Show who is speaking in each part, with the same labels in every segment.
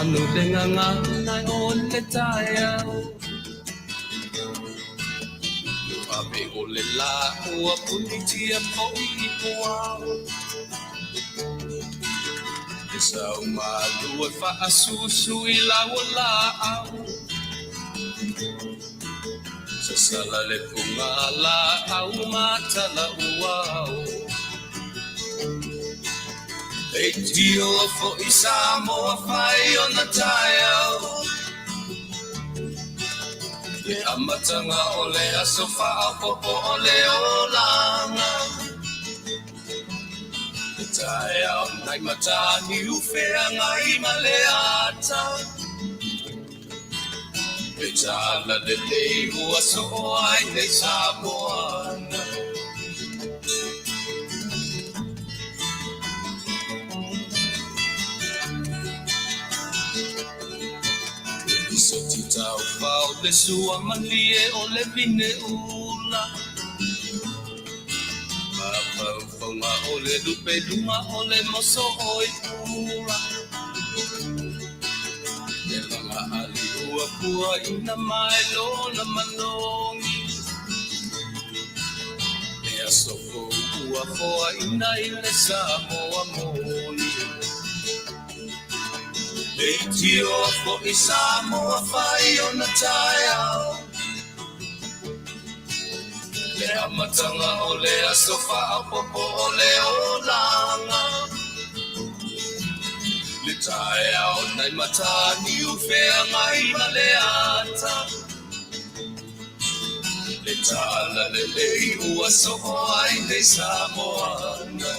Speaker 1: manu dengan ngai on le tayau Abe ole la ua punitia po i poau Isau malu e whaasusu i lawa au Sasala le punga la au mata la uau E tio fo i Samoa whai o na taiau Le amatanga o le aso whaapopo o le olanga Le taiau nai matani ufea ngai ma le ata E tala le leihu aso o ai le Samoana Se titau pau le sua malie o le vine ula Mapau whaunga o le lupe luma o le moso o i pula Le langa ali ua pua ina mai lona manongi E asoko ua poa ina i le Samoa moni E tio fo i Samoa whai o na taiau Le amatanga o le aso whaapopo o le olanga Le taiau nai matani ufea ngai ma le ata Le tala le lei ua soho ai le Samoana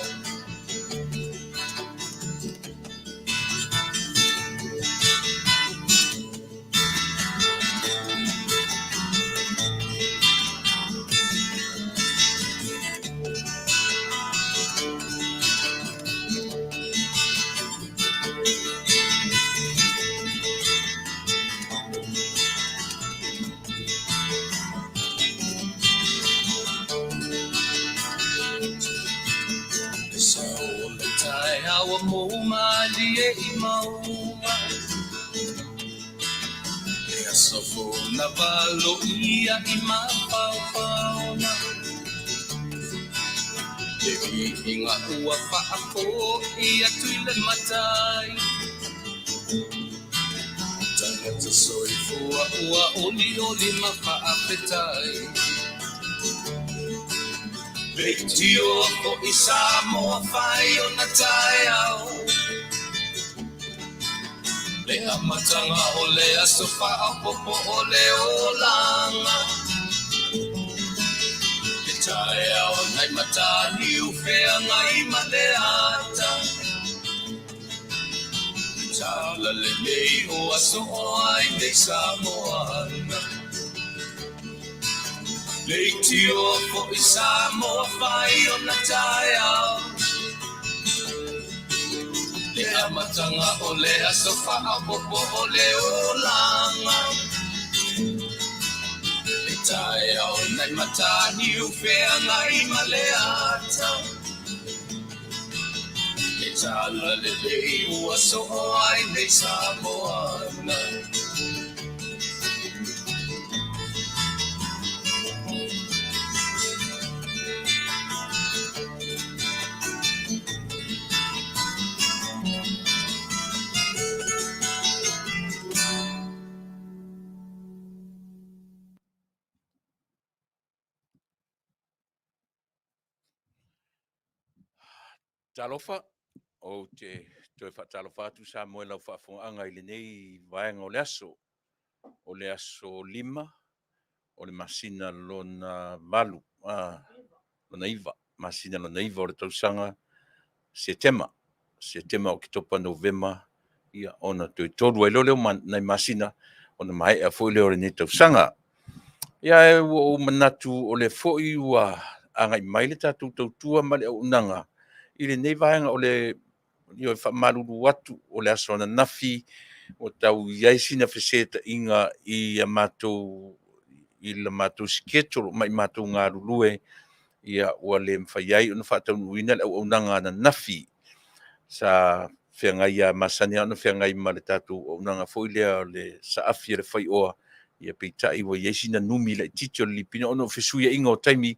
Speaker 1: Awa mo malie i mauma E asofo na valo ia i mapaupauna E inga ua whaako ia tuile matai Tangata soifua ua oli oli ma Faafetai Tio fo i Samoa whai o na taiau Le amatanga o le aso whaapopo o le olanga Le taiau nai matani ufea ngai ma le ata Tala le mei o aso o ai le Samoana Le tio fo i Samoa whai o na taiau Le amatanga o le aso whaapopo o le olanga Le taiau nai matani ufea ngai ma le ata Le tala le lei ua soho ai le Samoana
Speaker 2: Talofa o te whaatalofa atu sa moe lau whaafonga i le nei vaenga o le aso lima o le masina lona malu lona iva masina lona iva o le tausanga setema o kitopa novema ia ona tolu ai loleo nai masina ona mai a foi leo le tausanga ia e o manatu o le foi ua anga i mai le tatu tautua ma le unanga i le nei vaenga o le io fa malulu watu o le aso na nafi o tau iai sina feseta inga i a matou i la matou sketolo mai matou ngā rulue ia ua le mwhaiai o na whātaunuina le au nanga na nafi sa whiangai a Masani ana whiangai ma le tātou o nanga whoilea le Saafi le whai oa ia peitai wa iesina numi le titio li pina ono whisuia inga o taimi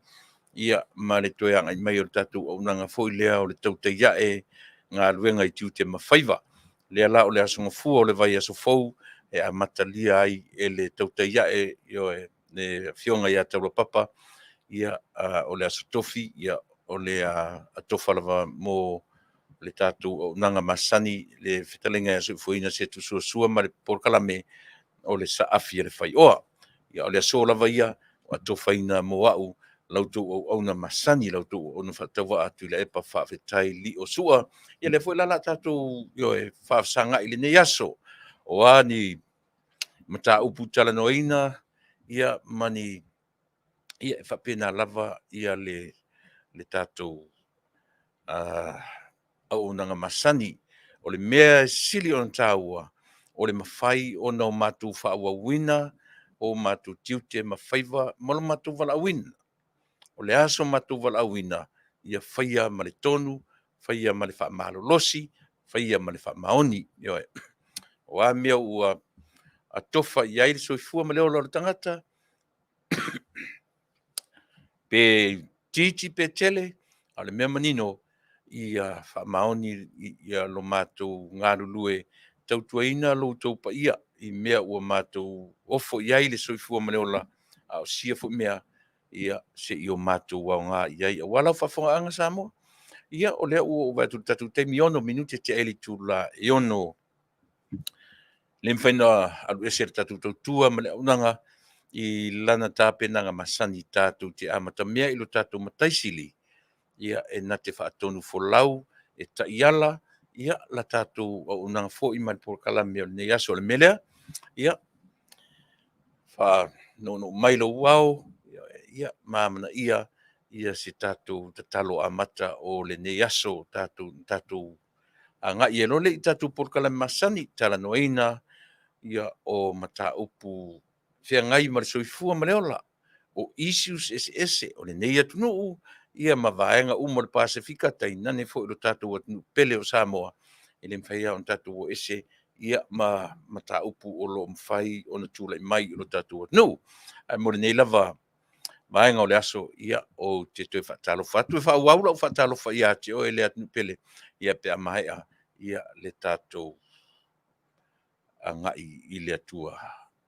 Speaker 2: ia ma le toe anga i mai o le tātou o nanga whoilea o le tautei e ngā luenga i tiu te mawhaiva. Lea la o le asonga fua o le vai aso fau e a matalia ai e le tautei e io e le fionga ia taula papa ia o le aso tofi ia o le atofalava mo le tātou o nanga Masani le Fetalaiga aso fuina se tu sua ma le porkalame o le Saafi le whai oa. Ia o le aso lava ia o atofaina mo au lautou au na Masani lautou o na whatawa a Tuilaepa Faafetai li o sua. Ia le fwela la tātou e whaafsanga i le nei aso. O ni mata upu tala noina ia mani ia whapena lava ia le tātou au nanga Masani o le mea sili o ntaua o le mawhai o na o mātou whaawawina o mātou tiute mawhaiva ma lo mātou walaawina. O le aso mātou walaawina ia whaia ma le tonu, whaia ma le whaamalolosi, whaia ma le whaamaoni. O a mea ua atofa i aile soifua ma leo le tangata pe titi pe tele a le mea manino ia whaamaoni ia lo mātou ngarulue tautuaina lo Tupa'i i mea ua mātou ofo i aile soifua ma leo la a o sia fu mea ia se i o mātou wao ngā i ai. Walau whafonga Samoa ia o lea ua watu tatu te miono minute te eli tu la iono le mwhaina alu ese tatu tautua ma le unanga i lana tāpe nanga Masani tātou te amata mea ilo tātou mataisili ia e na te whaatonu folau e taiala ia la tātou o unanga fo i mai porkala mea nei aso le melea ia wha no mailo wao ia mamana ia se tātou tatalo amata o le nei aso tātou a ngā i elole i tātou porkala Masani tala noeina ia o mata upu fea ngai ma le soifua ma leola o issues ese o le nei Taunu'u ia ma vaenga uma le Pasifika tai nane fo i lo tātou atunu pele o Samoa i le mwhaia o tātou o ese ia ma mata upu o lo mwhai o na tūlai mai i lo tātou atunu. Ai mo le nei lava vaenga o le aso ia o te toe whaatalo whatu e whaauaula o whaatalo wha ia te o e le atunu pele ia pe amahea ia le tātou a ngai i le atua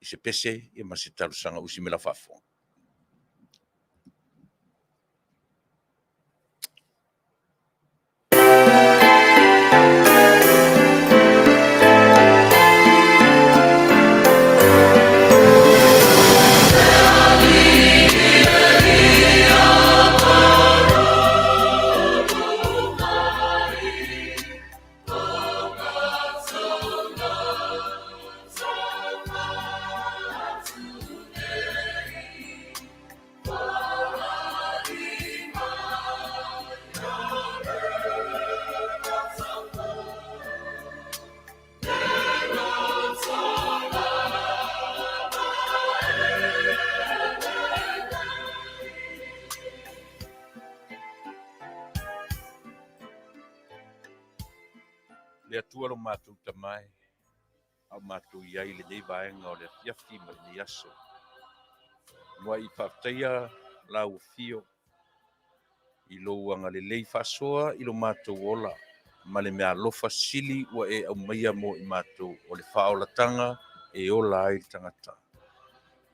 Speaker 2: i se pese i ma se talo sanga usi me la whafo. Le atua lo mātou tamai, au mātou iai le nei vaenga o le Afiafi ma le nei aso. Mua i Faafetai la Alofipo i lo anga le lei fasoa i lo mātou ola, ma le mea alofa sili ua e au maia mo i mātou o le whaolatanga e ola ai tangata.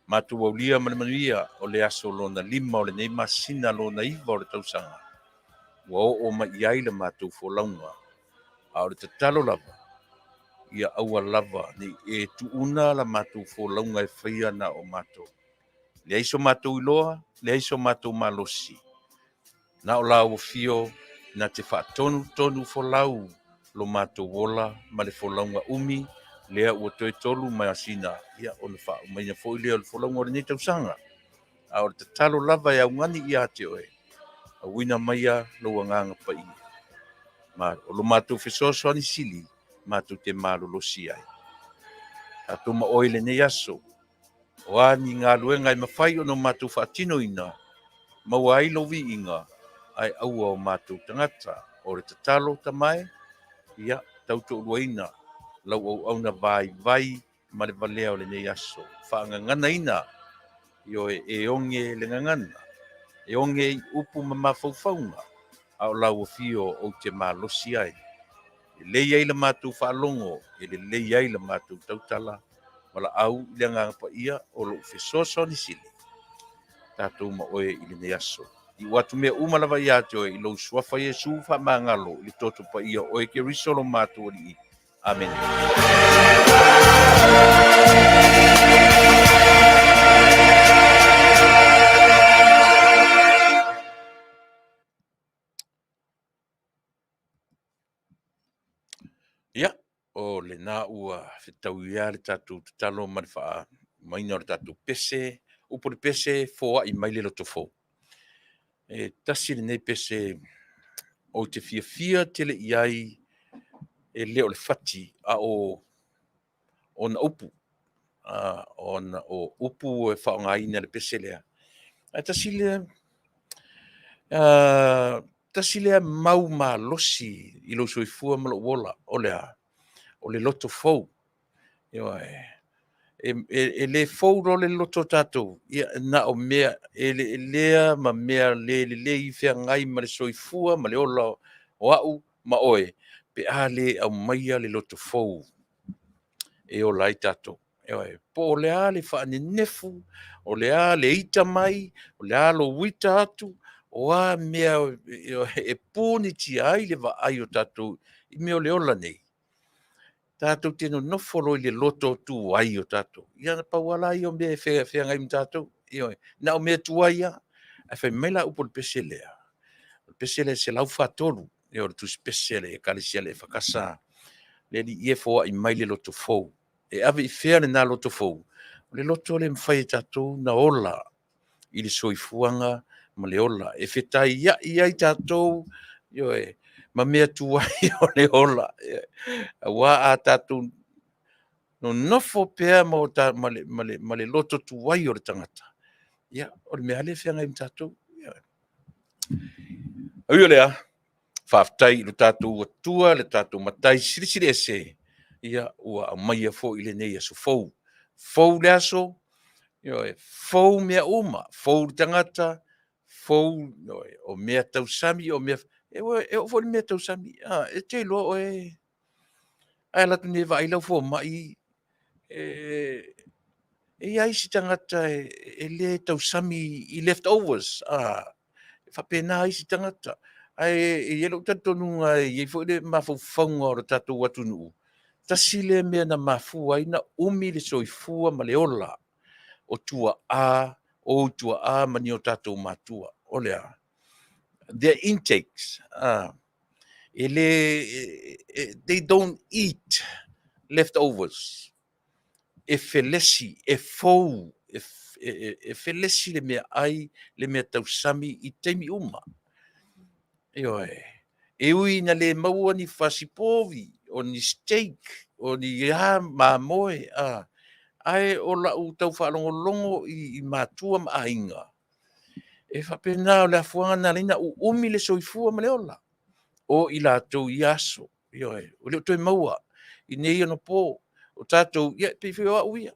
Speaker 2: Mātou au lia ma le Manuia o le aso lo na lima o le nei masina lo na iwa o le tausanga. Ua o ma iai le mātou folaunga. A o le tatalo lava, ia aua lava ni e tuuna la mātou folaunga e whaia na o mātou. Le aiso mātou iloa, le aiso mātou malosi. Na o la Alofipo na te whaatonu folau lo mātou wola ma le folaunga umi, lea ua toe tolu mai asina, ia o le wha umaina fo ilea le folaunga o le nei tausanga. A o le tatalo lava e au ngani ia te oe, a wina maia lo anganga pa i. Ma o lo mātou fesoso ani sili, mātou te malolosi ai. A toma oile nei aso, o ani ngā luenga i mawhai o no mātou whaatino ina, maua ai lo vi inga, ai aua o mātou tangata, o le tatalo tamai, ia tautu'uaina lau au na vai ma le valea o lenei aso fa'agagana ina io e onge le ngangana e onge i upu ma mafaufauga a o lauafio ou te malosi ai e lei ai le matou fa'alogo e lelei ai le matou tautala ma la'au i le agaga o lo'u fesoasoanisili tatou ma oe i lenei aso i ua atu mea uma lava iā te oe i lou suafa iesu fa'amagalo i le toto paia oe ke riso lo matou ali'i amen. Ia, o le nā ua whetau ia le tātou tatalo ma le wha maina o le tātou pese, upo le pese fōa i mai le loto fō. E tasi le nei pese o te fia tele iai e leo le fati a o na upu. O upu e whaongaina le pese lea. A tasi lea mau ma losi i lo soifua ma lo wola o lea. O le loto fou. E le fou ro le loto tatou. Na o mea, e lea ma mea le i fea ngai ma le soifua, ma le ola o au, ma oe. Pe a le au maia le loto fou. E o lai tatou. Po o le a le whaane nefu, o le a le ita mai, o le a lo wita atu, o a mea e pōni ti ai le wa ai o tatou, i mea o le ola nei. Tātou tino nofo roi le loto tu ai o tātou. Ia na pauala i o mea whea ngai mi tātou. Na o mea tu ai a, a whai meila upo le pese lea. Le pese lea se lau whātoru. O le tusi pese lea, kalisia lea whakasa. Le li ie fōa i mai le loto fou. E ave i whea le nā loto fou. Le loto le mwhai tātou na ola. I le soifuanga ma le ola. E whetai ia i ai tātou. Ma mea tu ai o le ola. Wa a tātou no nofo pea ma le loto tu ai o le tangata. Ia, o le mea le whea ngai tātou. Au lea, Faafetai le tātou atua, le tātou matai sirisiri ese. Ia, ua a maia fo i le nei aso fou. Fou le aso, fou mea uma, fou le tangata, fou o mea tausami, o mea... E o fo le mea tausami, e te loa o e... Ai latu ne vai lau fo mai e ai si tangata e le tausami i leftovers whapena ai si tangata ai e yelo tatonu ai e fo le mafaufauga o le tatou atunuu tasi le mea na mafu ai na umi le soifua ma le ola o Tua'a ma ni o tatou matua o lea their intakes they don't eat leftovers. E felesi, e fou, e felesi le mea ai, le mea tausami i teimi uma. E ui na le maua ni fasipovi, o ni steak, o ni mamoe, ai o la u tau whaalongolongo i matua ma ainga. E whapena o le afuanga na lina u umi le soifua ma le ola. O i la tau i aso, o le toi maua, i nei ano po, o tātou, pe whio a uia,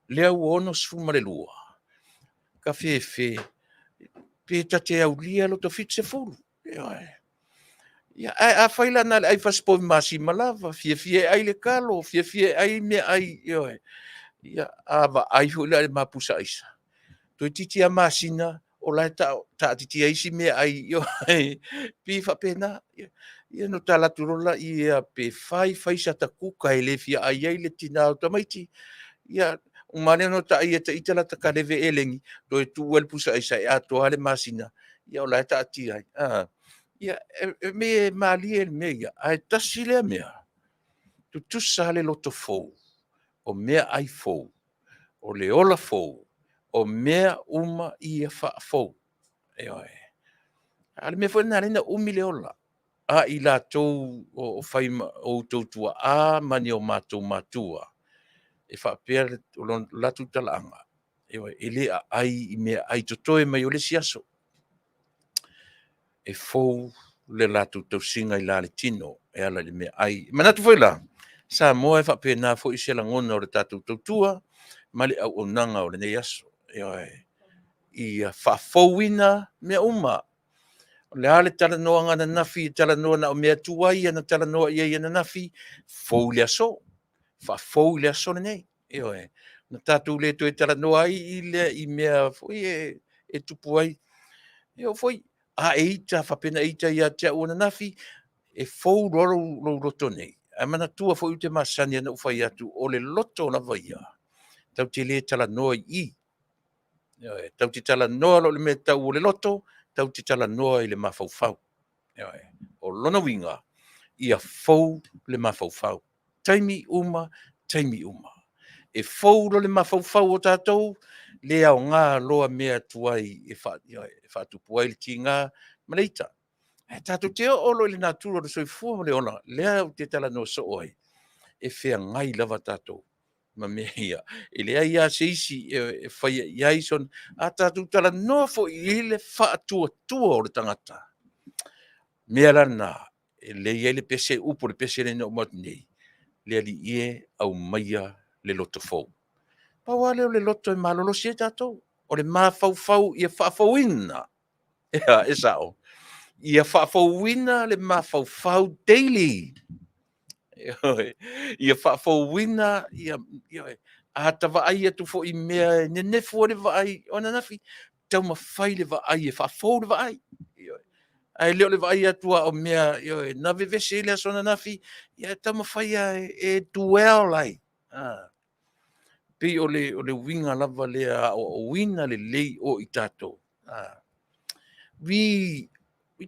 Speaker 2: lea u ono sfuma le lua. Ka fe, pe tate au lia lo to fit se fulu. A whaila na ai faspo masi malava, fie ai le kalo, fie ai me ai, ava ai hula le mapusa isa. Toi titi a masina, o lai ta titi aisi me ai, pi whapena, no tala turola i pe fai sa ta kuka e le fia ai ai le tina o tamaiti. Ia, umane no ta ia ta itala ta kareve elengi, do e tu wel pusa isa e ato ale masina. Ia o lai ta ati ai. Ia, me mali e me ia, ai tasile mea. Tu sale loto fou, o mea ai fou, o le ola fou, o mea uma ia fa fou. Ale me foi na lena umi le ola. I la tou o fai o tou tua mani o matua. E Faapea o la tu talanga. E le ai i mea ai totoe mai o le siaso. E fou le latu tau singa I la le tino, e ala le mea ai. Manatu foi la, Samoa e whapena fo I se langona o le tatu tautua, ma le au onanga o le nei aso. I whafouina mea uma. Le ale tala noa ngana nafi, tala noa na o mea tuai, ana tala noa ia na nafi, fou le aso. Whafou le aso le nei. Na tatu le tu e tala noa ai I mea foi e tupu ai. Foi a eita whapena eita ia tia ua nafi, e fou lo roto nei. A mana tua foi te Masani ana ufai atu o le loto na vaia. Tau te le tala noa I. Tau te tala noa lo le me tau o le loto, tau te tala noa I le mafaufau. O lona winga, ia fou le mafaufau. Taimi uma. E fou lo le mafaufau o tātou, le au ngā loa mea tuai e whatupu ai le ti ngā mareita. Tātou te o lo le nātura o soifua le ona, lea o te tala no so oi, e whea ngai lava tātou. Ma mea ia, e lea ia se isi e whaia iai son, a tātou tala no fo I le whaatua tua o le tangata. Mea lana, e le ia le pese upo le pese le no mot nei, le ali ie au maia le loto fou. Pa wale o le loto e malolo si e tātou, o le mafau ia whaafauina. E sao. Ia whaafauina le mafau daily. Ia whaafauina, a tawa ai atu fo I mea, ne nefu le vai, o na nafi, tau mawhai le vai, e whaafau le vai. Ai leo le vai atua o mea, na vevese le asona nafi, ia tau mawhai e duel ai. Pe o le winga lava lea o wina le lei o I tātou. We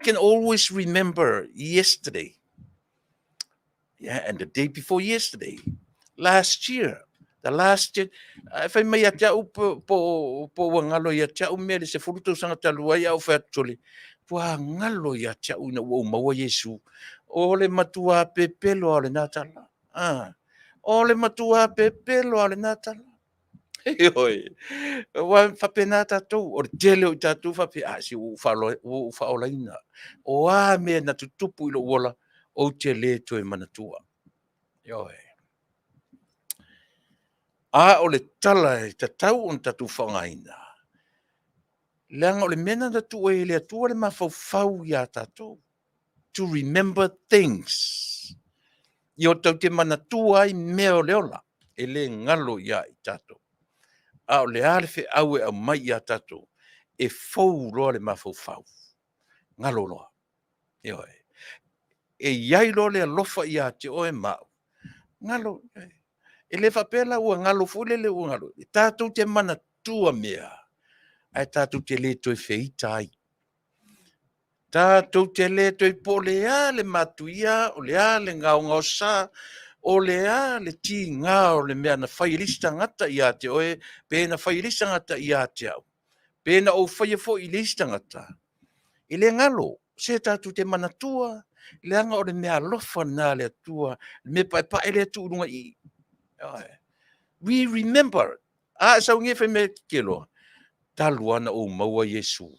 Speaker 2: can always remember yesterday. And the day before yesterday. Last year. The last year. Fai mai a tia upo po wangalo ia tia umea le se furuto sanga talua ia o whaatole. Pua ngalo ia tia una ua maua Yesu. O le matua pepelo ale natala. O le matua pepelo ale natala. Oi. Wa whapena tātou, o le tele o tātou whapea, si u whaolaina. O a mea na tutupu ilo wola, o te le to e manatua. Oi. A o le tala e tatau on tātou whangaina. Leanga o le mena na tu e le atua le mawhau ia tātou. To remember things. I o tau te manatua I mea o leola, e le ngalo ia I tātou. A o le ale fe au e au mai ia tātou, e fou roa le mawhau. Ngalo roa. E iai roa le alofa ia te oe mau. Ngalo. E le whapela ua ngalo fule le ua ngalo. E tātou te mana tua mea. Ai tātou te le toi feita ai. Tātou te le toi po le a le matuia, o le a le ngau ngau sa, o le a le ti ngau le mea na whailista ngata ia te oe, pe na whailista ngata ia te au. Pe na o whaiafo I lista ngata. I le ngalo, se tātou te manatua, le anga o le mea lofa nā le atua, me pa ele atu urunga I. We remember, sa unge whai me kelo, taluana o maua Yesu,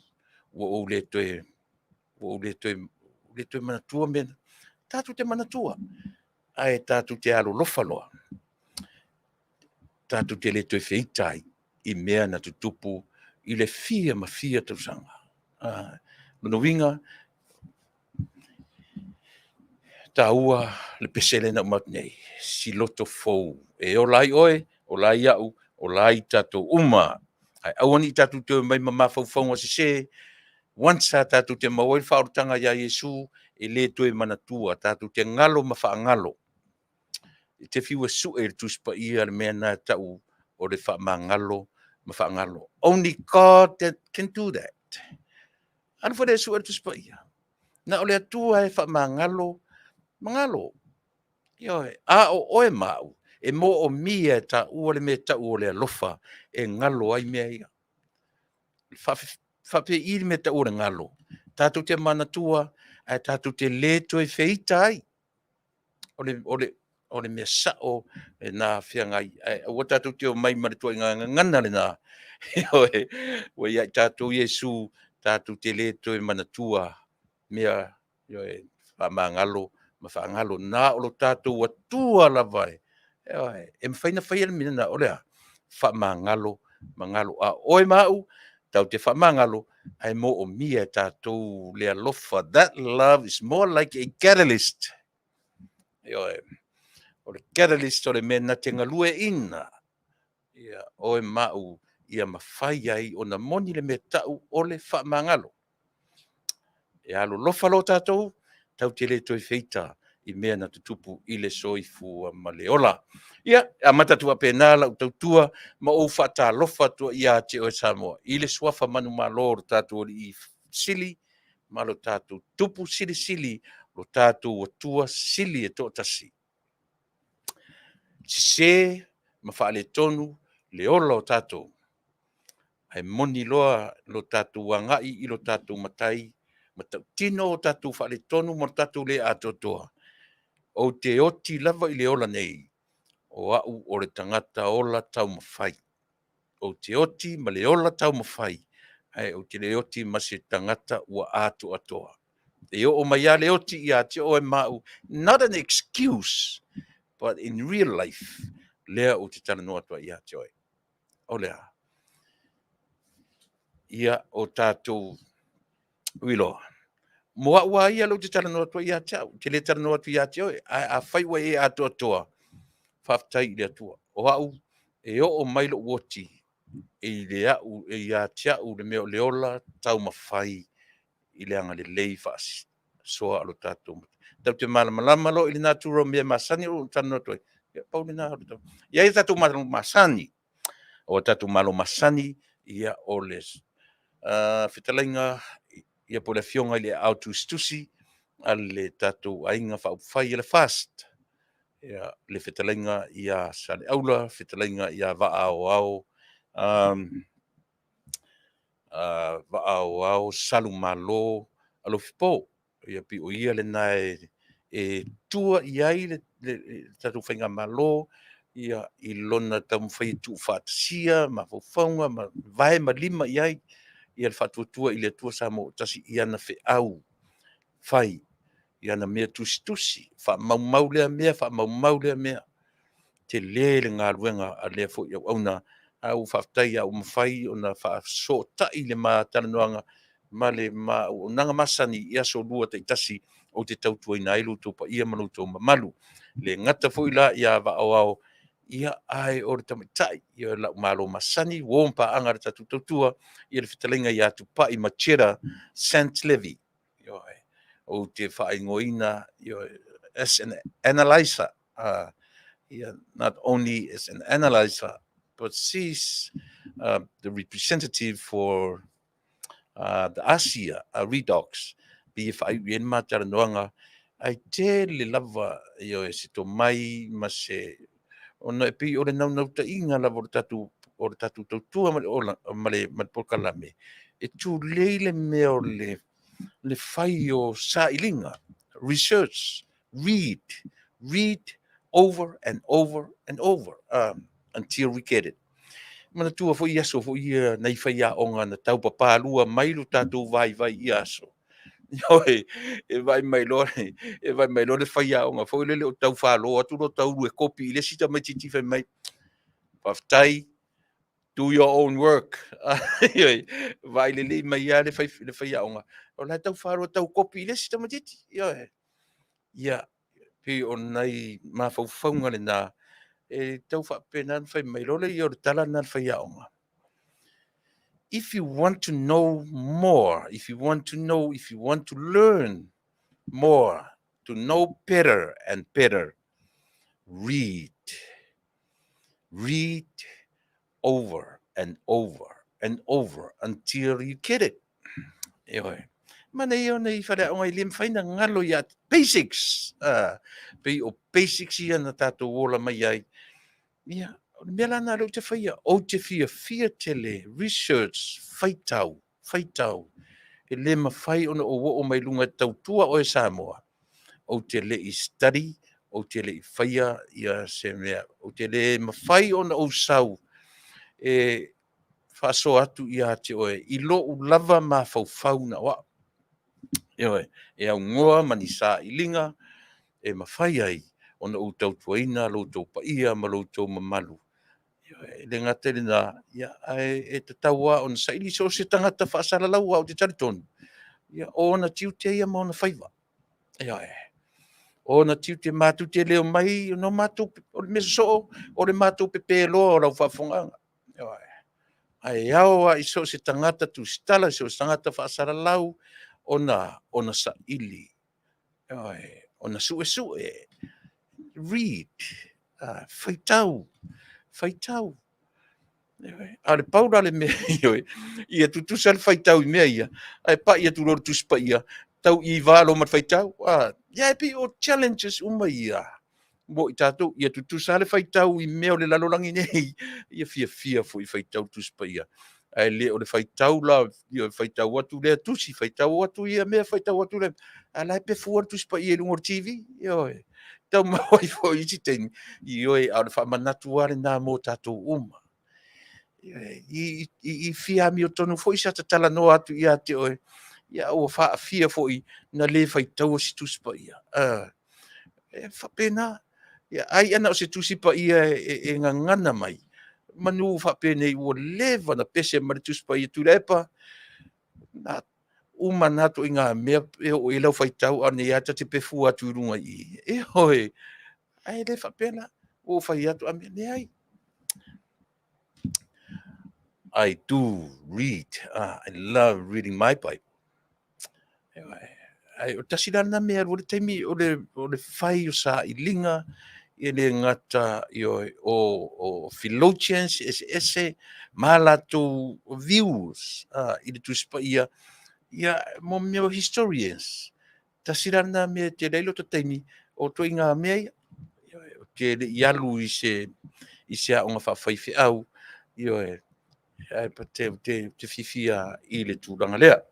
Speaker 2: o le toe manatua mena. Tātou te manatua. Ai tātou te alo lofa loa. Tātou te le toe feitai, I mea na tutupu, I le fia ma fia tausanga. Mano winga, taua le pesele na umat nei, si loto fou. E o lai oe, o lai au, o lai tātou uma. Ai awani tātou te mai mamafau faunga se, wansa tātou te mawai whaurutanga ia Yesu, e le toe manatua, tātou te ngalo ma wha ngalo. I te whiwa su e Tupa'i le mea nā tau o le wha ngalo, ma wha ngalo. Only God that can do that. Ano wha su e Tupa'i. Na o le atua e wha mangalo. A o oe mau, e mo o mia ta ua le me ta ua le alofa, e ngalo ai mea ia. Whape I me ta ua le ngalo. Tātou te manatua, ai tātou te leto e feita ai. O le mea sao, e nā whiangai. O tātou te o mai maritua I ngana le nā. O ia tātou Yesu, tātou te leto e manatua, mea Yo e whamangalo, ma whaangalo nā o lo tātou atua lava e. E mwhaina whaia mina na olea, whamangalo, mangalo a oe mau, tau te whamangalo, ai mo o mia tātou lea lofa. That love is more like a catalyst. Yo e, o le catalyst o le mena te ngalue ina. Ia, oe mau, ia mawhai ai o na moni le me tau o le whamangalo. E alo lofa lo tātou, tau te le toi feita i mea na tutupu i le soifu ma le ola. Ia, a matatua pēnā lau tautua, ma o whata lofa tua ia te o Samoa. I le suafa manu malo ro tātou i sili, ma lo tātou tupu sili sili, lo tātou o tua sili e tō Tasi. Se, ma whaale tonu, le ola o tātou. Ai moni loa lo tātou wangai i lo tātou matai, ma tau tino o tātou whaale tonu mo tātou le atotoa. O te oti lava i le ola nei, o au o le tangata ola tau mawhai. O te oti ma le ola tau mawhai, ai o te le oti ma se tangata ua ato atoa. E o mai a le oti i a te o e mau, not an excuse, but in real life, lea o te tala noa tua i a te oe. O lea. Ia o tātou uiloa. Moa ua ia lo te tala noa tua i a te au, te le tala noa tua i a te oe, a whaiwa e ato atoa. Faafetai i le atua. O au, e o mailo woti, e le au, e ia te au le meo leola, tau mawhai, i le anga le lei whaasi. Soa alo tātou. Tau te malama lo, i le nāturo mea Masani, o tana noa ia pau le nā haru tau. Ia i tātou malo Masani, o tātou malo Masani, ia o les. Fetalaiga, ia po le Afioga i le au Tusitusi, a le tātou ainga whai le fast. Ia le Fetalaiga ia sale aula, Fetalaiga ia Vaaaoao, Vaaaoao, Salumalo, Alofipo, ia pi o ia le nae e tua iai le tātou whainga malo, ia i lona tau mwhai tu whaatasia, ma Fofogaina, ma Vale, ma lima iai, ia le whatuatua i le tua Samoa Tasi i ana au whai, i ana mea Tusitusi, wha mau lea mea, te le ngā ruenga a lea fo iau auna, au Faafetai au mawhai o na so tai le mā talanoanga, ma le mā o nanga Masani ia so lua te Tasi o te tautua ina ilu Tupa'i manu tō mamalu. Le ngata fo ila ia Vaaaoao, ia ai o le tamatai, ia la malo Masani, wompa anga le tatu tautua, ia le Fetalaiga ia Tupa'i Marchetta, Sanft-Levi. O te whaingoina, as an analyzer, not only as an analyzer, but she's the representative for the ASEA redox. Be if I win matanoanga, I tell le lava e se to mai ma se ona e pi o le nau ta inga lava o tatu tautua ma le pokalame. E tu leile me o le fai o sa ilinga. Research, read over and over and over until we get it. Mana tua fo iaso fo ia nei fai a onga na tau papalua mai lu tātou vai iaso. Oi, e vai mai lore fai a onga fo lele o tau whalo atu lo tau e kopi i le sita mai titi fai mai. Faafetai, do your own work. Vai lele mai a le fai a onga. O la tau whalo tau kopi i le sita mai titi. Ia, pi o nei ma faufaunga le nā. E tau whapenan fai mai lole i o tala nā fai a onga. If you want to know more, if you want to learn more, to know better and better, read over and over and over until you get it. Mana io nei whare o ngai lim whaina ngalo ia basics. Pei o basics ia na tātou ola mai ai. Ia, mea lana rau te whaia, o te fia tele, research, whaitau. E le mawhai ona o mai lunga tautua o e Samoa. O te le I study, o te le I whaia, ia se mea, o te le mawhai ona o sau, e whaso atu ia te oe, I lo u lava ma whau na wa. E au ngoa mani sa ilinga e mawhai ai o na utau tuaina, lo tau paia, ma lo tau mamalu. Le ngata le na, e te taua o na saili so se tangata whaasara lau au te taritonu. O na tiu te ia ma o na whaiva. O na tiu te mātu te leo mai, no mātu, o le mesa so, o le mātu pepe loa o rau whafonganga. Ai au a iso se tangata tu stala, so se tangata whaasara lau, o na sa ili. O na sue, read, whaitau. Ale paura le mea ia tutusa le whaitau i mea ia, ai pa ia tu lor tuspa ia, tau i valo mat whaitau, ia pi o challenges uma ia, mo i tātou, ia tutusa le whaitau i mea o le lalolangi nei, ia fia fo i whaitau tuspa ia, ai le o le whaitau la, ia whaitau watu lea tusi, whaitau watu ia mea whaitau watu lea, ala pe fuar tuspa ia lungor TV, tau mawai fo i titeni, ioe au le whamanatu are nā mō tātou uma. I fia mi o tonu foi sa tala no atu ia te oe ia o Faafea foi na le fai tau si tuspa ia fa pena ia ai ana o se tusipa ia e ngangana mai manu fa pena i o leva na pese ma tuspa ia Tuilaepa na uma nato inga me o ilo fai tau ane ia te pefu atu runga i hoi ai le fa pena o fai atu ame ne ai I do read. I love reading my Bible. O tasi lana mea o le taimi o le whai o sa i linga i le ngata o theologians ese malato views i le tuspa ia mo meo historians. Tasi lana mea te leilo ta taimi o to inga mea te le ialu i se a onga whawhaife au ai pa te fifia i le tūranga lea.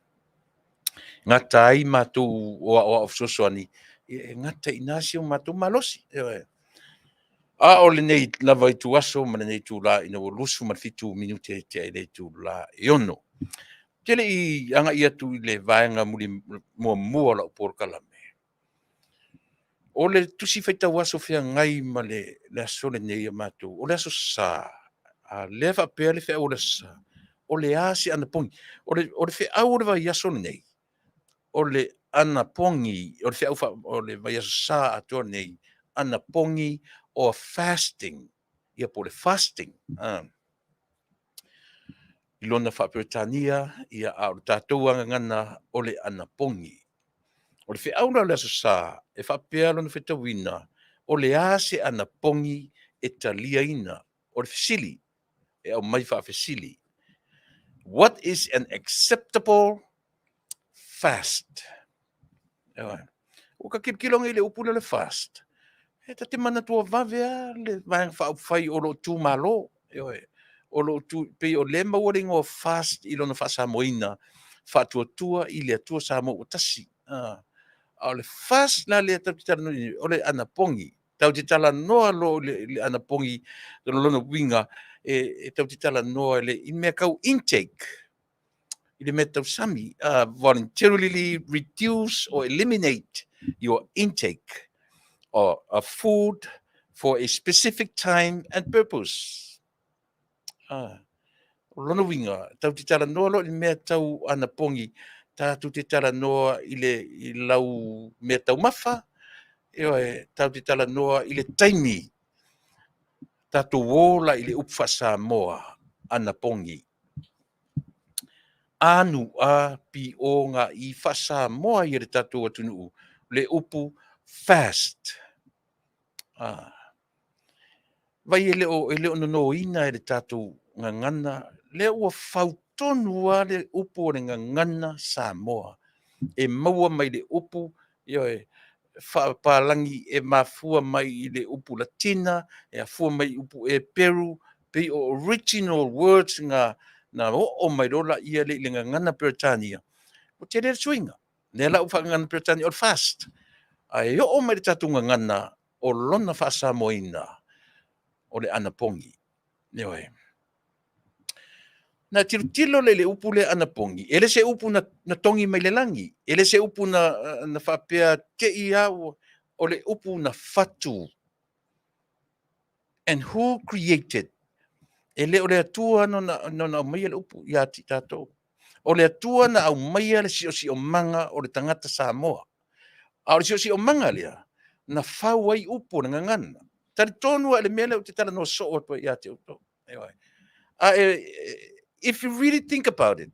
Speaker 2: Ngata ai mātou o sosoani, ngata i nasi o mātou malosi. O le nei lava i tu aso, ma le nei tu la ina o lusu ma fitu minute te ai nei tu la iono. Tele i anga ia tu i le vaenga muli mua la upor kalame. O le tusi faita waso fia ngai ma le aso le nei a mātou, o le aso sa, le Faapea le fea o le sa, o le asi ana pongi, o le fea au le vai aso nei, o le ana pongi, o le fea ufa, o le vai aso sa atua nei, ana pongi o fasting, ia po le fasting, ilona Faapea ia au tātou angangana o le ana pongi. O le fea au le aso sa, e Faapea lona fetawina, o le ase ana pongi e talia ina, o le fesili, e au mai faafesili. What is an acceptable fast? O ka kipkilonga i le upuna le fast. E ta te mana tua vavea le vang whai o lo tū malo. O lo tū, pe o le mawaring o fast i lona whasamoina, whatuatua i le atua Samoa o Tasi. O le fast la le tau te tala nui, o le anapongi. Tau te tala noa lo le anapongi, lona winga, e tau te tala noa le i mea kau intake. I le mea tau sami, voluntarily reduce or eliminate your intake of food for a specific time and purpose. Lona winga, tau te tala noa lo i mea tau anapongi, tātou te tala noa i lau mea tau mafa, tau te tala noa i le taimi, tātou wola i le upfa Samoa, anapongi. Anu a pi o ngā i Fasa moa i re tātou Taunu'u, le upu fast. Vai e leo no ina e le tātou ngangana, le ua fautonu a le upu o le ngangana Samoa. E maua mai le upu, whaapalangi e mafua mai i le upu Latina, e afua mai upu e Peru, pe o original words ngā o mai rola ia le ngangana Britania. O te rea suinga, ne la ufa ngangana Britania o fast. Ai o mai le tātou ngangana o lona Fasamoina o le anapongi. na tilo le upu le ana pongi. Ele se upu na tongi mai le langi. Ele se upu na faapea ke ia o le upu na fatu. And who created? Ele o le atua no na mai le upu ia ti tatou. O le atua na au mai le si o manga o le tangata Samoa. A o le si o manga lea na fau ai upu na ngangana. Tari tonu le mele o te tala no so o pa ia te uto. If you really think about it,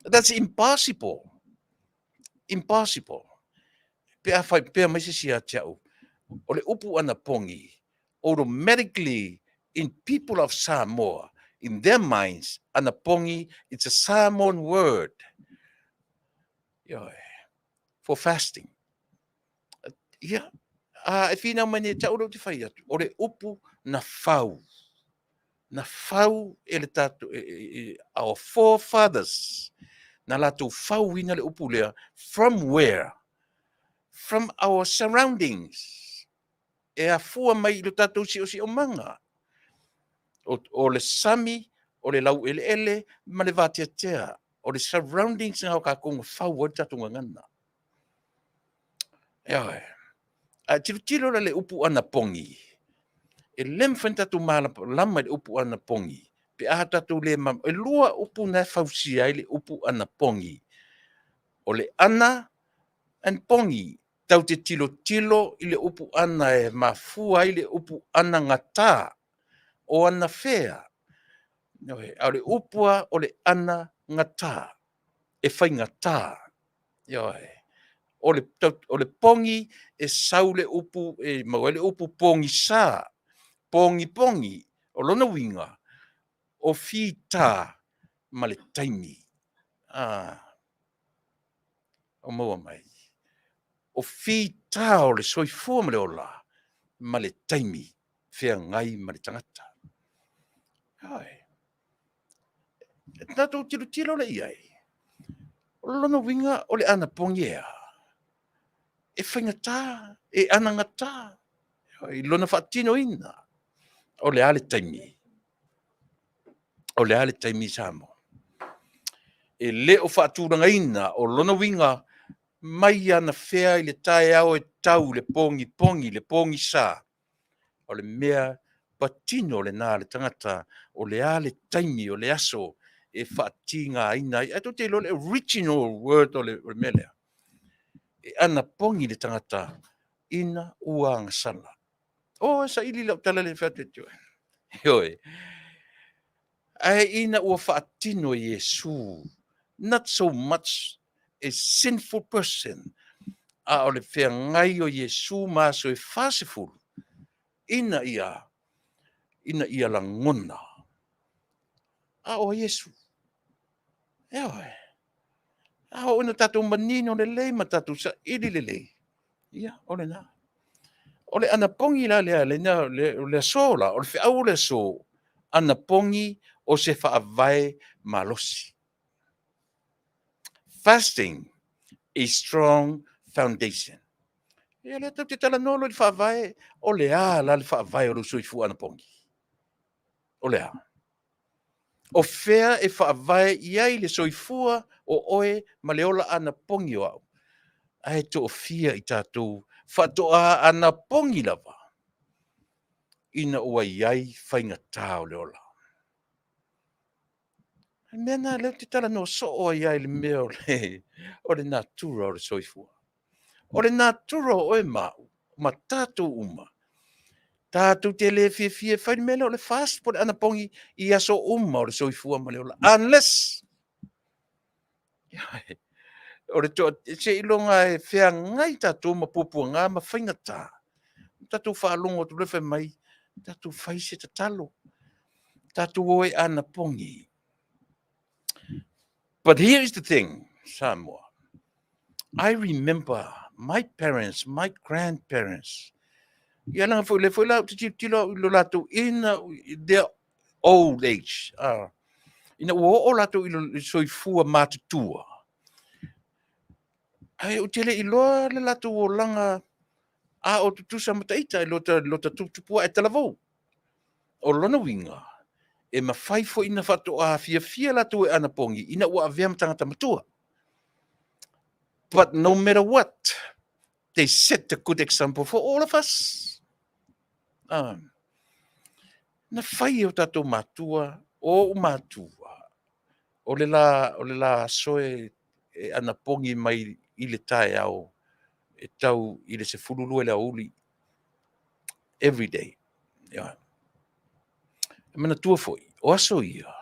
Speaker 2: that's impossible. Impossible. Pea mai si a tiau. O le upu ana pongi, automatically in people of Samoa, in their minds, ana pongi, it's a Samoan word for fasting. Yeah. If you know many tau te whai atu, o le upu na fau. Na fau ele tatu, our forefathers, na latu fau ina le upu lea, from where? From our surroundings. E a fua mai lo tatu si o manga. O le sami, o le lau ele, ma le vatiatea. O le surroundings nga o ka konga fau o tatu ngangana. A tilo le upu ana pongi. E lem tatu lama le upu ana pongi. Pe aha tatu le mam. E lua upu na fausia le upu ana pongi. O le ana an pongi. Tau te tilo i le upu ana e mafua i le upu ana ngata. O ana fea. A le upua o le ana ngata. E fai ngata. O le pongi e sau le upu, le upu pongi sa. Pongi, o lona winga. O fita ma le taimi. O maua mai. O fita o le soifua ma le ola. Ma le taimi. Fea ngai ma le tangata. Tatou tilo le iai. O lona winga o le ana pongi ea. E whaingata, e anangata. I lona whaatino ina. O le ale taimi. O le ale taimi samo. E le o whaaturanga ina o lona winga mai ana whea i le tae au e tau le pongi, le pongi sa. O le mea patino le nā le tangata o le ale taimi o le aso e whaatinga ina. Ato te lo le original word o le melea. E ana pongi le tangata ina ua ngasala. Sa ili lau tala le whatetua. Hoi. Ina ua whaatino Yesu. Not so much a sinful person. O le whea ngai o Yesu maso e whasefulu. Ina ia la ngona. O Yesu. Hoi. O ina tatou manino le lei ma tatou sa ili le lei. Ia, o le nā. O le ana pongi la le sola, o le whiau le so, ana pongi o se whaavai malosi. Fasting a strong foundation. Ia le tau te tala nolo le whaavai, o le la le whaavai o le soifu ana pongi. O le o fea e whaavai iai le soifua o oe ma le ola ana pongi o au. Ai to o fia i tātou, whatoa ana pongi lava. Ina ua iai whainga tāo le ola. Mena leo te tala no so o iai le meo o le natura o le soifua. O le natura o e mau, ma tātou uma. Tātou te le fie whaini mele o le fast po le anapongi i aso uma o le soifua ma le ola. Unless, o le toa, se ilonga e whea ngai tātou ma pupua ngā ma whainga tā. Tātou whaalongo tu lewe mai, tātou whaise ta talo. Tātou oe anapongi. But here is the thing, Samoa. I remember my parents, my grandparents. Ia langa foi la te tilo lo lato in their old age. Ina o lato i soifua matutua. Ai o tele i loa le lato o langa o tutusa mataita i lota tupua e talavou. O lona winga. e mawhai fo ina whato a Afiafi la tu e ana pongi, ina ua aveam tangata matua. But no matter what, they set a good example for all of us. Na whai o tato matua, o matua. O le la soe e ana pongi mai i le tae au, e tau i le se fululu e la uli, every day. Yeah. Mana tua foi, o aso ia.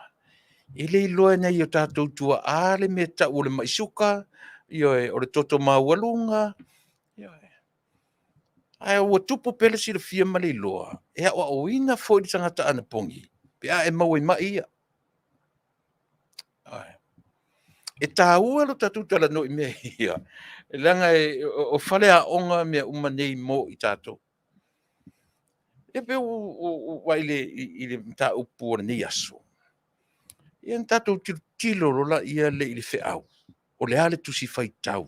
Speaker 2: I le iloa nei o tātou tua ale me ta o le maisuka, o le toto maualunga, ai o tupu pele si le fia ma le iloa, e a o ina foi di tangata ana pongi, pe a e mau e mai ia. E tā ua lo tātou tala no i mea ia, e langa o whale a onga mea umanei mo i tātou. E pe o waile i le mta upu o ni aso. Ia tātou tilo rola ia le i le wheau. O le ale tusi whai tau.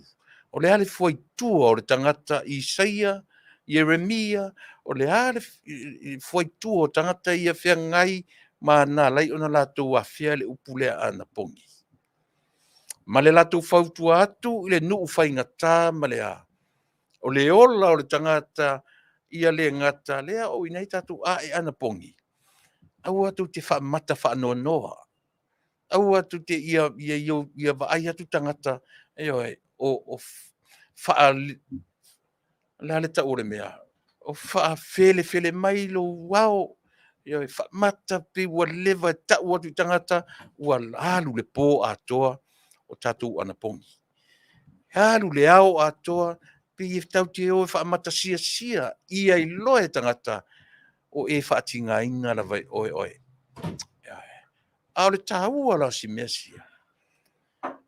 Speaker 2: O le ale fwai tua o le tangata Isaia, Jeremia, o le ale fwai tua o tangata ia whea ngai ma nā lai ona lātou a whea le upu lea ana pongi. Ma le lātou whautua atu i le nuu whai ngatā ma le a. O le ola o le tangata ia le ngata lea o inai tātou a e ana pongi. Au atu te wha mata wha noa noa. Au atu te ia vaai atu tangata o wha la le ta ore mea. O wha fele mai lo wao. Wha mata pe ua lewa ta ua tu tangata ua alu le pō atoa o tātou ana pongi. Alu le ao atoa pe i tau te o wha mata sia ia i loe tangata o e wha tinga inga la vai oe. A le tāua la si mesia.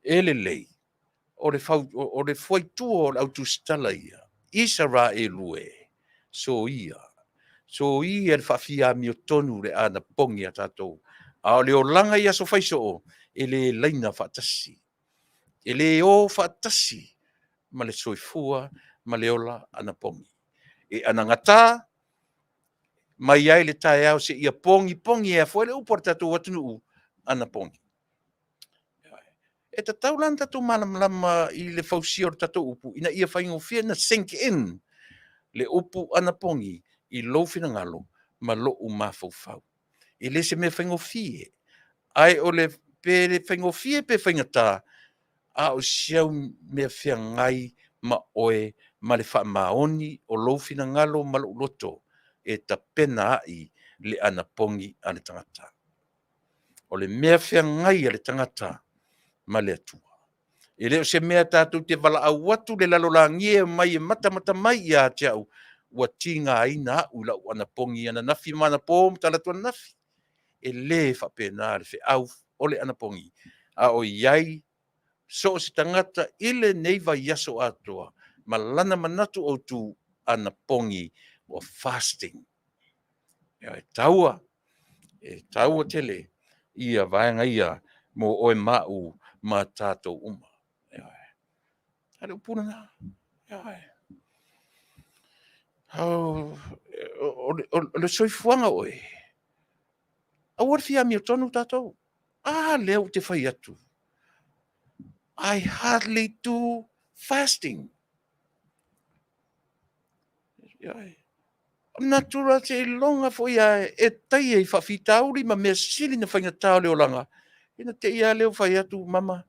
Speaker 2: Ele lei. O le whaitua o le autustala ia. Isa ra e lue. So ia le whawhia mi o tonu le ana pongi a tātou. A le o langa ia so whaiso o. Ele leina whaatasi. Ele o whaatasi. Ma le soifua, ma le ola ana pongi. E ana ngata, mai ai le tae au se ia pongi e a fwele upor tātou Taunu'u ana pongi. E ta taulan tatou malam i le fausia o tatou upu, ina ia whaingofia na sink in le upu ana pongi i lou finangalo ma lo'u mafaufau. I le se me whaingofie, ai o le pe whaingofie pe whaingatā, a o siau mea whia ngai ma oe ma le whaamaoni o lou finangalo ma lo'u loto e ta pena ai le ana pongi ane tangata. O le mea whia ngai ale tangata ma le atua. E leo se mea tātou te wala au atu le lalolangia mai e mata mai ia te au ua tinga aina au lau ana pongi ana nafi mana pōm tala tua nafi. E le whapena le whi au ole ana pongi. A o iai so si tangata ile neiva yaso atua ma lana manatu o tu ana pongi o fasting. E taua tele ia vaenga ia mo oe mau ma tātou uma. Hale upuna na. O le soifuanga oe. A warfia mi o tonu tātou. Leo te whai atu. I hardly do fasting. Natura te longa fo ia e tai e whawhitauri ma mea sili na whaingatau leo langa. Ina te ia leo whai atu mama.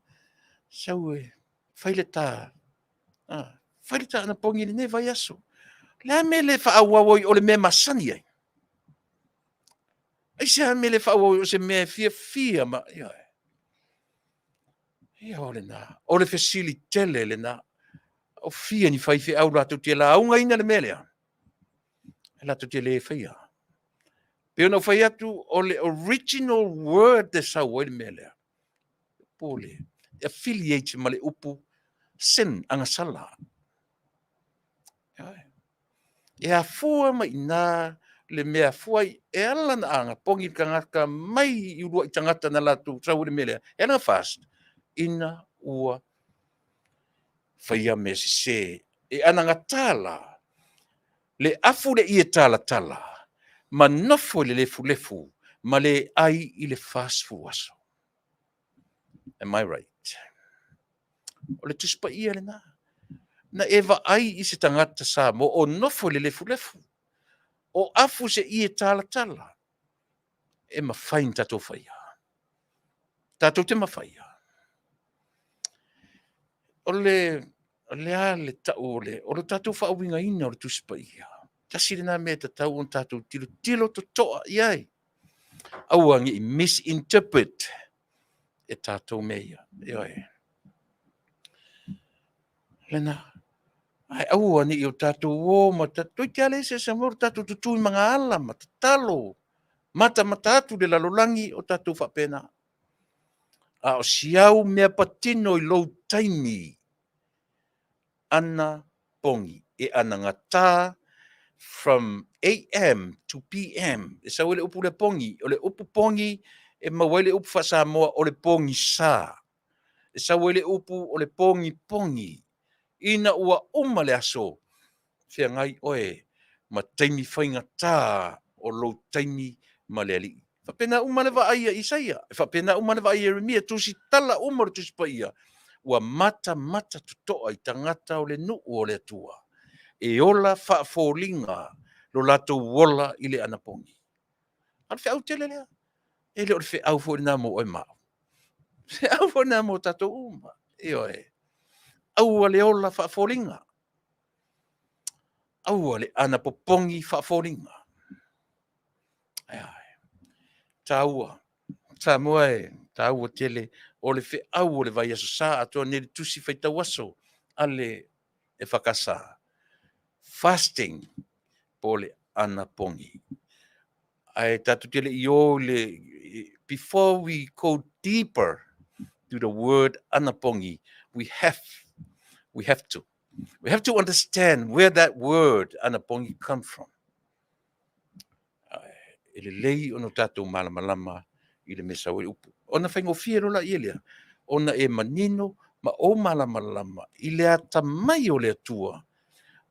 Speaker 2: Sau e whaile tā. Whaile tā ana pongi ni ne vai aso. Lea me le whaawawoi o le mea masani ai. Ai se me le whaawawoi o se mea fia ma. Ia o le nā. O le fesili tele le nā. O fia ni whaife au rātou te la aunga ina le melea. Rātou te le whaia. Peo no whai atu o le original word de sa woi le melea. Pole. Affiliate ma le upu sin anga sala. E a fua mai nā le mea fua e ala na anga pongi kangaka mai i urua i tangata na latu sa woi le melea. E na fast. Ina ua whaia me se e ananga tala le afu le ia tala ma nofo le lefu ma le ai i le fast fuaso. Am I right? O le tusipaia le na eva ai i se tangata sa mo o nofo le lefu. O afu se i e tala. E mawhain tatou whaia. Tatou te mawhaia. O le tau o le tatou whaawinga ina o le tusipaia. Tasi le nā mea tatau on tatou tilo to toa iai. Auangi i misinterpret e tatou mea. Ioi. Lena, ai auani i o tatou o ma tatou i tiale se mor tatou tutui mga ala ma tatalo. Mata atu le lalolangi o tatou whapena. A o siau mea patino i lou taimi. Ana pongi. E ana ngata from AM to PM. E sa wele upu le pongi. O le upu pongi e mawele upu fa Samoa o le pongi sa. E sa wele upu o le pongi. Ina ua le aso. Fia ngai oe. Ma taimi whainga tā o lou taimi ma le ali. Whapena umane wa aia Isaia. Whapena umane wa aia Jeremia. Tusi tala umar tusi pa ia. Ua mata tutoa i tangata o le nuu o le atua. E ola whaafolinga lo lato wola i le anapongi. Al fe au tele lea. E le o fe au fo na mo oi mao. Fe au fo na mo tato uma. E oe. Au le ola whaafolinga. Au le anapopongi whaafolinga. Ai ai. Taua. Samoa e. Taua tele. O le fe au o le vai aso sa atua nere tusi whaitau aso. Ale e whakasa. Fasting. Pole anapongi. Ai tatu tele I o le. Before we go deeper to the word anapongi, we have to understand where that word anapongi comes from. Ele lei ono tatou malamalama I le mesa o upu. Ona whaingofia rola I elea. Ona e manino ma o malamalama I le atamai o le atua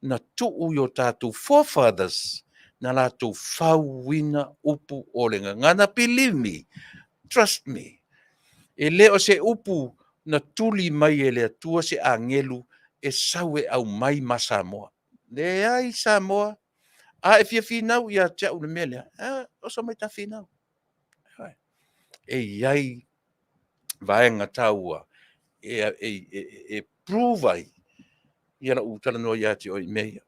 Speaker 2: na tuu yo tatou forefathers na latou whauina upu o le ngangana. Believe me, trust me. E leo se upu na tuli mai e le atua se angelu e sawe au mai ma Samoa. Le ai Samoa. A e fia finau ia tia ule melea. O so mai ta finau. E iai vaenga taua. E prove ai. Ia na utala no ia ti o I mea.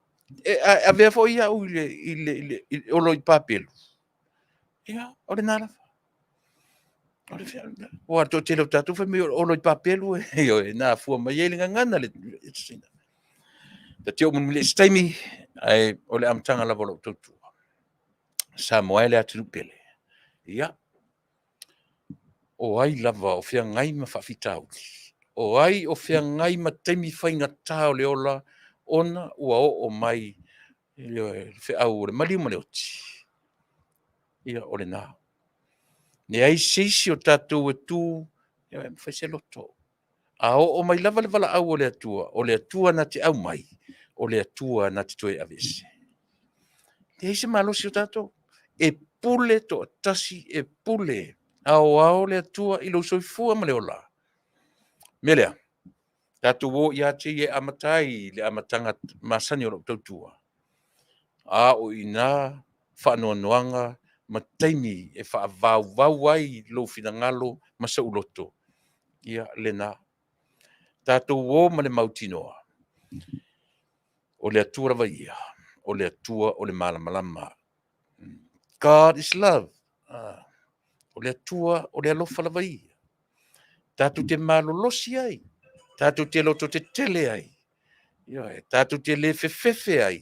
Speaker 2: A vea fo ia u ile olo I papelu. Ia, o le nara. O ato tele o tatu fa me olo I papelu e na fua mai e ngana le sina. Ta tio mun le staimi ai o le amtanga la volo tutu. Samoa le atu pele. Ia. O ai lava o fia ngai ma Faafetai. O ai o fia ngai ma taimi whainga tau le ola ona ua o mai le fe au le mali mo le oti. Ia o le nā. Ne ai seisi o tatou e tū, ia e mwhai se loto. A o mai lava le vala au o le atua na te au mai, o le atua na te toe avese. Te eise malosi o tatou, e pule to Tasi e pule, ao le atua I lo soifua ma le ola. Melea, tatou o ia te e amatai, le amatanga Masani o lo tautua. A o ina whanoanoanga, ma taimi e whaavau ai lo finangalo ma sa uloto. Ia lena. Tatou o ma le mautinoa. O le atua rava ia. O le atua o le malamalama. God is love. O le atua o le alofa lava ia. Tatou te malolosi ai. Tatou te loto te tele ai. Ia, tatou te le fefefe ai.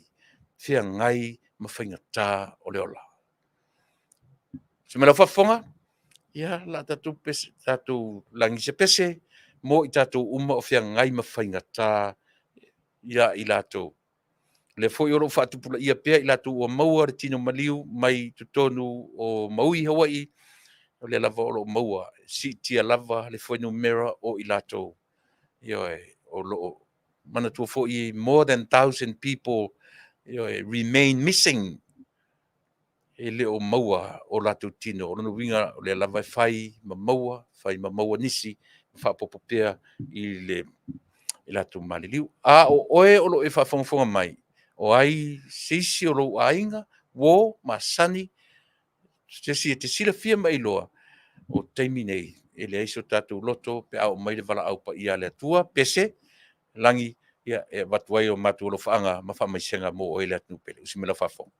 Speaker 2: Fia ngai ma whaingatā o le ola. Se mera whafonga, ia la tatou langi se pese, mo I tatou uma o fia ngai ma whaingatā ia I latou. Le foi oro whaatupula ia pea I latou o maua re tino maliu mai tutonu o maui Hawaii, o le lava o maua, si tia lava le foi numera o I latou. Ia o loo. Mana tua foi more than 1,000 people remain missing. e le o maua o lātou tino. O lana winga o le lava fai ma maua nisi, whapopopea i le lātou maliliu. A o oe o lo e whawhonga mai. O ai seisi o lo ainga, wo, Masani, te sila fia mai loa o teimi nei. E le aiso tātou loto, pe au mai le wala au pa ia le atua, pese, langi, ia, e watuai o matu o lo whaanga, ma whamaisenga mo o ele atu pele. Usi me la whawhonga.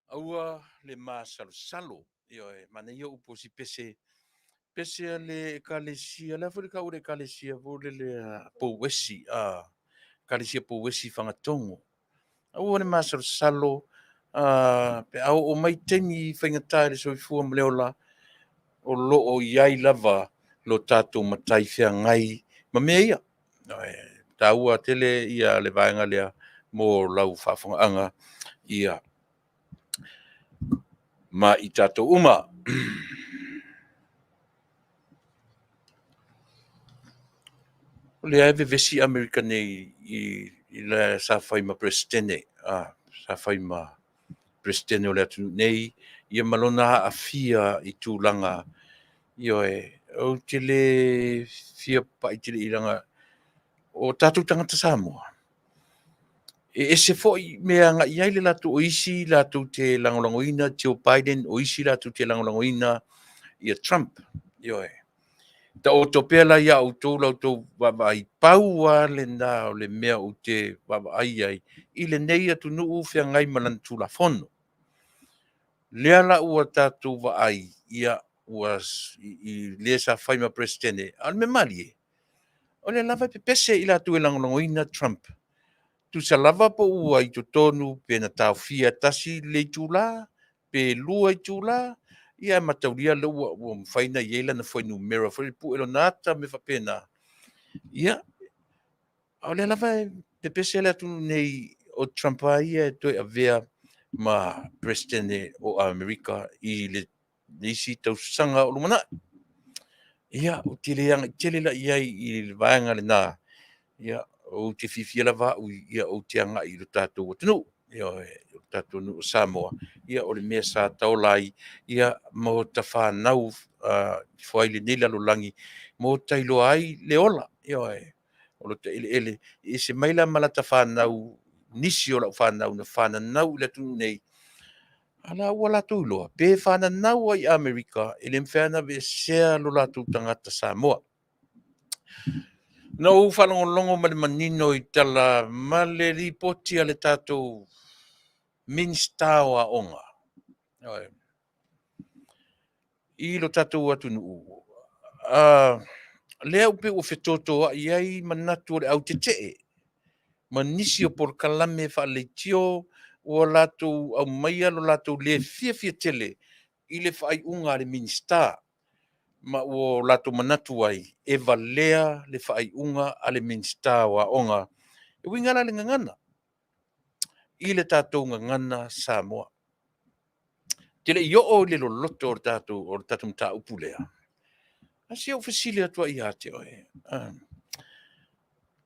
Speaker 2: Aua le māsalo-salo, io e mana ia upo si pese pese le kalesia la fo ka ure kalesia vo le po wesi kalesia po wesi fangatongo o le masar salo pe au o mai temi whaingatai le soifua mleola o lo o iai lava lo tātou matai whea ngai ma mea ia. Tā ua tele ia le vaenga lea mō lau whaafongaanga ia ma i tātou uma. Le ave vesi Amerika nei i le sa whai ma presidente, sa whai ma presidente o le atu nei, ia malona afia i tūlanga ioe, o te le fia pa i te le iranga o tātou tangata Samoa. E se foi mea nga iai le latu o isi, latu te langolangoina, Joe Biden, o isi latu te langolangoina ia Trump, ioe. Ta o to pela ia o to la to vai paua le na o le mea o te ai ai i le nei atu nuu fia ngai malan tu la fono le ala ua tatu va ai ia was i le sa fai ma presidente al me mali o le lava pe pese i la tu e langoina Trump tu sa lava po ua i to tonu pe na tau fia tasi le tula pe lua i tula ia mataulia le ua mfaina iela na foi numero foi pu elo nata me fa pena ia o le lava pe pese le atu nei o Trump ia to avea ma presidente o Amerika i le nisi tau sanga o lumana ia o tele la ia i le vaenga le na ia o te fifia lava ia o te anga i lo tātou tunu ia o tātou no Samoa ia o le mea sa taulai ia mo ta whanau foi le nila lo langi mo tailo ai le ola ia o lo te ele i se maila mala ta whanau nisi o la whanau na whanau le tunu nei ala wala tu loa pe whanau ai Amerika ele mwhana ve sea lo la tu tangata Samoa no whanongolongo ma le manino i tala ma le ripoti a le tātou minsta o a onga. I lo tātou atu nuu. Lea upe o whetoto a iai manatu o le au te te. Ma nisi o por kalame wha le tio o lātou au maia lo lātou le fia tele i le whai unga le minsta. Ma o lātou manatu ai e valea le whai unga a le minsta o a onga. E wingana le ngangana. I le tātou ngangana Samoa. Tele i o le lo loto o tātou mta upulea. Asi au fasile atua i ate oe.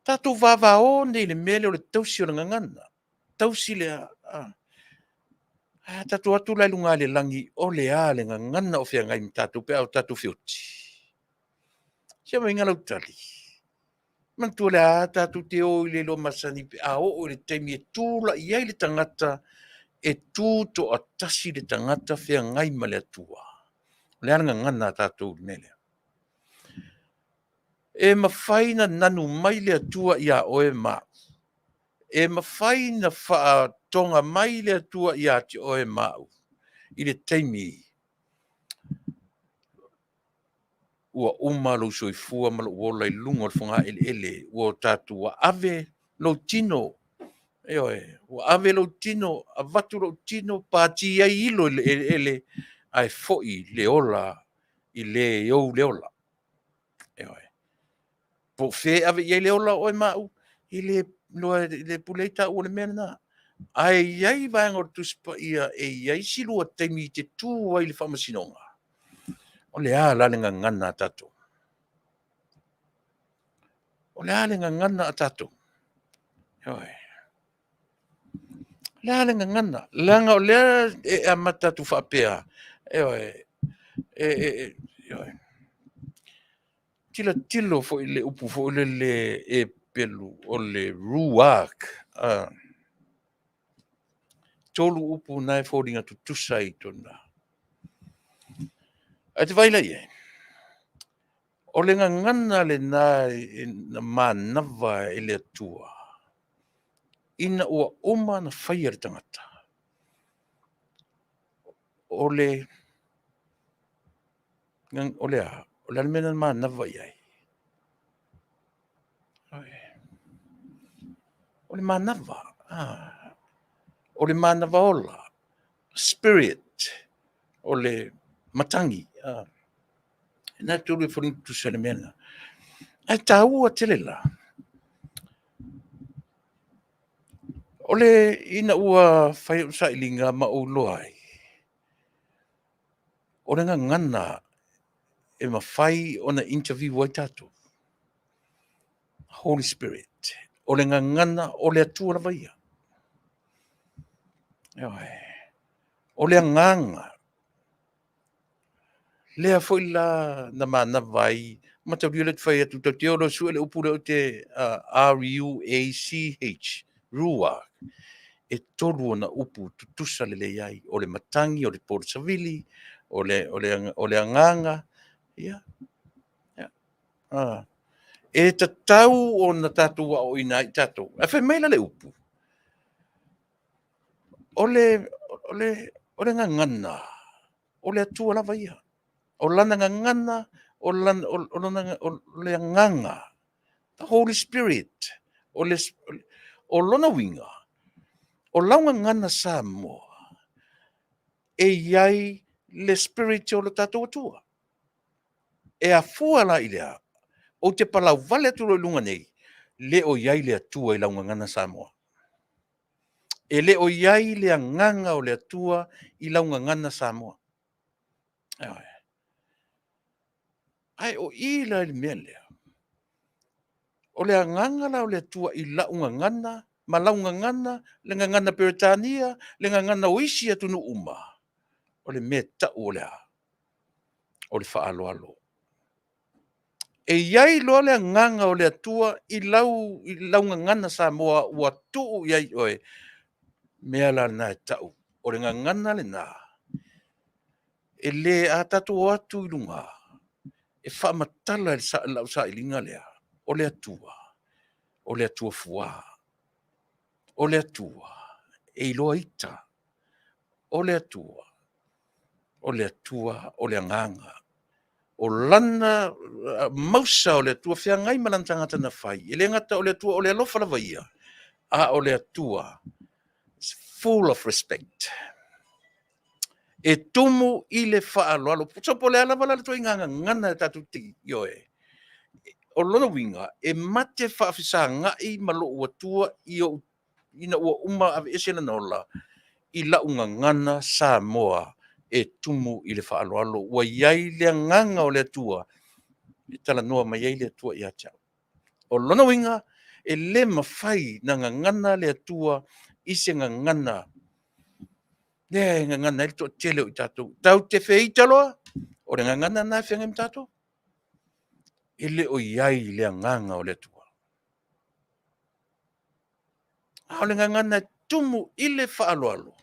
Speaker 2: Tātou Vaaaoao nei le mele o le tausi o le ngangana. Tausi le tātou atu lai lunga le langi o le a le ngangana o fia ngai tātou pe au tātou fioti. Sia mai ngala utali. Mantua le a tātou te o i le lo Masani pe a o le teimi e tūla i ai le tangata e tūto a tasi le tangata fia ngai ma le atua. Le anga ngana tātou mele. E mawhaina nanu mai le atua ia oe ma. E mawhaina wha tonga mai le atua ia te oe mau. I le teimi. Ua umalo soifua malo wola i lungo le whanga ele. Ua tātua ave lo tino. Eoe, ua ave lo tino, a vatu lo tino, pāti ai ilo ele. Ai foi le ola i le iou le ola. Eoe. Po fe ave iai le ola oe mau. I le puleita o le mena na. Ai iai vaenga o Tupa'i e iai silua teimi te tū ai le whamasinonga. O le a lalenga ngana tato. O le a lalenga ngana a tato. Eoe. Le a lalenga ngana. Langa o lea e amata tu Faapea. Eoe. Eoe. Tilo fo i le upu fo i le e pelu o le ruak. Tolu upu nai fo ringa tu tusai tona. A te vaila ie. O le ngana le na manava e le atua. Ina ua oma na whaia tangata. O le o le mena manava iai. O le manava. O le manava ola. Spirit. O le matangi. Na tulu e whanitu se le mena. Ai tāua tele la. O le ina ua whai usa ilinga ma o loai. O le ngana e ma whai o na interview wai tātou. Holy Spirit. O le ngana o le atua la vaia. O le nganga. Lea foi la na mana vai. Mata violet whai atu ta te oro sua le upura o te R-U-A-C-H. Ruach. E tolu na upu tutusa le iai. O le matangi, o le poro savili, o le anganga. Ia. E ta tau o na tatu o ina i tatu. A whai meila le upu. O le ngangana. O le atua la vaia. O lana ngangana. O le nganga. The Holy Spirit. O lona winga. O launga ngana Samoa. E iai le spirit o le tatu atua. E a fua la ilea. O te palau vale atu lo lunga nei. Le o iai le atua i launga ngana Samoa. E le o iai le nganga o le atua i launga ngana Samoa. Ai o i la le mea lea. O le nganga la o le atua i launga ngana, ma launga ngana, le ngana Peretania, le ngana oisi atu no uma. O le mea tau o lea. O le whaaloalo. E iai loa le nganga o le atua i launga ngana Samoa ua tuu iai oe. Mea la na tau. O le ngana le na. E le a tatu atu i lunga. E whaamatala le lau sa ilinga lea. O le atua. O le atua fua. O le atua. E iloa ita. O le atua. O le atua. O le nganga. O lana mausa o le atua fia ngai malantangata na whai. E le ngata o le atua o le alofa la vaia. A o le atua. It's full of respect. E tumu i le whaaloalo. Putopo le ala wala le toi ngana e tatu ti yoe. O lona winga, e mate whaafisa ngai malo ua tua ina ua uma ave ese na nola i launga ngana Samoa e tumu i le whaaloalo. Ua iai le nganga o le atua. I tala noa mai iai le atua i atau. O lona winga, e le mawhai na ngana le atua i se ngana. Nea ngana i to tele o i tatou. Tau te whia loa, o le ngana na whianga i tatou. Ele o iai le nganga o le atua. O le ngana tumu i le whaaloalo.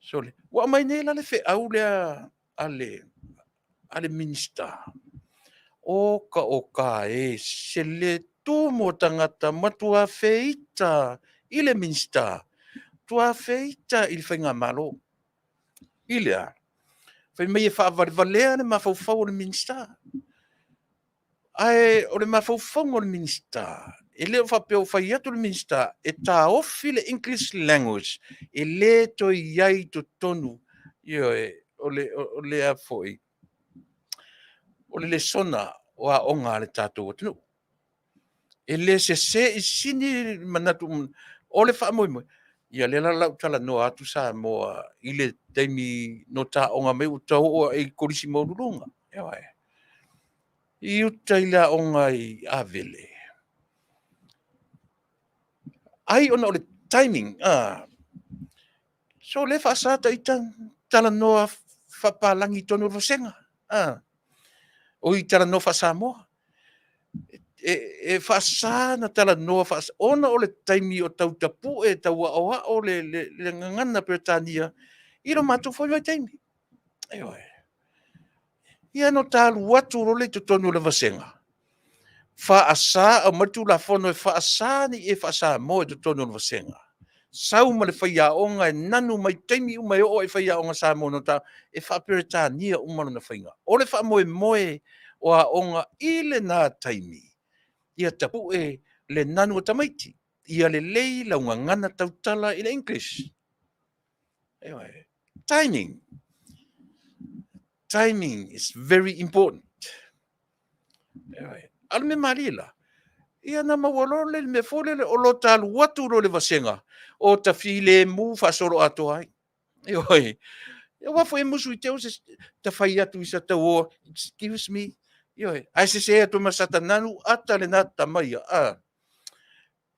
Speaker 2: So le, wa mai nei la le whi au lea ale minister. Oka e se le tumu tangata matua feita i le minister. Tua feita i le whainga malo. I lea. Whai mai e whaavarvalea le mawhauwhau o le minister. Ai, o le mawhauwhau o le minister. E leo whapeo whai atu le minister. E tā ofi le English language. E le to iai to tonu. O le a foi. O le sona o a onga le tātou atu. E le se i sini manatu. O le wha moi moi. Ia le la lau tala no atu sa moa. I le teimi no tā onga me utau o e korisi maururunga. I uta i la onga i avele. Ai ona o le timing. So le Fasa ta itan tala noa whapalangi tonu o vasenga. O i tala noa Fasa moa. E Fasa na tala noa Fasa. Ona o le taimi o tau tapu e tau aoa o le ngangana Peretania. I lo matu foi vai taimi. Ia no talu watu role to tonu o le vasenga. Faasa o matu la fono e Fasa ni e Fasa mo to tonu o le vasenga. Sau ma le whaia onga e nanu mai taimi umai o e whaia onga sa mono ta e Peretania umano na whainga. O le wha moe o aʻoga I lenā taimi ia tapu'e le nanu o tamaiti ia lelei laugagana tautala I le English. Timing is very important. Ala me malila. Ia na mawalo le me fole le olo talu watu ro le vasenga o ta file mu fasoro ato ai. Ioi. Ia wafo e musu I teo se ta fai atu isa ta o, excuse me. Ioi. Ai se atu masata nanu ata le nata mai.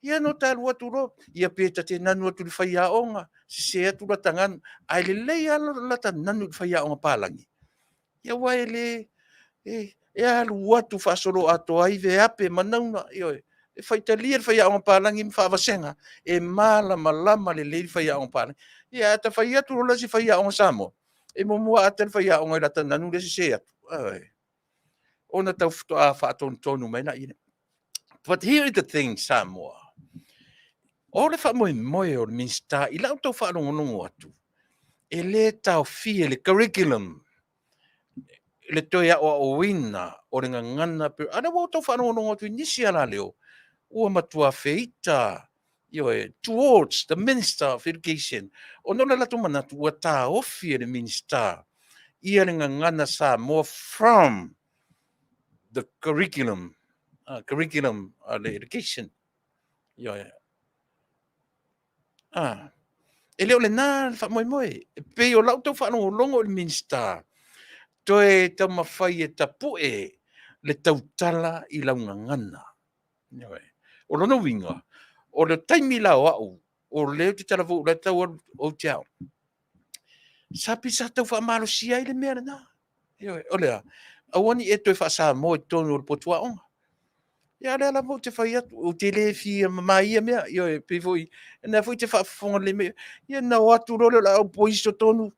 Speaker 2: Ia no talu watu ro. Ia peta te nanu atu le fai aonga. Se atu la tanganu. Ai le lei ala lata nanu le fai aonga palangi. Ia wai le e alu watu fasoro ato ai ve ape manauna. Ioi. E faitalia le fai aonga palangi mfa vasenga. E mala malama le lei fai aonga palangi. Ia ta fai atu rola si fai aonga Samoa. E momua ata le fai aonga I lata nanu le se atu. Ona tau futo a whaatonu mai na ine. But here is the thing, Samoa. O le wha moe o le minsta, I lau tau whaanongonongo atu. E le tau fia, le curriculum, le toi a o wina, o le ngana, ana wau tau whaanongonongo atu, nisi ala leo, ua matua feita, towards the Minister of Education. O no le latu manatu, ua tā ofi le minsta, ia le ngana Samoa from the curriculum, le education. E leo le nā wha moe. E pe o lau tau whanongo longo le minsta. Toe tau mawhai e tapu'e le tautala I launga ngana. O lono winga. O le taimi lau au. O leo te tala vau le tau o tiao. Sapi sa tau wha malo si ai le mea na. O lea. Awani e toi wha sa mo e tonu o le potua onga. Ia le ala mo te whai atu, o te le fi mai mea, pe foi, na foi te whaafonga le mea, ia na o atu rolo la au poiso tonu,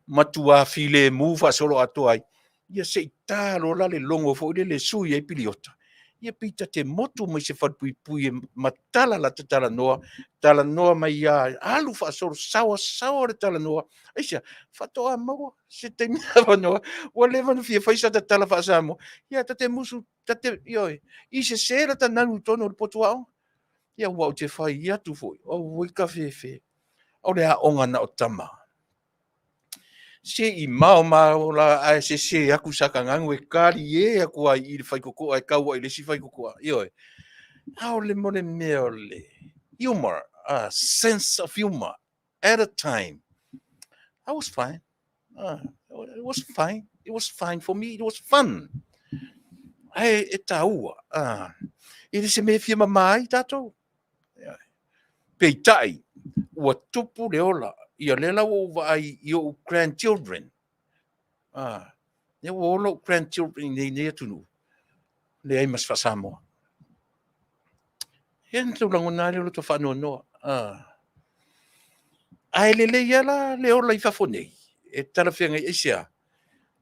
Speaker 2: matua fi le mufa solo atu ai, ia se talo la le longo foi le sui ai piliota, ia pita te motu mai se whadpui pui matala la te tala noa mai ia, alu wha solo sawa le tala noa, aisia, whatoa maua, se te mea wanoa, ua levanu fia whaisa te tala wha samo, ia te musu, I se la ta nanu tono le potua ia wau te whai ia tu foi o wika fefe o le a onga na o tama se I mao la a se aku sakangangu e kari e aku ai I le whai koko ai kaua I le si whai koko au le mone mea le humor, a sense of humor at a time. I was fine. It was fine. It was fine for me. It was fun. Ai e taua. I se me fia mamai tatou. Peitai, ua tupu le ola, ia lela o vai I o grandchildren. Ia o ola grandchildren nei atunu. Le ai mas Samoa. Ia na tau langona le ola to whanua noa. Ai le ia la le ola I fafonei. E tala whianga I ASEA.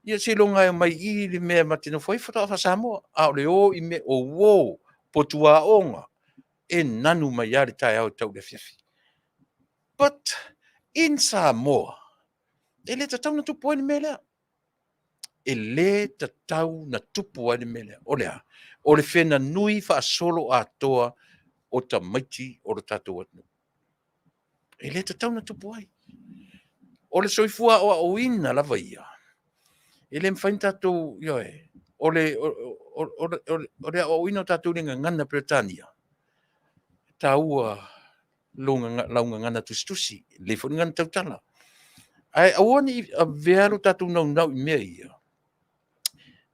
Speaker 2: Ia se longa mai I le mea matino foi whata Samoa. A le o I me o wo potua onga. E nanu mai ale tai au tau le Afiafi. But in Samoa, e le tatau na tupu ai mele. E le tatau na tupu ai mele. O lea, o le whena nui wha solo a toa o ta maiti o le tatou atu. E le tatau na tupu ai. O le soifua o a oina lava ia. E le mwhain tatou, o le a oina o tatou ringa ngana Britania. Taua launga ngana Tusitusi, le fo ngana tautala. Ai awani a vearo tatou nau I mea ia.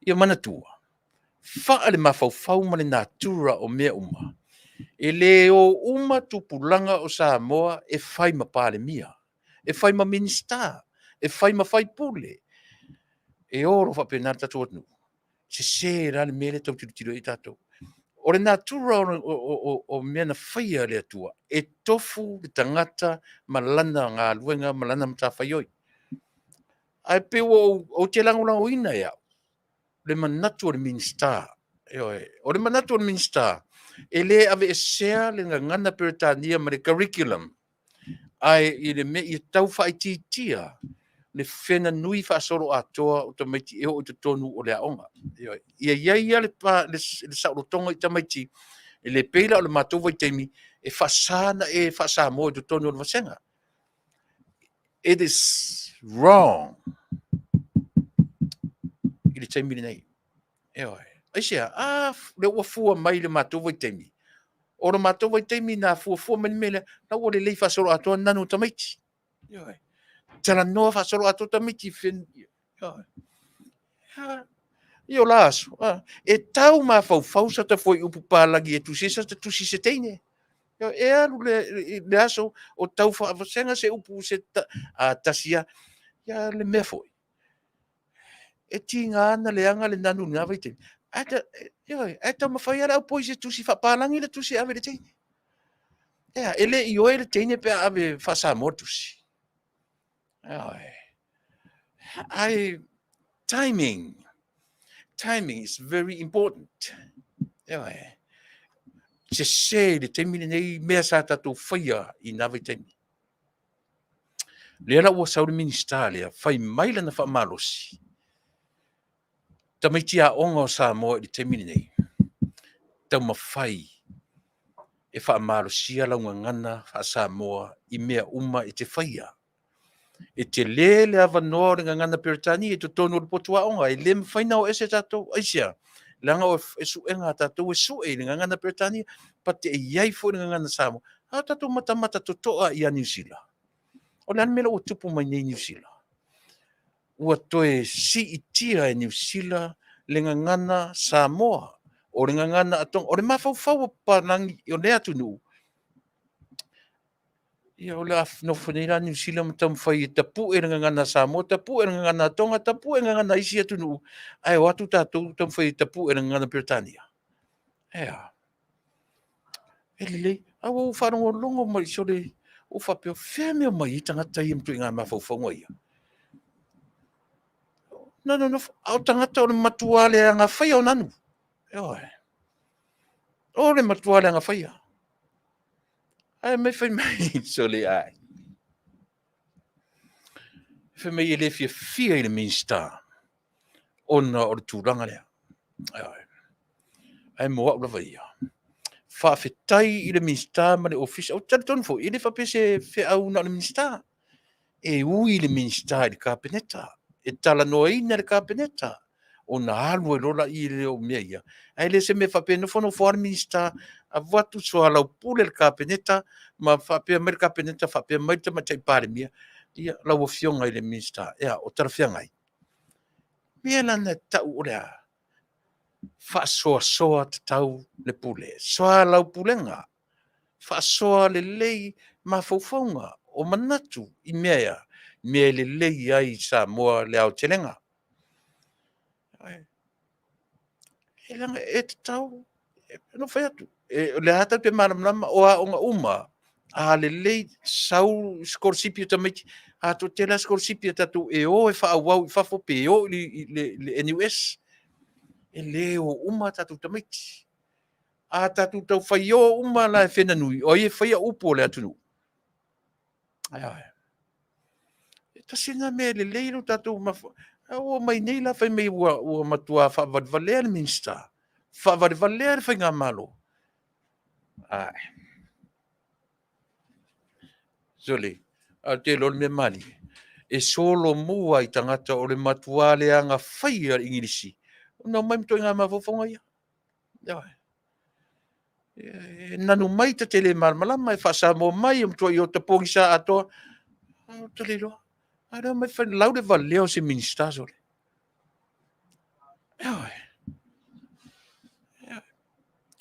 Speaker 2: Ia manatua. Wha le mawhau ma le natura o mea uma. E le o uma tupulanga o Samoa e whai ma pale mia. E whai ma minista. E whai ma whai pule. E oro whapenata tatou atu. Se rale mele tau tiro I tatou. O le natura o mea na whaia le atua. E tofu le tangata malana ngā luenga malana mta whaioi. Ai pe o te langolango ina ia. Le manatu o le minsta. O le manatu o le minsta. E le ave ASEA le ngana Britania ma le curriculum. Ai I le me I tau whaititia. le fena nui whaasoro atoa o tamaiti e o te tonu o le aonga. Ia le saurotonga i tamaiti e le peila o le matou vai teimi e whaasana e whaasa mo te tonu o le vasenga. It is wrong. I le teimi nei. Aisea, le ua fua mai le matou vai teimi. O le matou vai teimi na fua mani mele, na ua le lei whaasoro atoa nanu tamaiti. Tala noa whaasoro atoa tamaiti fin. Io laso. E tau ma fau sa ta foi upu palagi e tusisa ta tusise teine. E alu le aso o tau whaasenga se upu se tasia. Ia le mea foi. E tinga ana le anga le nanu nga vai teine. Ata mawhai ara au poi se tusi whapalangi le tusi ave le teine. Ele i oe le teine pe ave whasa mo tusi. Timing is very important. Se se le teimi nei mea sa tatou whaia i nawe teimi. Le ala ua sauri minister lea, whai maila na whaamalosi. Tamaiti a onga o Samoa i le teimi nei. Tau mawhai e whaamalosia launga ngana wha Samoa i mea uma e te whaia. E te lele ava noa ringa ngana Peritani e te tonu o potua onga e le mwhaina o ese tatou aisia. Langa o e suenga tatou e sue ringa ngana Peritani pa te e iai fo ringa ngana Samoa. A tatou mata totoa i a New Zealand. O le anmela o tupu mai nei New Zealand. Ua toe si itia e New Zealand le ngana Samoa. O le ngana atong, o le mawhau pa nangi o le atunu. Ia o le afnofonera New Zealand tam whai tapu e ngana Samoa, tapu e ngana Tonga, tapu e ngana isi atunu. Ai o atu tatou tam whai tapu e ngana Britania. Ele, au whanongo longo mai sore, o whapeo whemeo mai i tangata i mtu i ngā mawhauwhaunga ia. No, au tangata o le matuale a ngā whaia o nanu. O le matuale a ngā whaia. Ai, mai whai mai, sole ai. Whai mai ele fia i le minister. Ona o le tūranga lea. Ai, moa ula vai ia. Faafetai i le minister ma le office. Au tari tonu fo, i le whapese whi au na le minister. E ui le minister i le kabineta. E tala noa ina le kabineta. O na alu e rola i le o mea ia. Ai le se me whapea no whano whare minister a watu soa lau pule le kabineta ma whapea mai le kabineta whapea mai te matai pare mea. Ia lau o fionga i le minister. Ea, o tara whiangai. Mea lana tau o lea. Whaasoa te tau le pule. Soa lau pulenga. Whaasoa le lei ma faufaunga o manatu i mea. Mea le lei ai Samoa le au telenga. E langa e te tau, no whai atu. Le hata te maramlama o a onga uma. A le lei sau skorsipio tamaiti. A to tela skorsipio tatu e o e whaawau i whafo pe o le NUS. E le o uma tatu tamaiti. A tatu tau whai o uma la e whena nui. O e whai a upo le atunu. E tasi nga mea le lei no tatu mawha. O mai nei la whai mei ua matua whaavadvalea le minister. Whaavadvalea le whai ngā malo. Zole, a te lor me mani. E solo mua i tangata o le matua le anga whai a ingirisi. No mai mto ngā mawhawhonga ia. Nanu mai ta tele malmalama e whasa mo mai mto i o te pongi sa atoa. Tale loa. Ara mai whai laude valeo se minister zole.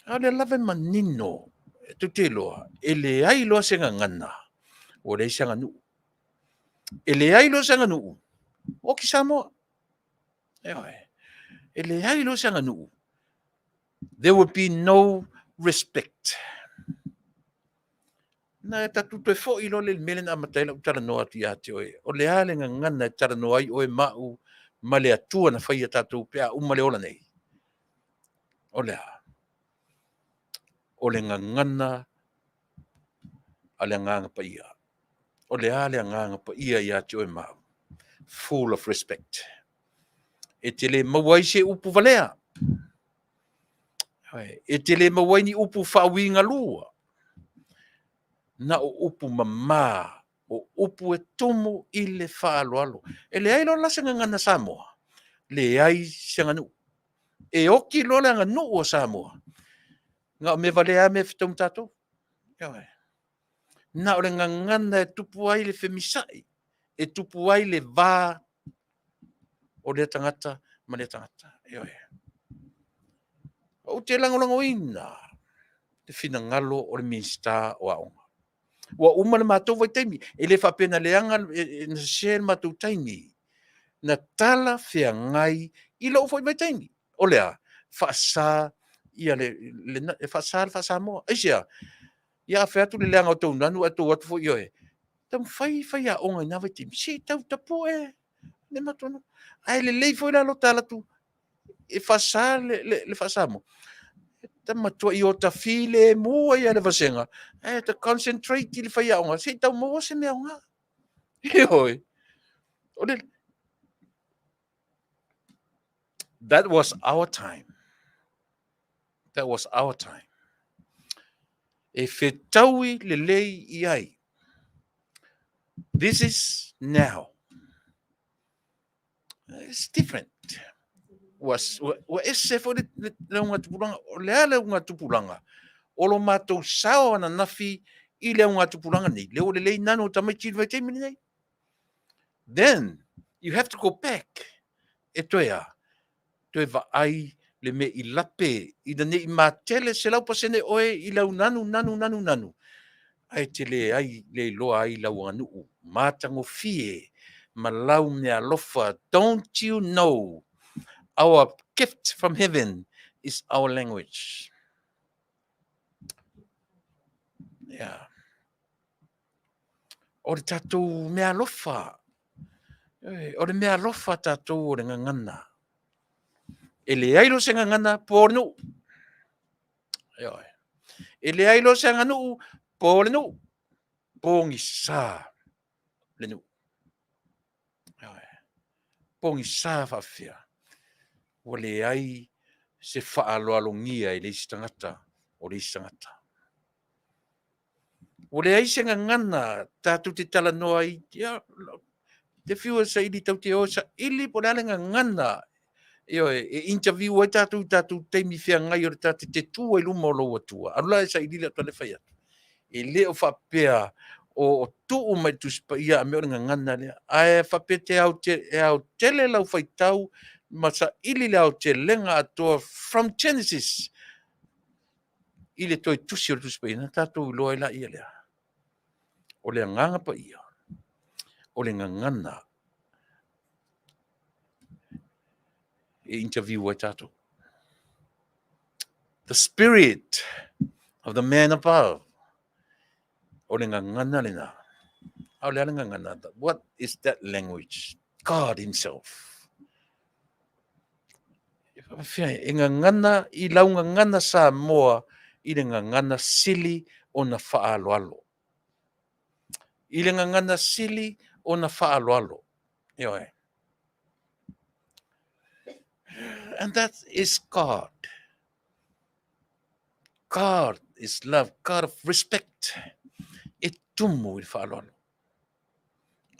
Speaker 2: Ale lave manino. Tu te loa. Ele ai loa se ngana. O le sanga nu. Ele ai lo sanga nu. O ki Samoa. Ele ai lo sanga nu. There would be no respect. Na tatu te fo i lo le mele na matai la utara noa tu ia te oe. O le ale ngana tara noa i oe mau ma le atua na whaia tatu pea umale ola nei. O le a. O le ngana a le nganga pa ia. O le ale nganga pa ia te oe mau. full of respect. E te le mawai se upu valea. E te le mawai ni upu whawinga lua. Na o upu mama, o upu e tomo i le whaaloalo. E le ailo lasanga ngana Samoa. Le ai sanganu. E oki lola nganu o Samoa. Nga me valea me fitum tato. Na o le ngangana e tupu ai le femisai. E tupu ai le vā o le tangata ma le tangata. O te langolango ina. Te fina ngalo o le minsta o aonga. Wa uma le mātou vai taimi. E le whapena leanga na share mātou taimi. Na tala whea ngai i lau foi vai taimi. O lea, Fasa, ia le Fasa moa. Aisea, ia wheatu le leanga o tau nanu atu watu fo ioe. Tam whai a onga ina vai taimi. Si tau tapu e. Le matonu. Ai le lei foi la lo tala tu. E Fasa le Fasa moa. Tama tua i o ta file mua ia le vasenga. E ta concentrate i le whai aonga. Se tau mua se mea onga. Ioi. That was our time. That was our time. E fetaui le lei i ai. This is now. It's different. Wa ese fo le unga tupulanga. O le unga tupulanga. O lo mātou sao ana nafi i le unga tupulanga nei. Leo le lei nano tamai tiri vai teimini nei. Then, you have to go back. E toea. Toe va ai le me i lape. I da ne i mātele se lau pasene oe i lau nanu. Ai te le ai le loa ai lau anu. Mātango fie. Ma lau me alofa. Don't you know? Our gift from heaven is our language. Yeah. O le tatou mea alofa. O le mea alofa tatou o le ngangana. E le ailo se ngangana po le nu. E le ailo se nganu po le nu. Pongi sa le nu. Pongi sa Faafea. O le ai se whaaloalongia i le istangata o le istangata. O le ai se ngangana tātou te tala noa i te whiua sa ili tau te o sa ili po le ale ngangana e interview ai tātou teimi whia ngai o le tātou te tua i luma o loa tua. Arula e sa ili le atole whai atu. E leo Faapea o tuu mai Tupa'i a me o le ngangana lea. Ae Faapea te au tele lau whaitau ma sa ili le au te lenga atua from Genesis. Ile toi tusi o Tupa'i na tātou loa ila ia lea. O le nganga pa ia. O le ngangana. E interview ai tātou. The spirit of the man above. O le ngangana le na. Au le ngangana. What is that language? God himself. E ngangana i lau ngangana Samoa i le ngangana sili o na whaaloalo. I le ngangana sili o na whaaloalo. Ioe. And that is God. God is love, God of respect. E tumu i whaaloalo.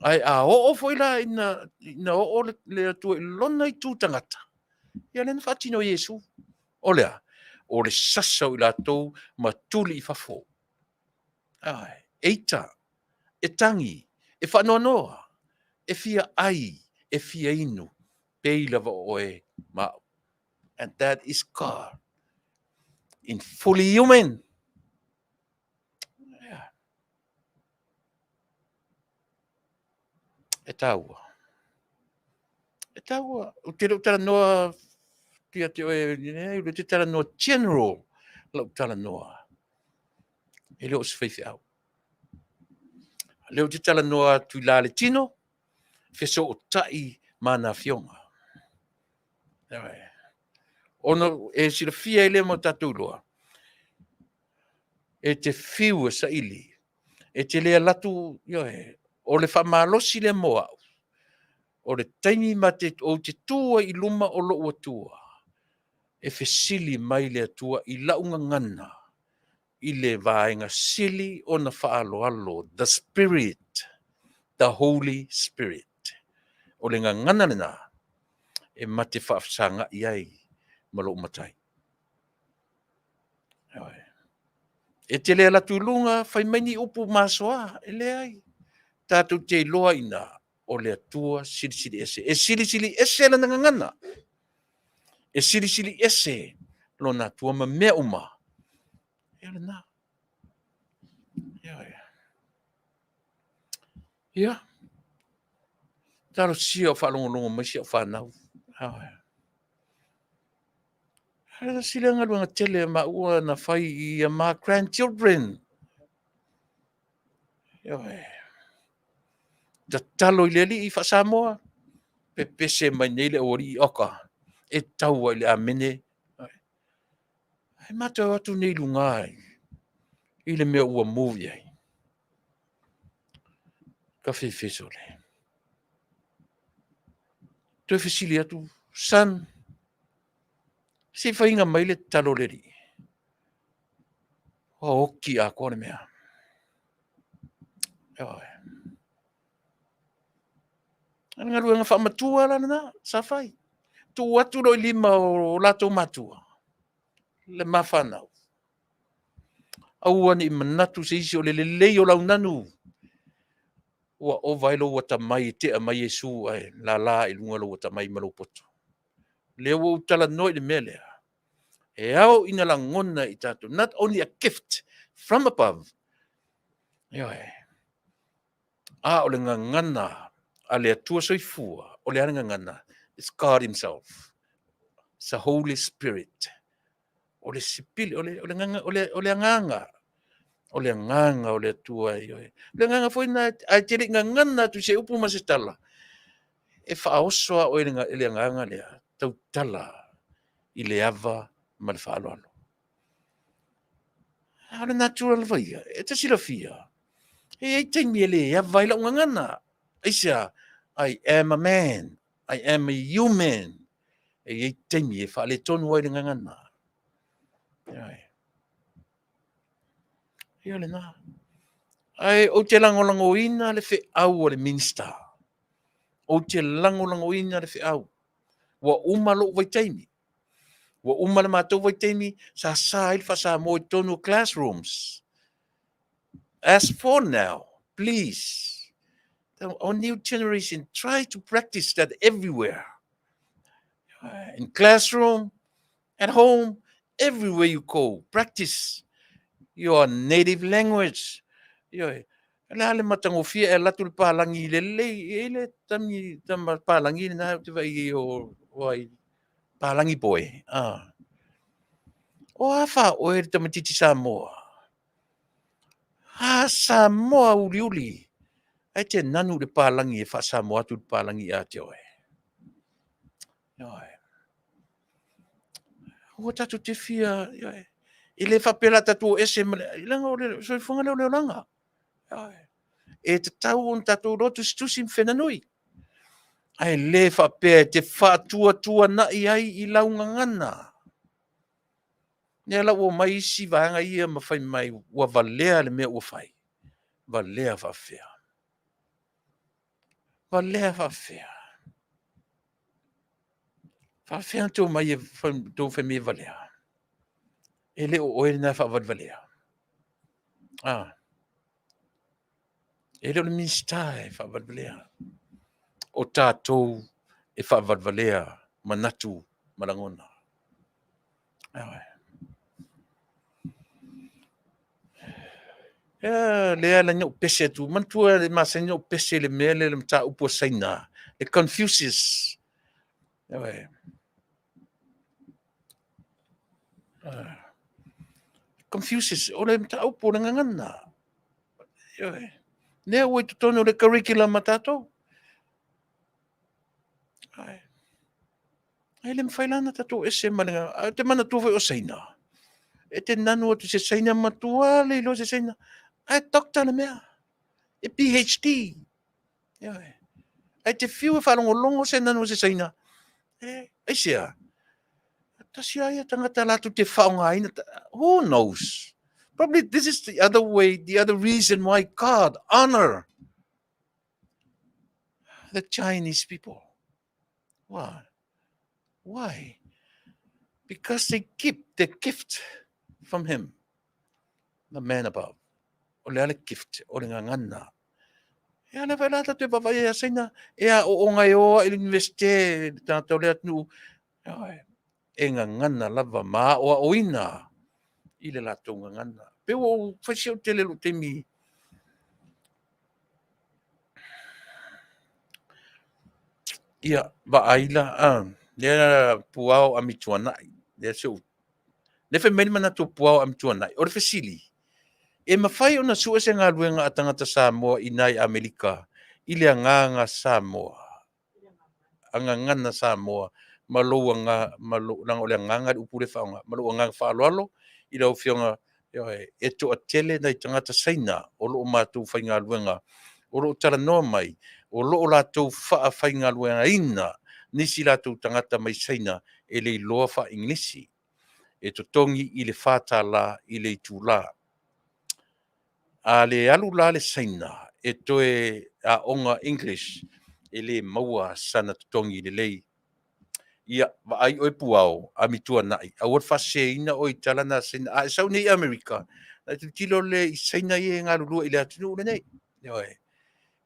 Speaker 2: Ai a o foi la ina o le tu lona i tūtangata. Ia le whatino Yesu. O lea, o le sasau i lātou ma tuli i whafo. Ai, eita, e tangi, e whanonoa, e fia ai, e fia inu, peila wa oe ma. And that is God. In fully human. Yeah. E taua. E taua, o te tala noa, tia te oe, o te tala noa general, lau tala noa. E leo se whaiwhi au. Leo te tala noa Tuilaepa tino, feso o tai mana Afioga. Ono e sila fia ele mo tatou loa. E te fiu sa ili. E te lea latu, o le whamalosi le moa. o le taimi ma o te tua I luma o lo atua. E fesili mai le atua I launga ngana. I le vaenga sili o na whaaloalo. The Spirit. The Holy Spirit. O le ngana na. E mate whaafsanga iai. Malo matai. E te lea latu lunga, whai maini upu masoa, e lea ai. Tātou te loa ina, o le atua sirisiri ese. E sirisiri ese la ngangana. E sirisiri ese, lo na tua ma mea uma. E ala na. Ia. Talo sia o whalongolongo mai sia o whanau. Hala sila ngaluanga tele ma ua na whai I ma grandchildren. Ta talo I leli I wha Samoa. Pepese mai nei le ori I oka. E tau ai le amene. E mata atu nei lungai. I le mea ua movi ai. Ka whewheso le. Toi whesili atu. San. Si whainga mai le talo leri. O oki a kone mea. Nga ruanga whamatua lana na. Sa whai. Tu atu roi lima o lato matua. Le mawhanau. Aua ni manatu se isi o le lei o lau nanu. Ua o vailo ua tamai te a mai Yesu ai. La I lunga lo ua tamai malopoto. Leo ua utala noi le melea. E au ina la ngona I tatu. Not only a gift from above. O le ngangana. A le atua soifua. O le ana ngangana. It's God himself. It's the Holy Spirit. O le sipili. O le anganga. O le nganga o le atua le nganga foi na ai tele nganga tu se upu masitala e whaosoa o le nganga le tau tala I le ava ma le whaaloalo. Hale natural vai e te sila fia e taimi le ava I la ngangana Asia I am a man I am a human e taimi e whaale tonu ai le ngangana ia le na ai o te langolango ina le fe au o le minister. O te langolango ina le fe au. Wa umalo vai taimi. Wa umalo matou vai taimi sa il fasa mo tonu classrooms. As for now, please, our new generation, try to practice that everywhere. In classroom, at home, everywhere you go, practice your native language. La le matangofia e latu le palangi le tami tama palangi na te vai o wai palangi boy. O afa o e tamatiti Samoa. Samoa uli. Ai te nanu le palangi e fa Samoa tu le palangi a te oe. O tatu te fia. I le whapela tatu ese ilanga o le soifunga leo langa. E te tau on tatu rotu Tusitusi whenanui. Ai le Faapea te whātua na I ai I launga ngana. Nea la ua mai isi vaanga ia ma whai mai ua valea le mea ua whai. Valea Faafea. Valea Faafea. Faafea tō mai e tō whai valea. E le o oe na whaavad valea. E le o le minsta e whaavad valea. O tātou e whaavad valea manatu marangona. Lea la nyau pese tu. Mantua le masa nyau pese le mele le mta upo saina. It confuses. Confuses. O le mta upo na ngangana. Nea oi tutono le curriculum matato. Ai le mwhailana tato ese malinga. Te mana tuwe o saina. E te nanu atu se saina matua le ilo se saina. Ai doctor na mea. E PhD. Ai te fiu e whalongolongo se nanu se saina. ASEA. Tasi aia tangata latu te whaonga who knows? Probably this is the other way, the other reason why God honor the Chinese people. Why? Why? Because they keep the gift from him, the man above. O le ale gift, o le ngangana. Ia le whailata te wawai a saina, ea o ngai o il universite, tātou le atnu, e ngangana lava maa o a oina, i le latou ngangana. Peu o whaisio te lelu te mi, ia, vaaila, lea puao amituanai, lea seu, le whemeni mana tu puao amituanai, o le whesili, e mawhai ona sua se ngā ruenga a tangata Samoa i nai Amerika, i le anganga Samoa, angangana Samoa, malou nang o le anganga upure whaonga, malou anganga whaaloalo, i lau whionga, e to a tele nei tangata saina, o loo mātou whai ngā ruenga, o loo tala noa mai, o loo lātou wha whai ngā ruenga ina, nisi lātou tangata mai saina, e le loa wha inglisi, e to tongi i le whātala, i le tūla. A le alu la le saina, e toe a onga English, e le maua sana tutongi le lei. Ia, wa ai oi puao, a mitua nai. A wat whase ina oi talana saina, a sau nei Amerika. Na tu tilo le i saina i ngā lulua i le atunu le nei.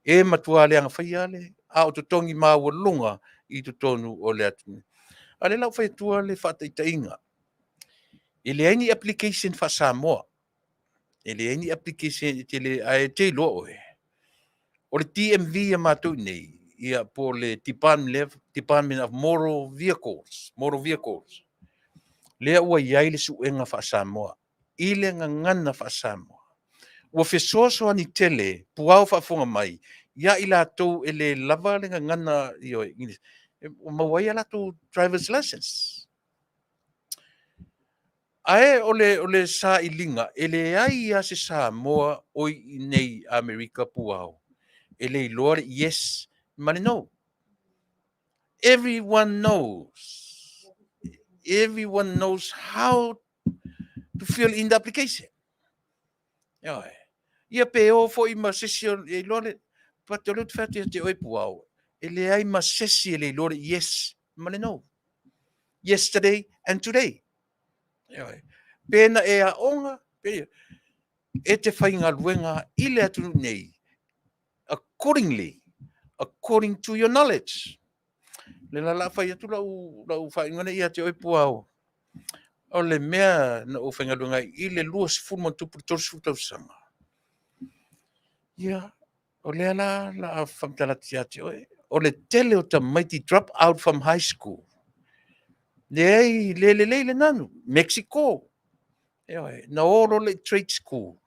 Speaker 2: E matua le anga whaia le, a o tutongi maa walunga i tutonu o le atunu. A le lau whai tua le whataita inga. I le aini application wha Samoa. E le aini application te le ai te loa oe. O le TMV a mātou nei, ia po le Department of Motor Vehicles. Lea ua iai le suenga wha Samoa. I le ngangana wha Samoa. Ua whesoaso ani tele, puao wha fonga mai, ia i lātou e le lava le ngangana, o mawai a lātou driver's license. Ae o le sa i linga, e le ai a se Samoa oi nei Amerika puao. E le loa yes, mani no. Everyone knows how to fill in the application. Ia pe o fo i masesio e lore, pate o le tfati te oi puao. E le ai masesi e le lore yes, mani no. Yesterday and today. Pena e a onga, e te whainga luenga i le atu nei. According to your knowledge. Le la whai atu lau whaingana i ate oi puao. O le mea na o whainga luenga i le luas fulman tupu torsu tausanga. Ia, o le ala la whamtalati ate oi. O le tele o ta mighty drop out from high school. Le nanu, Mexico. Na oro le trade school.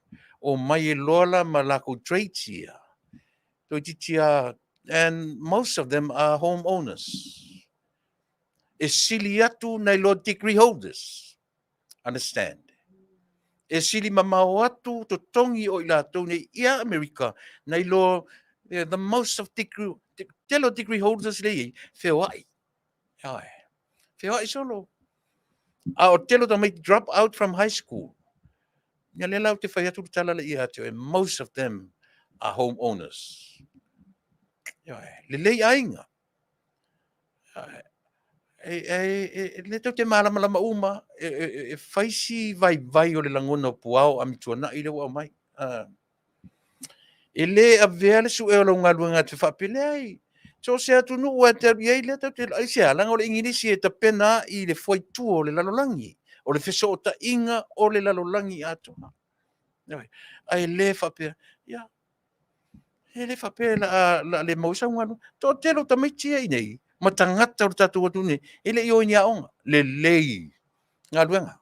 Speaker 2: O mai e lola ma lako trade ia. And most of them are homeowners. E sili atu nei lo degree holders. Understand? E sili mamao atu to tongi o ila tone ia Amerika nei lo the most of degree holders le Fewai. Fewai solo. A o telo ta mai drop out from high school. Ia le lau te whai atu tala le ia atu, and most of them are homeowners. Le lei ainga. Le tau te malama uma, e whaisi vai o le langona puao amituana i le wau mai. E le a vea le su e o ngā luenga te whapele ai. So se atu nu ua te abiei le tau te ai se alanga o le ingirisi e ta pena i le whaitu o le lalolangi. O le wheso o ta inga o le lalolangi atu. Ai le whapea, ia. E le whapea la le mausa nganu. Tō telo ta maitia i nei. Ma tangata o tatu atu nei. E le ioi ni aonga. Le lei. Ngā luenga.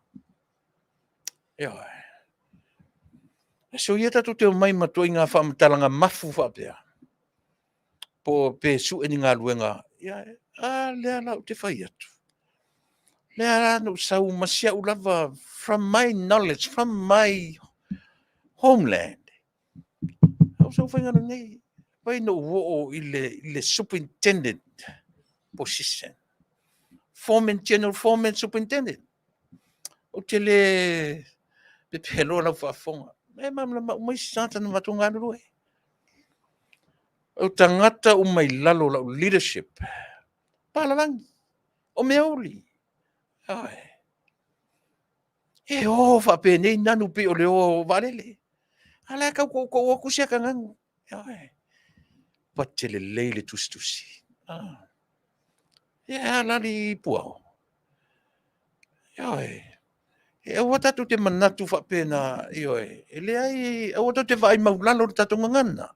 Speaker 2: So ia tatu te o mai matua i ngā whamatalanga mafu whapea. Po pe su e ni ngā luenga. Lea lau te whai atu. Lea no sau masia ulava from my knowledge, from my homeland. Au sau whaingana nei. pai no o i le superintendent position. Foreman, general foreman, superintendent. O te le pepelo na whaafonga. E mamla mai sata na matunga nuru e. O tangata o mai lalo la leadership. Palalangi. O me auli. Ai. E o Faapea nei nanu pe o le o Vale. Ala ka ko kusia ka ngangu. Ai. Patele leile Tusitusi. Ah. Ya lali puao. Ai. E o tatu te manatu Faapea na ioe. E le ai o tatu te vai maulalo tatu ngangana.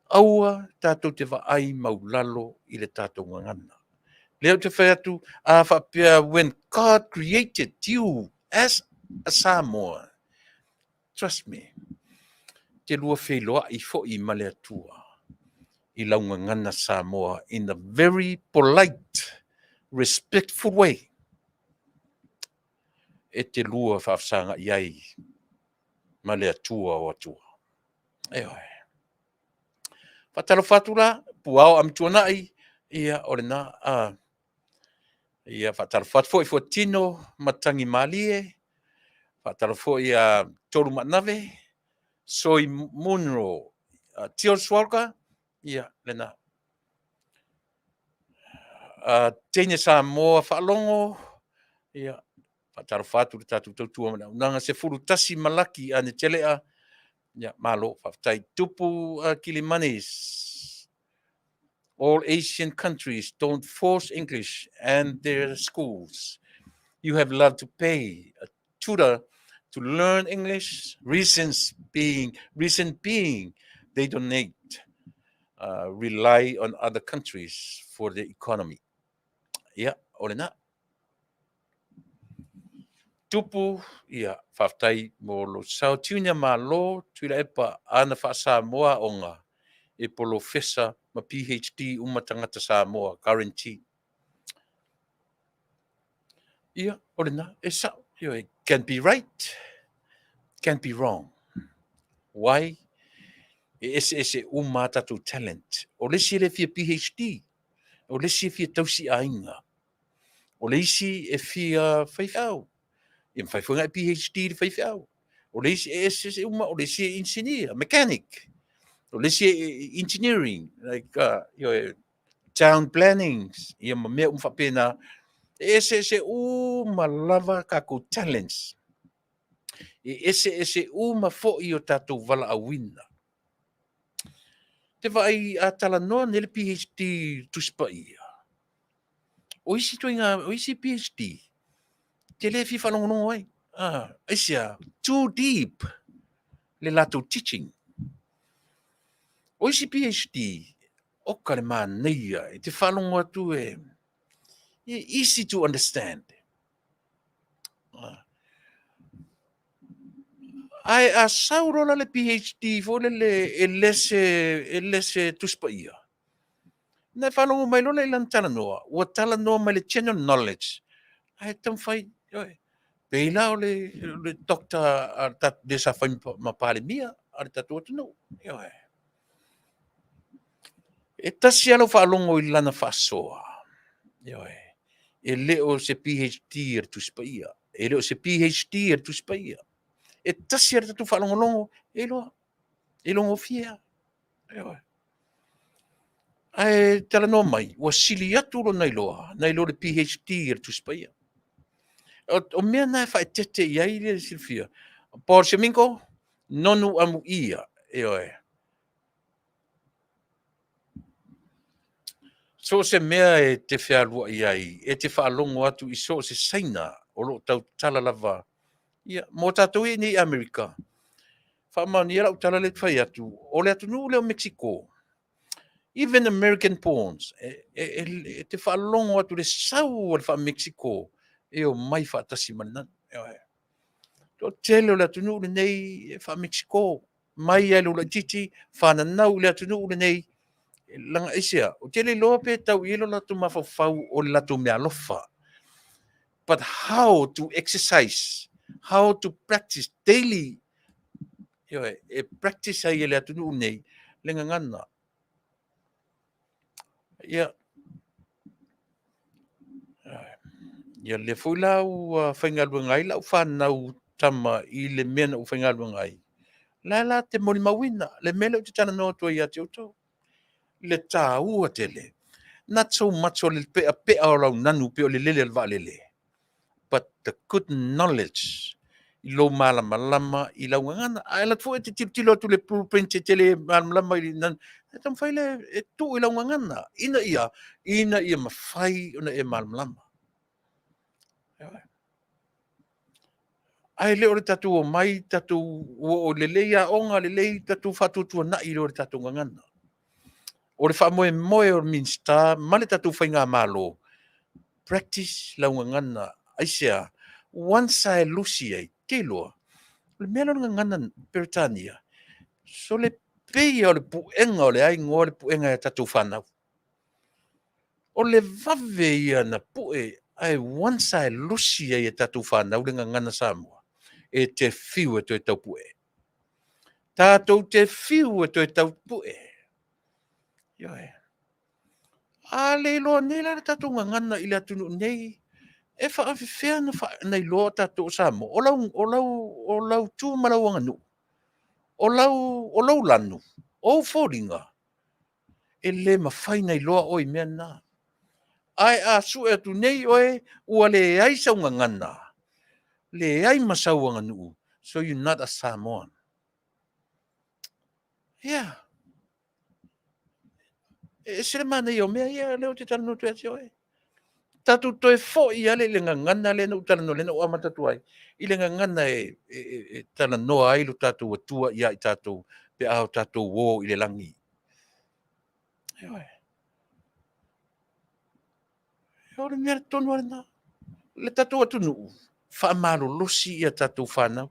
Speaker 2: Aua tatu te vai maulalo i le tatu ngangana. Leo te whai atu a Faapea when God created you as a Samoa. Trust me. Te lua wheloa i fo i male atua. I launga ngana Samoa in a very polite, respectful way. E te lua whaafsanga iai male atua o atua. Eoi. Whatalo whatula, puao am tuanai, ia orena ia whatalo whatfo i tino matangi malie, whatalo fo ia toru matnave, soi munro, tio swalka, ia lena. Tene Samoa whaalongo, ia whatalo whatu tatu tautua mana. Unanga se furu tasi malaki ane telea, ia malo, whaftai tupu kilimanis. All Asian countries don't force English and their schools. You have allowed to pay a tutor to learn English. Reason being they donate, rely on other countries for the economy. Yeah, olena. Tupu, ia, whaftai mo lo Sautiunia ma lo Tuilaepa ana Samoa onga e polo Fasa ma PhD umatangata Samoa guarantee. Ia, olena, it can be right, can be wrong. Why? Ese umata to talent. O lesi le fia PhD. O lesi fia tausi ainga. O lesi e fia whaifau. I mwhaifunga PhD le whaifau. O lesi ese uma, o lesi engineer, mechanic. O lesi engineering, like town planning. Ia mea umwhapena. Ese uma lava kako talents. Ese uma fo i o tatou wala awina. Te vai a tala noa nele PhD Tupa'i. O isi PhD. Te le fi whanongonongo ai. ASEA, too deep. Le lato teaching. O isi PhD. O kare Manuia. Te whanongo atu easy to understand. Ai a saurola le PhD fo le lese Tupa'i. Na whanongo mai lona ilan tala noa. Ua tala noa mai le general knowledge. Ai tam fai, peila o le doctor tat de sa fai mapale mia, ar tatu atu no. E tasi alo whaalongo i lana whaasoa. E leo se PhD ar Tupa'i. E leo se PhD ar Tupa'i. E tasi ar tatu whaalongo longo, e longo fia. Ai tala no mai, ua sili atu lo nei loa le PhD ar Tupa'i. O mea nai whae tete i ai le silfia. Por se minko, nonu amu ia, So se mea e te whialua i ai, e te whaalongo atu i so se saina, o lo tau tala lava. Ia, mo tātou e ni Amerika. Whaamani ala u tala le whai atu, o le atu nu leo Mexico. Even American pawns, e te whaalongo atu le sau o le wha Mexico, e o mai whaatasi manan. To tele o le atu nu le nei, e wha Mexico. Mai e la titi, whananau le atu nu le nei, langa ASEA, o tele loa pe tau ilo latu mawhawhau o latu mea lofa. But how to exercise, how to practice daily, e practice ai le atu nei, le ngangana. Ia le foi lau whaingalua ngai, lau whanau tama I le mena o whaingalua ngai. La te moni mawina, le mele o te tana noa tua ia te uto. Le tā ua te le. Not so much o le pea o lau nanu pe o le lele al vaalele. But the good knowledge, I lo malama I lau ngana, ai la tfua te tilo tu le blueprint te tele malama I nan, e tam whai le, e tu I lau ngana, ina ia mawhai ona e malama. Ai le o le tatu o mai, tatu o le leia onga le lei, tatu whatutua na I le tatu ngangana. O le wha moe o minsta, ma le tatu whainga malo. Practice lau ngangana, ASEA, once I lusi ai, te loa. Le mea lona ngangana Peritania. So le peia o le puenga o le ai ngoa le puenga e tatu whanau. O le vave ia na pue, ai once I lusi ai e tatu whanau le ngangana Samoa. E te fiu e toi tau pue. Tātou te fiu e toi tau pue. Ioe. A le loa nei la tātou ngangana I le atunu nei. E wha awhi whea na wha nei loa tātou Samoa. O lau tū malau anganu. O lau lanu. O fōringa. E le mawhai nei loa oi mea nā. Ai a su e tu nei oe ua le ai sau ngangana. Le ai masau anganu. So you're not a Samoan. Yeah. E sere mana I o mea ia leo te tala no tu ati oe. Tatu toe fo I ale le ngangana le no tala no le no o amatatu ai. I le ngangana e tala noa ai lo tatu atua ia I tatu pe au tatu wo I le langi. Oe. Ore mea tonu ale na. Le tatu Taunu'u. Wha amaro losi ia tatu whanau.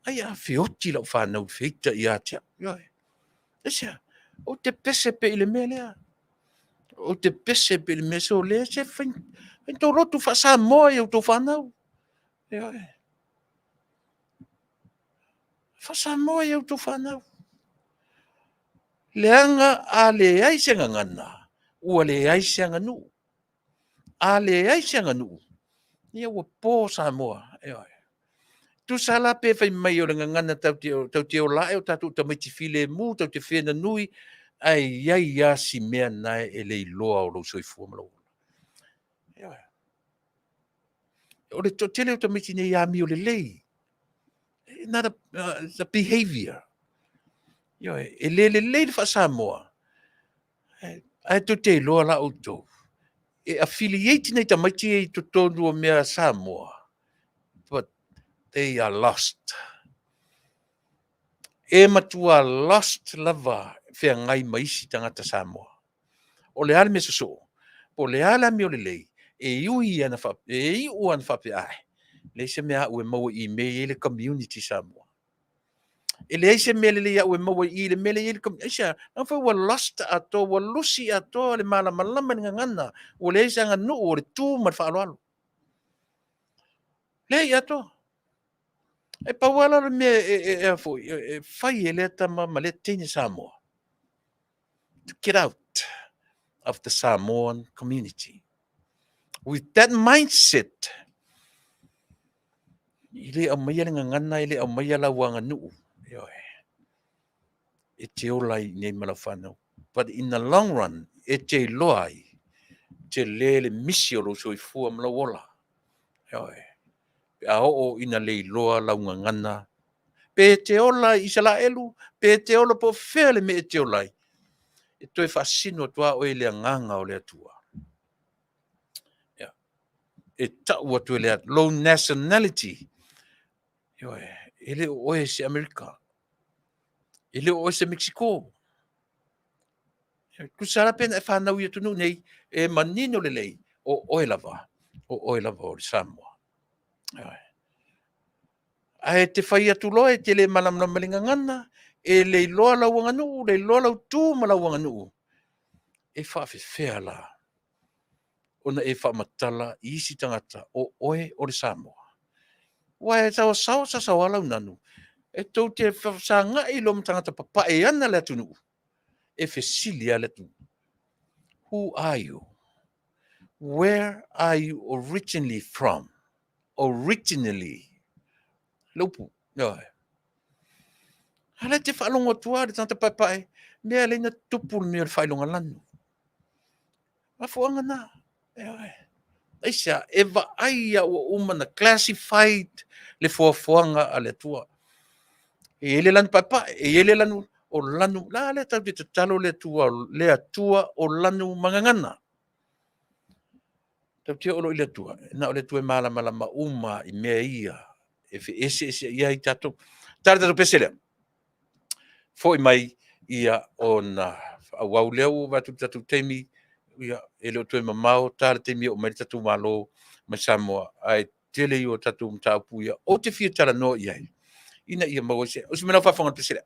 Speaker 2: Ai a whioti lau whanau whita I atia. Oe. Esa. O te pese pe I le mea lea. O te pese pe le meso le se fin to rotu fa Samoa eu to whanau. Oe. Fa Samoa eu to whanau. Leanga a le ai se ngangana. Ua le ai se nganu. A le ai se nganu. Ia ua pō Samoa. Oe. Tu sala pe fai mai o le ngangana tau te o lae o tatu ta mai file mu tau te whina nui. Ai ia si mea nai e le loa o lo soifua malo. Oe. O le tele o ta mai ne ia mi o le lei. Not a behavior. Ioe, e le le fa Samoa. Ai to te loa la auto. E affiliate nei tamaiti e to tonu o mea Samoa. But they are lost. E matua lost lava whea ngai maisi tangata Samoa. O le ale me so. Po le ala mi o le lei. E iui ana fa, e iu ana Faapea. Le se mea ue mau I me le community Samoa. E le se mele le ia ue mau I le mele I le community. Nā whai wa lost ato, wa lusi ato le malama ngangana. O le se anga nu o le tū mat whaaloalo. Le I ato. E pawala le mea e whai e le tama ma le tene Samoa. To get out of the Samoan community. With that mindset, I le au maia le ngangana, I le au maia la wanga nuu. E te olai nei mala whanau. But in the long run, e te loai, te le misi o lo soifua mala wola. Pe a o ina le loa la ngangana. Pe te ola I sala elu, pe te ola po whea le me e te olai. E toi whasino tua o e le nganga o le atua. E tau atu e le atua. Low nationality. Ele o e se Amerika. Ele o e se Mexico. Kusara pena e whanau I atunu nei, e manino le lei, o oelava o le Samoa. Ai te whai atu loa e te le malamna malinga ngana, e le loa lau anganu, le loa lau tū malau anganu. E whawhewhea la. Ona e whamatala I isi tangata o oe o le Samoa. Wa e tau sao sa sao alau nanu. E tau te whasanga I lo tangata papa e ana le atunu. e fesili ale tu. Who are you? Where are you originally from? Originally. Lupu. No. Hala te whaalonga tua de tanta papai. Mea leina tupul mea whailonga lanu. Mafuanga na. Aisa, eva aia o umana classified le fuafuanga a le tua. E ele lanu papa, e ele lanu o lanu, la le tau te talo le tua o lanu mangangana. Tau te olo i le tua, na o le tua malama uma i mea ia, e fe ese ia i tato. Tare tato pesele. Fo i mai ia o na awau leo watu tatu teimi, ia ele o tue mamao, tare teimi o mai tatu malo, mai Samoa, ai tele i o tatu mtaupu ia, o te fia tala no ia. Ina ia maua se, o si mena whafonga pesele.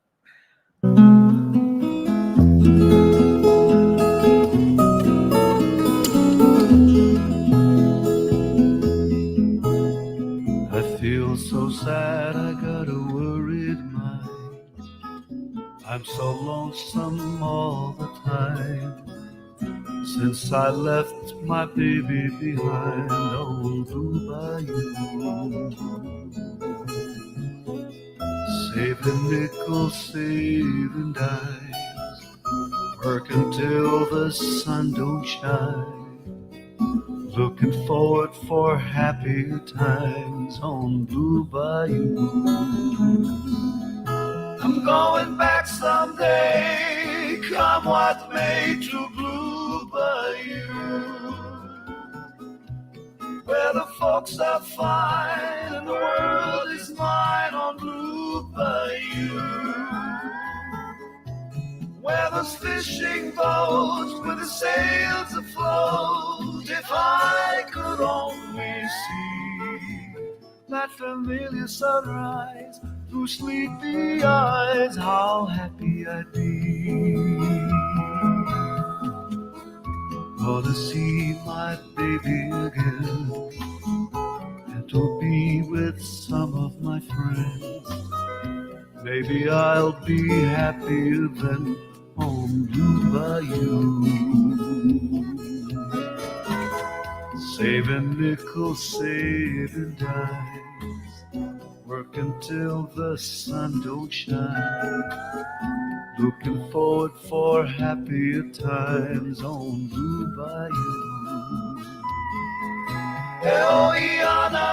Speaker 1: I feel so sad, I got a worried mind. I'm so lonesome all the time. Since I left my baby behind, oh Tupa'i. Saving nickels, saving dimes, working till the sun don't shine. Looking forward for happier times on Blue Bayou. I'm going back someday, come what may, to Blue Bayou, where the folks are fine and the world is mine on Blue Bayou, where there's fishing boats with the sails afloat. If I could only see that familiar sunrise through sleepy eyes, how happy I'd be. Oh, to see my baby again, and to be with some of my friends. Maybe I'll be happier than on Blue Bayou. Saving nickels, saving dimes, working till the sun don't shine. Looking forward for happier times on Blue Bayou. Eoiana,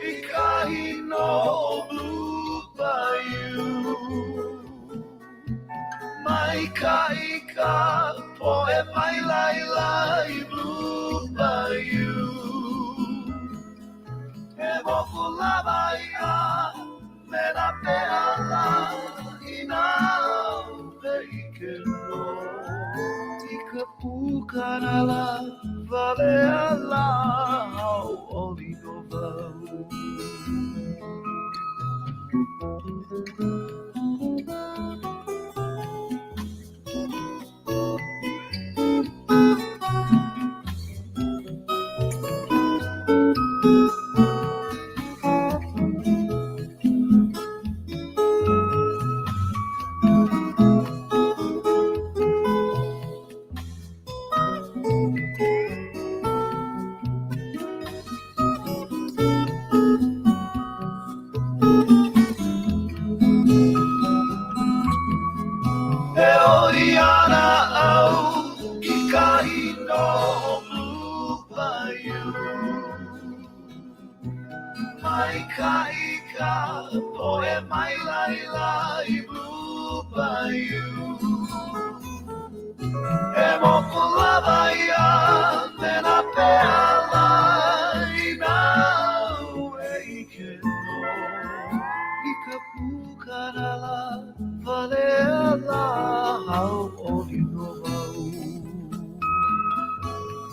Speaker 1: ikahi no Blue Bayou. Mai kaika po e mai lai Blue Bayou. E moku lava ia me na peala ina pe ike no. Tika pukanala vale ala au oligo vau.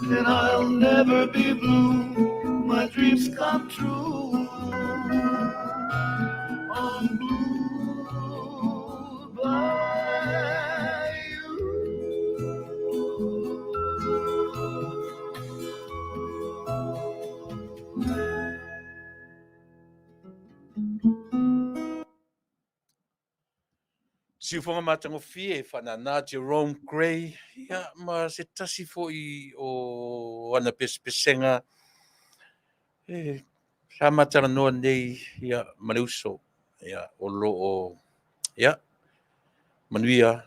Speaker 1: And I'll never be blue, my dreams come true on Blue Bayou.
Speaker 2: Siufonga matango fie whanana Jerome Gray, ia ma se tasi foi o ana pespesenga, sa matara noa nei, ia maleuso, ia o lo o, ia, Manuia,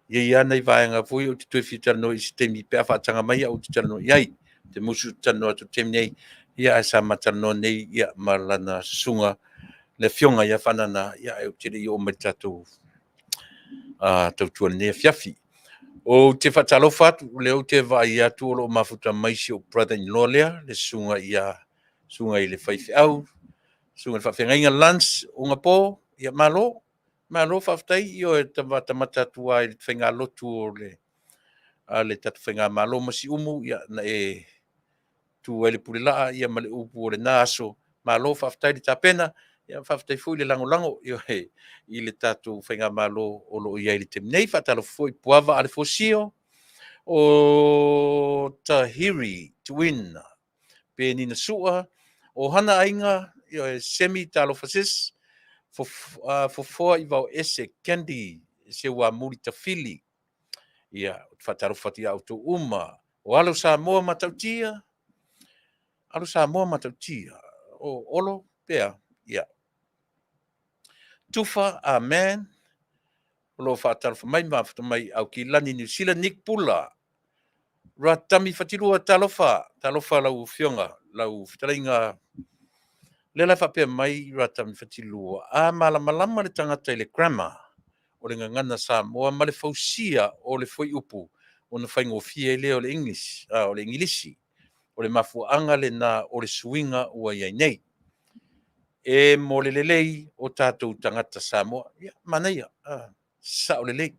Speaker 2: ia nei vaenga foi o te tue fitara no i se temi pea whaatanga mai au te tara no iai, te musu tara no atu temi nei, ia sa matara noa nei, ia malana sunga, le fionga ia whanana, ia e te rei o mai tatu tautua nei Afiafi. O te whatalofa atu, leo te vai atu o lo mafuta maisi o brother-in-law lea, le sunga i le whaifi au, sunga le whawhengainga lunch, o ngā pō, ia malo Faafetai, i o e tamata atua i le whainga lotu o le tatu whainga malo masi umu, ia na e tu ele pulilaa, ia male upu o le nāso, malo Faafetai le tapena, ia Faafetai fui le lango, i le tatu whainga malo o lo ia i le teminei, whatalo foi puava ale fosio, o Tahiri, Tuina, pe nina sua, o hana ainga, semi talo fasis, fofoa i vau ese candy, se ua muri tafili, ia, whataro whati auto uma, o alo Samoa matautia, o olo, pea, ia. Tufa, amen, lo whataro whamai mawhata mai au ki lani New Zealand, Nick Pula, Ratami whatirua talofa lau fionga, lau Fetalaiga, le lai Faapea mai ratami whatirua, a malama le tangata i le grammar, o le ngangana Samoa, ma le fausia o le foi upu, o na whaingofia i le o le English, o le Ingilisi, o le mafuanga le na o le suinga ua iai nei. E mo le lelei o tātou tangata Samoa, Manuia, sa o lelei.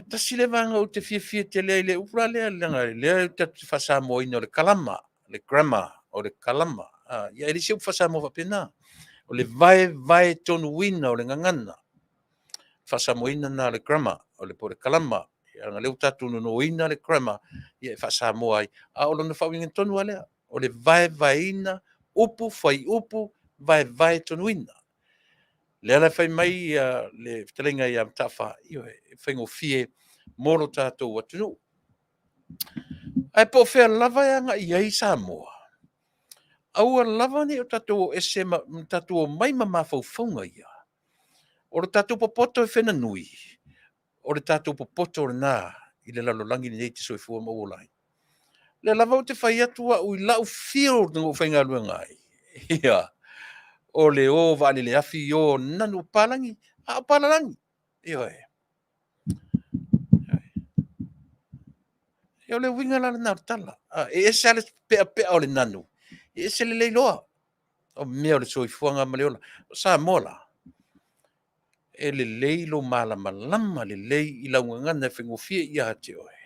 Speaker 2: Tasi le vanga o te fia te lea i le upra lea lea tatu whasamoa ina o le kalama, le grammar o le kalama. Ia e risi upu whasamoa whapena. O le vai Taunu'u o le ngangana. Whasamoa ina na le grammar o le po le kalama. Ia nga leo tatu no ina le grammar. Ia e whasamoa ai. A o lona whawinga tonu a lea. O le vai ina, upu, whai upu, vai Taunu'u ina. Le ala whai mai le Fetalaiga i amtawha, i whaingo fie moro tātou atunu. Ai po whea lava anga i ai Samoa. Aua lava ni o tātou ese tātou mai mawhauwhaunga ia. O le tātou popoto e whena nui. O le tātou popoto o nā i le lalolangi ni te soifua maulai. Le lava o te whai atua ui lau fio o whainga luengai. Ia. O le o Vale le afi o nanu palangi, a palangi. Ia e. Ia le winga la na tala. E ese ale pea o le nanu. E ese le leiloa. O mea o le soifuanga maleola. Sa mola. E le leilo malama le lei i laungangana whengofia ia te oe.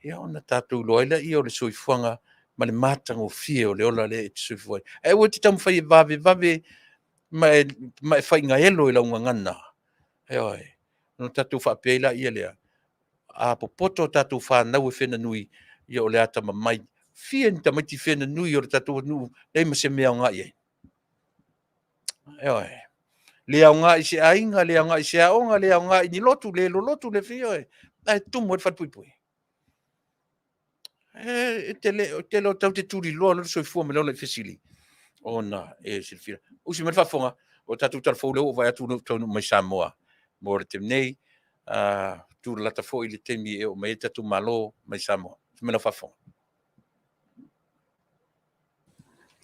Speaker 2: Ia ona tātou loaila ia o le soifuanga ma le matango fie o le ola le te soifuai. E ua ti tamu whai vave mai whainga elo i laungangana. E oe. No tātou Faapea ila ia lea. A popoto tātou whanau e whena nui ia o le ata mai. Fia ni tamaiti whena nui o le tātou nu lei ma se mea o ngā iei. E oe. Lea o ngā i se ainga, lea o ngā i se aonga, lea o ngā i ni lotu, le fia oe. Ai tumu e whatpuipui. Te leo tau te turi loa, lor soifua me leo le fesili. Ona e silfira. Usi me whafonga, o tātou tarafou leo o vai atu Taunu'u mai Samoa. Mo re te nei, tūra lata fo i le temi e o mai tatu malo mai Samoa. Mena whafonga.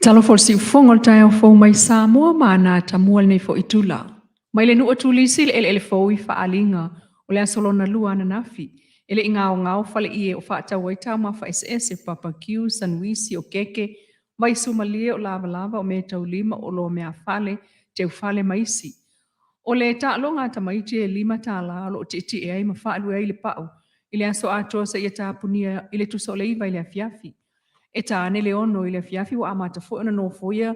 Speaker 3: Talo for si fongo tai o fo mai Samoa ma na tamua nei fo itula. Mai le nua tulisi le ele fo i faalinga o le asolona lua na nafi. Ele ngao fale ie o fa tawai tama fa SS Papa Q Sanwisi o keke mai sumalie o lava o me tau lima o lo mea fale te fale maisi. O le ta longa ta maiti e lima ta la lo titi e ai ma fa alue ai le pau. Ile aso ato sa ia ta punia ile Tuilaepa ile Afiafi. E tā nele ono i le Afiafi wa amata fo ona no foia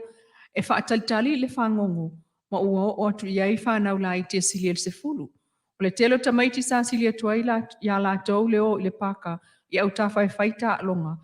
Speaker 3: e whaatalitali le whangongo ma ua o atu iai whanau la i te sili el se fulu. O le telo tamaiti sa sili atua ia la tau leo i le paka i au ta whaita longa.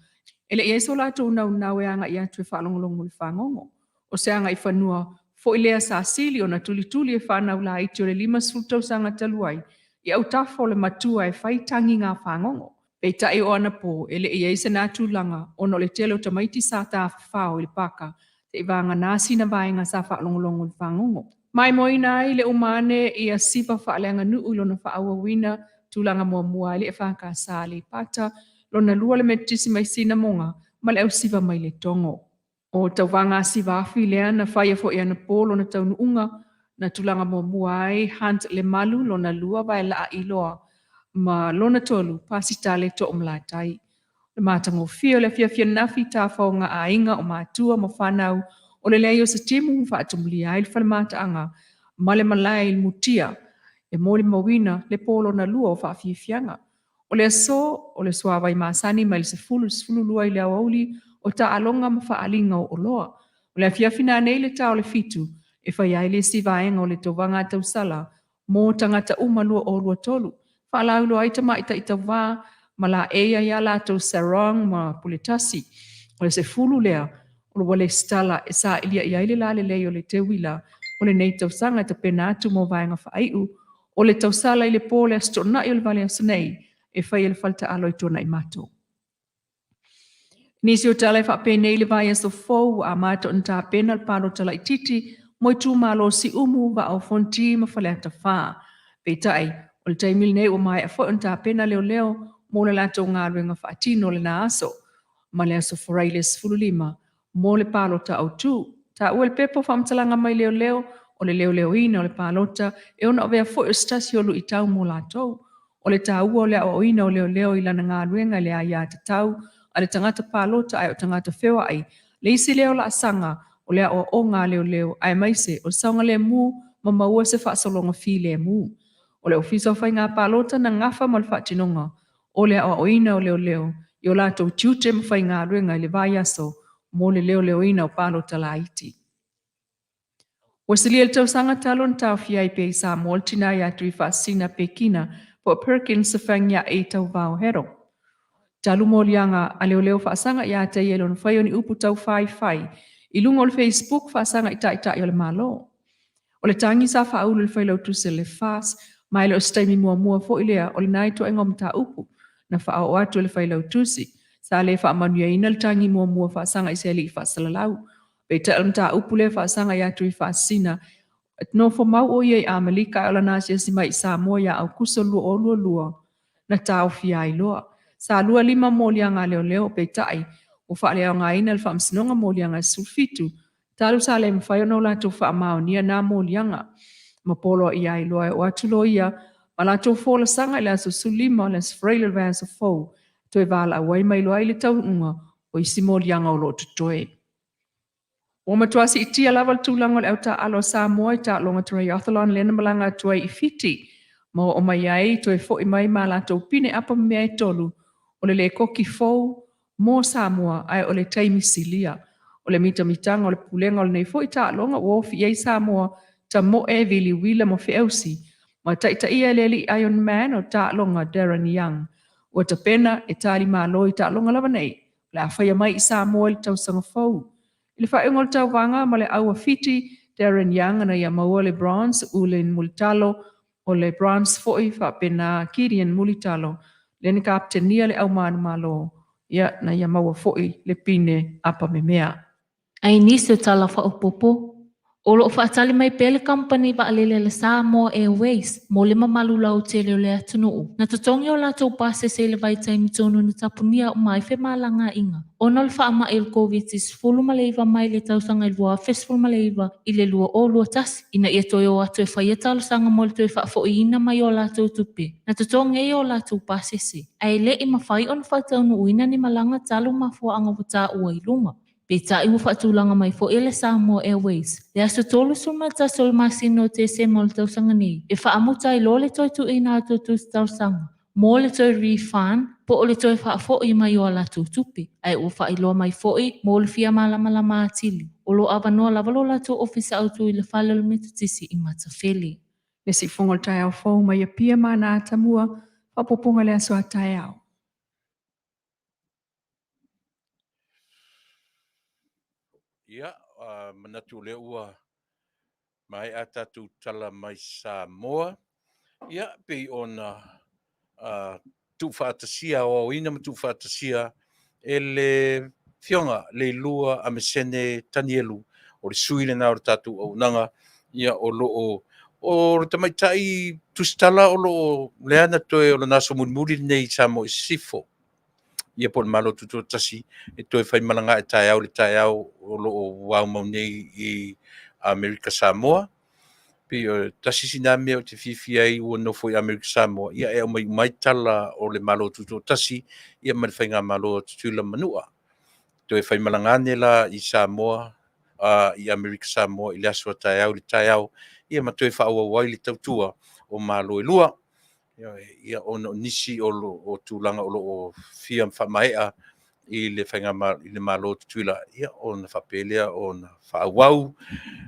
Speaker 3: E le ieso la tau nau e anga i atu e whalongolongo le whangongo. O se anga i whanua Fo ilea sa sili o na tuli e whanau la iti o le 5 tausanga taluai, i au tafo le matua e whai tangi ngā whangongo. Pei tai o ana po, ele i eise nā tūlanga, ono le telo tamaiti sa tā whao i le paka, te i vanga nāsi na vaenga sa whaalongolongo le whangongo. Mai moina ai le umane i a siva whaaleanga nuu ilo na whaaua wina, tūlanga mua ele e whaka sa le pata, lona lua le metisi mai sina monga, ma le au siva mai le tongo. O tau wanga siva afi lea na whaia fo i ana polo na Taunu'unga, na tūlanga mua ai, hunt le malu lona lua vai la a iloa, ma lona tolu pasitale to omlatai. Le matango fio le fia nafi ta whaonga a inga o mātua ma whanau, o le leo sa timu whaatumuli ai le whalemata anga, ma le malai il mutia, e mōli mawina le polo na lua o whaafiafianga. O le so, o le suawai Masani mai le sefulu lua i le awauli, o ta alonga ma whaalinga o loa. O le afiafina nei le tau le fitu, e whai ai le sivaenga o le tovanga tausala, mō tangata umalua o lua tolu. Whaalaulo ai ta maita i tawā, ma la eia ia la tau sarong ma pule Tasi. O le sefulu lea, o le wale stala e sa ilia i aile la le leo le tewila, o le nei tausanga ta penatu mo vaenga whaaiu, o le tausala i le pōle astona i o le vale asanei, e whai ele falta alo i tona i mato. Nisi o tala e whaapea nei le vai aso fau a mato nta pena le palo tala i titi, moi tu malo si umu va au fonti ma whale ata wha. Peitai, o le taimil nei o mai a fo nta pena leo, mo le lato ngā ruenga whaatino le na aso, ma le aso forai le sfululima, mo le palo ta au tu. Ta ue le pepo whamtalanga mai leo, o le leo ina o le palota, e ona o vea fo o stasi olu i tau mo latou. O le tā ua o le o ina o leo i lana ngā ruenga le a ia te tau, a le tangata palota ai o tangata whewa ai, le isi leo la asanga o le o ngā leo ai maise o saunga le mu ma maua se whaasolonga fi le mu. O le ofisa o whai ngā palota na ngafa ma le whaatinonga, o le o ina o leo, i o lato tiute ma whai ngā ruenga i le vai aso, mo le leo ina o palota la iti. Wasilia le tausanga talon tau fiai pe i sa moltina i atu i whaasina pe kina, po Perkins sa whangia e tau vau hero. Talu molianga a leo whaasanga i ata i elon whai ni upu tau whai, i lungo le Facebook whaasanga i ta i o le malo. O le tangi sa whaulu le whailau tuse le fas, mai le o staimi mua fo i lea o le nai to engom ta upu, na whaao atu le whailau tusi, sa le wha Manuia ina le tangi mua whaasanga i se li i whaasalalau. Pei ta ta upu le whaasanga i atu i whaasina, no fo mau o iei a malika o la nasi si mai Samoa ia au kusa lua na tau fia i loa. Sa lua 5 molianga leo pe tai, o wha leo ngā ina le wha msinonga molianga sulfitu, talu sa le mwhai ono la tau wha maonia na molianga. Ma polo ia i loa o atulo ia, ma la tau fola sanga i la so sulima le sfreile le vaya so fau, to e vala awai mai loa i le tau unga o isi molianga o lo tutoe. O matuasi i tia lawal tūlanga le au ta alo Samoa i ta longa turai Othalon lena malanga tuai i fiti. Ma o mai ai to e fo i mai ma la tau pine apa mea i tolu. O le koki fau mo Samoa ai o le taimi silia. O le mitanga o le pulenga o le nei fo i ta longa o ofi ei Samoa ta mo e vili wila mo fi eusi. Ma ta ia le li Iron Man o ta longa Darren Young. O ta pena e tali ma lo i ta longa lava nei. Le awhai mai i Samoa i tau sanga fau. I le whaengol tau wanga ma le aua fiti, Darren Young ana ia maua le bronze, Ulen Mulitalo, o le bronze foi whapena Kirian Mulitalo, le ni kaptenia le au manu malo, ia na ia maua foi le pine apa me mea.
Speaker 4: Ai nisi o tala whaopopo. O lo whaatali mai pele company wa alele le Samoa Airways, mo le mamalu lau te leo le Taunu'u. Na totongi o la tau pase se le vai taimi tonu na tapunia o mai fe malanga inga. O na le whaama il COVID-19 maleiva mai le tausanga il lua festival maleiva i le lua o lua Tasi. Ina ia toi o atu e whaia talo sanga mo le toi whaafo i ina mai o la tau tupe. Na totongi e o la tau pase se. Ai le i mawhai o na whaataunu'u ina ni malanga talo mafua anga wata ua i lunga. Peta iwa whaatulanga mai fo ele Samoa Airways. Le aso tolu sumata sol masino te se mo le tausanga nei. E whaamuta i lo le toi tu ina ato tu tausanga. Mo le toi refund, po o le toi whaafo i mai o ala tu tupi. Ai ua whaailoa mai fo i, mo le fia malama atili. O lo awanoa lavalo la tu ofisa autu i le whale le metutisi i matawheli.
Speaker 3: Le si fongol tai au fau mai a pia mana atamua, whapoponga le aso a tai au.
Speaker 2: Ia, manatu le ua mai a tatu tala mai Samoa. Ia pe ona tu whaatasia o ina tu whaatasia ele fionga le lua a mesene tanielu o le suile na o tatu o nanga ia o loo o tamaitai tustala o loo leana toe o lo naso munmuri nei Samoa sifo ia po malo tutu tasi e toe fai malanga e tai au le tai au o loo wau mau nei i Amerika Samoa pe tasi siname o te fifia i ua no foi Amerika Samoa ia e o mai tala o le malo tutu tasi ia mai whainga malo tutula manua toe fai malangane la i Samoa i Amerika Samoa i le asua tai au le tai au ia ma toe whaua wai le tautua o malo e lua ia ono nisi o tūlanga o fia whamaea i le whainga i le malo tutuila ia ona whapelea ona whaawau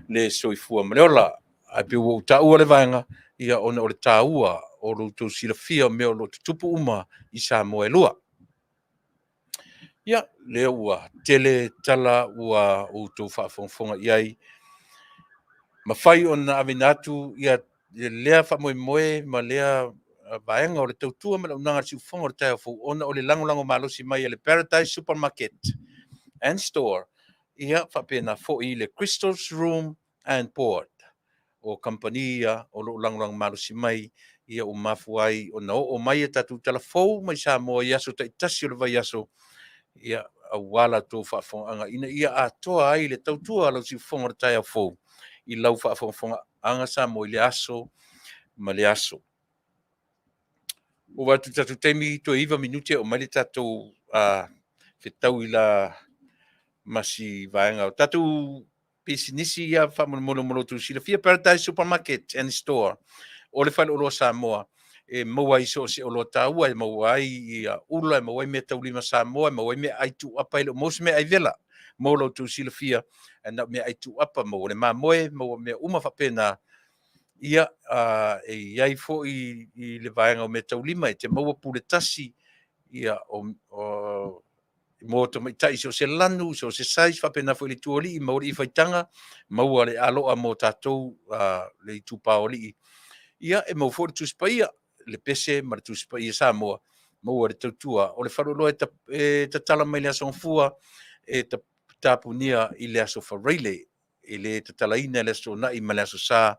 Speaker 2: le soifua mareola ai pe o taua le vaenga ia ona o le taua o lo tu sila fia me o lo tupu uma i Samoa e lua ia le ua tele tala ua o tu whaafonga iai mawhai ona avinatu ia lea whamoemoe ma lea vaenga o le tautua ma le unanga si ufonga o le taia fo ona o le lango malosi mai le Paradise Supermarket and Store ia whapena fo i le Crystal's Room and Board o kampania o lo lango malosi mai ia o mafuai o na o mai tatu telefou mai Samoa ia so ta tasi o le vai aso ia a wala to whaafonga ina ia atoa ai le tautua lo si ufonga o le taia fo i lau whaafonga anga Samoa i le aso ma le aso. O watu tatu temi to iwa minute o mali tatu fetau ila masi vaenga. Tatu pisinisi ia whamono tu sila fia Paradise Supermarket and Store. O le whale olo Samoa. E maua iso se olo taua, e maua ai i ula, e maua i mea taulima Samoa, e maua i mea aitu apa ilo. Mos mea ai vela. Molo tu sila fia. E na mea aitu apa maua. Le maa moe, maua mea uma whapena ia e iai fo i le vaenga o me taulima e te maua pule tasi ia o mo to mai tai so se lanu so se sais fa pena fo le tuoli i mauri i faitanga maua le alo a mo tatou le Tupa'i ia e mo fo Tuspa'i le pese ma Tuspa'i Samoa maua le tautua o le farolo e tala mai le asonfua e tapunia i le aso Faafetai i le tatalaina le aso na i ma le aso sa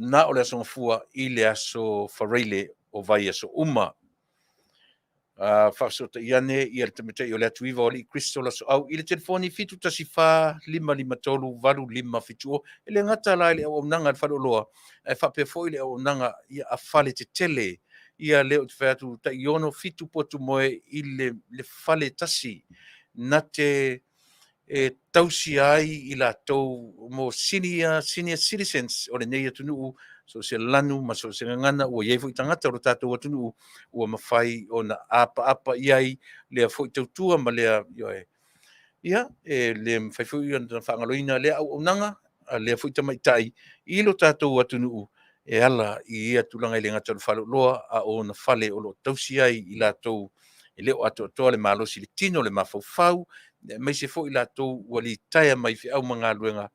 Speaker 2: na o le aso fua i le aso Faafetai o vai aso uma. Fasota iane i le tamete i o le atuiva o le Crystal aso au i le telefoni fitu tasi fa 553 fitu i le ngata la i le au nanga le whaloloa e whape fo i le au nanga i a fale te tele i a leo te whatu ta i ono fitu potu moe i le fale tasi na te tausi ai i la tau mo senior citizens o le nei Taunu'u so se lanu ma so se ngana o ye fo tangata o tatou Taunu'u o mawhai o na apa iai le fo tautua ma le ia le fai fo i na whangaloina le au nanga le fo tamaitai i lo tatou Taunu'u e ala i ia tulanga i le ngata o whalo loa a o na whale o lo tausi ai i la tau e leo atoa le malosi le tino le mafau mai se fo i la tau wali taia mai fi au mga luenga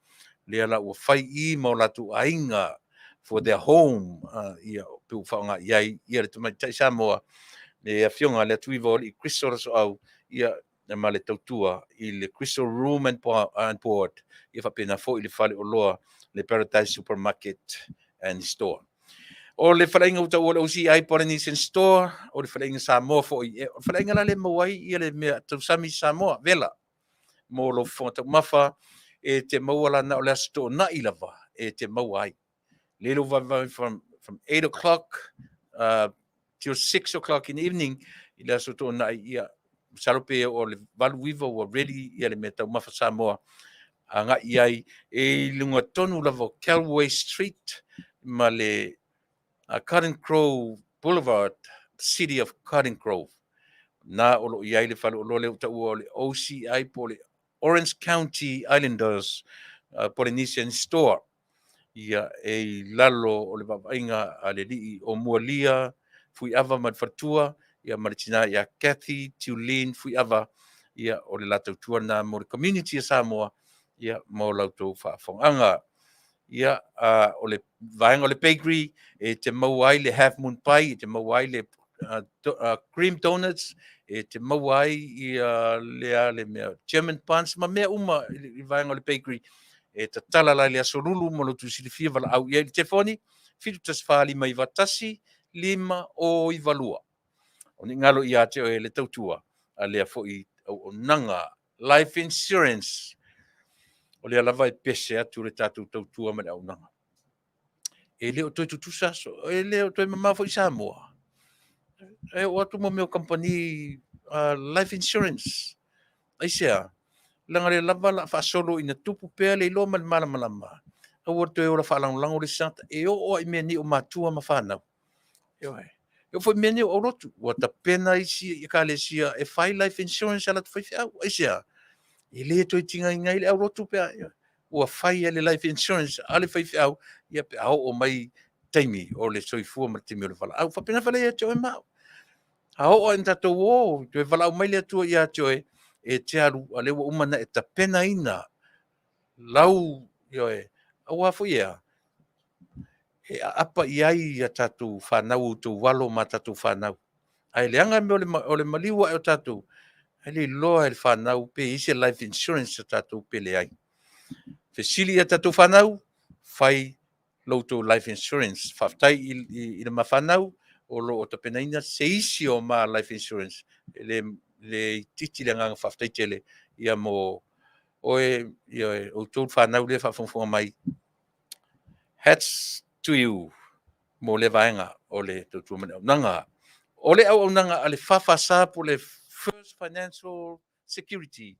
Speaker 2: le ala ua fai i ma o la tu ainga for their home ia pe whaonga iai ia le tamai tai Samoa le Afioga le atuiva o le Crystal so au ia na ma le tautua i le Crystal Room and Board ia whapena fo i le whale o loa le Paradise Supermarket and Store. O le whalainga uta o le osi ai Polynesian Store, o le whalainga Samoa fo i, o whalainga la le mawai i le mea tausami Samoa, vela, mo lo fonta mafa, e te maua la na o le asto na i lava, e te maua ai. Lelo vai from 8 o'clock till 6 o'clock in the evening, i le asto na ia, salope o le valuiva o ready i le mea tau mafa Samoa, anga iai, e lunga tonu lava Calway Street, ma le Cotton Grove Boulevard, city of Cotton Grove. Na o lo iai le whalo o le uta ua le OCI po le Orange County Islanders Polynesian Store. Ia e lalo o le wawainga a le lii o mualia fui ava madfatua, ia maritina ia Kathy, Tulin, fui ava, ia o le latau tuana mo le community a Samoa, ia mo lautou whaafonganga. ia o le vaenga o le bakery e te mau ai le half moon pie, e te mau ai le cream donuts, e te mau ai ia le mea German buns, ma mea uma i vaenga o le bakery e ta tala lai le asolulu mo lo tusilifia wala au ia i te foni fitu tasfali mai vatasi 5 o i valua. O ni ngalo ia te o le tautua a lea foi o nanga life insurance o le lava e pese atu le tatu tautua ma le au nanga. E leo toi tutusa so e leo toi mama foi Samoa. E o atu mo meu company life insurance. ASEA. Langa le lava la fa solo ina tupu pea le lo mal mala malama. O toi ora fa lang lang o le santa e o i me ni o matua ma fa na. Eu foi meni o rotu o ta pena isi i ka le sia e fai life insurance ala foi fa ASEA. Ele toi tinga ngai le rotu pe o fai ele life insurance ale fai fa ia pe o mai taimi o le soifua ma timi o le fala. Au fa pena fala ia toi ma. O enta to o toi fala mai le tu ia toi e te aru ale o umana e ta pena ina lau yo e o afu ia. E apa iai ia tatu whanau tu walo ma tatu whanau. Ai leanga me o le maliwa e o tatu. Ai le loa e le whanau pe isi life insurance o tatu pe le ai. Fesili ia tatu whanau, fai loutou life insurance. Faafetai i le ma whanau o lo o tapenaina se isi o ma life insurance. Le titi le nganga faafetai tele ia mo oe o tau whanau le whafonfonga mai. Hats to you. Mo le vaenga o le tautua mana nanga. O le au nanga ale Fasa po le first financial security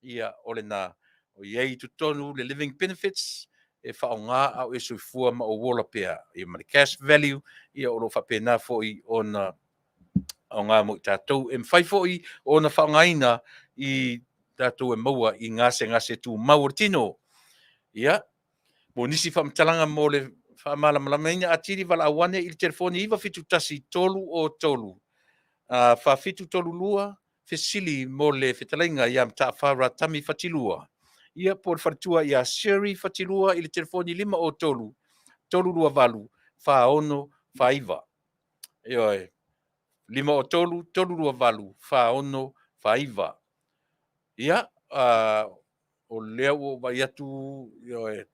Speaker 2: ia o le na o iei tu tonu le living benefits e whaonga au e soifua ma o wola pea i ma le cash value ia o lo whapena foi o na o ngā mo i tātou e mwhai foi o na whaongaina i tātou e maua i ngase tu maurtino ia mo nisi whamtalanga mo le whamalamalama ina atiri wala awane i le telefoni iwa fitu tasi tolu o tolu. Fa fitu tolu lua, fesili mo le Fetalaiga ia mta whara tami fatilua. Ia por fartua ia seri fatilua i le telefoni 5 o tolu. Tolu lua valu, fa ono, fa iwa. Ioi, 5 o tolu, tolu lua valu, fa ono, fa iwa. Ia, o lea o vai atu,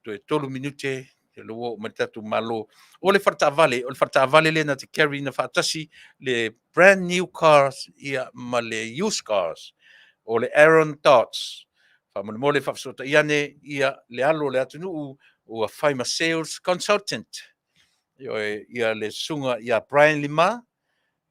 Speaker 2: e tolu minute, te lua o matatu malo. O le wharta vale le na te carry na whaatasi le brand new cars ia ma le used cars. O le Aaron Dots. Whamone mo le whafsota iane ia le alo le Taunu'u o a whaima sales consultant. Ia le sunga ia Brian Lima.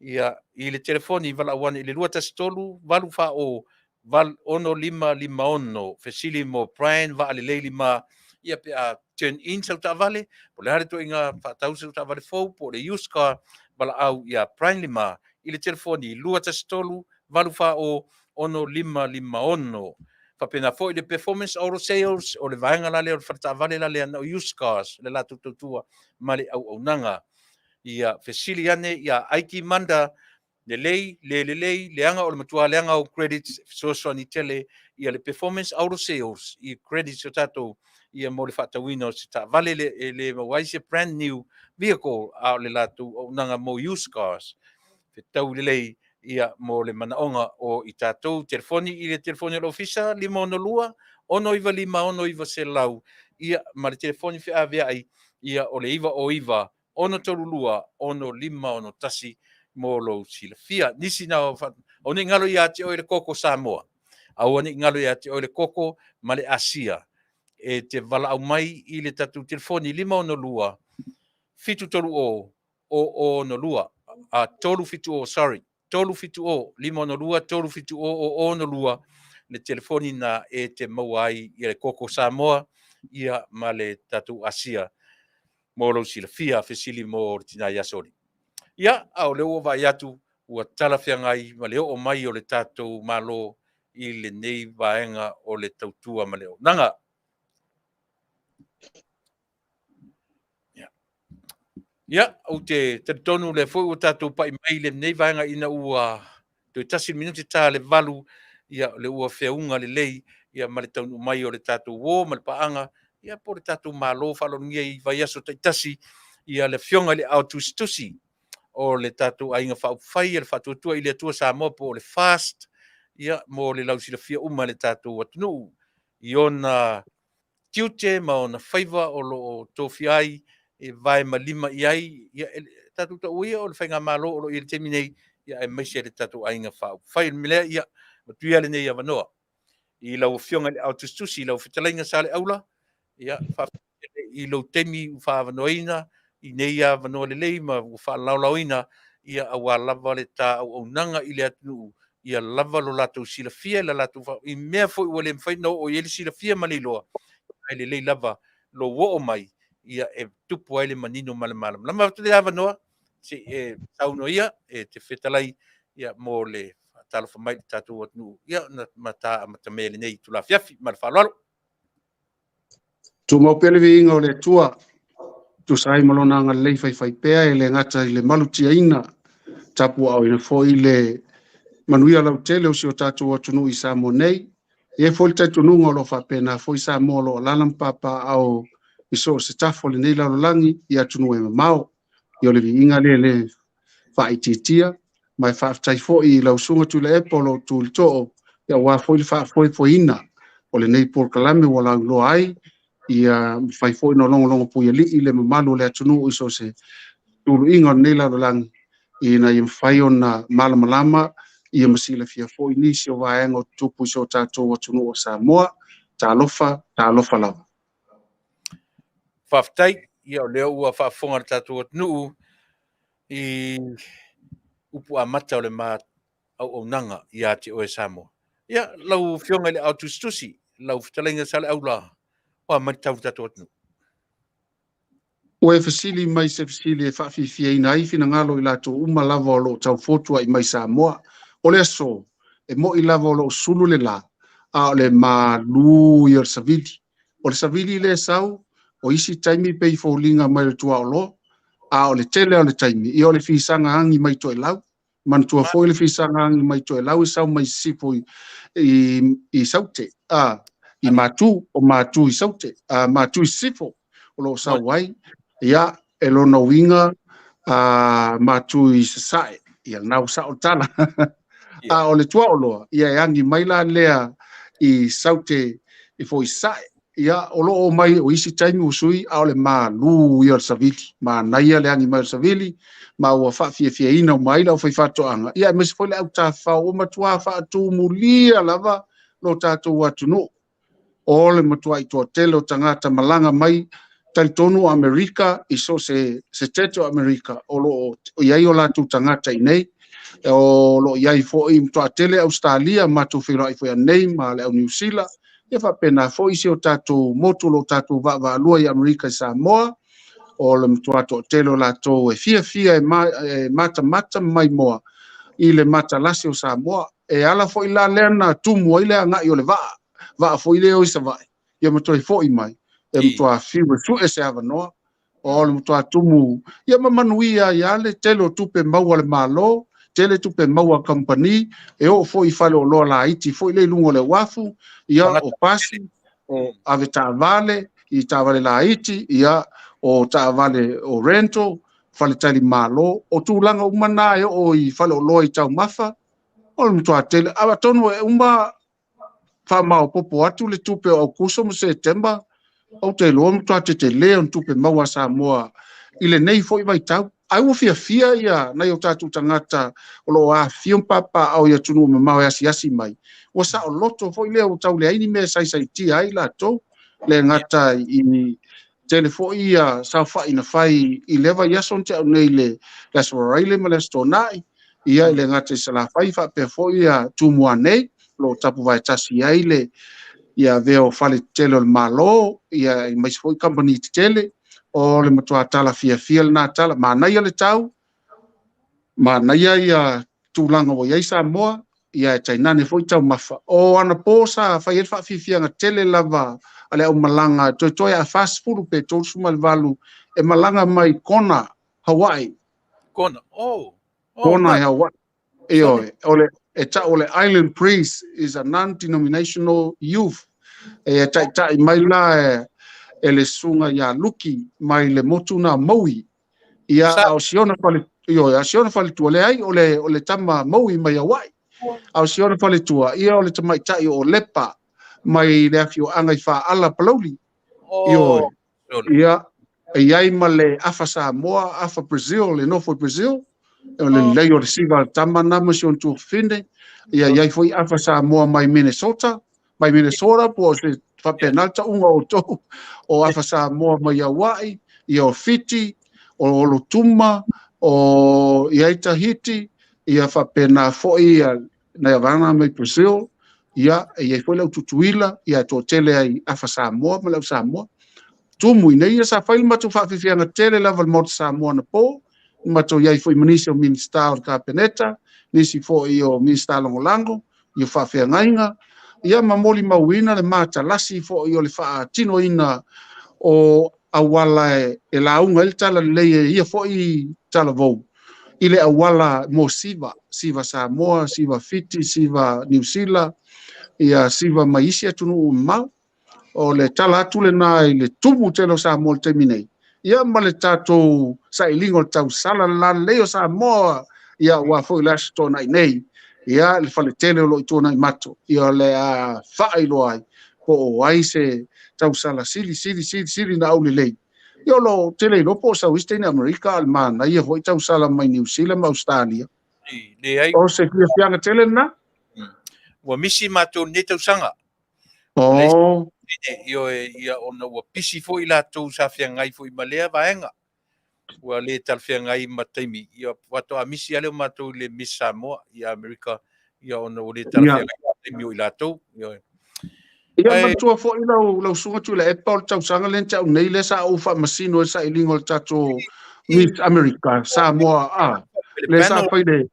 Speaker 2: Ia i le telefoni wala awane i le lua tasi tolu, walu wha o val ono 551 fesili mo Brian va ale leili ma ia pe a turn in sau ta vale po le hare to inga whatau sau ta vale fau po le used car bala au ia Brian lima i le telefoni lua tastolu valu wha o ono 551 whapena fo i le performance auto sales o le vaenga lale o le whata vale lale ana o used cars le la tutua ma le au nanga ia fesili ane ia aiki manda le anga o le matua le anga o credits so ni tele ia le performance auto sales i credits o tato ia mo le fatawino se ta vale le waise brand new vehicle a le latu o nanga mo used cars te tau le ia mo le manaonga o i tato telefoni i le telefoni o ofisa 512 ono iwa 5 ono iwa se lau ia ma le telefoni fe avea ai ia o le iwa ono tolulua ono 5 ono tasi mo lo silafia nisi na o ni ngalo ia te o le koko Samoa au ni ngalo ia te o le koko ma le ASEA e te vala au mai i le tatu telefoni 5 ono lua fitu tolu o no lua tolu fitu o tolu fitu o 5 ono lua tolu fitu o ono lua le telefoni na e te mauai i le koko Samoa ia ma le tatu ASEA mo lo silafia fesili mo tina yasori. Ia, au leo vai atu ua talawhia ngai ma leo o mai o le tātou malo i le nei vaenga o le tautua ma leo. Nanga. Ia, au te tonu le fwoi o tātou pai mai le nei vaenga ina ua te tasi minuti tā le valu ia le ua whiaunga le lei ia ma le taunu mai o le tātou wō ma le paanga ia po le tatu malo whalongia I vai aso Tasi ia le fionga le au Tusitusi o le tatu ainga whai le whatuatua I le atua Samoa po le fast ia mo le lausila fia uma le tatu Taunu'u I ona tiute ma ona whaiva o lo tofiai e vai malima I ai ia tatu ta uia o le whainga malo o lo I le teminei ia e maise le tatu ainga whai milea ia matuia le nei avanoa I lau fionga le au Tusitusi I lau Fetalaiga sa le aula ia I lau temi whaavanoina I nei avanoa le lei ma whaalaulauina ia awa lava le tā au nanga I le Taunu'u ia lava lo latou silafia la latou I mea foi ua le mawhaina o I le silafia ma leiloa ai le lei lava lo wo mai ia e tupu ai le manino ma le malam lama te lava noa se e tauno ia e te fetalai ia mo le talo fa mai tatu Taunu'u ia na mata mele nei tu la Afiafi ma le falalo
Speaker 5: tu mau pele vi inga o le tua tu sai malona nga lei Faapea e le ngata I le malutia ina tapu au ina fo I le Manuia lau tele o si o tatu Taunu'u I Samoa nei e foi le Taunu'u ngolo Faapea na foi Samoa lo lalam papa au I so se tafo le nei lau langi ia Taunu'u e mamao I o le inga le whaititia mai Faafetai fo I lau sunga Tuilaepa lo tu to ia wa foi le foi ina o le nei por kalame wala lo ai ia fai foi no longo pu li le mamalo le Taunu'u I so se tulu inga nei lau langi ina I fai ona malama ia masila fia foi ni si o vaenga tupu so tatou Taunu'u o Samoa talofa lava
Speaker 2: Faafetai ia o leo ua whaafonga le tatu Taunu'u I upu a mata o le ma au nanga ia te oe Samoa ia lau fionga le au Tusitusi lau Fetalaiga sa le aula o mai tau tatu Taunu'u
Speaker 5: o e fasili mai se fasili e whaafifia ina ai fina ngalo I latou uma lava o lo tau fotua I mai Samoa o le aso e mo I lava o lo sulu le la a o le malu I o le savili le sau o isi taimi pei fōlinga mai le tua o lo a o le tele o le taimi I o le fisanga hangi mai to e lau mantua foi le fisanga hangi mai to e lau I sau mai sipo I saute I matu o matu I saute matu I sifo o lo sau wai ia e lona winga matu I sasae ia nau sa o tala o le tua o loa ia e angi mai la lea I saute I fo I sae ia o lo o mai o isi taimi usui a o le malu I o le savili ma naia le angi mai o le savili ma ua whaafia ina o mai la o whaifatoanga ia e mesi foi le au tawhau o matua whaatu mulia lava lo tātou Taunu'u o le matua I toa tele o tangata malanga mai talitonu Amerika I so se tete o Amerika o lo iai o latu tangata I nei o lo iai fo I toa tele Australia matu whira I fo nei ma le au New Zealand e whapena fo I se o tātou motu lo tātou waalua I Amerika I Samoa o le matua toa tele o latu e fia e mata mai moa I le mata lasi o Samoa e ala fo I la lena tumu I le angai o le vaa fo I le o I savai ia matua I fo I mai e mtua fiu su e se avanoa o le mtua tumu ia Manuia ia le tele o tupe maua le malo tele tupe maua company e o foi fale o loa la iti foi le lungo le wafu ia o pasi o ave Vale I Vale la iti ia o Vale o rento fale tali malo o tūlanga umana e o I fale o loa I tau mafa o le mtua tele awa tonu e uma whamao popo atu le tupe o kuso mo September o te loa mtua te leo tupe maua Samoa I le nei foi vai tau ai o fia ia nei o tatu tangata o lo a fion papa au ia Taunu'u mamao e asi mai o sa o loto foi leo tau le aini me sai ti ai la to le ngata I telefo ia sa fa ina fai I leva ia son te nei le soraile ma le stonai ia le ngata sala fai fa pe foi ia tumuane lo tapu vai Tasi ai le ia veo fale tele o malo ia I mai foi company tele o le matua tala fia na tala manaia le tau manaia ia tūlanga o iai Samoa ia tainane foi tau mafa o ana posa fai e whaafianga tele lava ale au malanga toi a fast food pe tō sumal valu e malanga mai Kona Hawaii
Speaker 2: Kona
Speaker 5: Kona Hawaii ole ole Island Priest is a non-denominational youth e tai mai la e le sunga ia luki mai le motu na maui ia au siona fale siona fale tua le ai o le tama maui mai awai au siona fale tua ia o le tamai tai o lepa mai le Afioga i fa ala palauli ia ai ma le afa Samoa afa Brazil le nofo Brazil o le lei o le siva tama na mission tu fine ia iai foi afa Samoa mai Minnesota po se fa penalta unga o to o afa Samoa mai Hawaii ia o Fiti o Lotuma o iai Tahiti ia fa pena foi na vana mai Brazil ia iai foi le tutuila ia to tele ai afa Samoa ma le Samoa tumu ina ia sa fail matu fa fianga tele level mod Samoa na po matu iai foi ministro minister ka peneta nisi foi o minister longolango ia fa fianga ia mamoli mauina le mata lasi fo i o le faa tino ina o awala e launga il tala le ia fo i tala vou. Ile awala mo siva Samoa, siva Fiti, siva New Zealand, ia siva maisia tunu mau, o le tala atu le na i le tumu telo Samoa le teminei. Ia ma le tatou sa ilingo tau sala la leo Samoa, ia wa fo i lasi tona i nei. Ia le fale tele o lo i tona i mato. Ia le fai lo ai. Po o ai se tau sala sili na au le lei. Ia lo tele lo po sa wiste in Amerika almana. Ia hoi tau sala mai New Zealand ma Australia. O se kia fianga tele na?
Speaker 2: Wa misi mato ne tau sanga.
Speaker 5: Oh.
Speaker 2: Ia ona wa pisi fo i la tau sa fianga i fo i malea vaenga. Ua le talfiagai mataimi ia wato amisi ale matou le Miss Samoa ia Amerika ia ona o le talfiagai mataimi o i latou
Speaker 5: ia matua fo i lau sunga Tuilaepa o le tausaga le tau nei le sa au faamasino e saʻiliga o le tatou Miss America Samoa le sa fai le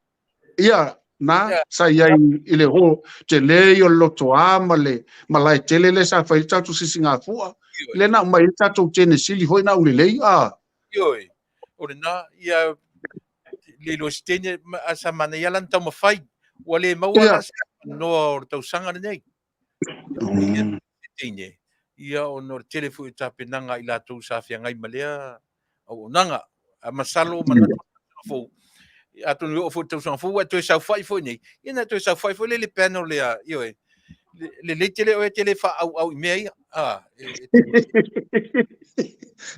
Speaker 5: ia na sa iai i le ho te le o le lotoā ma le malae tele le sa fai le tatou sisigafua le na mai le tatou Tennessee hoi na ulelei
Speaker 2: ioi o na ia le lo stene asa mana ia lan tau mafai ua le maua la no o tausaga lenei tine ia o no telefu i tapenaga i latou sa fiagai ma lea auaunaga a masalo manatu fou atonu o fo tausaga fou ua toe saufai foi nei ia na toe saufai foi le panel lea ioe le tele o tele fa au i mea ia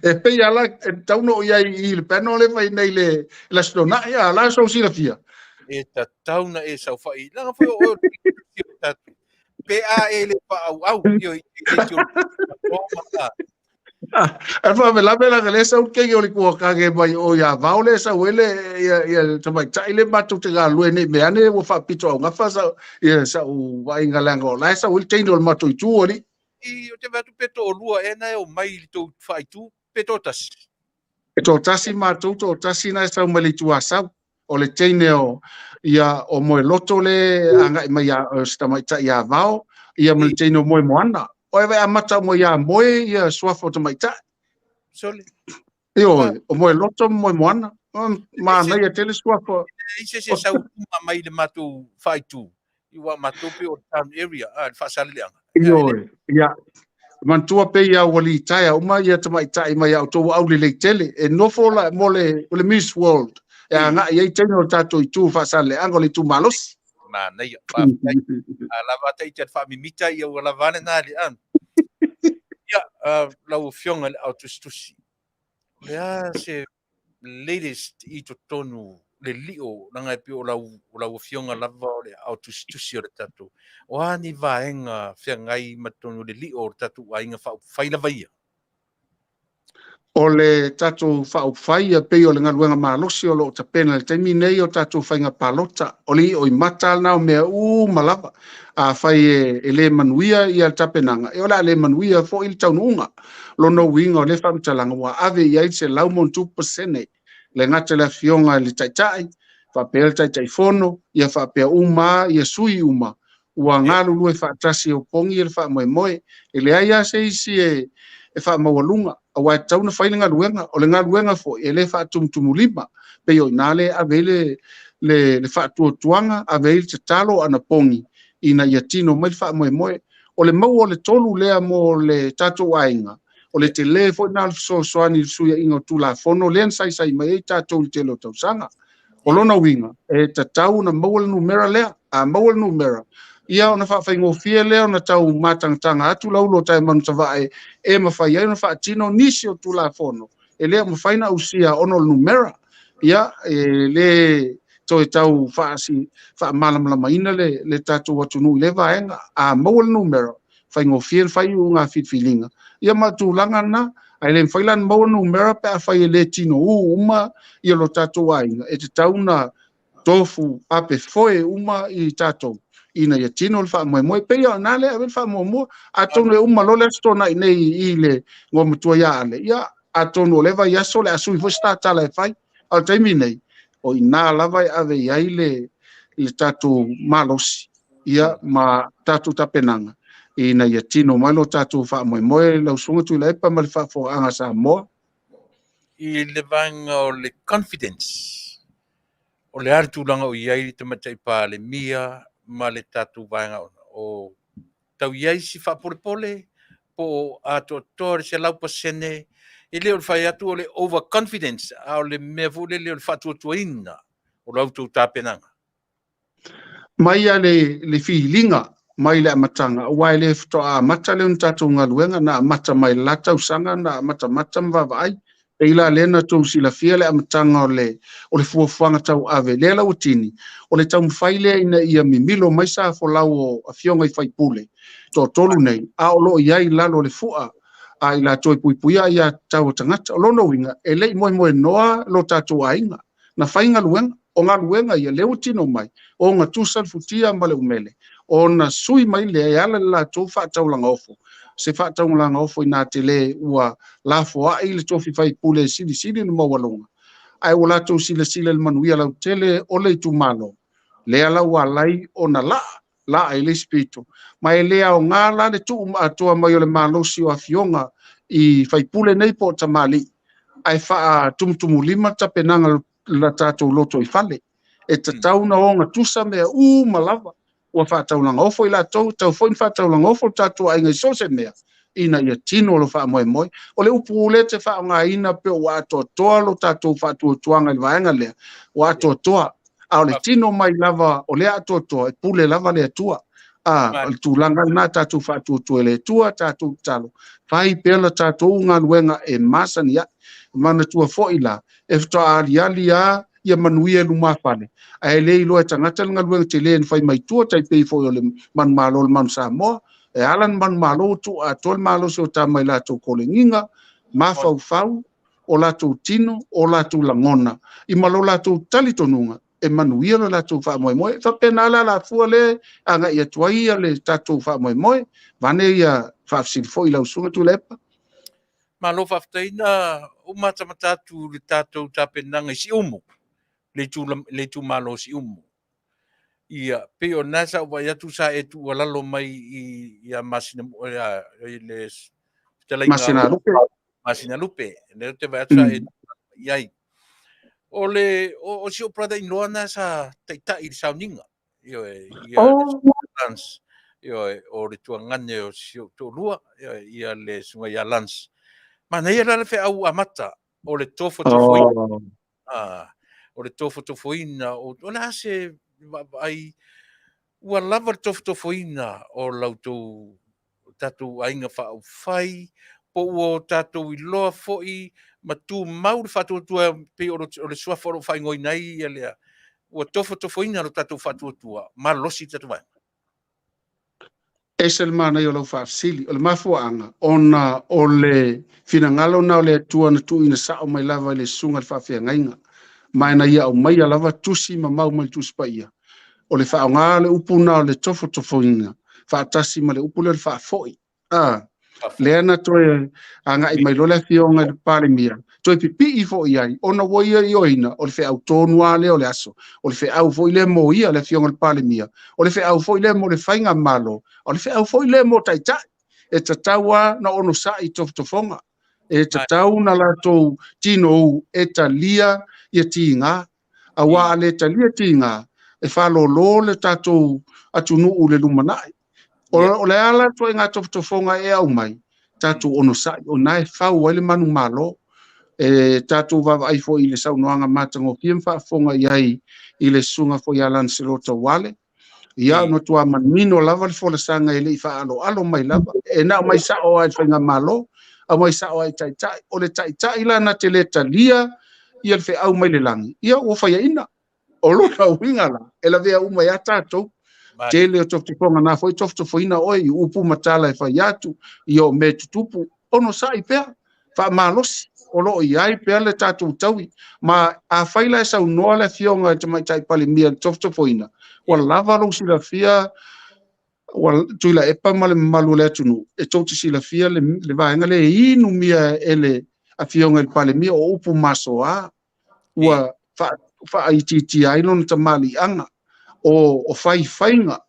Speaker 5: e pei ala Taunu'u ia i le peno le vai nei le stona ia la so sila fia
Speaker 2: e tauna e saufai langa foi o pe a ele fa au io
Speaker 5: e fa me la bela le sa ke yo le ko ka ge mai o ya vaole sa wele ia tamai tai le matu te ga lu nei me ane wo fa pito nga fa sa ia sa u vai ngalango la sa wil teino le matu tu oli
Speaker 2: i o te vatu peto o lua e na o mai to fai tu peto Tasi
Speaker 5: e to Tasi matu to Tasi na sa mali tu asa o le teino ia o mo loto le anga mai ya sta mai ta ya vao ia mo teino mo moana o e vai amata mo ya mo ia swafo to mai ta
Speaker 2: sole
Speaker 5: io o mo loto mo moana ma na ia tele swafo
Speaker 2: se sa uma mai le matu fai tu i wa matu pe o town area fa salianga
Speaker 5: io ia mantua pe ia wali taia uma ia tamai tai mai au to au le tele e no fola mo le Miss World e nga ia teno tato i tu fa sale angole tu malos
Speaker 2: ma na ia la vata i te fa mi mita ia wala vale na li an ia la o fionga au Tusitusi le se latest i to tonu le lio nanga pe o la o fionga lava o le au Tusitusi o le tato o ani vaenga fiangai matonu le lio o tato ainga fa faila vaia
Speaker 5: o le tatou fa'aufai pei o le galuega malosi o loo tapena le taimi nei o tatou faiga palota o le o i mata na o mea uma lava afai e lē manuia ia le tapenaga e o le a lē manuia fo'i le taunu'uga lona uiga o le fa'amatalaga ua ave i ai se lau mo 2% le gata le afioga le taʻitaʻi fa'apea le taʻitaʻifono ia fa'apea uma ia sui uma ua galulu e fa'atasi o pogi e le fa'amoemoe e leai a se isi e fa'amaualuga aua tauna fai le galuega o le galuega fo'i e lē fa'atumutumulima pei o inā le avei le fa'atuatuaga avei le tatalo ana pogi ina ia tino mai le fa'amoemoe o le mau o le tolu lea mo le tatou aiga o le te le fo na soani suia inga tula fono len sai mai tatou te lo tau sanga o lona winga e tatau na mawal numera lea a mawal numera ia ona faafaigo fie lea ona tau matangataga atu laulo tae manu tavae e mafai ai ona faatino nisi o tulafono e lea mafaina ausia ona o numera ia e le toe tau faamalamalamaina le tatou atunuu i le vaega a maua le numera faigofie le fai uga filifiliga ia matulaga na ai le mafai lana maua numera pe afai e lē tino uma ia lo tatou aiga e tatau na tofu ape foe uma i tatou ina ia tino le faamoemoe peia ona le ave le faamuamua atonu e uma lo le asotona nei i le gomatua ia ale ia atonu o le vai aso le asui foi statala e fai o le taimi nei o inā lava e ave i ai le tatou malosi ia ma tatou tapenaga ina ia tino mai lo tatou faamoemoe lausuga tuilaepa ma le faafogaaga Samoa
Speaker 2: I le vanga o le confidence. O le aritulaga o iai le tamatai pa le mia ma le tatou vaega o tau iai si faapolepole po atoatoa le se lau pasene i lea o le fai atu o le overconfidence a o le mea fu le o le faatuatuaina o le autou tapenaga.
Speaker 5: mai a le fiilinga mai le amataga ua e lē fetoa amata le ona tatou galuega na amata mai le latausaga na amatamata ma vavaai e ila lena tou silafia le amataga o le fuafuaga tau ave lea lau atini o le taumafai lea ina ia mimilo mai sa folau o afioga i faipule toʻatolu nei a o loo iai lalo le fuʻa a i latou e puipuia ia tau o tagata o lona uiga e leʻi moemoe noa lo tatou aiga na fai galuega o galuega ia leu tino mai o gatusa le futia ma le umele ona sui mai lea e ala le latou faataulaga ofo se faataulaga ofo inā te lē ua lafoaʻi le tofi faipule silisili na maualoga ae ua latou silasila le manuia lautele o le itumalo lea lau alai ona laa e le spiritu ma e lea aogā la le tuu maatoa mai o le malosi o afioga i faipule nei po o tamālii ae faatumtumulima tapenaga la tatou loto i fale e tatau na o gatusa mea uma lava ua faataulaga ofo i latou tau foi na faataulaga ofo tatou aiga i so se mea ina ia tino o lo faamoemoe o le upu le te faaogāina pe ua atoatoa lo tatou faatuatuaga i le vaega lea ua atoatoa a o le tino mai lava o lea atoatoa e pule lava le atua o le tulaga na tatou faatuatua i le atua tatou talo fai pea la tatou galuega e masani aʻi manatua foʻi la e fetoa aliali a ia manuia e lumā fale ae lē iloa e tagata le galuega te lē na fai maitua taipei foʻi o le manumālo le manu Samoa e ala na manumālo tuʻatoa le malosi o tamai latou kolegiga ma faufau o latou tino o latou lagona i malo latou talitonuga e manuia le latou faamoemoe faapena ala lafua le agaʻi atu ai ia le tatou faamoemoe vane ia faafesili foʻi lausuga tuilaepa
Speaker 2: Malo faafetaina o matamatatu le tatou tapenaga i siumu le tumalo siumu ia pe ona sa vai atu sa e tu lalo mai ia masina i le Fetalaiga masina lupe le te vai atu sa e iai o le o si o prada in loana sa taitai i sauninga ia lans o le tuangane o si o tolua ia le sunga ia lans mana ia la fe au amata o le tofo o le tofoina o la se ai ua lava le tofoina o lautou tatou aiga faʻaufai po ua tatou iloa foʻi ma tumau le faatuatua pei o le suafa o loo faigoina ai ia lea ua tofoina lo tatou faatuatua malosi tatou vaega
Speaker 5: ese le manai o lau faafesili o le mafuaaga ona o le finagalo na o le atua na tuuina saʻo mai lava i le susuga le faafeagaiga ma ena ia aumaia lava tusi mamau ma le tusipaia o le faaogā le upu na o le tofoina faatasi ma le upu le faafoʻi lea na toe agaʻi mai lo le afioga i le palemia toe pipii foʻi ai ona ua ia i oina o le feʻau tonu a lea o le aso o le feʻau foʻi lea mo ia le afioga le palemia o le feʻau foʻi lea mo le faiga malo o le feʻau foʻi lea mo taʻitaʻi e tatau a na ono saʻi tofotofoga e tatau na latou tino e talia ia tigā auā le talia tigā e whalolo le tatou atunuu le lumanaʻi o le ala toe ngā tofotofoga e au mai tātou ono sai, o nai whau ele manu malo, tātou vava ai fo i le saunoanga mātango kia mwhaafonga iai i le sunga fo i alan se lota wale. Ia no tua manino lava le fola sanga ele i whaalo alo mai lava. E na mai sa o ai whainga malo, a mai sa o ai tai tai, o le tai tai la na te le talia, ia le au mai le langi. Ia o whaia ina, o lona winga la, e la vea umai a tātou, tele o toftifonga na foi toftofoina oi, i upu matala e whai atu, i o me tutupu, ono sa i pea, wha malosi, o lo i ai pea le tātou taui, ma a whaila e sau noa le fionga e te mai tai pale mia toftofoina, wa lava lo sila fia, wa Tuilaepa ma le malu le atunu, e tauti sila fia le vaenga le inu mia ele a fionga le pale mia o upu maso a, wa wha aititi ailon ta mali anga, o whainga,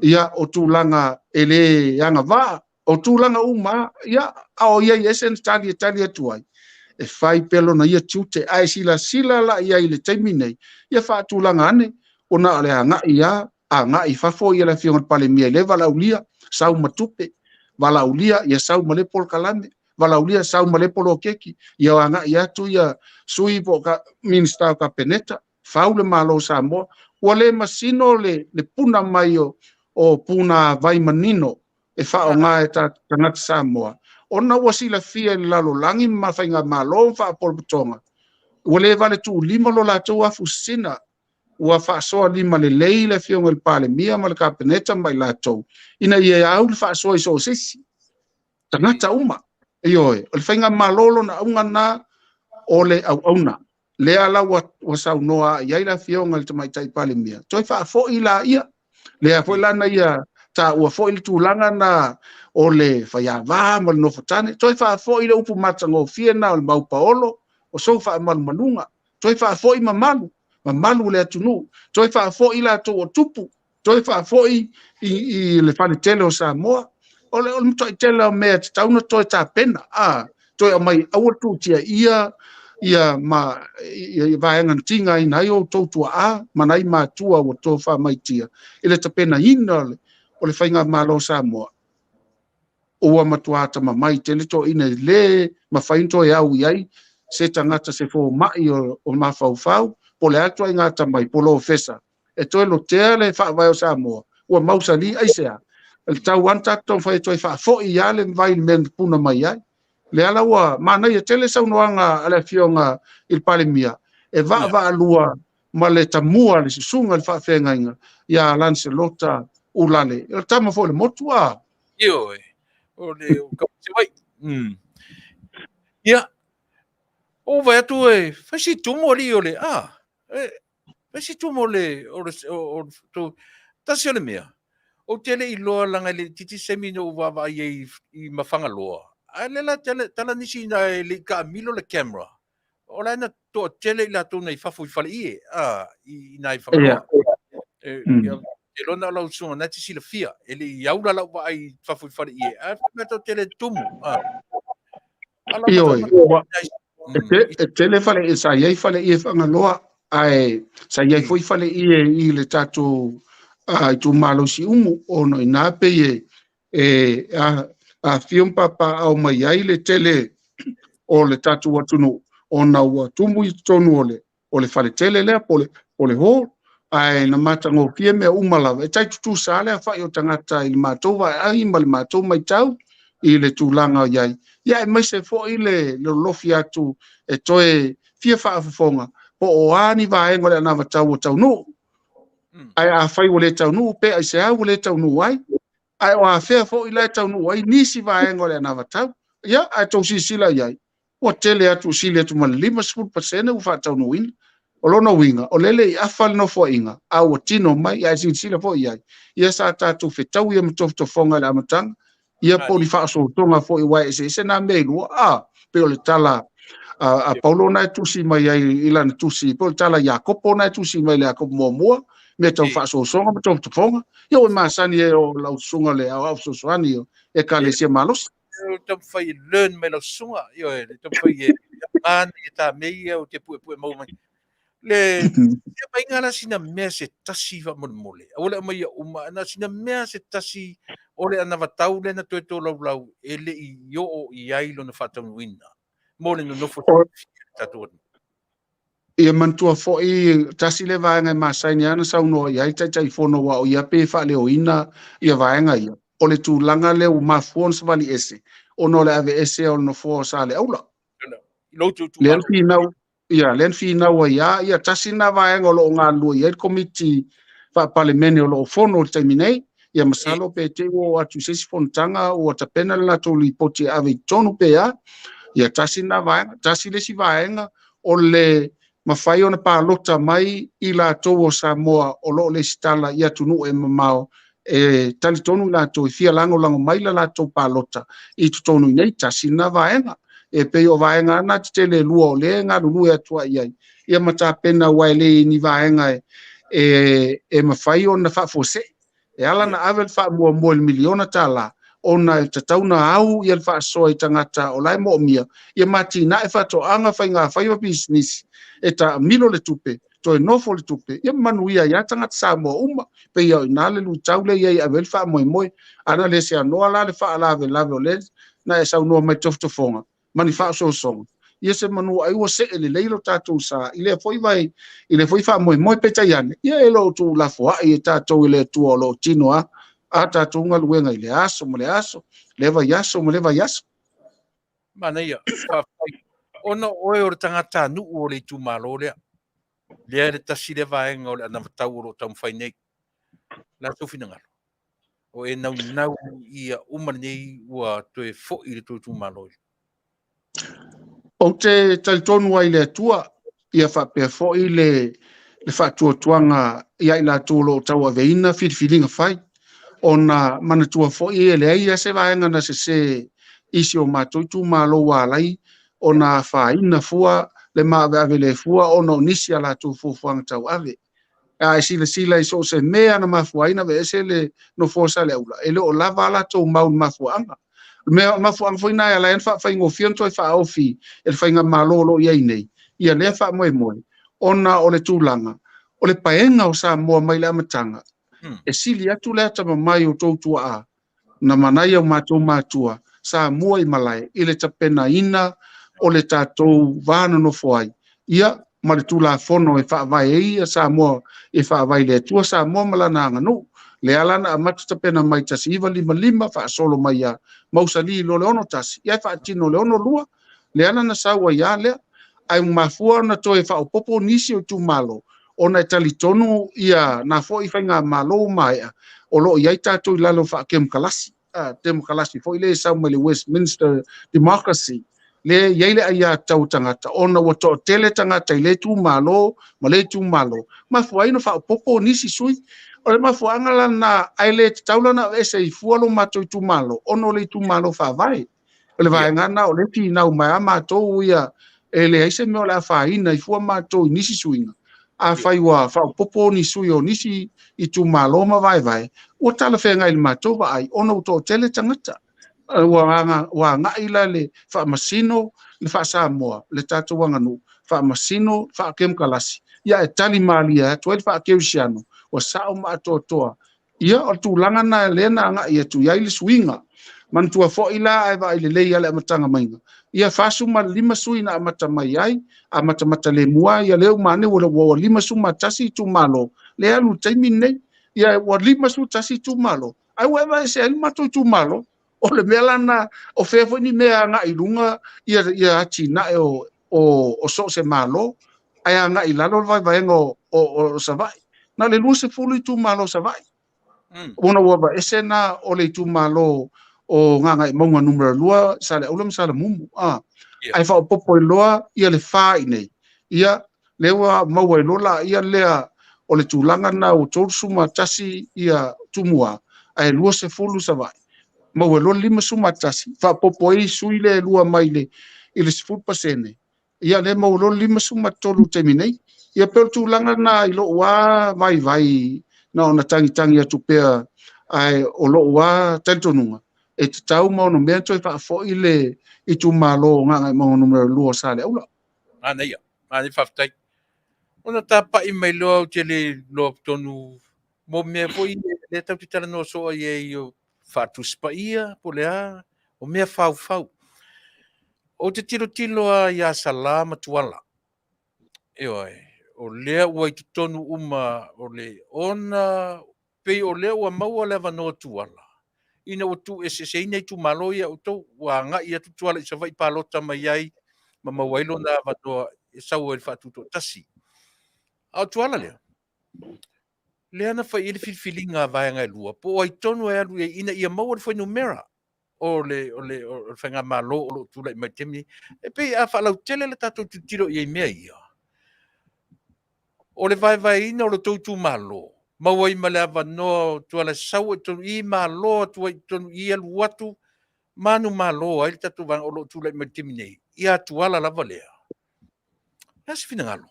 Speaker 5: ia o tūlanga ele anga vaa, o tūlanga uma, ia ao ia esen tali atuai. E whai pelo na ia tute, ai sila la ia i le taimi nei, ia wha tūlanga ane, o na ale anga ia, anga i whafo ia la fionga pale mia le valaulia, sau matupe, valaulia ia sau malepol kalame, valaulia sau malepol o keki, ia anga ia tu ia sui po ka minister ka peneta, faule malo Samoa, wale masino le puna mai o puna vai manino e whao ngā e tā tangata Samoa. Ona wasila fia le lalo langi ma whainga malo wha polputonga. Wale vale tu lima lo la tau afu sina ua whaasoa lima le lei le fionga le pale mia ma le kapeneta mai la tau. Ina ia au le whaasoa iso sisi. Tangata uma. Ioe, o le whainga malolo na aunga na o le auna. Le ala wa sau noa iai la fionga le tamaitai pale mia. Toi whaafo i la ia. Le a foi lana ia ta ua foi le tūlanga na o le whaiawā ma le nofatane. Toi whaafo i le upu matango fiena o le maupaolo o so wha manunga. Toi whaafo i mamalu le atunu. Toi whaafo i la tō o tupu. Toi whaafo i le whane tele o Samoa. O le toi tele o mea te tauna toi tā pena. Toi a mai aua tūtia ia ma vaenga tinga i nai o tautua a manai matua o tō wha maitia. Ele ta pena ina o le whainga malo Samoa. Oua matuata ma mai tele to ina le ma whainto e au iai se tangata se fo mai o mawhauwhau po le atua i ngata mai polo fesa. E toi lo tea le wha vai o Samoa. Ua mausa li ASEA. Le tau antato whai toi wha fo i ale vai men puna mai ai. Le ala ua mana ia tele saunoanga ale fionga il pale mia. E va alua ma le tamua le susunga le whaafenga inga. Ia lanse lota ulale. E tama fo le motua.
Speaker 2: Ioe. O le kapse wai. Ia. O vai atu e. Fasi tumo li o le. Fasi tumo le. O Tasi o le mea. O tele i loa langa le titi semino uwawa i mawhanga loa. Alela tala nisi na le ka milo le camera. O la na to tele i la to nei fafu i fale ie. I nai whakaloa. E lona lau sunga na tisi la fia. E le iaula lau wa ai fafu i fale ie. Me to tele tumu.
Speaker 5: Ioe. E tele fale e sa iei fale ie whangaloa. Sa iei foi fale ie i le tato i tu malo si umu. Ono i nā peye a fion papa au mai ai le tele o le tatu watunu o na ua tumu i tonu o le fale tele lea po le ho ai na mata ngo fie me umala e tai tutu sale a fai o tangata i matou vai ai ma le matou mai tau i le tūlanga iai ia e mai se fo i le lofi atu e toe fia whaafafonga po o ani vaenga le anawa tau o Taunu'u ai a fai o le Taunu'u pe ai se au le Taunu'u ai ai o a fea fo i lai Taunu'u ai nisi vaenga le anawa tau ia ai tau sisila iai o tele atu sile atu ma 5% u fa Taunu'u ina o lona winga o lele i afal no fo inga au o tino mai ai sisila fo iai ia sa tatu fetau ia mtofonga le amatanga ia po ni fa so tonga fo i wai se na meilu pe o le tala a Paulo na tusi mai ai ilana tusi po tala Jakopo na tusi mai le Jakopo mo me tau fa so songa me tau fonga ia o Masani e o lau sunga le au so soani e kale se malos
Speaker 2: tau fai learn me lo sunga io e tau fai an e ta mei o te pu mo mai le ia mai ngana sina mea se tasi va mole o le mai uma na sina mea se tasi o le ana vatau lena toe tō laulau e le i o I ai lona whataunuina. Mo le nofo tatua.
Speaker 5: Ia mantua fo'i tasi le vaenga Masani ana sauno ia tai fono wa o ia pe fa le oina ia vaenga ia. O le tūlanga le o mafuon sa vali ese. O no le ave ese o no fo sa le aula. Len finau ia len finau ia tasi na vaenga o lo ngā lua ia komiti fa parlemene o lo fono o terminei ia masalo pe te o atu sesi fontanga o tapena la tolu ipoti ave tonu pe ia tasi na vaenga tasi le si vaenga o le mawhai ona pālota mai I la tō o Samoa o lo le stala ia Taunu'u mamao e tali tonu la tō fia lango mai la tō pālota I tonu nei tasi na vaenga e pe o vaenga na te le lua o le ngā lulu e atua iai ia mata pena wai le ni vaenga e mawhai ona whafose e ala na avel wha mua le miliona tala ona e tatauna au ia wha soa I tangata o lai mo mia ia mati na e whato anga whainga whaiwa business e ta milo le tupe to e nofo le tupe ia Manuia ia tangata Samoa uma pe ia ina le lu taule ia avel wha moi ana le se anoa la le wha lave o le na e sau noa mai toftofonga mani wha so ia se manu ai o se ele leilo tatou sa ile foi vai ile foi wha moi pe taiane ia e lo tu la foa i tatou ile tu o lo tino a tatou ngaluenga ile aso mo le aso leva yaso mo leva yaso
Speaker 2: Manuia, ona oe o le tangata Taunu'u o le tumalo lea. Lea le tasi le vaenga o le ana vatau o lo taumwhai nei. La tūwhina ngalo. O e nau ia umanei ua toe fo'i le tō tumalo.
Speaker 5: o te talitonu ai le atua ia Faapea fo'i le whaatuatuanga ia I la tōlo tau aveina whiriwhiringa whai ona manatua fo'i e le aia se vaenga na se isi o mātou tūmalo wālai ona whaina fua le maawe ave le fua ona nisi a la tō fufuanga tau ave a sila I so se mea na mafuaina ve ese le no fosa le aula ele o lava la tō mau mafuanga mea mafuanga foi na ala en fa ingo fianto e Faafetai e fainga malolo ia nei ia le fa moi ona o le tūlanga o le paenga o Samoa mai le amatanga e sili atu le atama mai o tōtua a na manai o matua Samoa I malai I le tapena ina o le tātou vāna no foai ia ma le tūla fono e whaavai ia Samoa e whaavai le atua Samoa malana anganu le alana a matuta pena mai tasi iwa lima whaasolo mai a mausali lo le ono tasi ia whaatino le ono lua le alana saua ia lea ai mafua na toe whaopopo nisi o tūmalo ona e talitonu ia na fo I whainga malo mai o lo iai tātou I lalo whaakem kalasi demokalasi fo I le sau mai le Westminster Democracy le iai le aia tau tangata ona wa to tele tangata I le tūmalo ma le tūmalo mafua ino whaopopo nisi sui o le mafuanga la na ai le taulana e se I fualo matou tūmalo ono le tūmalo whaavai o le vaengana o le tinau mai a matou ia e le aise me o la whaina I fua matou nisi suinga a whaiwa whaopopo ni sui o nisi I tūmalo ma vai o tala whenga I le matou wa ai ono to tele tangata wa ngai la le whaamasino le Samoa le tātou wanganu whaamasino whaakem kalasi ia e tali malia tuai whaakeusiano o sao mātotoa. Ia o tūlanga na lena nga ia tu iai le suinga. Mantua fo ila ai vai le lei ale amatanga mainga. Ia fasu ma lima suina amata mai ai, amata le mua, ia leo mane wa lima su matasi tu malo. Le alu taimi nei, ia wa lima su tasi tu malo. Ai wa vai se ali mato tu malo. O le mela na o fefo ni mea nga ilunga ia ati na o so se malo. Ai nga ilalo vai ngo o savai. Na le lua se fulu I tu malo savai. Ona waba esena o le tu malo o nganga I maunga numero lua sa le ulam sa le mumu. Ai wha o popo I loa ia le wha I nei. Ia lewa maua I lola ia lea o le tūlanga na o tōru tasi ia tumua. Ai lua se fulu savai. Maua lola lima suma tasi. Wha popo I sui le lua mai le I le sifuru pasene. Ia le maua lola lima suma tolu temi nei. Ia pel tūlanga na I lo wa vai na ona tangi atu pea ai o lo wa tentonunga. E te tau mau no mea toi whaafo I le I tu malo nganga I mau numero lua sa le aula.
Speaker 2: Ia, ani Faafetai. Ona tapa'i mai loa o te le loa tonu mo mea fo I le tau te tala no soa I o whātuspaia, po lea, o mea whau. O te tilo a ia salama tuala. O lea ua i tonu uma, o le ona, pei o lea ua maua le wanoa tuala. Ina o tu se ina i tu malo ia o tau, ua nga ia tu tuala i sa vai palota mai ai, ma mawailo na wanoa, e sau e whātuto tasi. Au tuala lea. Lea na whai ele whilwhilinga vāenga e lua, po ai tonu e alu e ina ia maua le whai numera. O le whanga malo o lo tula i mai temi. E pei a whalau tele le tato tutiro i mea ia. O le vai ina o le tautu malo. Mawai ma le ava noa tua le sau e tonu i malo tua i tonu i alu watu. Manu malo ai le tato vang o lo tula i mai temi nei. Ia tuala lava lea. Nasi fina ngalo.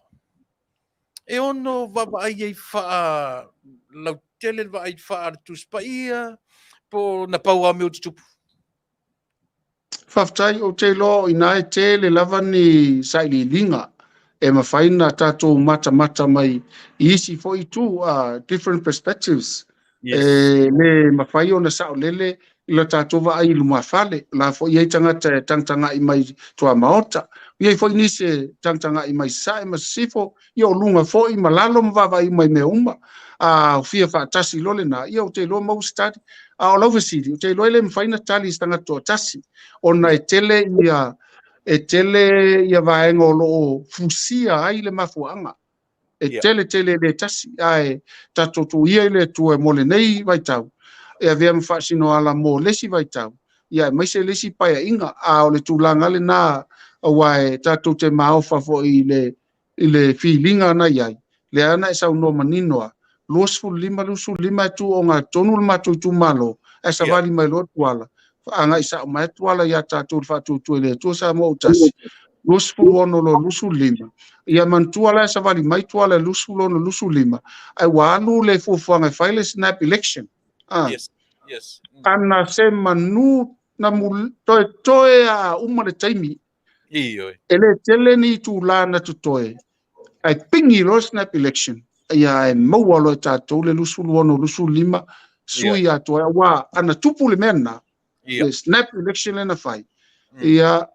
Speaker 2: E ono vava ai ei faa lau tele va ai faa Tuspa'i po na pau a meu tupu.
Speaker 5: Faafetai o te lo ina e te le lava ni saililinga e mawhaina tātou mata mai isi fo i tu different perspectives.
Speaker 2: Yes.
Speaker 5: Le mawhai o na sao lele ila tātou wa ai luma whale la fo i tangata tangtanga i mai tua maota. Ia fo i nise tangtanga i mai sae masifo i o lunga fo i malalo mwawa i mai mea uma. Fia Tasi lole na ia o te lo mau stadi. O lauwe siri, o te lo ele mwhaina tali stanga toa Tasi. Ona e tele ia vaenga o loo fusia ai le mafuanga. Tele le Tasi. Ai tato tu ia ile tu e mole nei vai tau. E avea mwhasino ala mo lesi vai tau. Ia maise lesi paia inga. O le tūlanga le nā awai tato te maofa fo i le filinga na iai. Le ana e sau no maninoa. Lusu lima tu o ngā tonu le matu tu malo. E sa vali mai lo tuala. Anga isa mai tuala ia tato le fatu tu ele. Tu sa mo Tasi. Lusu ono lo lusu lima. Ia mantuala e sa vali mai tuala lusu ono lusu lima. Ai walu le fufuanga faile snap election.
Speaker 2: Yes.
Speaker 5: Ana se manu na toe a umare taimi. Ele tele ni tu la na tu toe. Ai pingi lo snap election. Ia e maua lo tātou le lusu ono lusu lima. Sui a toe wa ana tupu le mena. Snap election le na fai. Ia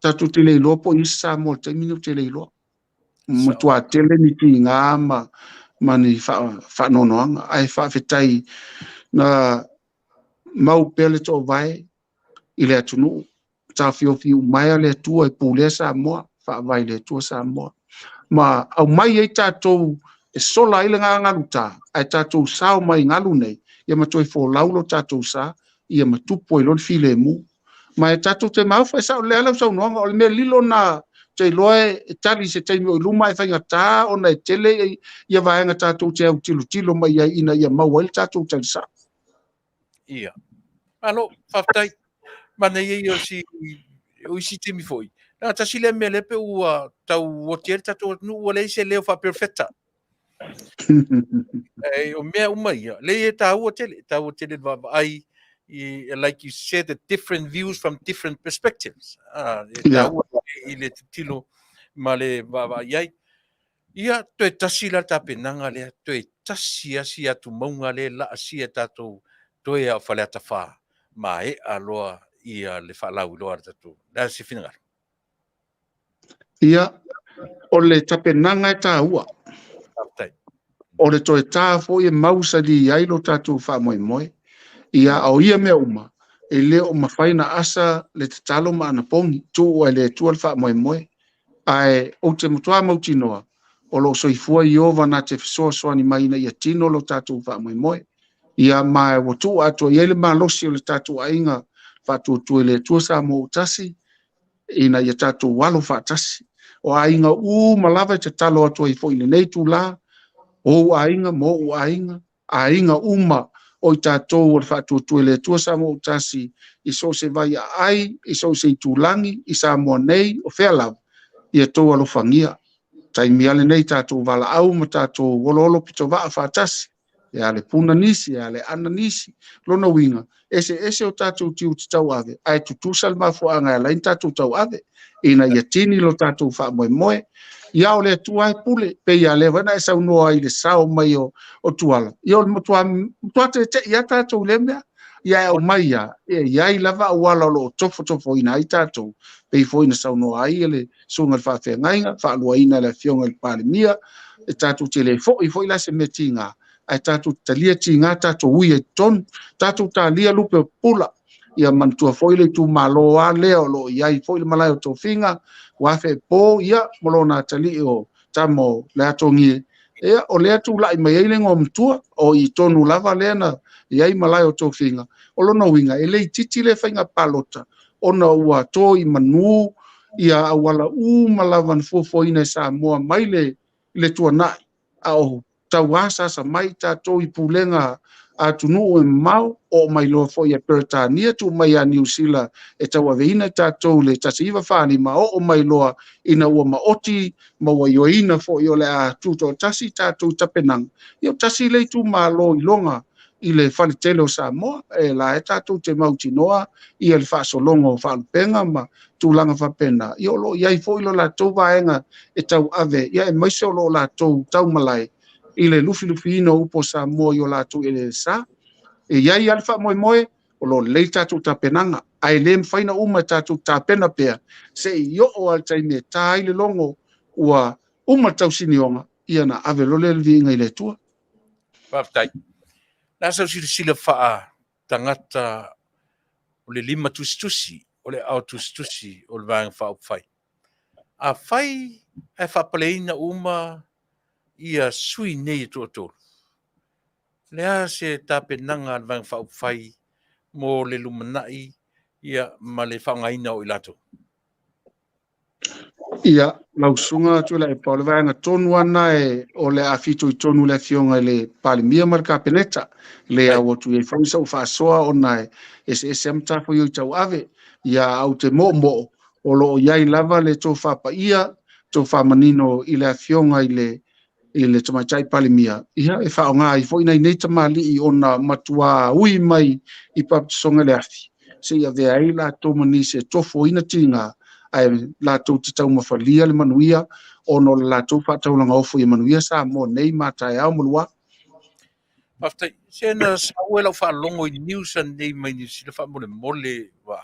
Speaker 5: tātou te leilo po isa mo taimi no te leilo. Mutua tele ni ki ngā mani whanonoanga. Ai Faafetai na mau pele to vai ile Taunu'u Afiofi mai le Atua i pule Samoa vai le Atua Samoa ma au mai e tātou e sola ile ngalu ta ai tātou sao mai ngalu nei ia matoi fo laulo tātou sa ia matupo i lon file mu ma e tātou te mau fa sao le ala sao no o me lilo na te loe tali se te mo luma e fainga ta ona e tele ia vaenga tātou te au tilo mai ina ia mau ele tātou te sa.
Speaker 2: Ia. Alo, Faafetai, mana ia o si timi foi. Na Tasi le mele pe ua tau o tiere tato nu ua le se leo perfecta. O mea uma ia. Le e tau o tele ai, like you said, the different views from different perspectives. Tau i le tilo ma le vava iai. Ia toe Tasi la tapenanga lea, toe Tasi asi atu maunga le la asi tato toe a whale ata wha, ma e aloa ia le whalau loa tatu. Nā si whina ngaro.
Speaker 5: Ia, o le tapenanga e tā ua. O le toe tā fo i mausa li ailo tatu wha moe. Ia au ia mea uma, e le o mawhaina asa le te talo ma ana pongi, tū o le tua le wha moe. Ai, o te mutua mautinoa, o lo soifua i ova na te fisoa soani maina ia tino lo tatu wha moe. Ia mai o tu ato ia le malosi o le tatu ainga fatu tu le tu sa mo Tasi ina ia tatu walo fa Tasi o ainga malava te talo ato i fo ile nei tu la o ainga mo ainga o tatu o fatu tu le tu sa mo Tasi i so se vai ai i so se tulangi i sa mo nei o fela ia to alo fangia tai mi ale nei tatu vala au ma tatu wololo pito va fa Tasi ya le puna nisi ya le ana nisi lona winga ese o tatu tiu tau ave ai tu salma fo anga la tatu tau ave ina ya tini lo tatu fa moe ya o le tua pule pe ya le wana esa no ai le sao mai o tuala yo mo tua te ya tatu le mea ia o mai ia i lava wala lo tofo ina i tatou pe foi na sauno ai le sunga Faafegaina faaluaina le Afioga le palemia e tatou tele foi la se metinga ai tatou talia tinga tatou ui e ton tatou talia lupe pula ia mantua foi le tu malo a leo lo ia i foi le malai o tofinga wa fe po ia molona tali o tamo le atongi ia o le atu lai mai le ngom tua o i tonu lava lena ia i malai o tofinga o lona winga e le titi le fainga palota ona ua to i manu ia awala malavan Fofogaina Samoa mai le tuana au tauasa sa mai tatou i pulenga a Taunu'u e mau o mai loa foi e Peretania tu mai a New Zealand e tau aveina tatou le Tasi whaalima o mai loa ina ua maoti ma ua ioina foi o le a tuto Tasi tatou tapenang io Tasi le tu malo i longa i le whaletele o Samoa e la e tatou te mautinoa i le whaasolongo o whaalupenga ma tūlanga whapena io lo iai foi lo la tau vaenga e tau ave ia e maise o lo la tau malai i le lufi ina upo Samoa i o la tu ele sa e iai alfa moe o lo le tatu tapenanga ai le mfaina uma tatu tapena pea se i o al taime tai le longo ua uma tau sinionga ia na ave lo le vinga i le tua
Speaker 2: Faafetai. Na sa sila tangata o le 5 tusitusi o le au tusitusi o le vaenga whaupwhai. A whai e whapaleina uma ia sui nei tōtoro. Lea se tapenanga le vaenga whaupwhai mo le lumanai ia ma le whaungaina o ilato.
Speaker 5: ia lausunga Tuilaepa o le vaenga tonu ana e o le afito i tonu le Afioga le palemia ma le kapeneta le au tu e fausa o faasoa ona e se amtafo i tau ave ia au te mo o lo iai lava le tō whapaia tō whamanino i le Afioga i le tamaitai palemia ia e whaonga i fo ina i nei tamali i ona matua ui mai i paptisonga le afi se ia vea i la tō mani se tofo ina tinga ai la tau te tau mafalia le Manuia ono la tau whataulanga ofo i Manuia sa mo nei matai au mulua.
Speaker 2: Faafetai, se na sa ue lau whaalongo i news an nei mai ni sila wha mole wa.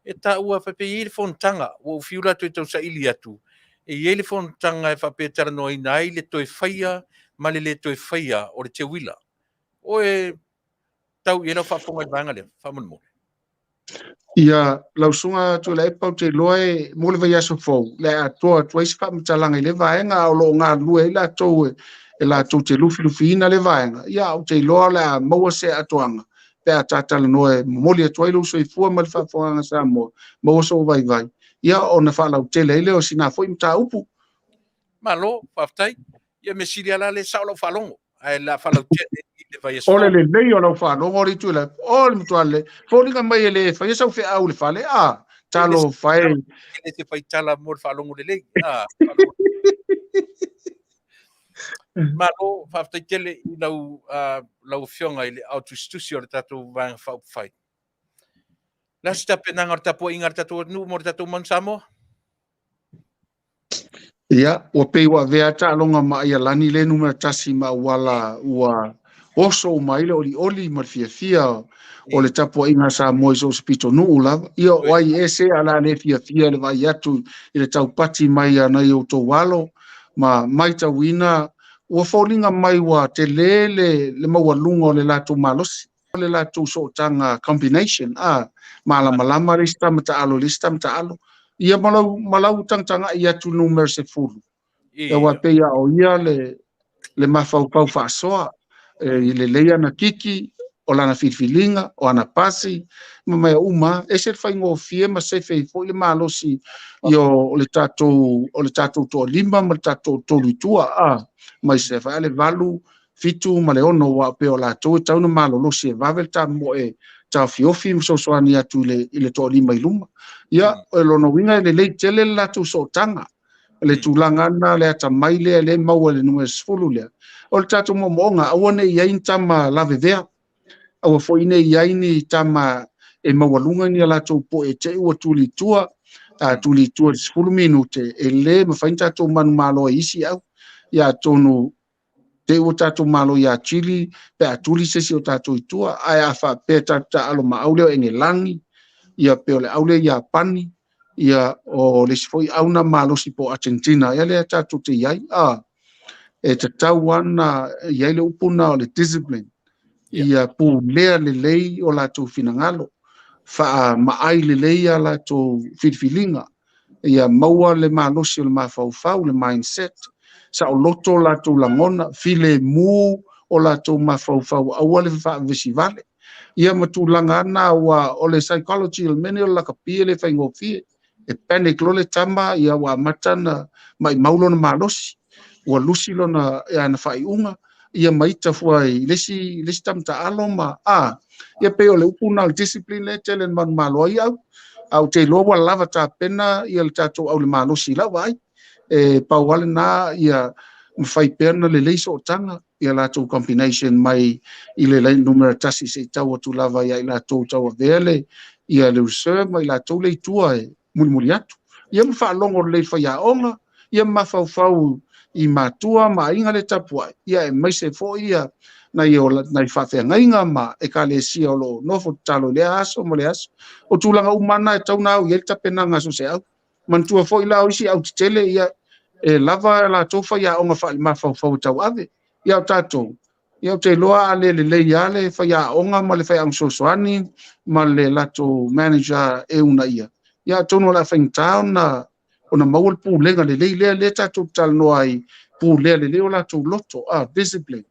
Speaker 2: E ta ua whape i le whontanga, o fiura tui tau sa ili atu. E i le whontanga e whape tara no i nai le toi whaia, ma le toi whaia o le te wila. O e tau i lau whafonga i vanga le, whamone.
Speaker 5: Ia lausunga Tuilaepa o te loe mo le vai aso fou le Atua tuaisi whaamatalanga i le vaenga o lo ngā lue i la tau e la tau te lufi ina le vaenga ia o te loa le a maua se atuanga pe a tatala noe moli atua i luso i fua ma le whafonga Samoa maua so vai ia o na whalau te leile o sina fo i mta upu
Speaker 2: Malo, Faafetai, ia me siri ala le sao lau whalongo. Ai la whalau te le vai aso.
Speaker 5: ole le nei o lau whanongo ri Tuilaepa ole mtuale fōringa mai e le whai sau whi au le whale talo whai
Speaker 2: Ele te whai tala mo le whalongo le lei. Malo, Faafetai tele i lau whionga i le au tusitusi o le tatou vanga whauwhai. Lasi tapenanga o le tapu inga le tatou nu mo le tatou man Samoa?
Speaker 5: ia ua pei ua vea ta'aloga ma ia lani le numera tasi ma wala ua oso mai le oli ma le fiafia o le tapuaʻiga Samoa i Socio-political lava ia o ai ese ala le fiafia le vai atu i le taupati mai anai outou alo ma mai tauina ua foliga mai ua te le maualuga o le latou malosi o le latou sootaga combination malamalama le isi tamata'alo ia malau tangtanga ia tu numero se fulu. E wa pe ia o ia le mafaupau whaasoa i le leia na kiki o lana whiwhilinga o ana pasi ma mai uma e se whai ngō fie ma se whai fo i le malosi i o le tatou toa lima ma le tatou tolu tua mai se whai le valu fitu ma le ono wa pe o la tau e tauna malolosi e vavel ta mo e ta fiofi msosoani atu i le toa lima i luma. Ia, e lono winga le lei tele la tu sotanga. Le tulangana le ata maile le maua le nume sfulu le. O le tatu mo monga, awane iain tama la vevea. Awa fo ine iaini tama e mawalunga ni la tu po e te ua tuli tua sfulu minute. E le mafainta tu manu malo isi au. Ia tonu te o tātou malo ia chili, pe atuli sesi o tātou itua, ai a Faapea tātou alo maaule o Engelangi, ia pe o le aule ia pani, ia o le sifoi auna malosi po Argentina, ia le tātou te iai, e te tau ana iai le upuna o le discipline, ia pu lea le lei o lātou finangalo, fa maai le lei a lātou filfilinga, ia maua le malosi o le mafaufau, le mindset, sa o loto lātou langona, file mu o lātou mafaufau, aua le whaavesi vale, ia matulanga ana o le psychology, le mene o laka pia le whaingofie, e panic lo le tama, ia wa matana, mai maulo na malosi, ua lusi lona e ana whaiunga, ia maita fuai lesi tamta alo ma ia peo le upuna le discipline le tele man malo ai au te loa lava ta pena ia le tatou au le malosi la vai e pauale na ia mfai perna le leiso o tanga ia latou combination mai i le lai numera tasi se tau atu lava ia i latou tau vele ia le reserve mai latou le tua e mulimuli atu ia mawhaalongo le whaiaonga ia mafaufau i matua ma inga le tapua ia e maise fo ia na ia na i whawhengainga ma e ka le sia o lo nofo talo le aso mo le aso o tūlanga umana e tau nau i el tapenanga so se au mantua fo ila o isi au titele ia e lava la tofa ia onga wha mafaufau tau ave ia o tatou ia o te loa ale le ale whaia onga ma le whaia ang sosoani ma le lato manager e una ia tono la whaingtao na ona maua le pulenga le le tatou talanoa ai pulea le o latou loto discipline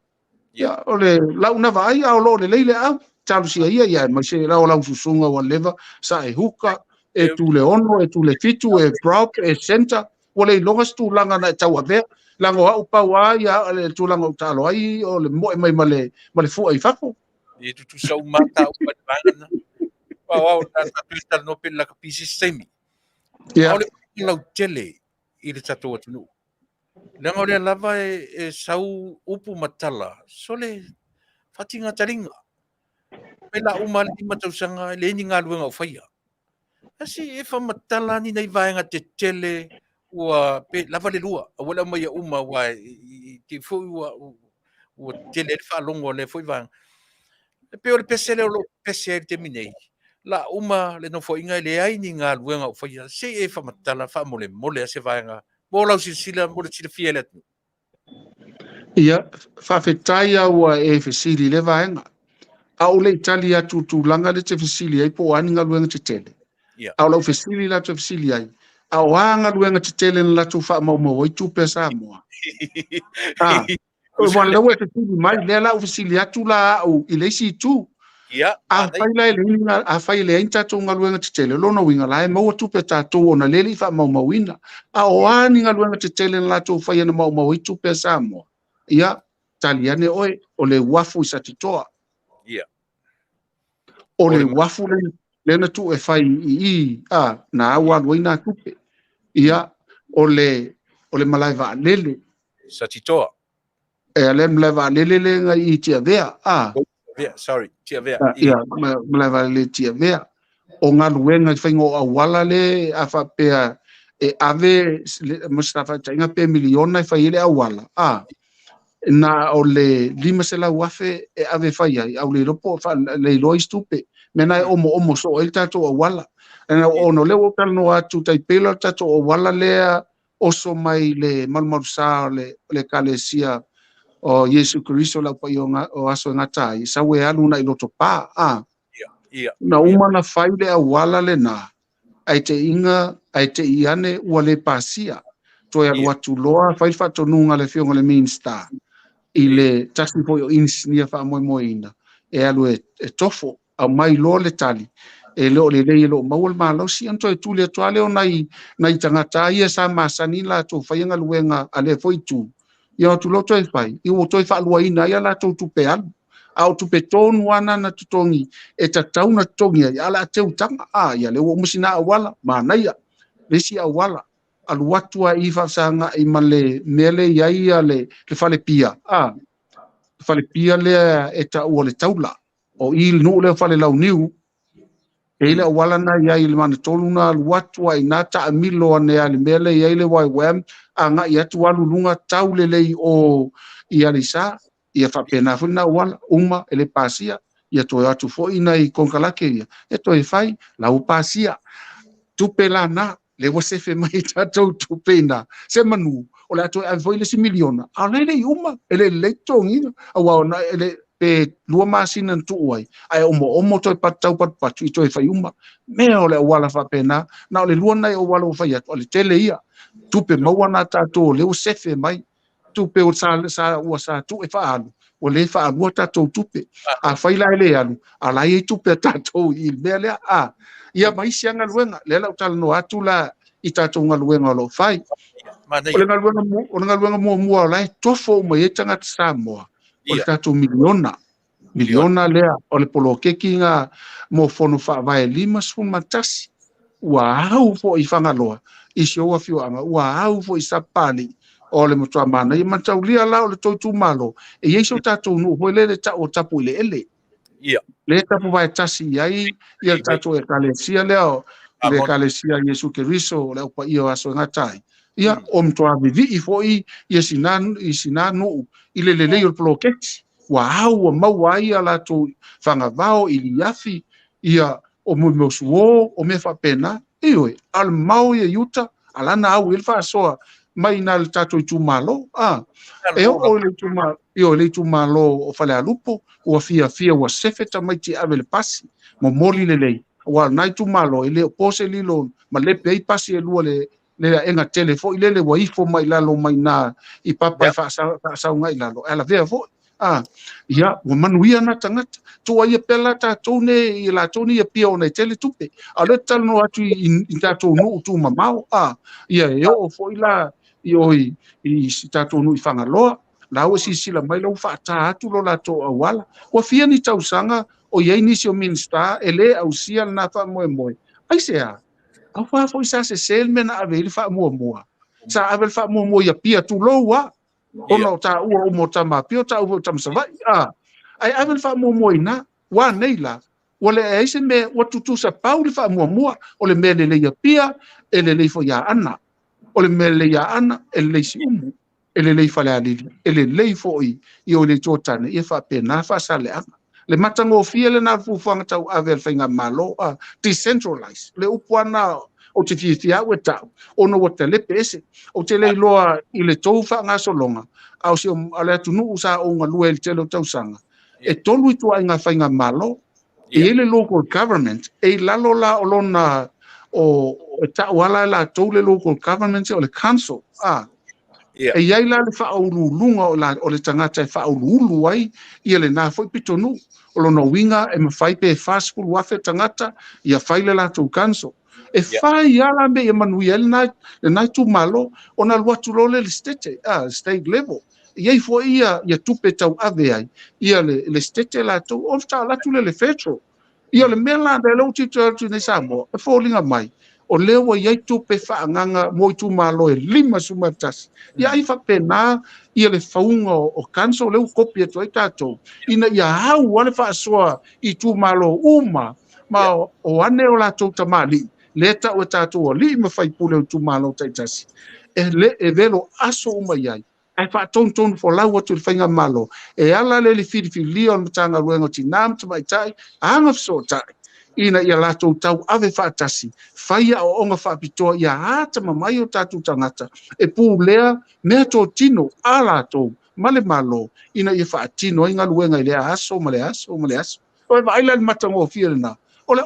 Speaker 5: ia o le launa vai ao lo le le au talusia ia ma se la o lau susunga o leva sa e huka e tu le ono e tu le fitu e prop e center o le longas tu langa na tau ave lango au paua ia le tu langa talo ai o le mo mai male fu ai fako
Speaker 2: e tu sa umata o padana Vaaaoao ta no pe la kapisi semi
Speaker 5: ia
Speaker 2: o le lau tele i le tatou atunu Lenga le lava e sau upu matala, so le fatinga taringa. Pela uma li matausanga le ni ngā luenga o whaia. Asi e wha matala ni nei vaenga te tele ua pe lava le lua. A wala mai a uma wa ki fui ua tele le whaalongo le fui vaenga. Pe o le pese le o lo pese te minei. La uma le no fo inga le ai ni ngā luenga o whaia. Se e wha matala wha mole a se vaenga. Bola sila mo le sila fiele tu.
Speaker 5: ia Faafetai ua e fesili le vaenga au le itali atu tūlanga le te fesili ai po ani ngā luenga te tele au lau fesili la te fesili ai au ngā luenga te tele na latu wha mau ai tupe Samoa wan lau e fesili mai le lau fesili atu la au i leisi tu a whai le ein tatou ngā luenga te tele lona winga lai maua tupe tatou ona leli wha mau ina au ani ngā luenga te tele na latu whai ana mau ai tupe Samoa ia taliane oe o le wafu i satitoa o le wafu le na tu e fai i na awa luina tupe ia o le malai va lele
Speaker 2: satitoa
Speaker 5: e le malai va lele le ngai i tia vea
Speaker 2: sorry tia vea
Speaker 5: ia malai va lele tia vea o ngā luenga i whaingo a wala le a Faapea e ave Mustafa tainga pe miliona i whai ele a wala na o le lima se la wafe e ave fai ai au le ropo fa le loi stupe mena omo so el tato o wala na ono le o tal no atu tai pelo tato o wala le oso mai le malmarsa le kalesia o Yesu Kristo la pa yonga o aso ngata i sa we alu na i loto pa na uma na fai le a wala le na ai te inga ai te iane ua le pasia to ya watu loa fai fa tonunga le fionga le minsta i le tasi po o insnia fa moina e alu e tofo a mai lo le tali e lo le lo maul malo si anto e tuli atuale o nai tangata ia sa masani la to fainga luenga ale foi tu ia tu lo toi fai i o toi fa luaina ia la to tu pe al au tu pe ton wana na tutongi e tatau na tongi ia la te utanga ia le o musina awala manaia le si awala al watua i fa sanga i male mele ia le fale pia fale pia le e ta o le taula o il no le fale lau niu e le wala na ia i le mana tolu na watu ai na ta amilo ane ali mele ia le wai wem anga ia tu walulunga tau lelei o ia lisa ia whapena funa wala uma ele pasia ia to atu fo ina i konkalake ia e to e fai la upasia tupe la na le wase fe mai tatou tupe na se manu o le atu ai foi le si miliona a le uma ele le tongi a wa na ele pe lua masina tu uai ai omo to patau pat i to e fai uma me o le wala fa pena na o le lua nai o wala o fai atu o le tele ia tupe mawana tatou le o sefe mai tupe o sa ua sa tu e fa alu o le fa alu tatou tupe a fai la ele alu a la i tupe tatou i me le a ia mai sianga luenga le la utala no atu la i tatou ngaluenga lo fai o le ngaluenga mo la tofo mai e tanga Samoa o le tatou miliona lea o le polo kekinga mo fono fa vai lima sfun matasi wow fo i fangaloa i sio afioga wow fo i sapali o le motua mana i mataulia la o le toitu malo e yeso tatou no ho le ta o tapu le ele le tapu vai tasi ai ia tatou e kalesia leo le kalesia Yesu Keriso le upa ia aso ngatai ia o mtoa vivi i fo i sinanu i le o ploketi wow mau ai ala to fangavao i liafi ia o mo suo o me fa pena ioi al mau ia yuta alana au il fa soa mai na le tatou tu malo e o le tu malo io le tu malo o fale alupo o fia o sefeta mai ti ave le pasi mo moli le lei wa nai tu malo ile pose lilo ma le pei pasi e lua le enga telefo ile le waifo mai lalo mai na i papa fa sa ngai lalo ala vea fo ia wa manuia na tangata tu ai pela tatou ne i la toni ia pia ona tele tupe ale talo atu i tatou no tu mamao ia o fo ila i tatou no i fangaloa la o sila mai lo fa ta atu lo la to awala o fia ni tausanga o ia inicio minsta ele au sia na fa mo ai sea au fa fo sa se selmen ave fa mo sa ave fa mo ia pia tu lo wa ono ta ua mo tama pio ta ua tama savai ai ave fa mo ina wa neila wale ai se me watu tu sa pauli fa mo o le mele le ia pia ele le fo ya ana o le mele ya ana ele le si umu ele le fa le ali ele le fo i o le totane e fa pena fa sale le matango fia le na fu fanga tau ave fa malo decentralize le upuana o te fia weta ono o te lepe ese o te lei loa i le toufa ngā solonga au si o ale atu nuu sa o ngā lua i te lo tausanga e tolu i tua inga whainga malo e ele local government e lalo la o lona o tauala la tau le local government o le council e iai la le whaurulunga o le tangata e whaurulu ai i le nā fwoi pitonu o lona winga e mawhai pe fast food wafe tangata i a whaile la tau council e fai ala me e Manuia le nai tu malo ona luatu lo le state level iai fo ia tupe tau ave ai ia le state la tu o sta la tu le federal ia le mela de lo ti tu ne Samoa e folinga mai o lewa iai tupe faanganga mo tu malo e lima sumatas ia ai fa pena ia le faunga o kanso le kopia tu ai tato ina ia hau ale fa soa i tu malo uma ma o ane o la tu tamali leta o tatou li ma fai pule tu malo Tasi e velo aso uma iai ai fa ton fo lau atu fainga malo e ala le fili on tanga ruengo tinam mai tai anga so tai ina ia la tau ave fa Tasi fai o onga fa pito ia hata mai o tatou tangata e pu lea me to tino ala to male malo ina ia fa tino inga ruenga ile aso male aso o vai la matango fielna ole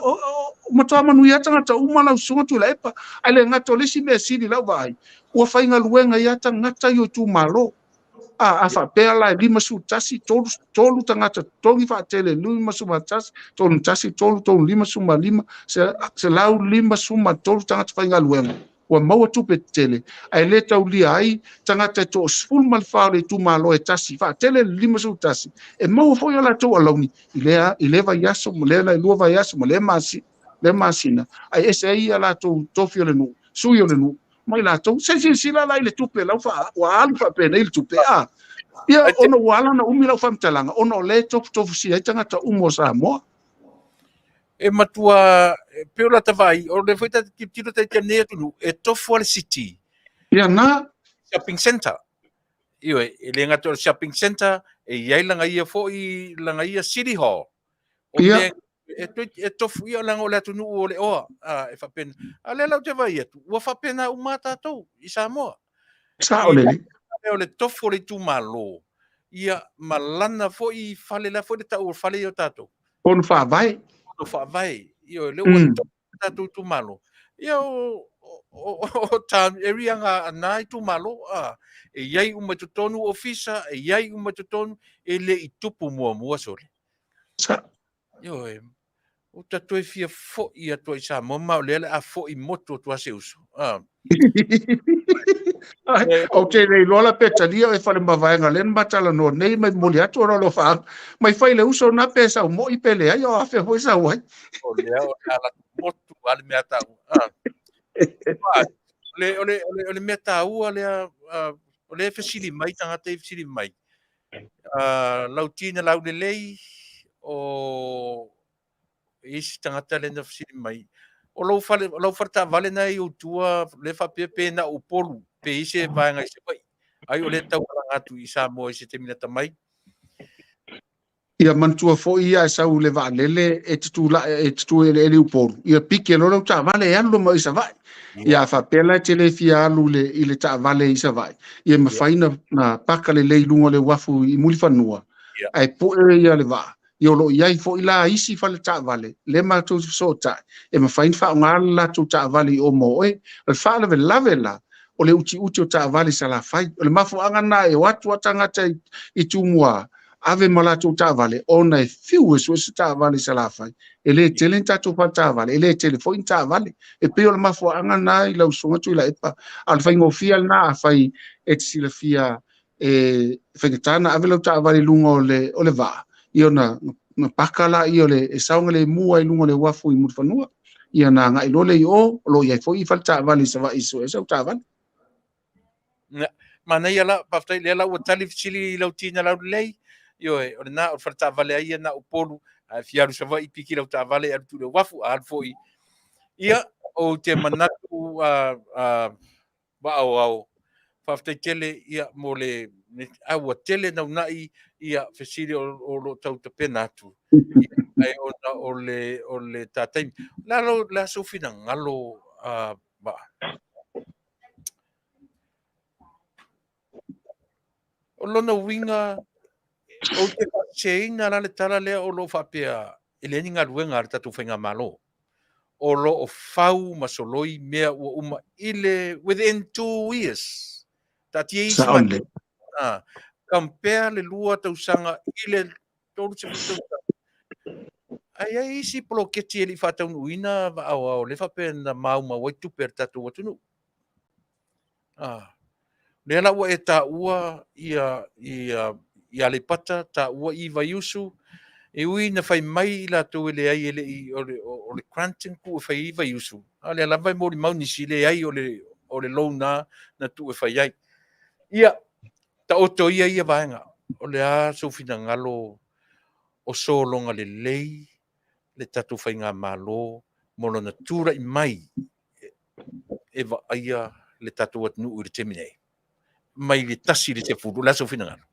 Speaker 5: matoa Manuia tangata umala usunga Tuilaepa ale ngato lesi me sili la vai ua fainga luenga ia tangata yo tu malo a Faapea la lima su Tasi tolu tangata tongi fa tele lima su Tasi tolu Tasi tolu lima su lima se lau lima su tolu tangata fainga luenga ua maua tupe tele ai le tau lia ai tangata to sful mal fale tu malo e Tasi fa tele lima su Tasi e maua foi ala to alauni ile va yaso le la lua va yaso le masina ai ASEA ala to fio le nu suio le nu mai la to se sila la ile tupe la fa wa alfa pe nei tupe ia ono wala na umi la fa mtalanga ono le to si ai tangata umo Samoa
Speaker 2: e matua pe ola tavai o le foita tiro te tene tunu e tofu al city
Speaker 5: Ia na,
Speaker 2: shopping center io e le ngato shopping center e iai langa ia foi langa ia city hall o
Speaker 5: ia,
Speaker 2: me e tofu ia langa o le tunu o le o e fa pen a le lau te vai atu ua fa pena u mata tau i Samoa
Speaker 5: sa o
Speaker 2: i
Speaker 5: lele.
Speaker 2: o le tofu le tu malo ia malana foi fale la foi ta o fale yo tato
Speaker 5: Onu wha vai.
Speaker 2: o fa vai io le o tato tu malo ia o ta area nga nai tu malo e iai uma tonu ofisa e iai uma tonu e le i tupu mua sole
Speaker 5: Sa,
Speaker 2: io o tato e fia fo ia to isa mo ma le a fo i moto to ase uso
Speaker 5: au te rei lola pe talia e whale mawaenga len matala no nei mai moli atu ora lo wha. Mai whaile uso na pe sa mo i pele ai o awhia hoi sa wai.
Speaker 2: o le o ala motu ale mea tau o le mea tau ale o le fesili mai tanga te fesili mai lau tina lau le lei o isi tangata le na fesili mai o lau fale vale na i utua le Faapea pe na upolu pe ise vaenga ise pai ai o le tau atu i Samoa ise te minata mai
Speaker 5: Ia mantua fo ia e sau le va lele e tutu ele ele uporu. Ia pike lo lau ta vale e alo ma isa vai. Ia Faapea te le fia alu le ile ta vale isa vai. Ia mawhaina na paka le leilunga le wafu i muli whanua. Ai po ia le va. Ia lo iai fo ila isi fale ta vale. Le ma tu so ta. E mawhaina wha ngala la tu ta vale o mo e. Le wha lave lave la. O le uti o ta vale sa la fai. O le mafu angana e watu atangata i tumua. Ave malato ta vale ona e fiu so ta vale sala fai ele tele ta to pa ta vale ele telefone ta vale e pe o mafo anga na i lau so Tuilaepa al fai ngo fia na fai et sila fia e fengetana ave lau ta vale lungo o le va iona na pakala i ole e saunga le mua i lungo le wafu i murfanua ia na nga i lole i o lo ia fo i fal ta vale sa va iso e sa ta vale
Speaker 2: mana ia la paftai le la o tali fili lau tina lau lei io e o na o farta vale ai na o polu a fiaru sa vai piki lau ta vale al tu le wafu al foi ia o te manatu Vaaaoao paftai tele ia mo le aua tele na nai ia fesili o lo tau te penatu ai o le tatai la sofina ngalo ba o lona winga o te cheina la le tala lea o lo Faapea ele ni ngaruenga ta tu fenga malo o lo o fau masoloi mea o uma ile within 2 years ta tie isi
Speaker 5: sa
Speaker 2: mai
Speaker 5: ole
Speaker 2: compare le lua tau sanga ile tolu se tau ai isi polo ke tie li fa tau uina Vaaaoao le Faapea na mau ma wai tu per tatu watunu le la ua e ta ua ia le pata ta ua i vaiusu e ui na fai mai la to le ai ele i o le crunching ku fai i vaiusu ale la vai mori mau ni si le ai o le lona na tu e fai ai ia ta oto ia vaenga o le a so fina ngalo o so longa le lei le tatu fai ngā malo mo na tura i mai e va aia le tatu at nu uri teminei mai le tasi le te furu la so fina ngalo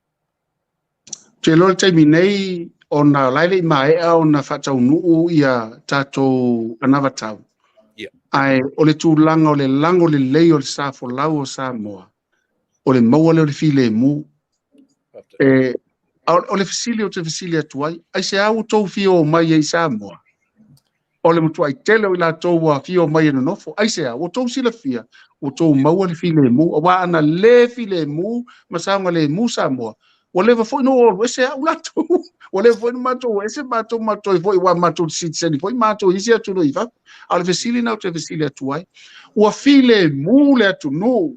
Speaker 5: te lo te minei ona laile mai ona fa Taunu'u ia tatou anava tau
Speaker 2: ia
Speaker 5: ai o le tūlanga o le lango le lei o le safo lau o Samoa o le maua le o le file mu e o le fisili o te fisili atuai ai se au tou fio mai e Samoa o le mutu ai tele o la tou a fio mai e nofo ai se au o tou sila fia o tou maua le file mu o wa ana le file mu masanga le mu Samoa o le foi no o se au la tou o le foi mato ese mato foi wa mato sitsen foi mato isi atu no ifa al fisili na o te fisili atuai o file mu le atu no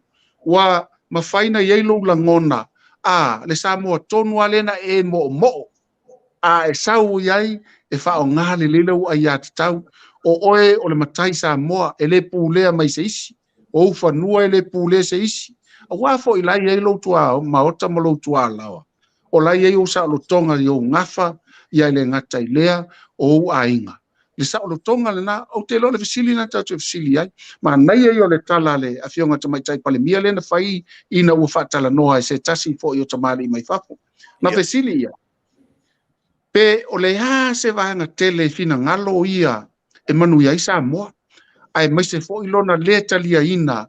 Speaker 5: wa mafaina yelo langona le Samoa tonu alena e mo e sau iai e whao ngāle lelo ai ati tau o oe o le matai Samoa e le pūlea mai se isi o whanua e le pūlea se isi a wafo i lai e lo tua maota ma lo tua lawa o lai e o sa lo tonga i o ngafa i ai le ngata i lea o ainga le sa o tonga le na o te lo le fisili na tatu fisili ai ma nai ai o le tala le afionga tamai tai pale mia le na fai ina ua fatala noa e se tasi fo i o tamali mai fafu na fisili ia pe o le se vaanga tele fina ngalo ia e Manuia i Samoa ai mai se fo i lona le talia ina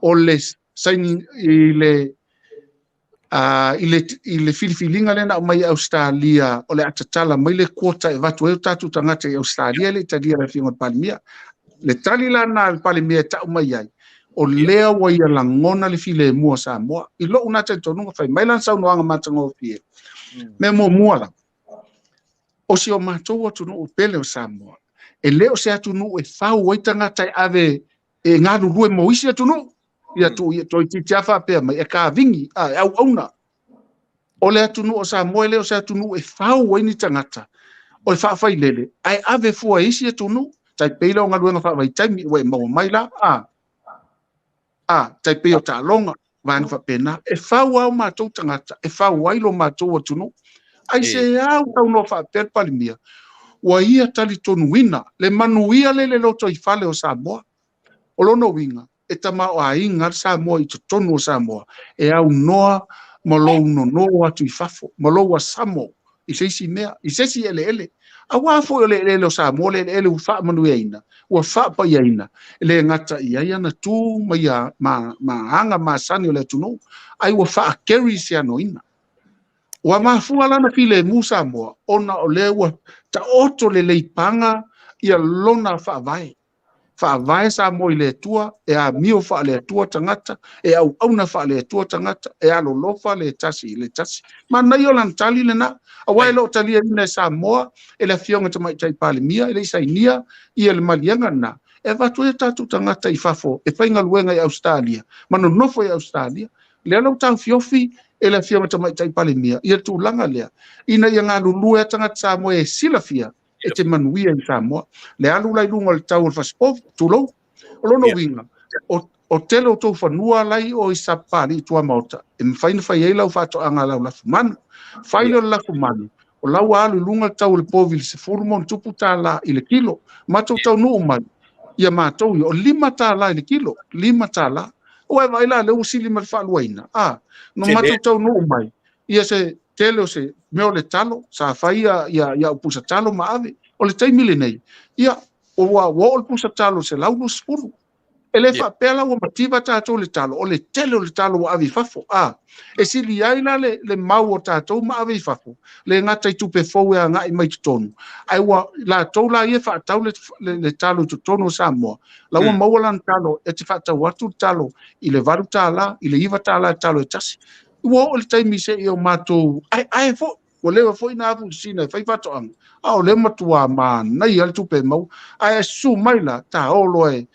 Speaker 5: o le saini i le filifilinga lena o mai Australia o le atatala mai le kuota e watu e tatu tangata i Australia le talia le fingot palimia le tali lana le palimia ta o mai ai o lea wa ia langona le file mua Samoa i lo unata tonunga fai mai lan sau noanga matanga o fie me mua la o si o matou atu no pele o Samoa e leo se atu no e fau o tangata ave e ngalu lue mo isi atu no ia tu i titi Faapea mai e ka vingi au auna o le atu no o Samoa leo se atu no e fau o ini tangata o e faafai lele ai ave fua isi atu no tai peila o ngalu nga faafai taimi o e mau mai la tai peo ta longa vana Faapena e fau au matou tangata e fau ai lo matou atu no ai se au tau no Faapea palimia wa ia tali tonuina le Manuia le loto i fale o Samoa o lono winga e tama o ainga Samoa i tonu o Samoa e au noa mo lo no atu i fafo mo lo wa Samo i seisi mea i seisi ele a wa fo le o Samoa le u fa Manuia ina wa fa pa ina le ngata ia na tu ma hanga Masani o le tunu ai wa fa carry sia no ina wa mafua lana file musa moa ona o lewa ta oto le leipanga ia lona faavae sa mo i le tua e a mio fa le tua tangata e au auna fa le tua tangata e a lolofa le tasi ma na yo lan tali le na a wai lo tali ina sa moa e le fionga tamai tai palimia e le sainia ia le malianga na e vatu e tatu tangata i fafo e fainga luenga i Australia ma no nofo i Australia le alo tau fiofi e le fionga tamai tai palimia ia tu langa lea ina ia ngā lulu e tangata sa moa e silafia e te Manuia i Samoa le alu lai lunga le tau le fasipov tulou o lono winga o tele o tau whanua lai o i sapari i tua maota e mwhaina whai ei lau whato anga lau lafu manu whaina le lafu manu o lau alu lunga le tau le povi le se furumon tupu tā la i le kilo matou Taunu'u mai ia matou o 5 tā la i le kilo 5 tā la o e vai la le usili ma le whaaluaina no matou Taunu'u mai ia se tele o se meo le talo sa faia ia upusa talo ma ave o le taimile nei ia o wa o pusa talo se laulo spuru ele Faapea o mativa tatou le talo o le tele o le talo o ave fafo e sili ai la le mau o tatou ma ave fafo le ngata i tupe fou e ngai mai tonu ai wa la tou la ia faatau le talo tonu Samoa la wa mau lan talo e te faatau atu talo i le varu tala i le iva tala talo e tasi o le taimi se i o matou ai fo o lewa fo ina afu sina fai fato ang o le matua ma nai al tupe mau ai su mai la ta olo e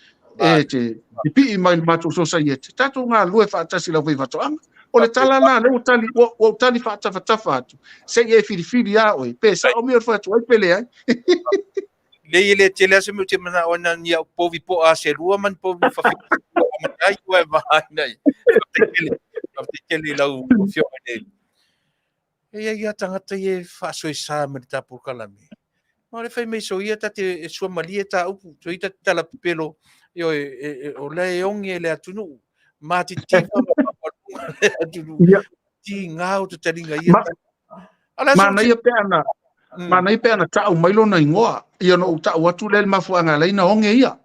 Speaker 5: te pi mai matou society tatu nga lue fa tasi la fai fato ang o le tala na le o tali fa tafa se e fili a o pe sa o mi fa to ai pele ai
Speaker 2: le tele se mo te mana ona ni o povi po a se rua man povi fa ai wa vai nei tele lau Afioga ia tangata e whaasoi sā me ta kalami. Ma le whai mei so ia tate e sua mali e ta upu, so ita tala pelo o le ongi e le Taunu'u. Ma ti tiva ma le Taunu'u. Ti ngāo te taringa ia.
Speaker 5: Mana ia peana tau mailo na ingoa. Ia no tau atu le mafuanga leina onge ia.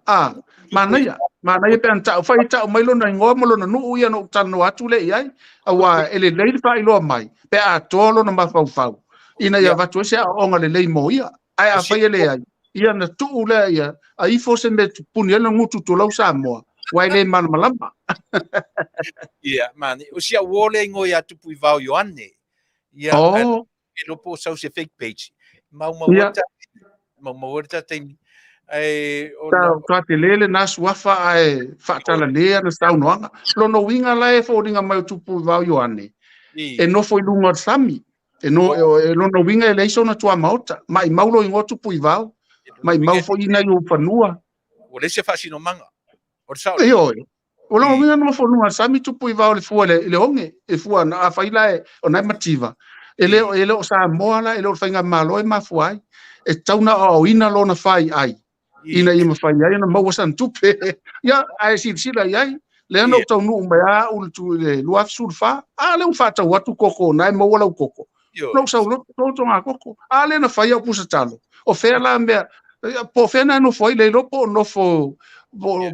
Speaker 5: Mana ia peana tau whai tau mailo na ingoa malo na nuu ia no tano atu le iai. Awa ele leili wha iloa mai. Pe a tolo na mafau. Ina ia watu ese a onga le lei mo ia. Ai a whai ele ai. Ia na tuu le ia. A ifo se me puni ele ngutu tulau Samoa. Wai le mana malama.
Speaker 2: Ia, mani. O sia wole ingo ia tupu i vau Ioane. Ia, e lopo sau se fake page. Mauata teimi.
Speaker 5: Ta te lele na suafa ai whaatala lea na saunoanga. Lono winga la e fōringa mai tupu i vau Ioane. E no foi lunga sami e no winga e leiso na tua maota mai maulo ingo tupu i vau mai mau foi ina i ufanua
Speaker 2: o le se fasino manga o sa
Speaker 5: o lo winga no foi lunga sami tupu i vau le fua le onge e fua na a faila e o nai mativa ele o sa moala ele o fainga malo e mafuai tauna o ina lona fai ai ina ia mafai ai na maua san tupe ia ai sila ai le ana Taunu'u mai a ul tu le luaf surfa a le fa tau atu koko nai maua lau koko lo sa lo to nga koko a le na fai au pusa talo o fe la mea po fe na no foi le lopo no fo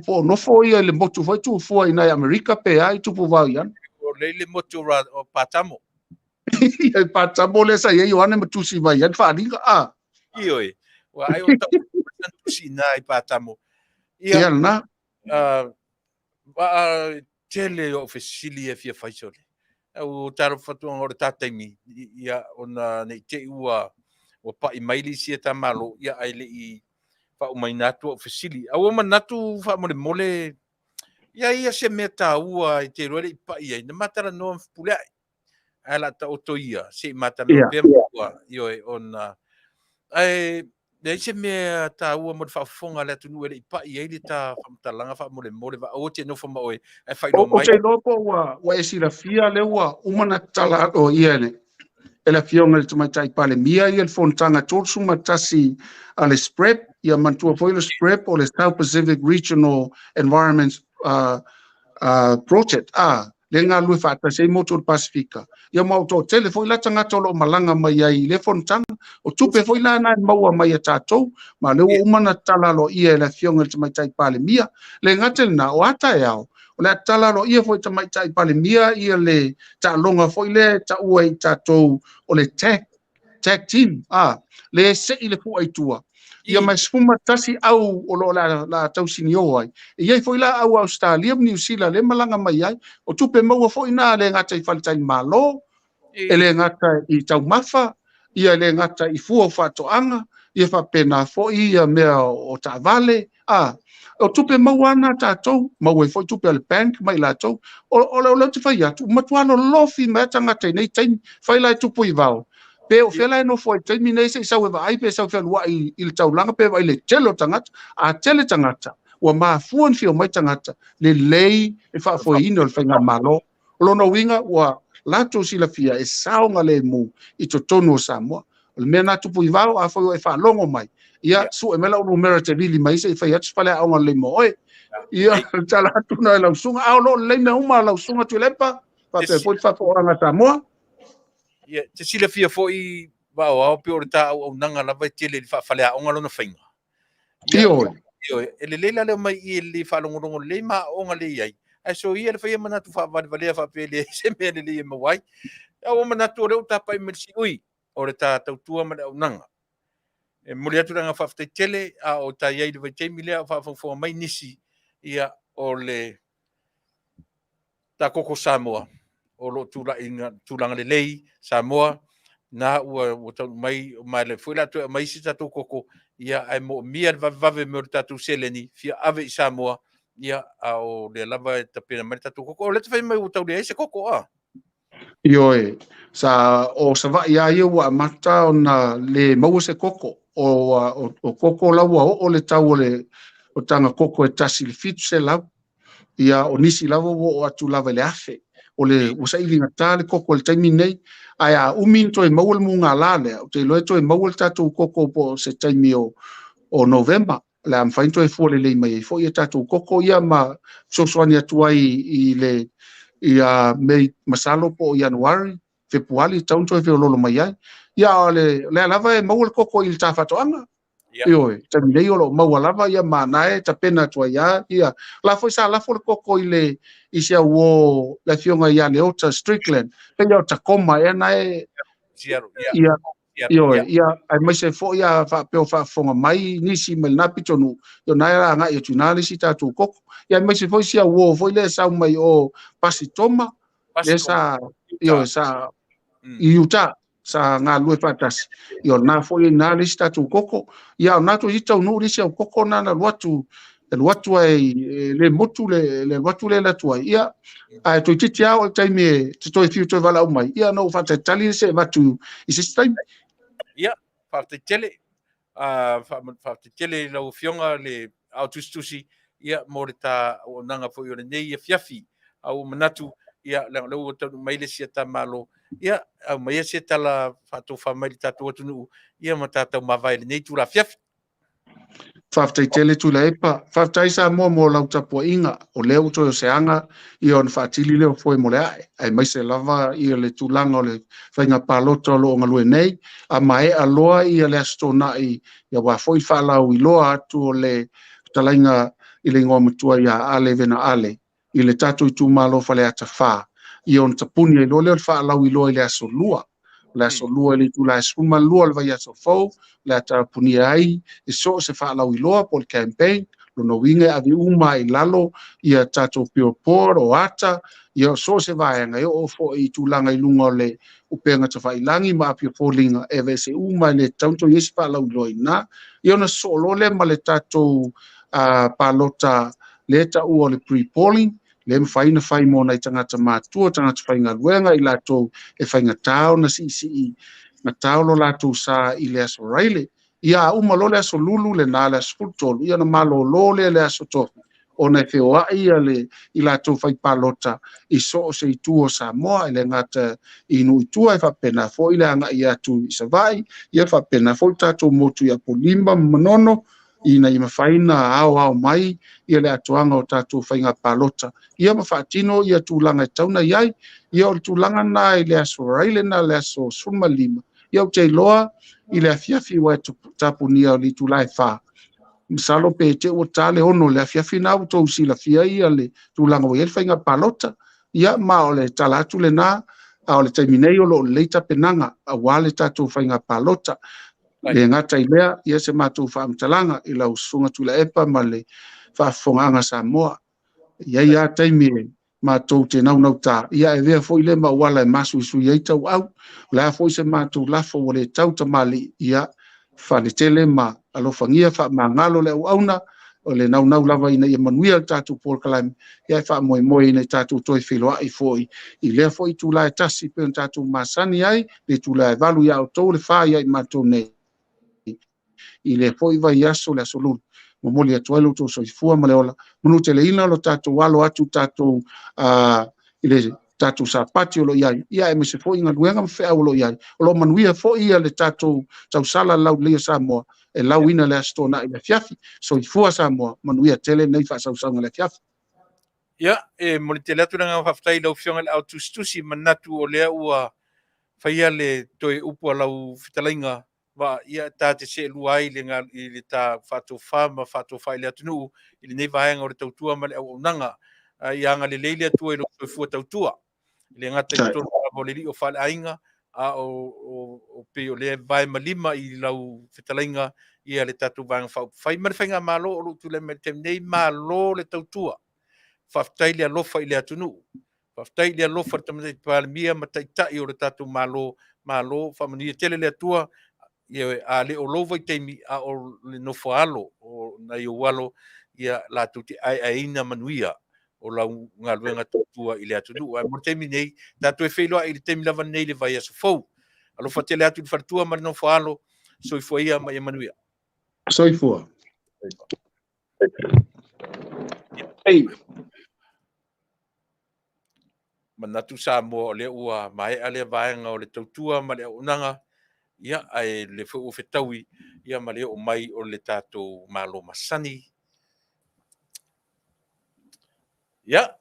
Speaker 5: po no foi le motu foi tu foi na America pe ai tu po va ian
Speaker 2: o le motu ra o patamo
Speaker 5: ia patamo le sa ia Ioane matusi vai ian fa linga a
Speaker 2: ioi wa ai o tau si nai patamo
Speaker 5: ia na
Speaker 2: wa tele o fesili e fia faisole o taro fatu ngore tataimi ia ona nei te ua o pa i maili si ta malo ia ai le i fa o mai natu o fesili au ma natu fa mole mole ia se meta ua i te rore i pa ia na matara no pula ala ta otoia se mata no pe io e ona ai le se me ta ua mo fa fonga le tunu i pa ia le ta fa langa fa mole mole va o te no fa mo e fa lo mai
Speaker 5: o te lopo wa e sila fia le ua umana tala o iene e la fionga le tumatai pale mia i el fontanga torsu ma Tasi ale SPREP ia mantua foi le SPREP o le South Pacific Regional Environment Project le ngā lue whaata sei motor Pasifika ia mau tō tele foi la tanga tolo malanga mai ai le fontanga o tupe foi la nai maua mai a tātou ma le ua umana tala lo ia e la fionga le tumatai pale mia le ngatel na o ata e au o le tala lo ia foi tumatai pale mia ia le ta longa foi le ta ua i tātou o le tag team le se i le fu ai tua ia mai spuma Tasi au o lo la tau sinio ai ia foi la au Australia New Zealand le malanga mai ai o tupe maua foi na le ngata i faltai malo ele ngata i tau mafa ia le ngata i fu o fatoanga ia fa pena foi ia mea o ta Vale o tupe maua na tātou maua foi tupe al bank mai la tau o le te fai atu matuano lofi mai tangata nei taimi fai la tupu i vao pe o fela no foi taimi nei se sau ai pe sau fel wa i le tau langa pe vai le telo tangata a tele tangata wa ma fuan fio mai tangata le lei e fa foi ino le fenga malo lo no winga wa lato sila fia e saunga le mu i to tonu Samoa le mena tupu i vao a foi e fa longo mai ia su e mela o numero te vili mai se fai atu pale aonga le mo ia tala tuna la sunga au lo le me uma la sunga Tuilaepa pa pe foi fa fo anga Samoa
Speaker 2: ia te sila fia foi Vaaaoao pe o ta au nanga lava tele fa fale aonga lona fainga io ele leila le mai i le fa longo le ma onga le ai ai so ia le fa mana tu fa vale fa pe le se me le me wai au mana tu le ta pa me si ui o le ta tua ma nanga e muli atu nga Faafetai tele o ta ia i le te mile fa fo mai nisi ia o le ta koko Samoa o lo tulanga le lei Samoa na ua tau mai le foi la tu mai si tatu koko ia ai mo mia vave mo tatu seleni fia ave Samoa ia o le lava ta pena mai tatu koko o le fai mai tau le se koko
Speaker 5: Ioe, o sa va ia ia wa mata ona le mau se koko o koko laua o le tau o tanga koko e Tasi le fitu se lau ia o nisi lava o atu lava le afe o le usa ili ngata le koko le taimi nei ai a umin to e mau le munga lale o te loe to e mau le tatu koko po se taimi o November le am fain to e fo le mai fo ia tatu koko ia ma sosoani atu ai i le ia mei masalo po Januari Februari taun to e lolo mai ai ia le lava e mau le koko il tafatoanga io taminei o lo mau lava ia manae ta pena to ia la foi sa la fo le koko ile i se o la fionga ia le ota Strickland pe ia ta koma e nae ia ai mai se fo ia fa pe fa fonga mai nisi mel na pitonu yo na era nga i tunali si tatu koko ia mai se fo sia wo fo le sa mai o pasitoma le sa io sa iuta sa nga lue fatas io na fo na le si tatu koko ia na to i Taunu'u le sia koko na na luatu ai le motu le watu le la tua ia ai to titia o taimi to fiu to vala mai ia no fa tali se watu i se time
Speaker 2: ia Faafetai tele Faafetai lau fionga le au Tusitusi ia mo le ta o nanga fo yo nei Afiafi au manatu ia lau mai le sia ta malo Ia, mai se tala fatou famai tatou atunu ia ma tatou mavai nei tu la fiaf.
Speaker 5: Faafetai tele Tuilaepa, faafetai Samoa mo lau tapuaʻiga o lea uto o se anga ia ona faatili leo foi mo le ae ae mai se lava ia le tulaga o le faiga palota o loo galue nei a maeʻa loa ia le asotonaʻi ia ua foʻi faalau iloa atu o le fetalaiga i le igoa matua ia ale venaale i le tatou itumālofa le atafā ia ona tapuni ai loa lea o le faalau iloa i le asolua le asolua i le itulae sumalua le vaiaso fou le atapunia ai e so se faalau iloa po le campaign lona uiga e aviuma i lalo ia tatou piopor o ata ia so se vaega e oo foʻi i tulaga i luga o le upega tafailagi ma apiofoliga e vese uma i le tautou iesi faalau iloa inā ia ona soʻolo le ma le tatou palota le taʻua o le pre-polling le mawhaina whai mōna i tangata mātua, tangata whaingaluenga i latou e whaingatao na si na taulo latou sa i le aso raile. Ia umalo le aso lulu le nā le aso fultolu, ia na malo lo le aso tofi. O na whioa ia le i latou whai palota i so se i tuo Samoa i le ngata i nu i tua i whapena fo i le anga i atu i savai, ia whapena fo i tatou motu i apolimba manono, ina i mawhaina ao mai ia le atuanga o tatou whainga palota. Ia mawhaatino ia tūlanga i tauna iai, ia o tūlanga nā i le aso raile na le aso sumalima. Ia o te loa i le afiafi wa tapunia o li Tuilaepa. Misalo pe te o tale ono le afiafi na o tau sila fia ia le tūlanga o iel whainga palota. Ia ma o le talatu le nā, a o le taiminei o lo leita penanga, a wale tatou whainga palota. Le ngata i lea, ia se mātou whaamtalanga i lau sunga Tuilaepa ma le whaafonganga Samoa. Ia taimi mātou te nau tā. Ia e vea fo i le mawala e masu i sui eitau au. Lea fo i se mātou lafo o le tau tamali ia whale tele ma alofangia wha mangalo le au auna o le nau lava ina ia Manuia le tātou Paul Kalaimi. Ia e wha moe ina tātou toi whiloa i fo i. I lea fo i tūlae Tasi pe on tātou Masani ai, le tūlae valu ia o tau le wha ia i mātou nei. I le foi vai aso le asolulu momoli atu ai lotou soifua ma le ola manu te leina lo tatou walo atu tatou i le tatou sapati o lo iai ia e me se foi inga luenga mawhea o lo iai o lo manuia foi ia le tatou tausala lau lea Samoa e lau ina le astona i le fiafi soifua Samoa manuia tele nei whaasausanga le fiafi.
Speaker 2: Ia, mo le te leatu nga Faafetai lau fionga le au Tusitusi manatu o lea ua whaia le toi upu a lau Fetalaiga wa ia tā te se luai le ngā i le tā whātou whāma, whātou whai le Taunu'u i le nei vahenga o le tautua ma le au nanga i anga le leile atua i lo fua tautua i le ngata i tonu o le li o whale ainga a o pe o le vai malima i lau Fetalaiga ia le tātou vahenga whai mare whainga malo o lo tu le me te nei malo le tautua Faafetai le alofa i le Taunu'u Faafetai le alofa le tamatai palemia ma taitai o le tātou malo whamania tele le atua ia a le o lova i teimi a o le nofo alo o na i o walo ia la tuti ai ina Manuia o la ngā luenga tūtua i le Taunu'u. A mo teimi nei, tātou e whailoa i le teimi lava nei le vai aso fau. Alo whatele atu i whartua ma le nofo alo, soifua ia ma i Manuia.
Speaker 5: Soifua. Ei.
Speaker 2: Manatu Samoa o le ua mai ale vaenga o le tautua ma le unanga ia ai le fu fetaui ia ma le o mai o le tatou malo Masani ia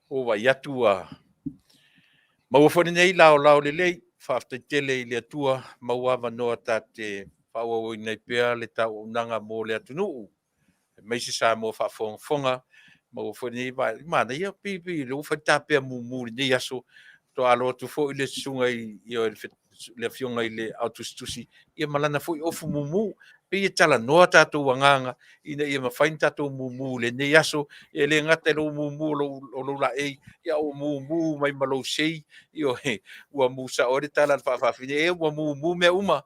Speaker 2: o wa yatua mau fo nei lao le lei Faafetai tele i le atua mau ava no tate faua nei pea le tau nanga mo le Taunu'u mai se sa mo fa fonga mau fo nei vai mana ia pipi lo fa tape mu nei aso to alo tu fo i le sunga i le fionga i le Tusitusi ia malana foi ofu mumu pe ia tala noa tatou wanganga ina ia mawhain tatou mumu le nei aso e le ngata lo mumu lo la e ia o mumu mai malo sei io ua musa ore tala faafine e ua mumu me uma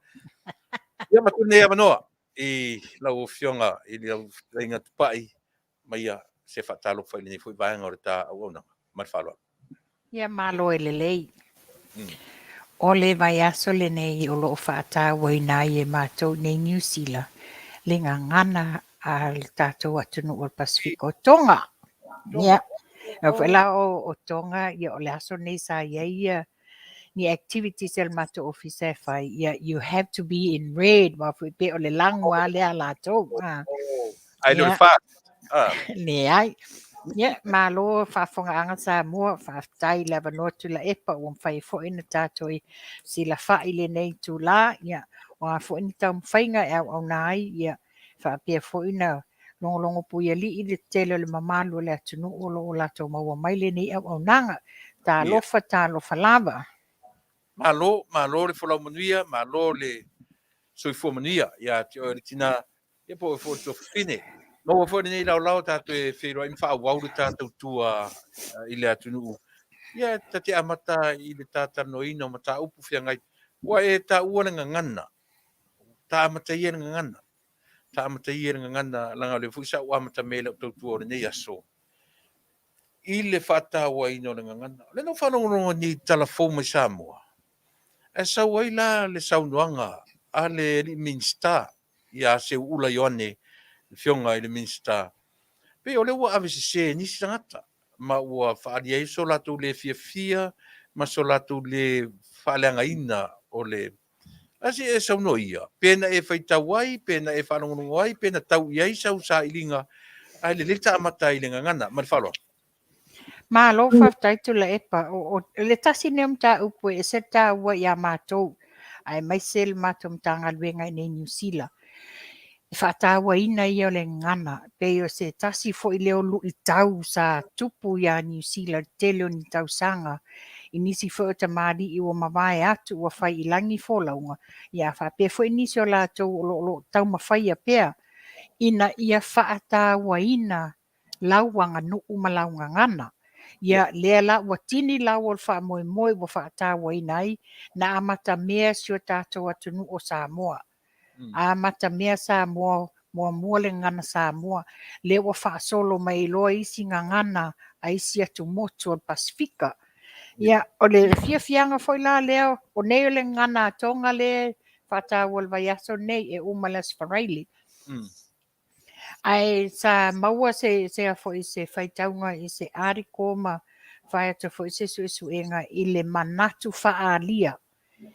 Speaker 2: ia matune ia manoa i lau fionga i le inga Tupa'i mai ia se fatalo fai nei foi vaenga ore ta ona marfalo
Speaker 6: ia malo e lelei o le vai aso le nei o lo whaata waina i e mātou nei New Zealand le ngā ngana a le tātou Taunu'u o Pasifiko Tonga. Ia, Wela o tonga ia o le aso nei sa ia ni activities el mato office fai ia you have to be in red ma fu pe o le langwa le ala to
Speaker 2: Ai le
Speaker 6: ia
Speaker 2: fa.
Speaker 6: le ai ia malo Fafoga anga Samoa Faafetai lava no Tuilaepa ua mawhai fo ina tātoi sila whai le nei tu la ia o fo ina tau mwhainga au nai ia Faapea fo ina longo pui ali i le tele le mamalu le atunu o lo la tau maua mai le nei au nanga ta lofa lava.
Speaker 2: Malo le fola manuia, malo le soifua manuia, ia te o le tina, ia po e fo to fine. No fo nei lau tātou e whiro im wha wau le tātou tua i le atunu. Ia te amata i le tātou no ino ma tā upu whia ngai. Ua e tā ua nga ngana. Tā amata ia nga ngana. Tā amata ia nga ngana langa le fuisa ua amata mele o tautua o le nei aso. I le whata ua ino nga ngana. Le no whanongonongo ni talafou mai Samoa. E sau ai la le saunoanga a le minsta ia se ula yoane fionga i le minsta. Pe o le ua avisi se nisi tangata. Ma ua whaari ei so latu le fia ma so latu le whaaleanga ina o le asi e sauno ia. Pena e whaitau ai, pena e whanongonongo ai, pena tau iai sau sa ilinga ai le leta amata i le ngangana. Ma le whaloa.
Speaker 6: Ma lo Faafetai Tuilaepa o le tasi nem ta upu e se ta ua ia mātou ai mai se le mātou mtanga luenga i nei New Zealand. Whaatawa ina ia o le ngana pe o se tasi fo i leo lu i tau sa tupu ia New Zealand tele o ni tau sanga i nisi fo o ta maari i o mawai atu ua whai i langi fo launga ia Faapea fo i nisi o la tau lo tau mawhai a pea ina ia whaatawa ina lauanga nuu malaunga ngana. Ia lea la ua tini lau o wha moe moe ua whaatawa ina ai na amata mea si o tātou atunu o Samoa. Amata mea Samoa mua le ngana Samoa le ua whaasolo mai loa isi ngana a isi atu motu o Pasifika. Ia o le fianga foi la leo o nei o le ngana tonga le whaatawa le vaiaso nei e umalas wharaili. Ai sa maua se a foi se whaitaunga i se ariko ma whaiata foi se suenga i le manatu whaalia.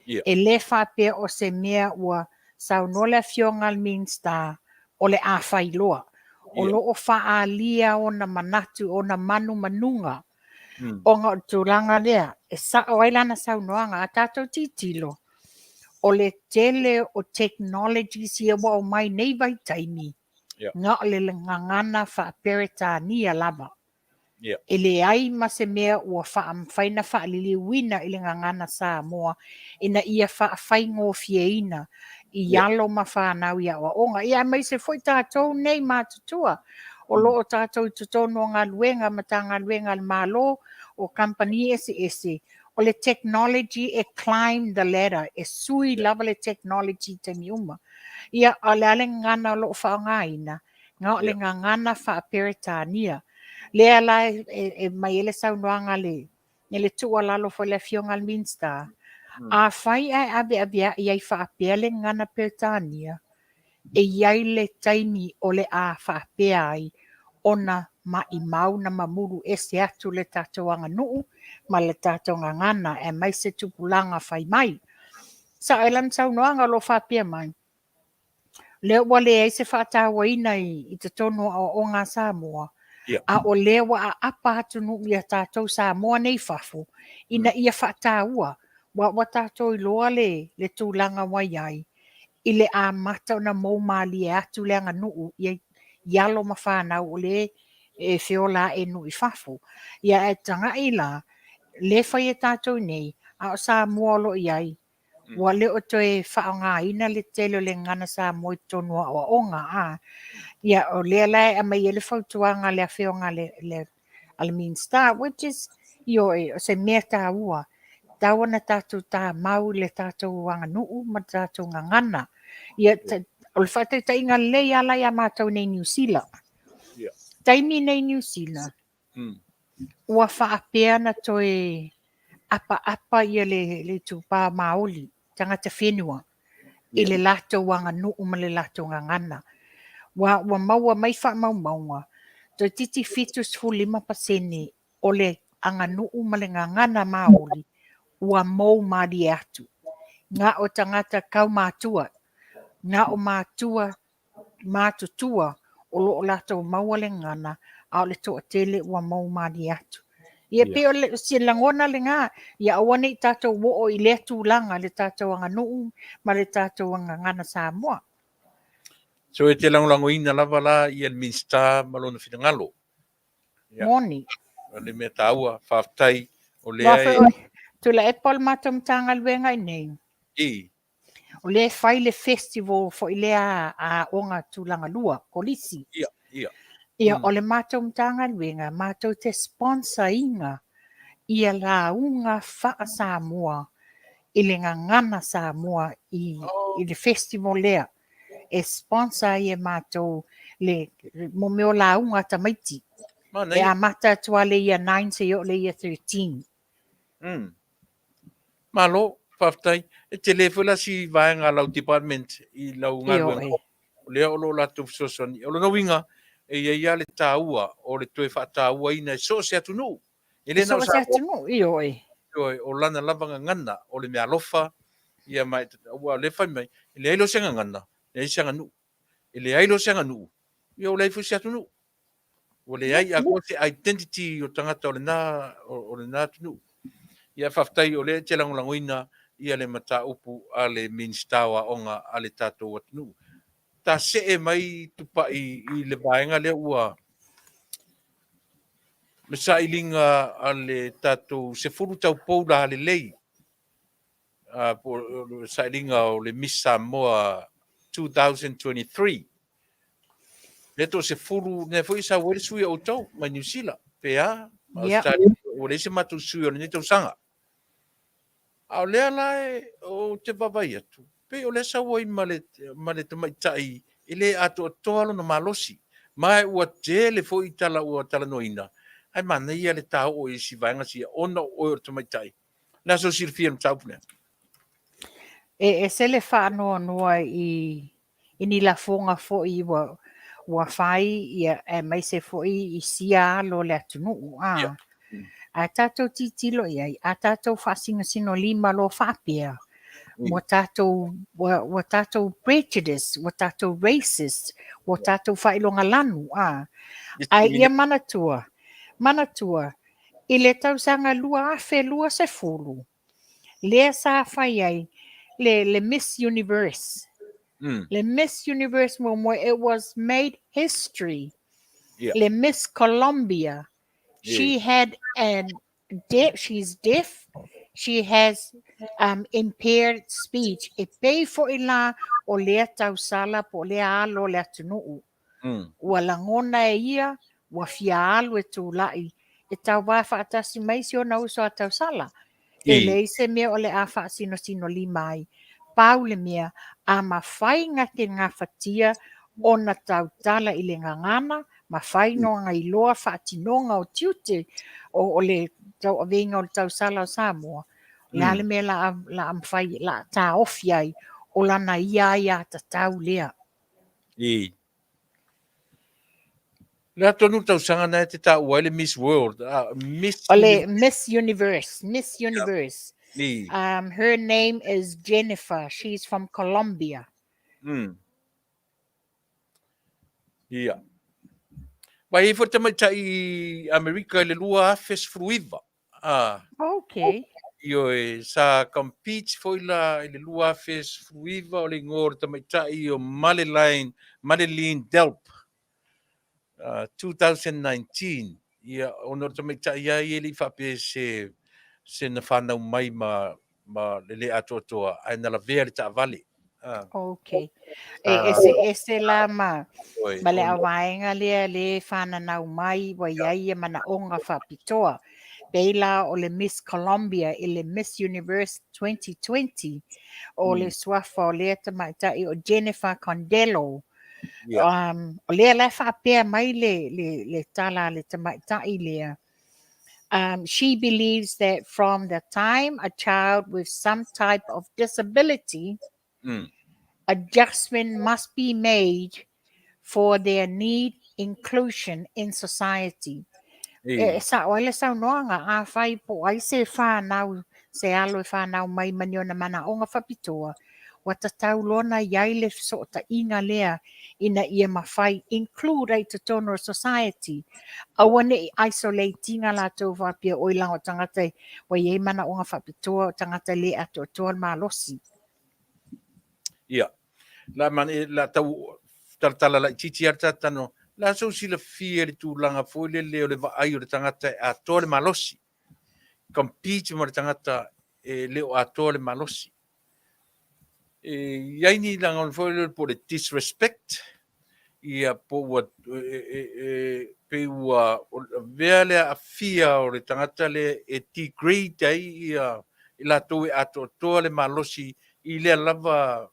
Speaker 6: E le Faapea o se mea ua saunola Afioga al minsta o le āwhailoa. O loo whaalia o na manatu o na manunga. O ngā tūranga lea, e sa o ailana saunoanga a tātou titilo. O le tele o technology si e wa o mai nei vai taimi. Ngā o le ngangana whaaperetania lava. E le ai ma se mea ua whaina whaalili wina i le ngangana Samoa ina ia whaafai ngōwhieina i alo ma whanau ia o onga. Ia mai se foi tātou nei mātutua. O loo tātou tutono ngā luenga ma tā ngā luenga le malo o company ese. O le technology e climb the ladder. E sui lava le technology te miuma. Ia a le ale ngana o loo whaongaina. Ngā o le ngangana whaaperetania. Lea la e mai ele saunoanga le tua lalo fo le Afioga al minsta. A whai ai abea iai Faapea le ngana Peretania. E iai le taimi o le a Faapea ai ona ma i mau na mamuru ese atu le tātou anga nuu ma le tātou ngana e mai se tupulanga whai mai. Sa elan saunoanga lo Faapea mai. Le wale ai se whaatawa ina i te tono o ngā Samoa. A o lewa a apa atu nuu ia tātou Samoa nei whafu. Ina ia whaataua. Wa tātou i loa le tūlanga wai ai. I le a mata na maumali e atu le anga nuu. Ia alo ma whanau o le e whiola e nui whafu. Ia e tanga i la. Le whai e tātou nei. A o Samoa lo i ai. Wa le o toe whaonga ina le telo le ngana Samoa i tonua o onga. Ia o le lai a mai ele whautuanga le Afioga le Alminsta, which is o se mea tā ua. Tawana tātou tā mau le tātou wanga nuu ma tātou ngangana. Ia o le whate ta inga le ala ia mātou nei New Zealand. Taimi nei New Zealand. Ua Faapea na toe apa ia le tūpā maoli. Tangata whenua. I le lātou wanga nuu ma le lātou ngangana. Wa maua mai wha maunga. Toi titi fitus fu 5% o le anganu'u ma le ngangana maoli ua mou mali atu. Ngā o tangata kau mātua, ngā o mātua mātutua o loo lātou maua le ngana a o le toa tele ua mou mali atu. Ia pe o le si langona le ngā, ia awane i tātou wo o i le tūlanga le tātou anganu'u ma le tātou ngangana Samoa.
Speaker 2: So e te langolangoina lava la ia le minsta malona finangalo.
Speaker 6: Moni.
Speaker 2: Le mea taua, Faafetai, o lea
Speaker 6: Wafe o Tuilaepa le mātou mtanga luenga i nei. O le fai le festival fo i lea a onga tūlanga lua, kolisi. Ia o le mātou mtanga luenga, mātou te sponsor inga ia la unga wha Samoa i le ngangana Samoa i le festival lea. E sponsor ia mātou le mo meo la unga tamaiti. E a mata tua le ia 9 se o le ia 13.
Speaker 2: Malo, Faafetai, e te le fula si vaenga lau department i lau ngalwenga. Lea o lo latu fisosoni. O lo winga e ia le taua o le toe wha taua ina so se atunu.
Speaker 6: E so se atunu, iyo e.
Speaker 2: O lana lavanga ngana o le mea lofa ia mai ua le fai mai. Le ailo se ngana, le ailo se nganu. Le ailo se nganu. Ia o le aifu se atunu. O le ai a se identity o tangata o le na atunu. Ia Faafetai o le te langolangoina ia le mata upu a le minstawa onga a le tātou atunu. Ta se e mai Tupa'i i le vaenga le ua le sailinga a le tātou se furu tau pou la le lei. Sailinga o le Miss Samoa 2023. Le to se furu, ne fo isa wele sui o tau, mai New Zealand. Pea, o le se matu sui o le netau sanga. Au lea lai o te vavai atu. Pe o le sa wai ma le tamaitai, ele atu atoalo na malosi. Mai ua tele fo i tala ua tala noina. Ai mana ia le tau o isi vaenga si ona o tamaitai. Na so sirfia na tau pune.
Speaker 6: E se le whaanoa noa i ni la fonga fo i ua whai ia e mai se fo i sia alo le atunu. A tātou titilo iai, a tātou whasinga sino lima lo Faapea. Wa tātou prejudice, wa tātou racist, wa tātou whailonga lanu. Ai ia manatua, i le tausanga lua afe lua se fulu. Lea sa whai ai, le Miss Universe. Le Miss Universe mo it was made history. Le Miss Colombia. She had she's deaf. She has impaired speech. E pei fo ila o lea tausala po lea alo lea tunu'u. Ua langona e ia, ua fia alu e tūlai. E tau wā whaatasi mai si o na uso a tausala. E le se mea o le a whaasino sino limai. Pau le mea a mawhai ngati ngā whatia o na tautala i le ngangana, mawhai no ngai loa whaatinonga o tiute o le tau awenga o le tausala o Samoa. Le ale mea la amwhai, la tā ofiai o lana ia ta tau lea.
Speaker 2: Le tonu tausanga na te tā uai le Miss World.
Speaker 6: Miss Universe. Her name is Jennifer. She's from Colombia.
Speaker 2: Vai e fota mai tai America le lua fes fruiva.
Speaker 6: Okay.
Speaker 2: Io sa compete foi la le lua fes fruiva o le ngor ta mai tai o Madeline Delp. 2019. Ia onor ta mai tai ia ele Faapea se na whanau mai ma le atoa ai na la vea le ta Vale.
Speaker 6: Okay. Ese la ma le awaenga le whananau mai wa iai mana onga whapitoa. Beila o le Miss Colombia i le Miss Universe 2020 o le swafa o le tamaitai o Jennifer Condelo. O le la Faapea mai le tala le tamaitai lea. She believes that from the time a child with some type of disability, adjustment must be made for their need inclusion in society. E sa o le sa noanga a fai po ai se whanau, se alo e whanau mai maniona mana o ngā whapitoa. Wa ta tau lona iai le so ta inga lea ina ia mawhai, include ai te tono society. Awane i isolatinga la tau whapia o ilang o tangata wa iei mana o ngā whapitoa o tangata le ato toa malosi.
Speaker 2: Ia. La mani la tau tala la titi arta tano. La so sila fia le tūlanga foi le leo le vaai o le tangata a toa le malosi. Compete mo le tangata e leo a toa le malosi. Iai ni langa on foi le po le disrespect. Ia po wa pe ua vea le afia o le tangata le e degrade ai ia la toe a toa le malosi i le lava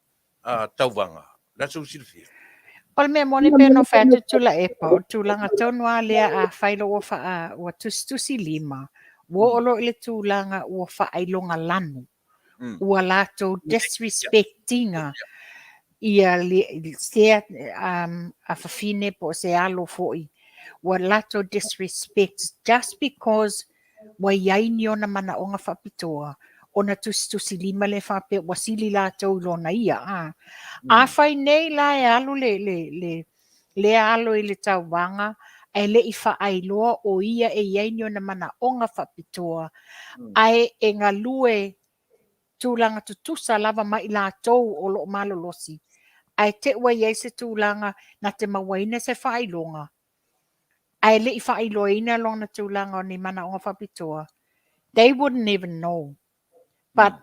Speaker 2: tauwanga. La so sila fia.
Speaker 6: O le mea moni pe no whea Tuilaepa o tūlanga taunua lea a whailo o wha o Tusitusi 5. Wo olo i le tūlanga ua whaailonga lanu. Ua lato disrespectinga ia le sea a whawhine po se alo foi. Ua lato disrespect just because wa iai ni ona mana o ngā whapitoa. Ona Tusitusi 5 le whape wasili lato lona ia. A whai nei la e alo le alo i le tauwanga, e le i whaailoa o ia e iai ona mana o ngā whapitoa, ai e ngā lue tūlanga tutusa lava mai la tau o lo malolosi. Ai te ua iai se tūlanga na te mawaina se whailonga. Ai le i whailoa ina lona tūlanga o ni mana o ngā whapitoa. They wouldn't even know. But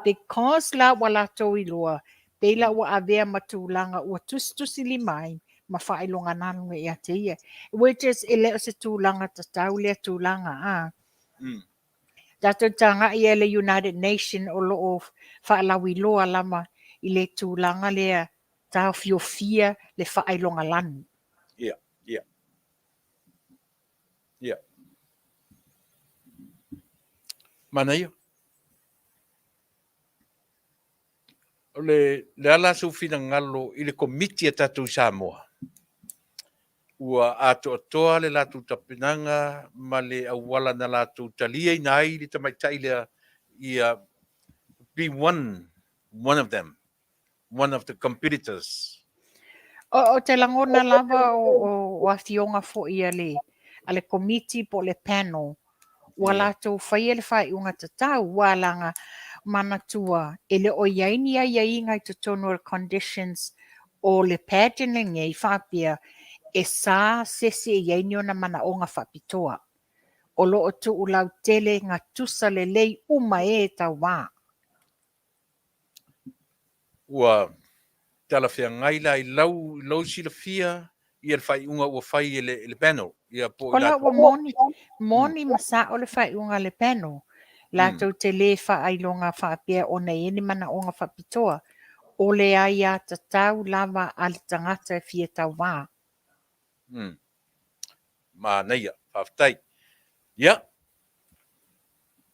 Speaker 6: because la wala tau i loa, Pela ua avea matulanga ua Tusitusi 5 ma whailonga nanunga i ate ia. Which is ele o se tūlanga tatau lea tūlanga Tato tanga i ele United Nations o loo whaalawi loa lama i le tūlanga lea tau fiofia le whailonga lanu.
Speaker 2: Yeah. Manuia. Le ala su fina ngalo i le komiti a tatu Samoa. Ua ato atoa le latu tapinanga ma le awala na latu talia i nai li tamaitai le ia be one of them, one of the competitors.
Speaker 6: O te langona lava o Afioga fo ia ale komiti po le panel. Ua lātou whaia le whaiunga tatau, wālanga manatua, ele o iaini a iainga i te tono conditions o le pagening e i Faapea, e sā sese e iaini o na mana o ngā whapitoa. O lo o tu ulau tele ngā tusa le lei uma e tau wā.
Speaker 2: Ua tala fia ngaila i lau sila fia i el whaiunga ua whai le panel.
Speaker 6: Ola ua moni masa o le whaiunga le panel. Lātou te le whaailonga Faapea o nei eni mana o ngā whapitoa. O le ai a tatau lava al tangata e fia tau wā.
Speaker 2: Manuia, Faafetai. Ia.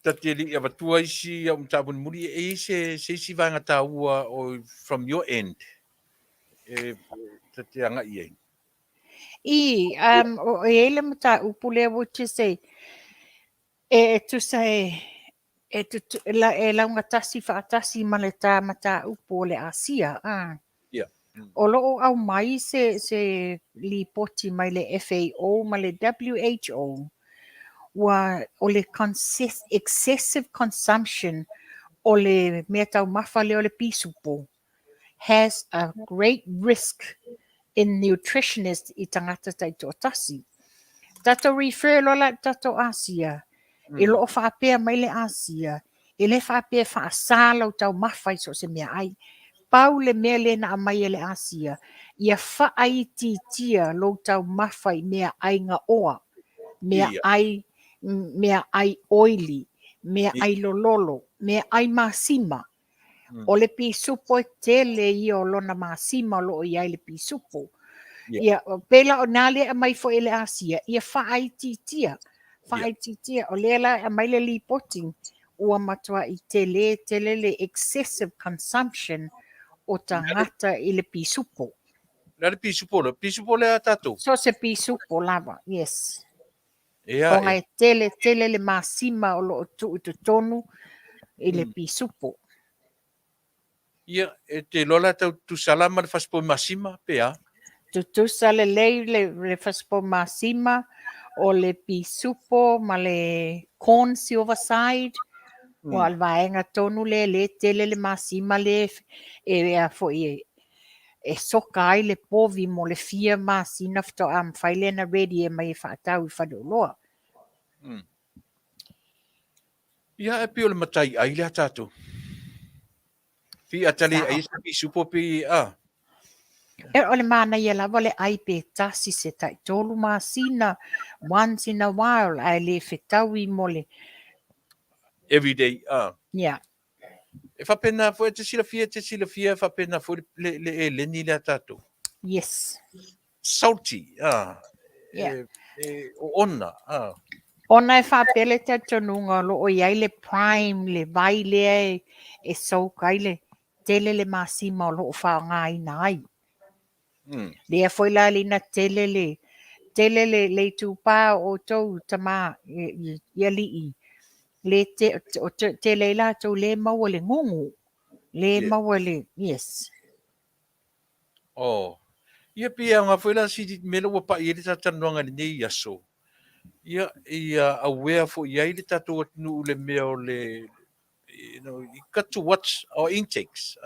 Speaker 2: Tati li ia watua isi au mtabun muri e se si vanga taua o from your end. Tati anga i ei.
Speaker 6: O ele mata upule which is e launga tasi whaatasi ma le tā mata upo le ASEA. O loo au mai se li poti mai le FAO ma le WHO o le excessive consumption o le mea tau mafa le o le pisupo has a great risk in nutritionists i tangata tai tō tasi. Tato refer lola tato ASEA. E loo Faapea mai le ASEA. E le Faapea whaasala o tau mawhai so se mea ai. Pau le mea le na amai le ASEA. Ia whaai titia lo tau mawhai mea ai ngā oa. Mea ai oili. Mea ai lololo. Mea ai masima. O le pisupo e tele i o lona masima lo i ai le pisupo. Ia pela o nale a mai fo ele ASEA. Ia whaai titia. Whaai titia. O lela a mai le lipoting. Ua matua i tele le excessive consumption o tangata i le pisupo.
Speaker 2: Le pisupo le tatou.
Speaker 6: So se pisupo lava, yes. O ngai tele le masima o lo tu tonu i le pisupo.
Speaker 2: Ia, te lola tau tu salama le faspo masima pea.
Speaker 6: Tutusa le lei le faspo masima o le pisupo ma le corn silver side. O alvaenga tonu le tele le masima le e a foi e soka ai le povi mo le fia masina fto am faile na ready e mai fatau i fadoloa.
Speaker 2: Ia e pio le matai ai le atatu. Fi atali ai sa pisupo pi
Speaker 6: E ole mana ia lava le ai pe tasi se tai tolu masina once in a while ai le fetau i mole.
Speaker 2: every day
Speaker 6: Yeah.
Speaker 2: E fa pena foi te sila fia fa pena foi le leni le atatu.
Speaker 6: Yes.
Speaker 2: Salty
Speaker 6: Yeah.
Speaker 2: ona
Speaker 6: Ona e whapele te tonunga lo o iai le prime le vai le e saukai le tele le masima o lo o whaanga i nai. Lea foi la lina tele le tupa o tau tama ia lii. Le tele la tau le maua le ngungu. Le maua le, yes.
Speaker 2: ia pia nga foi la si melo wa pa ia ta tanuanga ni yaso. Ia aware for ia le tatu nu le meo le you got to watch our intakes.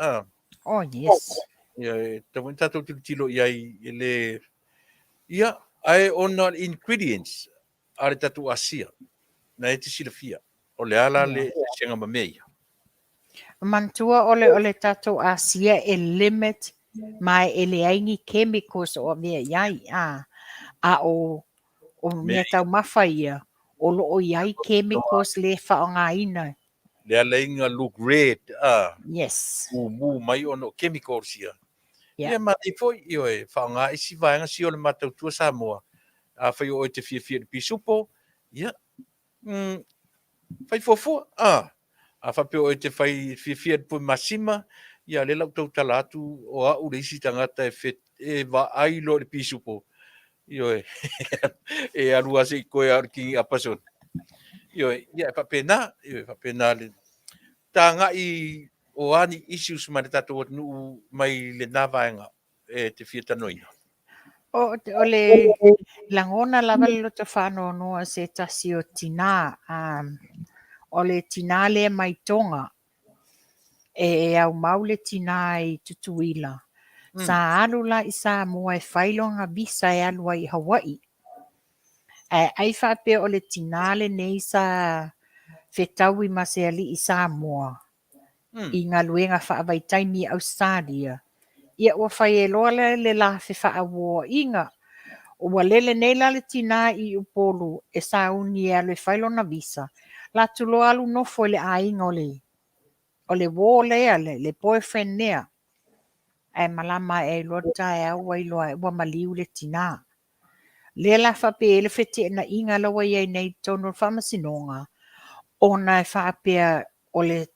Speaker 6: Oh yes.
Speaker 2: Ia tamu tatu tilo ia le ia ai on ingredients ale tatu ASEA. Na e te sila fia. O le ala le senga mameia.
Speaker 6: Mantua ole tato ASEA e limit mai ele aingi chemicals o mea iai a o mea tau mawhaia o lo o iai chemicals le whaongaina.
Speaker 2: Le ala inga look red
Speaker 6: Yes.
Speaker 2: mu mai ono chemicals ia.
Speaker 6: Yeah.
Speaker 2: Ia mati foi io e whaonga isi vaenga si o le matau tua Samoa. A whai o te fia pisupo. Ia. Whai fofua. A whape o te whai fia pu masima. Ia le lau tau talatu o a ure isi tangata e va ai lo le pisupo. Io e alua se koe arki apason. Io ia papena le tanga i o ani issues mai tato nu mai le navaenga e te fia tanoina.
Speaker 6: O le langona lava le loto whano noa se tasi o tina. O le tina le mai tonga. E au maule tina i tutuila. Sa alula i Samoa e whailonga visa e alua i Hawaii. Ai whape o le tina le nei sa whetau i maseali i Samoa. I ngā luenga whaavaitaimi i Australia. Ia ua whai e loa le la whi whaawoa inga. Ua lele nei la le tina i upolu e sa uni e alu e whailona visa. La tulo alu nofo le ainga o le wō lea le boyfriend nea. E malama e lota e au wailoa e ua maliu le tina. Le la whape e le whete na inga lawa iei nei tono whamasinonga. Ona e whapea o le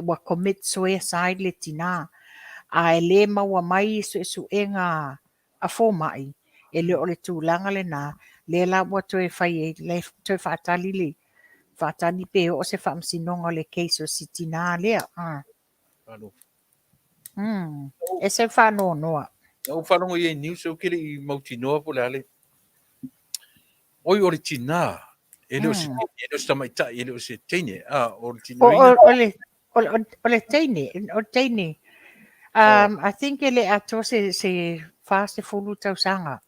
Speaker 6: ua commit suicide le tina. A e le maua mai su enga a fōmai. E le o le tūlanga le nā. Le la ua toe whai e le toe whaatali le. Whaatali pe o se whamsinonga le case o si tina lea. E se whanō noa.
Speaker 2: O whanongo i e news o kere i mautinoa po le ale. Oi o le tina. E leo se tamaita, e leo se teine. O le tinoina.
Speaker 6: O le teine. O teine. I think ele ato se fast fulu tau sanga.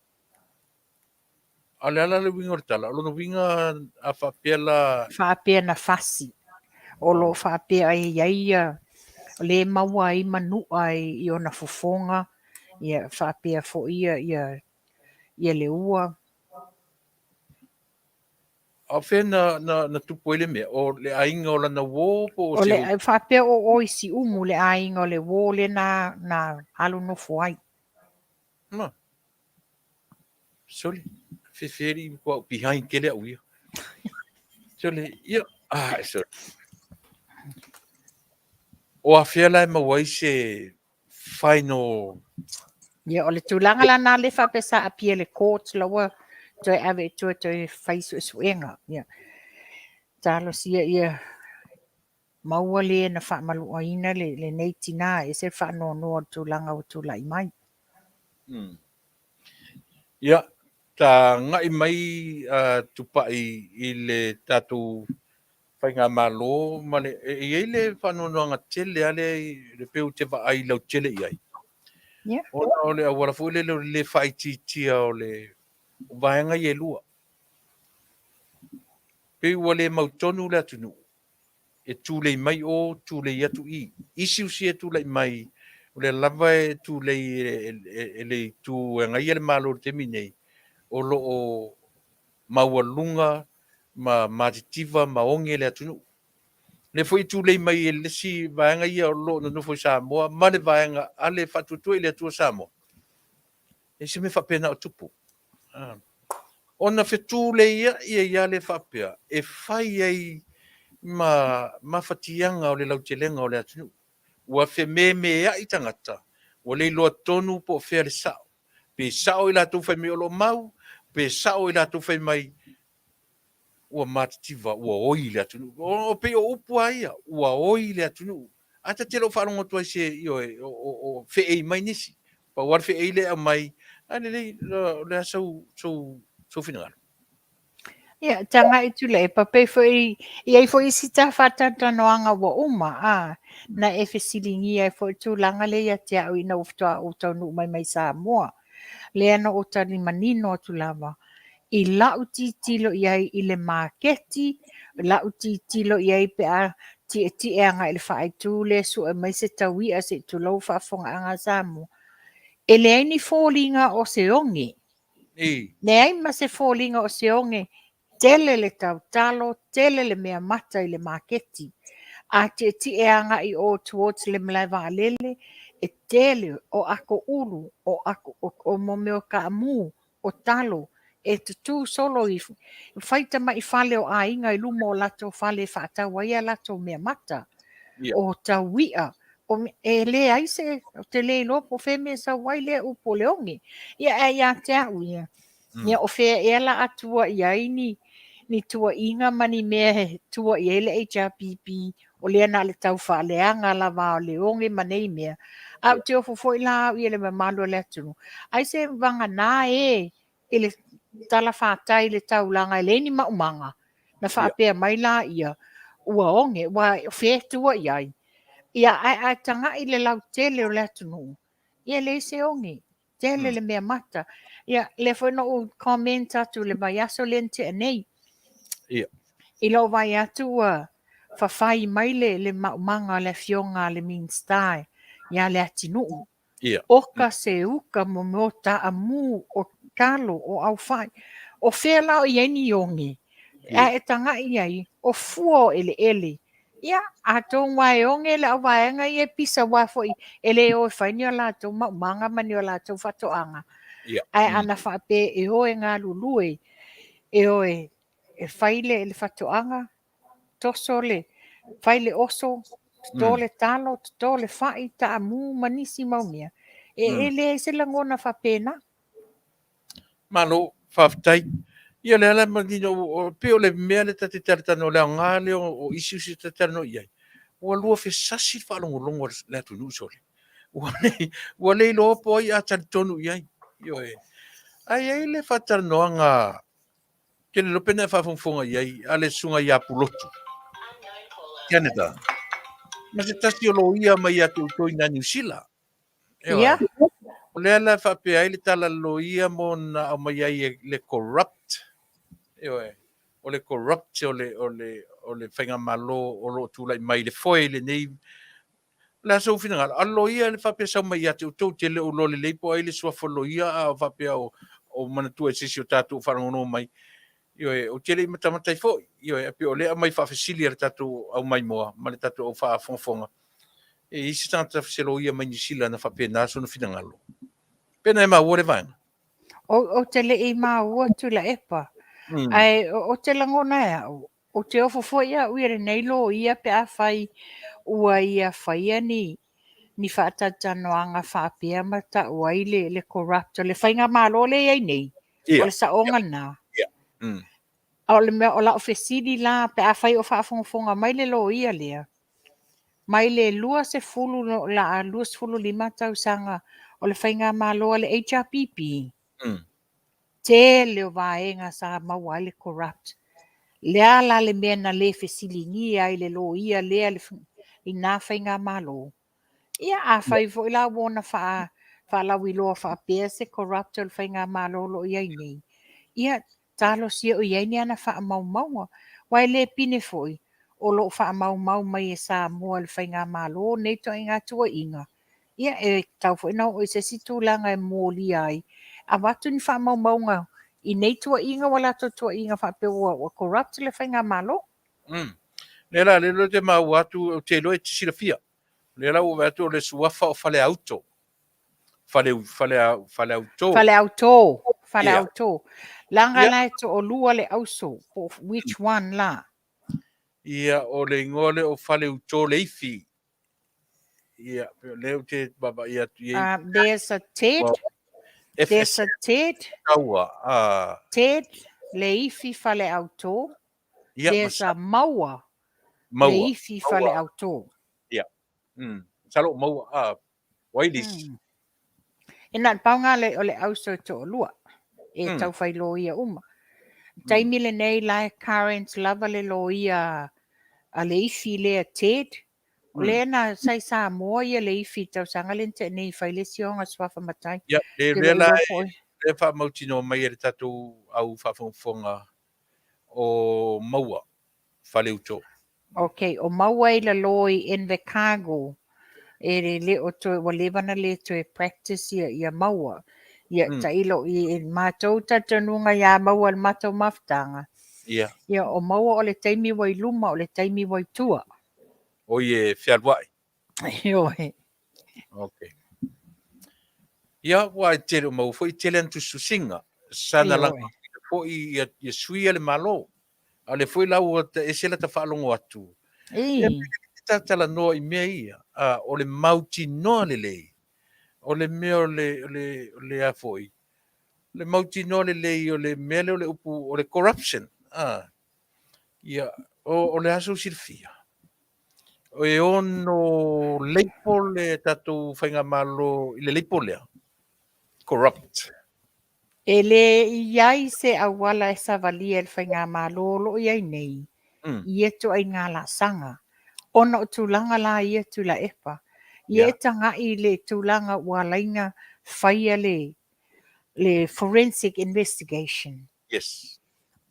Speaker 2: Ale ala le winga o le tala. Alo no winga a whapea la...
Speaker 6: Faapea na fasi. O lo faapea e iaia. Le maua i manua i ona fofonga. Ia faapea fo ia le ua.
Speaker 2: A whea na tupo ele mea. O le ainga o lana wō po
Speaker 6: O le faapea o isi umu le ainga o le wō le na alu no fuai.
Speaker 2: Ma. Soli. Feferi kwa behind kele au ia. Soli. Ia. Soli. O a whea lai mawai se final...
Speaker 6: Ia o le tūlanga la nā le whapesa a pia le court lawa toi ave toi toi faisuenga ia talo sia ia maua le na faamaluaina le nei tinā e se faanoanoa tulaga o tulai mai
Speaker 2: Ia, ta ngai mai tupa'i i le tātou whainga malo, mane e le whanonoanga tele ale le peu te whaai lau tele i ai.
Speaker 6: ia
Speaker 2: O le awara fu le whaititia o le vaenga i e lua. Peu ua le mautonu le atunu. E tūlei mai o tūlei atu i. Isi usi e tūlei mai. O le lava e tūlei e le tū e ngai le malo te minei. O lo o maualunga, ma matitiva, ma onge le atunu. Le foi tūlei mai e lesi vaenga ia o lo no foi Samoa, ma le vaenga ale whatutua i le atua Samoa. E se me whapena o tupu. Ona whetūlei ia le whapea. E whai ai ma whatianga o le lautelenga o le atunu. Ua whe me a i tangata. Ua le loa tonu po whea le sao. Pe sao i la tau whai me o lo mau. Pe sao i la tau whai mai ua matitiva, ua oi le atunu. O pe o upua ia, ua oi le atunu. Ata te lo wharongo tua se o wheei mai nisi. Pa war wheei le a mai. Ane le asau finangaro.
Speaker 6: ia tanga i Tuilaepa pe foi i ai foi sita fatatanoaga ua uma na e fesiligia e foi tulaga le ia te au ina uftoa o Taunu'u mai Samoa le ana o talimanino atu lava i la'u titilo i ai i le maketi la'u titilo i ai pe a ti'eti'eaga i le fa'aitū le su'e mai se taui'a se tulou fa'afoga'aga Samoa e leai ni fōliga o se oge leai ma se fōliga o se oge tele le tautalo, tele le mea mata i le maketi. A te ti'eaga i o towards le malai va'alele, e tele o ako ulu, o momeo ka'amu, o talo, e tutū solo i faita mai i fale o āinga i luma o lato fale whātaua ia lato mea mata. O taui'a. E le ai se, te le lopo wheme sa wai le upo leonge. Ia e ia te au ia. Ia o whea e la atua i aini, ni tua inga mani mea he tua i ele HRPP o lea na le tau whaaleanga la wao leonge manei mea. Au te ofo foi la au i ele mamalo le atunu. Ai se vanga nā ele tala whātai le tau langa ele ni maumanga. Na Faapea mai la ia ua onge, ua whea tua i ai. Ia ai tanga i le lau tele o le atunu. Ia le se onge, tele le mea mata. Ia le foi no o comment atu le mai aso lente anei. I lo vai atu whawhai mai le maumanga le Afioga le minstai ia le atinuu. Oka se uka mo mota amu o kalo o au whai. O whea lao i eni onge. A e tanga i ai o fuo ele. Ia a tō wai onge le au vaenga i e pisa wafo i ele o whaini o la tō maumanga mani o la tō whatoanga. Ai ana Faapea e hoe ngā lulue e oe e whaile le whatoanga toso le whaile oso tole talo tole whai ta amu manisi maumia e le se langona Faapea
Speaker 2: Malo Faafetai ia le ala manino o pe o le mea le tate taritano le ngale o isi usi taritano iai ua lua fesasi whalongolongo le atunu sole ua le lo po i a taritonu iai io e ai le whatanoanga ke le lopena whawhongfonga iai a le sunga i a pulotu Canada ma se tasi o lo ia mai atu toi na New Zealand
Speaker 6: ia
Speaker 2: o le ala Faapea le tala lo ia mo na o mai ai le corrupt o le corrupt o le whainga malo o lo tūlai mai le foe le nei la so fina a lo ia le Faapea sa mai atu tau te le o lo le leipo ai le suafo lo ia a Faapea o manatua e sisi o tātou wharangono mai o te le matamatai fo e pe o le mai whawhesili le tātou au mai moa ma le tātou au whafonga e isi tanta se lo ia mai nisila na Faapea na so no fina ngalo pena e mau le vaina
Speaker 6: o te le i ua Tuilaepa ai o te langona o te ofo foi ia uire nei lo ia pe a whai ua ia whaia ni whaatatanoanga Faapea ma ta ua i le corrupt le whainga malo le ai nei
Speaker 2: Ia.
Speaker 6: O le saonga na.
Speaker 2: Ia. Mm.
Speaker 6: O le mea o la ofesili la pe a fai o whaafonga mai le lo ia lea. Mai le lua se fulu la lua se fulu lima tau sanga o le whainga māloa le HRPP.
Speaker 2: Mm.
Speaker 6: Te leo vaenga sa maua le corrupt. Lea la le mea na le fesili ni ai le lo ia lea le ina whainga mālo. Ia a whai fo ila wona wha lawi loa Faapea se corrupt o le whainga mālo lo ia nei. Ia talo sia o iai ni ana wha mau maua. Wai le pine foi. O lo wha mau mai e Samoa le whainga mālo nei to inga Tuilaepa. Ia e tau foi nau o se situlanga e mōli ai. A watu ni wha mau ngau. I nei Tuilaepa wala to Tuilaepa Faapea o corrupt le whainga mālo.
Speaker 2: Mm. Nela le lo te mau atu o te loe te silafia. Nela o atu o le suafa o fale auto. Fale auto.
Speaker 6: Fale auto. Langa la to o lua le auso. Which one la?
Speaker 2: Ia o le ngole o fale auto le ifi. Ia leo te baba ia
Speaker 6: There's a Ted. There's a Ted.
Speaker 2: Taua.
Speaker 6: Ted le ifi fale auto.
Speaker 2: Ia
Speaker 6: There's a Maua.
Speaker 2: Maua.
Speaker 6: Le ifi fale auto.
Speaker 2: Ia. Salo maua wailis.
Speaker 6: Ina paunga le o le auso to lua. E tau fai lo ia uma. Taimi le nei lai currents lava le lo ia a le ifi le a Ted. O le na sai Samoa ia le ifi tau sanga le te nei fai le sionga swafa matai.
Speaker 2: Ia, le wha mautino mai e tatu au whafonga o maua whale uto.
Speaker 6: Okay, o maua i la loi in the cargo. E le o to wa levana le to e practice ia maua. Ia ta ilo i mātou tatanunga ia maua al mātou maftanga.
Speaker 2: Ia.
Speaker 6: Ia o maua o le taimi wai luma o le taimi wai tua.
Speaker 2: O ye whialwai.
Speaker 6: Ioe.
Speaker 2: Okay. Ia wa te reo mau foi te lean tu susinga. Sana langa foi ia suia le malo. A le foi lau e sela ta whaalongo atu. Ia tala noa i mea ia. O le mauti noa le lei. O le mea o le a foi. Le mauti noa le lei o le mea le o le upu o le corruption. Ia o le aso silfia. O e ono leipo le tatu whainga malo i le leipo lea. Corrupt.
Speaker 6: E le iai se awala e savalia e whainga mālolo iai nei. I eto ai ngā la sanga. Ona o tūlanga la i e Tuilaepa. I e tanga i le tūlanga ua lainga whaia le forensic investigation.
Speaker 2: Yes.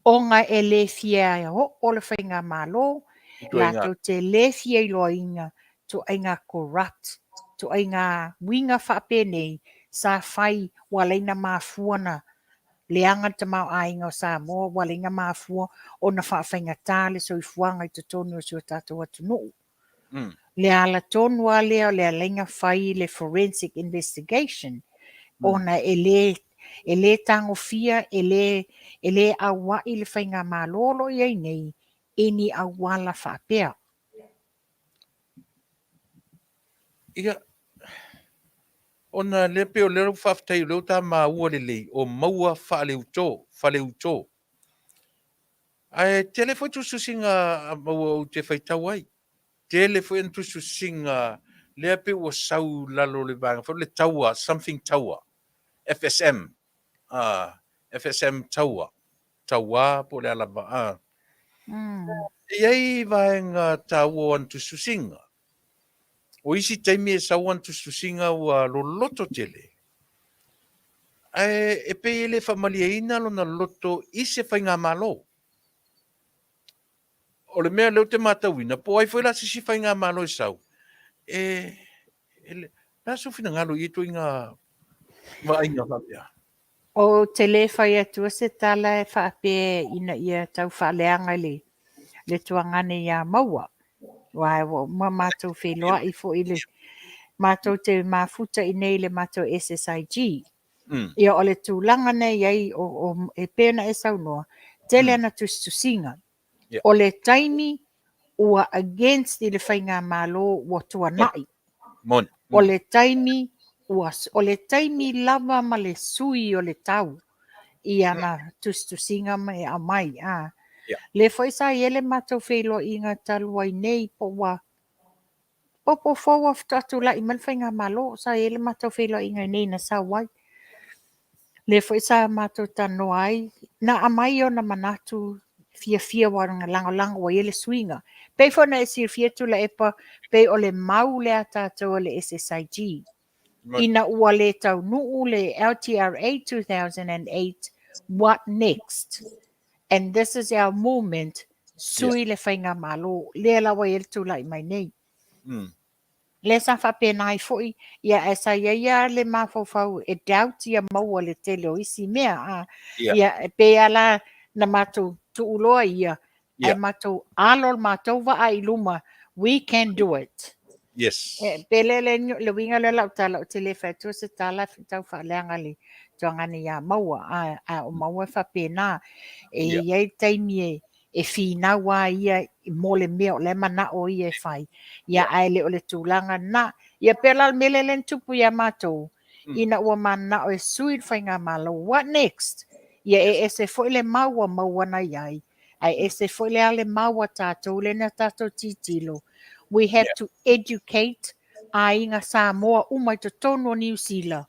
Speaker 6: Onga e le fia o le whainga mālo. La to te le fia i loa inga to ai ngā corrupt. To ai ngā winga Faapea nei sa whai ua laina māfuana. Le anga te mau ainga o Samoa, wale inga mafua, o na whaafenga tāle so i fuanga i te tonu o sua tātou Taunu'u. Le ala tonu a lea, le alenga whai le forensic investigation, o na e le tango fia, e le awa i le whainga malolo i ai nei, e ni awala Faapea.
Speaker 2: Ia, ona le pe o lero Faafetai leo ta maua le lei o maua whale uto. Ai tele foi tu susinga maua o te whaitau ai. Tele foi tu susinga le pe o sau lalo le banga fo le taua something taua. FSM. FSM taua po le alava. Iai vaenga taua tu susinga. O isi taimi e sauan tu susinga wa loloto tele. E pe ele whamaliaina lo na loto ise whainga malo. O le mea leo te matawina, po ai foi la sisi whainga malo i sau. La so fina ngalo i tu inga vainga Faapea.
Speaker 6: O te le whai atua se tala e Faapea ina ia tau whaaleanga le tuangane ia maua. Wai ma mātou wheloa i fo i le mātou te mafuta i nei le mātou SSIG. Ia o le tūlanga nei ai o e pēna e saunoa. Te le ana Tusitusinga. O le taimi ua against i le whainga mālo ua tuanai. O le taimi lava ma le sui o le tau. I ana tusitusinga mai a mai.
Speaker 2: Ia.
Speaker 6: Le foi sa ele mātou whelo inga talua I nei po wa. Popo fowa ftatu la I malwhainga malo sa ele mātou whelo inga nei na sa wai. Le foi sa mātou tano ai. Na amai o na manatu fia waranga lango wa ele swinga. Pei fona e sir Tuilaepa pei o le mau le tātou le SSIG. Ina ua le Taunu'u le LTRA 2008, what next? And this is our movement, sui le whainga malo, le lawa ele tūlai mai nei. Le sa Faapea nai foi, ia e sa ia le mawhawhau e dauti a maua le tele o isi mea, ia e pea la na mātou tuuloa ia, e mātou alol mātou wa ai luma, we can do it.
Speaker 2: Yes.
Speaker 6: Pele le winga le lau tala o te le whaitua se tala tau whaaleanga le tuangani a maua, a o maua Faapea nā, e iei taimi e whina wā ia mo le mea o le mana o ia e whai, ia ai le o le tūlanga nā, ia pela mele len tupu ia mātou, ina ua mana o e sui whainga malo, what next? Ia e se foi le maua na iai, ai e se foi le ale maua tātou, le na tātou titilo. We have to educate ainga Samoa umai to tono New Zealand.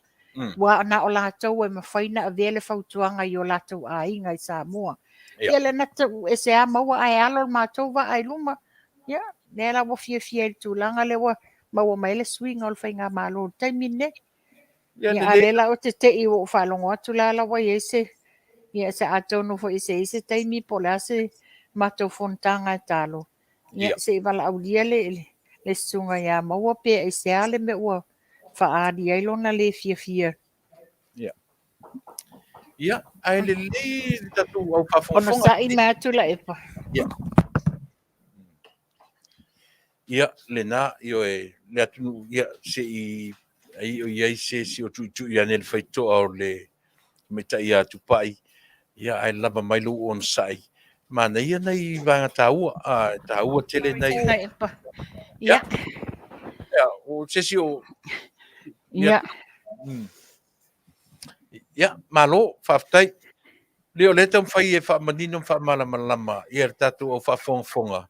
Speaker 6: Wa na o lātou e mawhaina a vele whautuanga I o lātou ainga I Samoa. Ia le nata e se a maua ai alol mātou wa ai luma. Ia, ne la wa fia I tūlanga le wa maua mai le swinga o le whainga malo taimine. Ia a le la o te te I o whalongo atu la la wa se. Ia se a tono fo I se taimi po la se mātou fontanga talo. Ia se wala aulia le sunga ia maua pe e se ale me ua whaari ai lona le fia.
Speaker 2: Ia, ai le tatu au
Speaker 6: Ona
Speaker 2: whafonga.
Speaker 6: sa I mea Tuilaepa.
Speaker 2: Ia, le nā, io e, le atunu, ia, se I ai se o tui ane le whaitoa o le meta ia Tupa'i. Ia, ai lava mai lu on sai. Mana ia nei vanga tāua tele nei.
Speaker 6: Tuilaepa.
Speaker 2: Ia. Ia, o se o.
Speaker 6: Ia.
Speaker 2: Ia, malo, Faafetai. Leo le tau whai e whaamanino whaamalamalama. Ia tatu o whaafonga.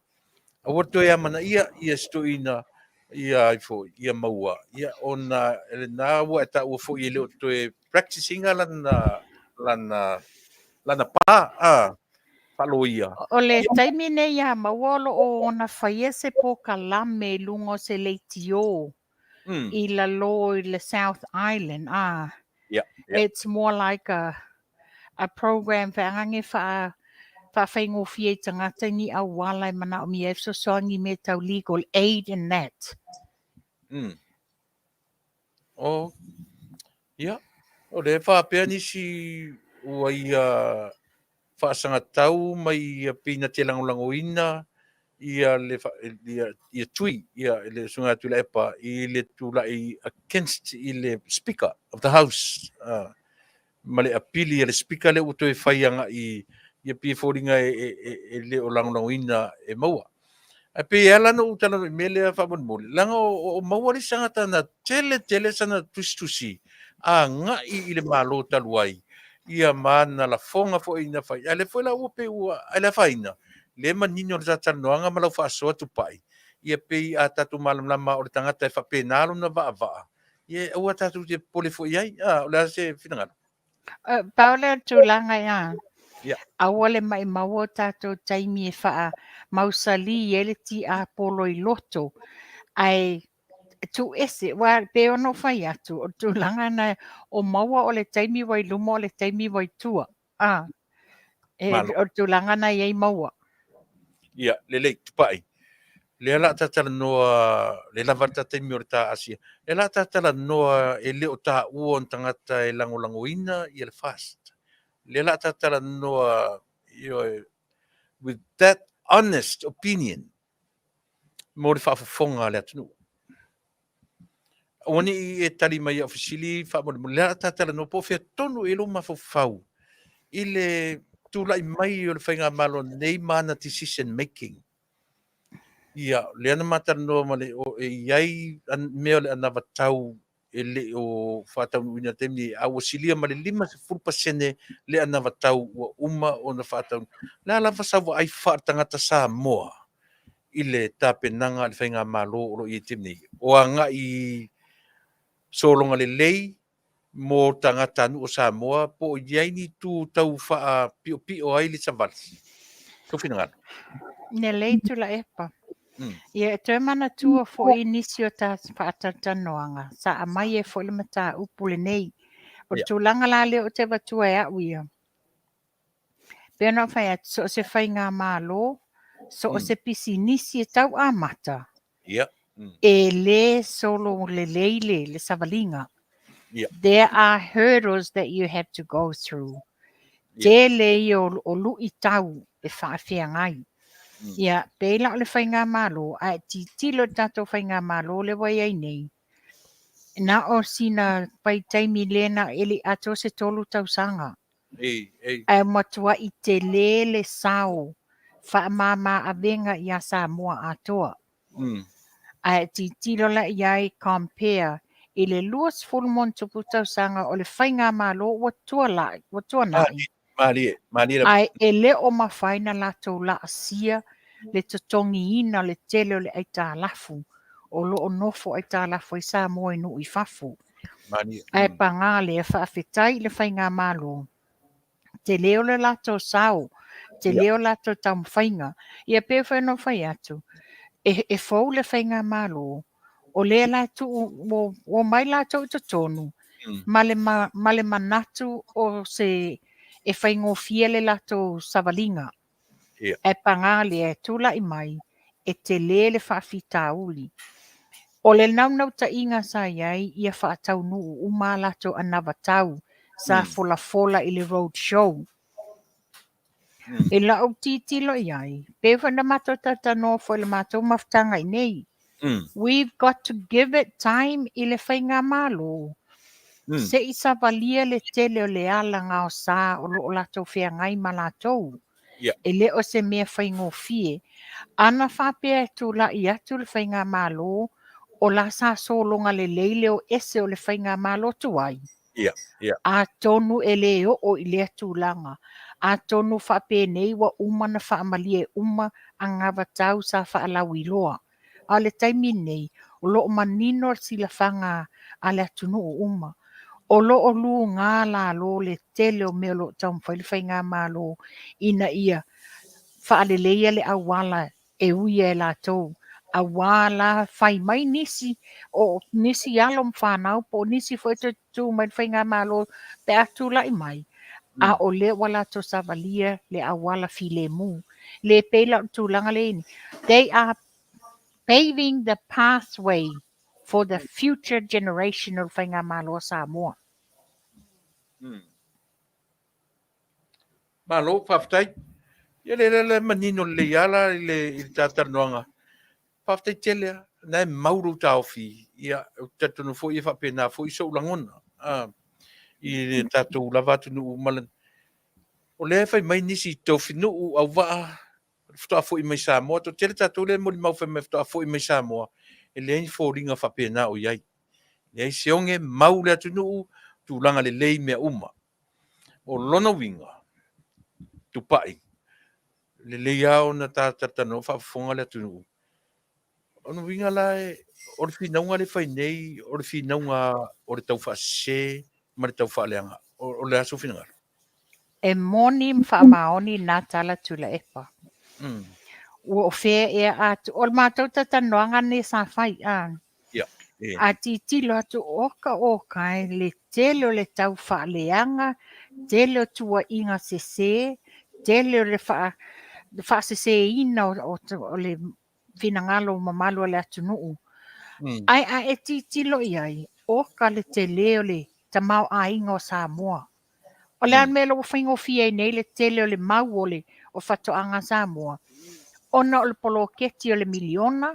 Speaker 2: Awa toi amana ia stoina ia fo ia maua ia ona na wa ta o fo ile to practicing lana pa falo ia
Speaker 6: O le taimi nei ia maua o ona whaia se po kalame lungo se leitio. I la lo I le South Island. It's more like a program whangange whawhaingo fie tangata ni a wala mana o mi e so soangi me tau legal aid in that.
Speaker 2: Oh, ia. O le Faapea nisi ua ia whaasanga tau mai pina te langolangoina ia ia tui ia le sunga Tuilaepa I le tūlai against I le Speaker of the House. Ma le apili le Speaker le uto e whaianga ia pia e le o langolangoina e maua. A pe ala no utala mele a whamon langa o maua li sangata na tele sana Tusitusi a ngai I le malo taluai ia mana la fonga fo ina fai ale foi la upe ua ale faina le manino le tatanoanga ma lau whaasoa Tupa'i ia pe a tatu malamlama o le tangata e whapenalo na vaa ia ua tatu te pole fo iai o le ase finangalo.
Speaker 6: Paula tūlanga ia.
Speaker 2: Ia.
Speaker 6: Aua le mai maua tātou taimi e wha mausali ele ti a polo I loto. Ai tu ese, wa pe ono whai atu o tūlanga na o maua o le taimi wai luma o le taimi wai tua. O tūlanga na iei maua.
Speaker 2: Ia, le Tupa'i. Le ala tatala noa, le lava taimi o le tā ASEA. Le ala tatala noa e leo tā ua on tangata e langolangoina I le fast. Le ala tatala noa with that honest opinion mo le whaafofonga le atunu. Wani e tali mai ofisili whaamole le ala tatala noa po fea tonu e lo mafofau. I le tūlai mai o le whainga malo nei mana decision making. Ia, le ana matara noa ma le o e iai mea le ana watau ele o Taunu'u ina temi a wasilia ma le 5% le ana vatau ua uma ona Taunu'u. La lava sawa ai tangata Samoa i le tapenaga le faiga malo o lo i temi. O i solonga le lei mo tangata anu o Samoa po iai ni tu tau pio ai le savali. Ko finangalo.
Speaker 6: Ne lei Tuilaepa. Ia e mana tua fo i nisi o ta whaatanoanga. Sa a mai e fo i mata upule nei. O le tūlanga la leo te watua e au ia. Pena whai atu so se whai ngā mālo, so se pisi nisi e tau a mata. E le solo le leile, le savalinga. There are hurdles that you have to go through. Te lei o lui tau e whaafea ngai. Ia, peila o le whai ngā mālo, a ti tilo tato whai ngā mālo le wai ai nei. Na o sina pai taimi lena eli ato se tolu tau sanga. Ai matua i te lele sao wha mama a venga i a Samoa atoa. Ai ti tilo la iai compare i le luas fulmon tupu tau sanga o le whainga malo watua nai. Ai e le o mawhaina la tau la asia le totongi ina le tele o le aita lafu. O lo o nofo aita lafu i Samoa inu i fafu. Ai pangale e Faafetai le whainga malo. Te leo le lato sao, te leo lato tam whainga, ia pe whaino whai atu, e fau le whainga malo, o le lato o mai lato i tonu, male manatu o se e whaingo fia le lato savalinga, e pangale e tula i mai, e te le le whaafitauli. O le naunau ta inga sa iai, ia wha Taunu'u uma lato anavatau, sa fola i le road show. E la o titilo iai. Pewa na mato tatano fo le mato maftanga i nei. We've got to give it time i le whainga malo. Se isa valia le tele o le ala ngā o sā o lo o lato whea ngai malatou. E le o se mea whaingo fie. Ana Faapea tu la i atu le whainga malo o la sa solonga le leile o ese o le whainga malo tuai. A tonu e le o i le tūlanga. A tonu whape nei wa umana whaamalie uma a ngawa tau sa whaalawi loa. A le taimi nei, o lo manino sila whanga a le Taunu'u uma. O lo o lu ngā la lo le tele o mea lo tau mwhailwhai ngā malo ina ia whaaleleia le awala e uia e la tau. Awala whai mai nisi o nisi alom whanau po nisi fwete tu mai whai ngā malo pe atu lai mai. A o le wala to savalia le awala file mu. Le peila tūlanga le ini. They are paving the pathway for the future generation of whai ngā malo Samoa.
Speaker 2: Malo Faafetai. Ia le manino le iala i le tātanoanga. Faafetai tele na mauru taofi. Ia tatunu fo i whapena fo i soulangona. I le tātou lava Taunu'u malan. O le whai mai nisi tau whinu'u au waa. Ftoa fo i mai Samoa. To tele tātou le moli mau whai mai ftoa fo i mai Samoa. E le aini fo ringa whapena o iai. Le ai seonge mau le Taunu'u tūlanga le lei mea uma. O lona winga. Tupa'i. Le leia na tātatano whaafonga le Taunu'u. Ono winga lai, o le whinaunga le whai nei, o le whinaunga o le tau whaase, ma le tau whaaleanga, o le aso whinaunga.
Speaker 6: E moni whaamaoni nā tala Tuilaepa. Ua o whea e atu, o le mātou tatanoanga ne sa whai a. A ti tilo atu oka le tele o le tau whaaleanga, tele o tua inga se, tele o le whaasese ina o le finangalo mamalo le Taunu'u. Ai e ti tilo iai, oka le tele o le tamau a inga o Samoa. O le anmelo o whaingo fia i nei le tele o le mau o le o whatoanga Samoa. Ona o le poloketi o le miliona,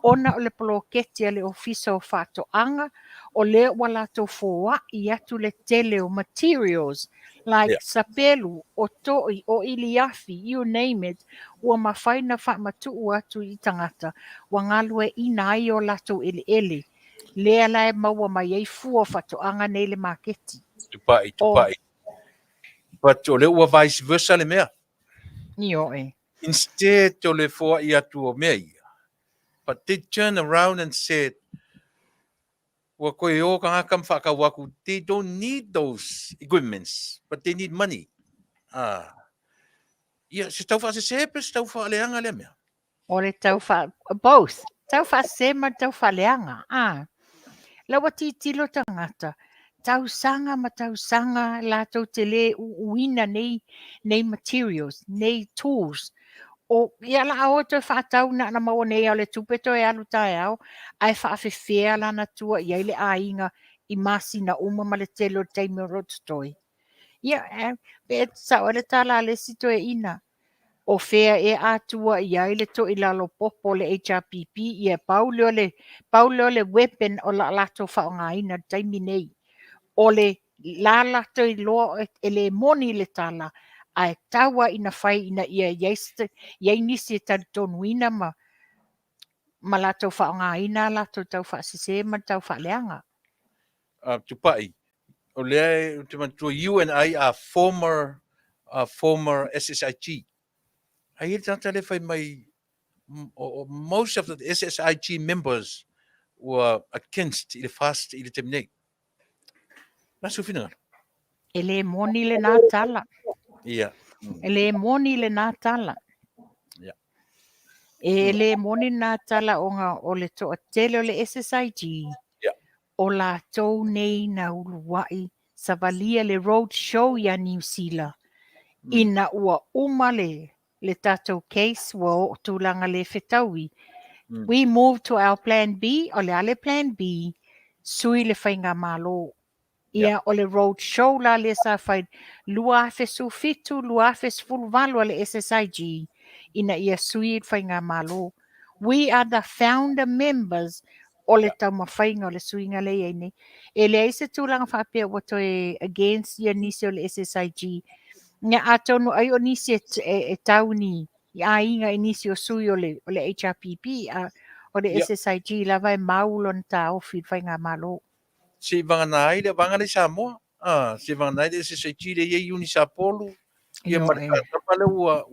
Speaker 6: ona o le poloketi o le ofisa o whatoanga, o le walato fōa i atu le tele o materials, like sapelu, o toi, o iliafi, you name it, ua mawhaina whaamatu atu i tangata, wa ngalue ina ai o lato ele. Lea lai maua mai ei fua whatoanga nei le maketi.
Speaker 2: Tupa'i. But o le ua vice versa le mea.
Speaker 6: Ni o e.
Speaker 2: Instead o le foa I atu o mea ia. But they turned around and said, wa koe o ka hakam whakawaku, they don't need those equipments, but they need money. Ia, se tau wha se sepe, se tau wha leanga le mea.
Speaker 6: O le both. Tau wha sema tau wha leanga. Lawa tilo tangata. Tau sanga ma tau sanga la tau te le uina nei materials, nei tools. O ia la o te whaatau na maua nei au le tupeto e alu tae au, ai whaafewhea la na tua i le ainga I masi na uma ma le telo teime rototoi. Ia, pe sa o le tala le sito e ina. O fea e atua I ai le to I lalo popo le HRPP ia pauleo le weapon o la lato whaonga ina taimi nei. O le la lato I loa e le moni le tala ai tawa ina whai ina ia iai nisi e taunuina ma lato whaonga ina lato tau whaasise ma tau whaaleanga.
Speaker 2: Tupa'i. O lea, you and I are former SSIG. Ai e tata le whai mai, most of the SSIG members were against I le fast I le temnei. Nasu whina.
Speaker 6: E le moni le nā tala.
Speaker 2: Ia.
Speaker 6: E le moni le nā tala.
Speaker 2: Ia.
Speaker 6: E le moni nā tala o le toa tele o le SSIG.
Speaker 2: Ia.
Speaker 6: O la tau nei na uluwai sa valia le road show ia New Zealand. Ina ua umale le tatou case wa o tūlanga le Fetaui. We moved to our plan B, o le ale plan B, sui le whainga malo. Ia o le road show la le sa whaid lua afe sufitu, lua afe sfulvalo le SSIG. Ina ia sui le whainga malo. We are the founder members o le tau mawhainga o le suinga le ene. E le aise tūlanga Faapea wato e against ia nisi o le SSIG. Nga atonu ai o nisi e tauni I a inga nisi o sui o le HRPP o le SSIG lava e maulon ta ofi whainga malo.
Speaker 2: Se vanganai le vanga le Samoa. Se vanganai le SSIG le ye uni sa polu. Ia marika tapale ua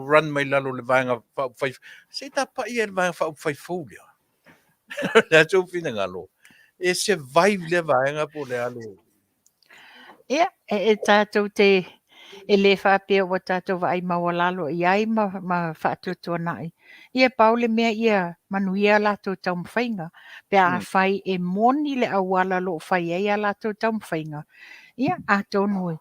Speaker 2: run mai lalo le vanga whai. Se tapa ia le vanga whai fōlia. Le atu whina ngalo. E survive le vanga po le alo.
Speaker 6: Ia, e tātou e le Faapea wa tātou vai mawalalo I ai ma whaatutua nai. Ia paule mea ia manuia lato tau mwhainga. Pe a whai e moni le awala lo whai eia lato tau mwhainga. Ia, a tonui.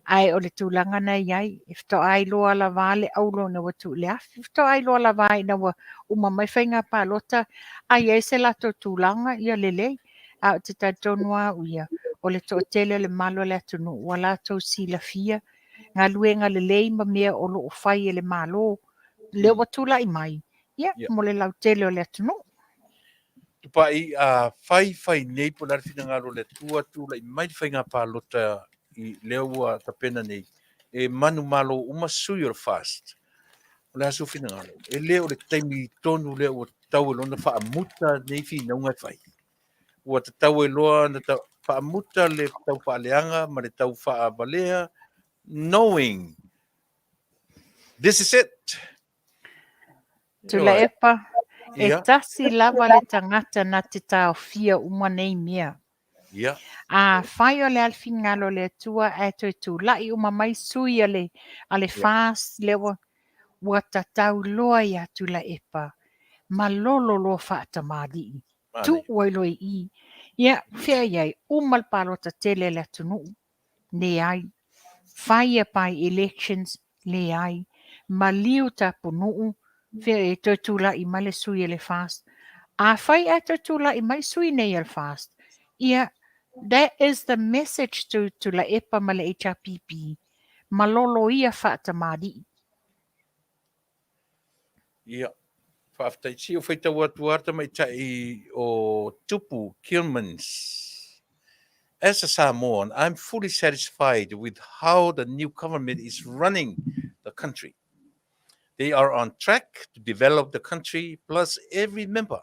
Speaker 6: Ai o le tūlanga nei ai. Ifto ai loa la vale aulo na watu le afi. Ifto ai loa la vai na wa umamai whainga pālota. Ai e se lato tūlanga ia lelei. A o te tautonua uia. O le to tele le malo le atunu. Wala tau si la fia. Ngā luenga le lei ma mea o lo whai e le malo. Le watula I mai. Ia, mo le lau tele o le atunu.
Speaker 2: Tupa'i whai nei po lari whina ngaro le tua tūla I mai whai ngā pālota I leua tapena nei. E manu malo umasui o le fast. O le asu whina ngaro. E leo le taimi tonu leo o tau e lona whaamuta nei whina ungai whai. Ua te tau e loa na whaamuta le tau whaaleanga ma le tau whaavalea. Knowing this is it.
Speaker 6: Tuilaepa, e tasi lava le tangata na te tau fia uma nei mea.
Speaker 2: Ia.
Speaker 6: A whai o le alfingalo le tua e toi tu lai uma mai sui ale fast lewa ua tatau loa ia Tuilaepa. Ma lolo loa whaatamadi. Tu wailoi I. Ia, whia iai, umal palota tele le atunu. Ne ai. Whaia pai elections le ai. Ma liu tapunuu. Whia e tōtula I male sui le fast. A whai e tōtula I mai sui nei le fast. Ia, that is the message to Tuilaepa ma le HRPP. Ma lolo ia whaatamadi.
Speaker 2: Ia. Faafetai si o whaitau atu arta mai tai o tupu Kilmans. As a Samoan, I'm fully satisfied with how the new government is running the country. They are on track to develop the country, plus every member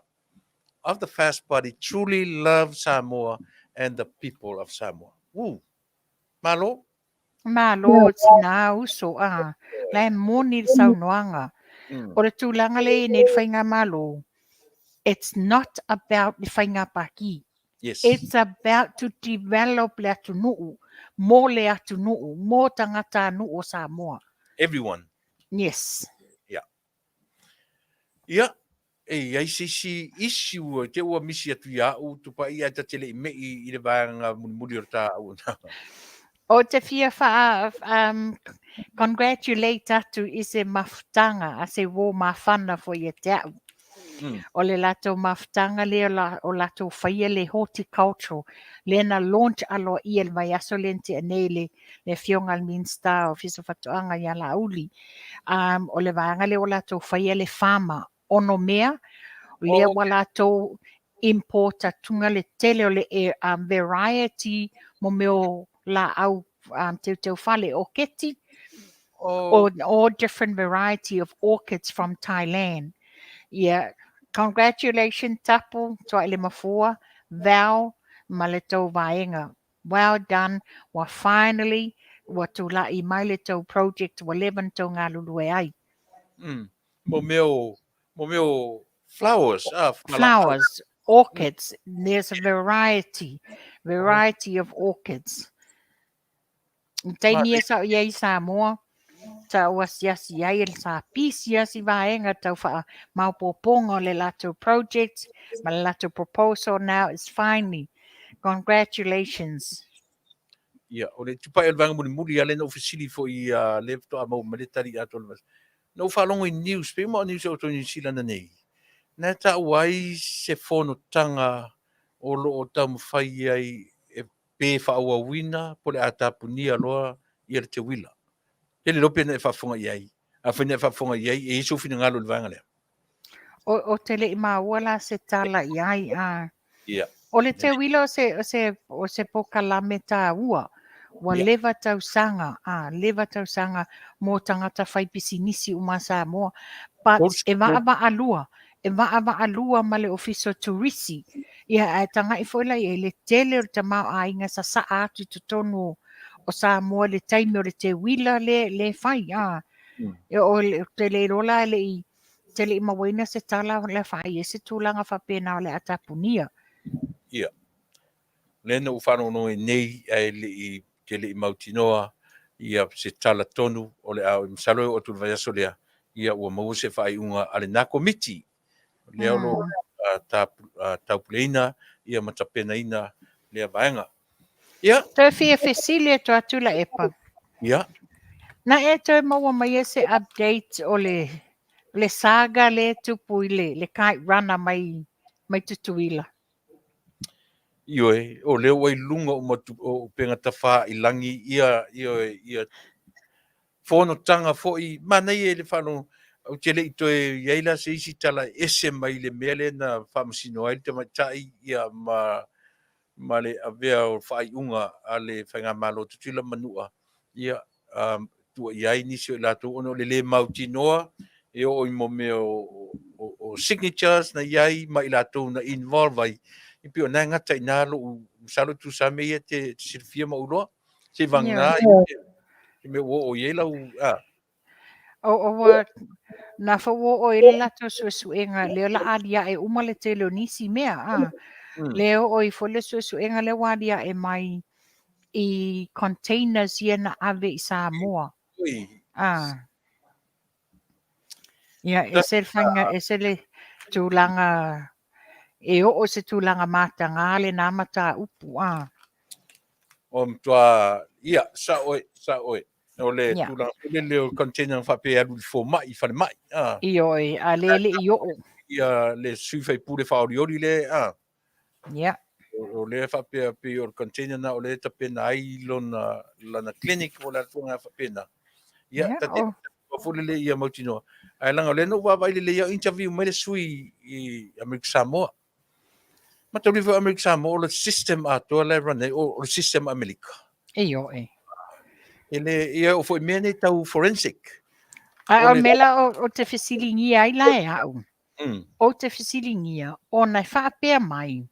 Speaker 2: of the Fast Party truly love Samoa and the people of Samoa. Woo. Malo?
Speaker 6: Malo sina uso lai moni saunoanga.
Speaker 2: Mm.
Speaker 6: O le tūlanga le ne whainga malo. It's not about the whainga paki.
Speaker 2: Yes.
Speaker 6: It's about to develop le atunuu. Mo le atunuu. Mo tangata anu o Samoa.
Speaker 2: Everyone.
Speaker 6: Yes.
Speaker 2: Yeah. Ai si issue te ua misi atu iau tupa'i ai tatele I mei I le vaenga muli o tāu.
Speaker 6: O te fia congratulate atu I se mafutanga a se wō mawhana fo I te au. O le lato mafutanga le o lato whaia le horticultural le na launch alo I el mai aso lente anele le fionga al minsta o fiso fatoanga I ala uli. O le vaenga le o lato whaia le farmer ono mea le wala to importa tunga le tele o le variety mo meo la au te fale o keti or all different variety of orchids from Thailand. Yeah, congratulations tapu to le mafua Val maleto vaenga. Well done. Wa finally wa tu la I mai le tau project wa levan to ngā lulu ai.
Speaker 2: Mo meo flowers.
Speaker 6: Flowers, orchids. There's a variety of orchids. Tainia sa iai Samoa. Ta was yes iai sa pisia si vaenga tau wha maupopongo le lato project. Ma le lato proposal now is finally. Congratulations.
Speaker 2: Yeah, o le tupa'i o le vanga muli ale na ofisili fo I le to a mau maletari ato le. No whalongo I news, pe mo news o to New Zealand nei. Na ta wai se fono tanga o lo o tam whai ai e pe whaua wina po le atapunia loa I le te wila. Te le lope na e whafonga iai. A whina e whafonga iai e iso fina ngalo le vanga lea.
Speaker 6: O te le maua se tala iai
Speaker 2: Yeah.
Speaker 6: O le te wila o se pokalame tā ua. Wa lewa tau sanga mō tangata whaipisi nisi uma Samoa. But e waa alua ma le ofiso turisi. Ia tanga I foila I le tele o te mau a inga sa atu to tonu o Samoa le taimi o le te wila le whai. O te le rola le te le mawaina se tala le whai e se tūlanga whapena o le atapunia.
Speaker 2: Yeah. Lena u whano no nei ai le I te le I mautinoa ia se tala tonu o le au I msalo o tu vayaso lea ia ua mau se whai unga ale nā komiti lea lo taupuleina ia matapena ina lea vaenga. Ia.
Speaker 6: Te fia fesile to Tuilaepa.
Speaker 2: Ia.
Speaker 6: Na e te maua mai se update o le saga le tupu'i le kai rana mai tutuila.
Speaker 2: Ioe, o leo wai lunga o penga tawha I langi ia whono tanga foi, mana I le whano o te le ito e iaila se isi tala ese mai le mele na whamasino ai te maitai ia ma le avea o whai unga a le whainga malo tutula manua ia tua iai nisi o lato ono le mautinoa e o I mo me o signatures na iai ma I lato na involve ai I pio na ngata I nā lo salo tu sa me ia te sirfia ma uloa se vanga I me o iei lau
Speaker 6: O na fawo o ele lato suenga leo la adia e uma le telo nisi mea leo o I fole suenga le wadia e mai I containers ia na ave I Samoa. Ia e le tūlanga e o se tūlanga mata ngā le nā mata upu
Speaker 2: O mtua ia sa oe o le tūlanga le leo container Faapea lu fo mai whane mai
Speaker 6: Ioi a lele I o
Speaker 2: ia le suifai pule whaoriori le
Speaker 6: Ia
Speaker 2: o le Faapea pe o container na o le tapena ai lana clinic o le atunga Faapena ia tate o fule le ia mautinoa ai langa o le no wawai le ia interview mai le sui I Amerika Samoa Mata river Amerika Samoa o le system atua le rane o le system Amerika
Speaker 6: Ioi
Speaker 2: ele ia o foi mene tau forensic
Speaker 6: o mela o te fesilingi ai lai au o te fisilingia o na Faapea mai.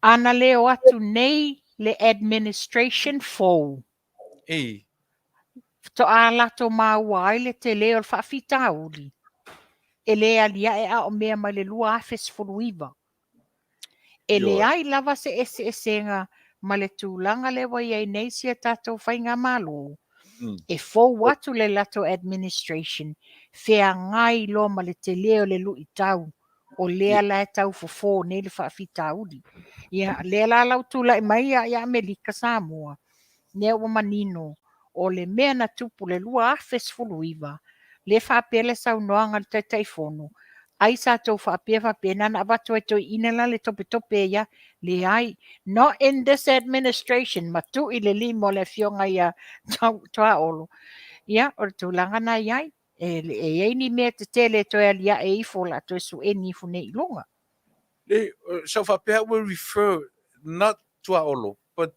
Speaker 6: Ana leo atu nei le administration fou.
Speaker 2: E.
Speaker 6: To a lato maua ai le te leo whaafitauli. E le alia e a o mea mai le lua afes furuiva. E le ai lava se esenga ma le tūlanga le wai ai nei sia tātou whainga malo. E fou watu le lato administration. Whea ngai lo ma le te leo le lui tau. O lea la tau fofo nei le whaafitauli. Ia lea la lau tūla i mai ia Amerika Samoa. Nea o manino. O le mea na tupu le lua afes furuiva. Le Faapea le saunoanga le taitaifono. Ai sa tau Faapea nana avatu e toi inela le tope ia le ai. Not in this administration. Matu i le limo le fionga ia toa olo. Ia, o le tūlanga na iai. E eini mea te tele toi alia e ifola toi su e nifu ne ilunga.
Speaker 2: So Faapea will refer not to olo, but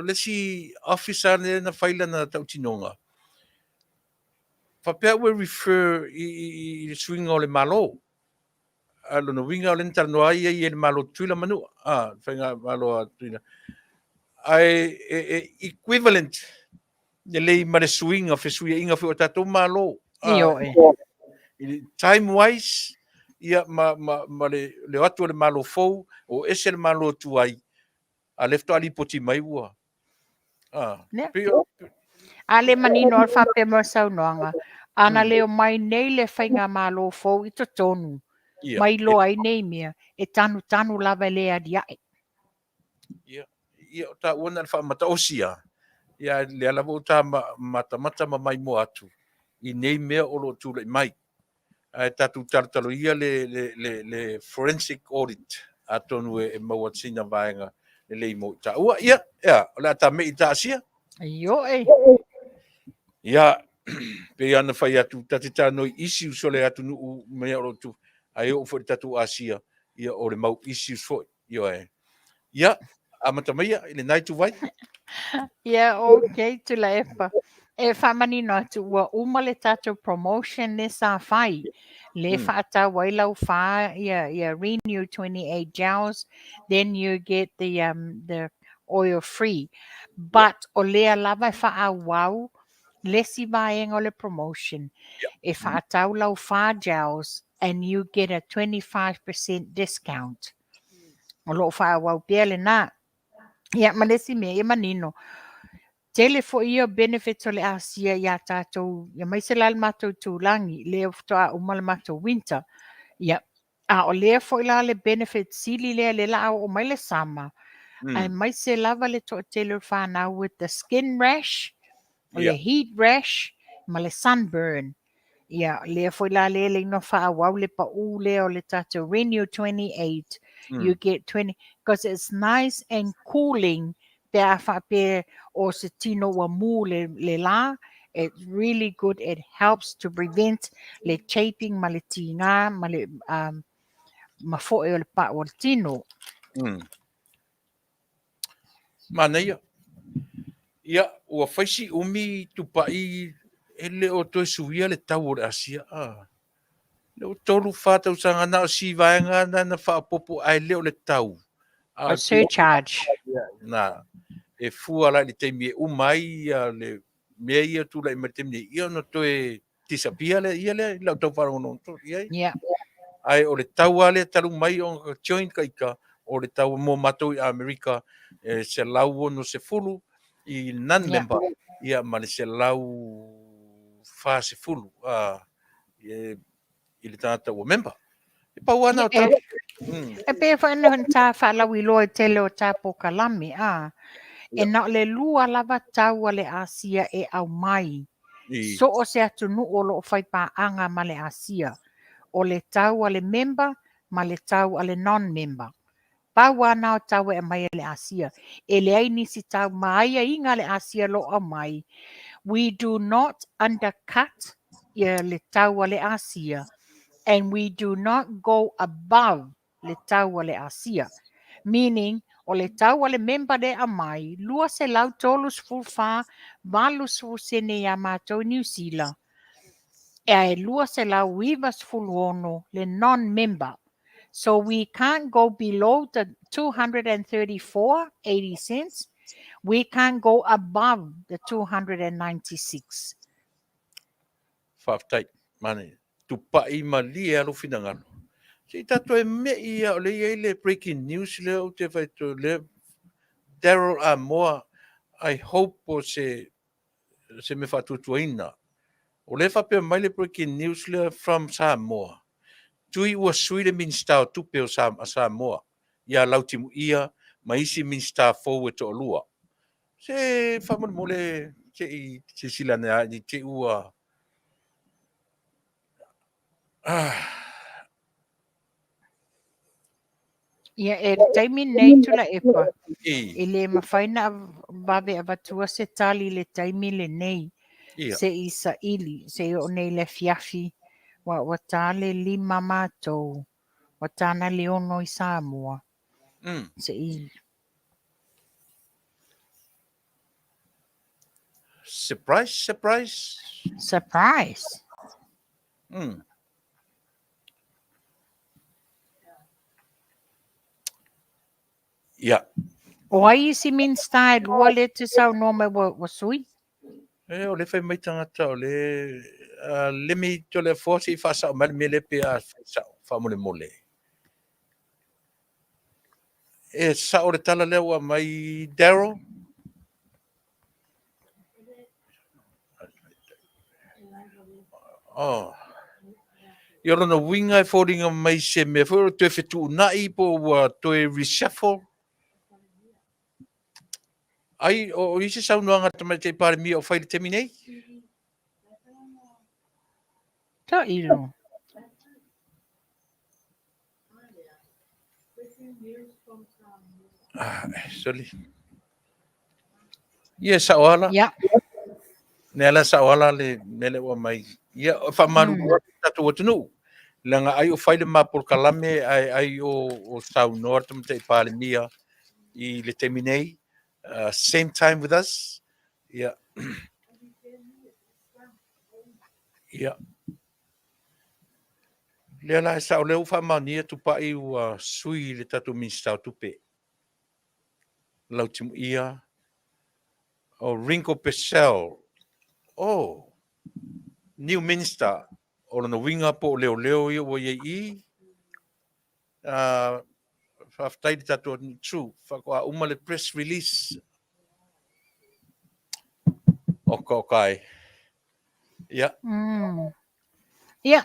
Speaker 2: let's see officer na faila na tautinonga. Faapea will refer I swing o le malo. Alo no winga o le ntano ai e le malo tuila manu. Whainga malo tuila. Ai equivalent le lei ma le swing of suia inga fi o tatou malo.
Speaker 6: Io e.
Speaker 2: Time wise ia ma le atu le malo fou o ese le malo tuai. A lefto ali poti mai ua.
Speaker 6: Ale manino al Faapea mo saunoanga. Ana leo mai nei le whainga malo fou I to tonu. Mai lo ai nei mea e tanu lava le adiae.
Speaker 2: Ia o ta ua na le whaamata osia. Ia le ala o ta mata ma mai mo atu. I nei mea o lo tūle mai. Ai tatu talo ia le forensic audit. A tonu e maua tina vaenga le lei mo ta ua. Ia, o le ata mei ta asia.
Speaker 6: Io e.
Speaker 2: Ia, pe ana whai atu tati tānoi isi usole atu nuu mea o tu. Ai o fo tatu asia. Ia o le mau isi usoi. Ia, amata maia, ile nai tu vai.
Speaker 6: Ia, okay, Tuilaepa. E whamanino atu ua umale tātou promotion ne sa whai. Le whaata wailau wha, ia renew 28 joules, then you get the oil free. But o lea lava Vaaaoao, lesi vaenga o le promotion. E whaatau lau 5 joules, and you get a 25% discount. O lo Vaaaoao pia le nā. Ia, malesi mea, ia manino. Tele fo ia benefits o le ASEA ia tātou, ia mai se lal mātou tūlangi, lea toa umala mātou winter. Ia, o lea fo ila le benefits sili lea le lao o mai le sama. Ai mai se lava le toa tele whanau with the skin rash, o le heat rash, ma le sunburn. Ia, lea fo ila le no whaawau le pa u lea o le tātou renew 28. You get 20, because it's nice and cooling. Pe a Faapea o se tino wa mu le la. It's really good. It helps to prevent le chafing ma le tinga ma le ma fo e o le pa o le tino.
Speaker 2: Manuia. Ia, ua whaisi umi Tupa'i ele o toi suia le tau o le ASEA. Le o tolu whātau sanga na o si vaenga na whaapopo ai leo le tau.
Speaker 6: A surcharge.
Speaker 2: Na, e fua la le teimi e umai le mea ia tu la ima teimi ia no toe tisapia le ia le lau tau wharongo no.
Speaker 6: Yeah.
Speaker 2: Ai o le tau ale talu mai o joint kaika o le tau mo matou I Amerika se lau no se fulu I non-member ia ma le se lau wha se fulu I le tata o member. E pau ana o tau.
Speaker 6: E pe whaena tā whalau I loa tele o tāpo kalami, e na le lua lava tau le ASEA e au mai. So o se atu nu o lo whai anga ma le ASEA. O le tau le member, ma le tau le non-member. Pau ana o tau e mai le ASEA. E le ai nisi tau mai inga le ASEA lo a mai. We do not undercut le tau le ASEA. And we do not go above le tau le ASEA. Meaning, o le tau le member de amai, lua se lau tolus fulfa, valus fusene ya mātou New Zealand. e lua se la wivas fuluono le non-member. So we can't go below the 234.80 cents. We can't go above the 296.
Speaker 2: Faafetai, mane. Tupa'i malia alo finangalo. Si tato e me ia o le ia le breaking news le o te whaito le Daryl Amoa, I hope o se me whatutuaina. O le whapea mai le breaking news le from Samoa. Tui ua sui le minsta o tupe o Samoa. Ia lautimu ia, maisi minsta fou e to lua. Se whamon mole, se silane a, te ua.
Speaker 6: Ia e taimi nei Tuilaepa.
Speaker 2: I,
Speaker 6: E le mawhaina babe avatua se tali le taimi le nei.
Speaker 2: ia.
Speaker 6: Se isa ili, se o nei le Afiafi. Wa tale 5 mātou. Wa tāna leono i Samoa. Se ili.
Speaker 2: Surprise, surprise.
Speaker 6: Surprise.
Speaker 2: Ia.
Speaker 6: O ai isi minsta e lua le te sau no me wa sui?
Speaker 2: E o le whai mai tangata o le mi to le fōsi i whasa o mali me le pe a whamone mole. E sa o le tala leo a mai Daryl? Oh. I ora na winga e whoringa mai se me whoro tue whetu nai po wa tue reshuffle. Ai, o isi sau nuanga tamai te pare mi o whaile temi nei?
Speaker 6: Ta ilo.
Speaker 2: Sorry. Ia sa oala.
Speaker 6: Ja.
Speaker 2: Nela sa oala le mele wa mai. Ia whamaru tatu o tunu. Langa ai o whaile mapur kalame ai o sau noa tamai te pare mia I le temi nei. Same time with us. Yeah. Yeah. Lea la sa o leu whamania Tupa'i ua sui le tatu minsta o tupe. Lautimu ia. O Rinko Pesel. Oh. New Minister. O lana winga po o leo ia o iei I. Faafetai le tatu o tru. Whakoa uma le press release. O kai. Yeah.
Speaker 6: Ja,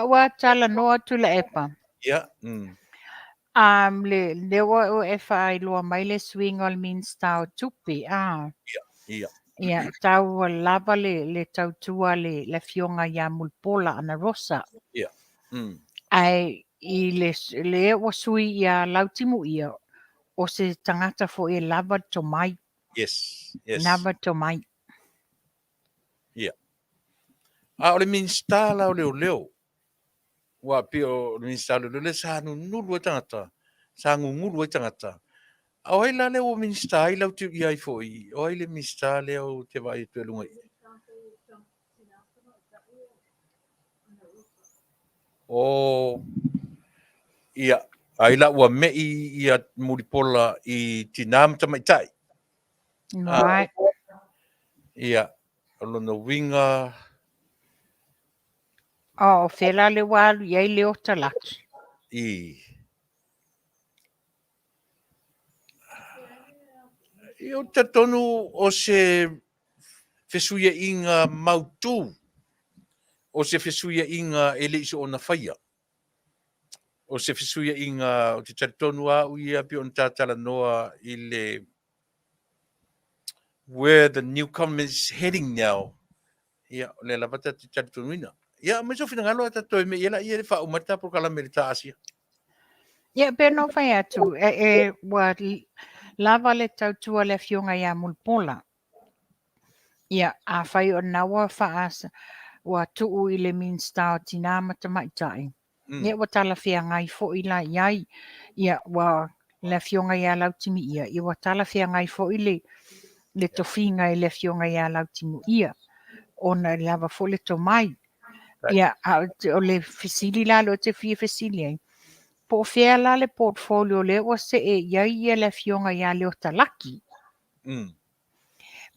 Speaker 6: wa tala noa Tuilaepa.
Speaker 2: Yeah.
Speaker 6: Le o e whai loa mai le swing o minsta o tupi.
Speaker 2: Yeah.
Speaker 6: Ia, tau lava le tautua le Afioga ia mulpola ana rosa.
Speaker 2: Yeah.
Speaker 6: Ai I le o sui ia lautimu ia o se tangata fo e lava tomai.
Speaker 2: Yes.
Speaker 6: Lava tomai.
Speaker 2: Yeah. A o le minsta la o leo. Wa pio le minsta le sa nulu e tangata. Sa ngungulu e tangata. O ai la le o minsta ai lau tu ia I foi. O ai le minsta le o te vai tu lunga. O ia ai la wa me ia muripola I tinam tamaitai.
Speaker 6: Right.
Speaker 2: Ia lona winga.
Speaker 6: O whela le walu iai le o talatu.
Speaker 2: I o te tonu o se fesuia inga mautu. O se fesuia inga ele iso o na whaia. O se fesuia inga o te tonu a uia pi on tātala noa I le where the new government is heading now. Ia, le lavata te tonu ina. Ia, mai so fina ngalo ata toi me iela ia le wha umata po kala me le ta ASEA.
Speaker 6: Ia, pe no whai atu. Wa lava le tautua le Afioga ia mulpola. Ia, a whai o nawa whaasa. Wa tuu I le minsta o tina matamaitai. Ia, wa tala whia ngai fo I la iai. Ia, wa le Afioga ia lautimi ia. Ia, wa tala whia ngai fo I le tofinga I le Afioga ia lautimu ia. Ona lava fo le tomai. Ia, o le fesili la lo te fia fesili ai. Po fea la le portfolio le o se e iai le Afioga ia le o talaki.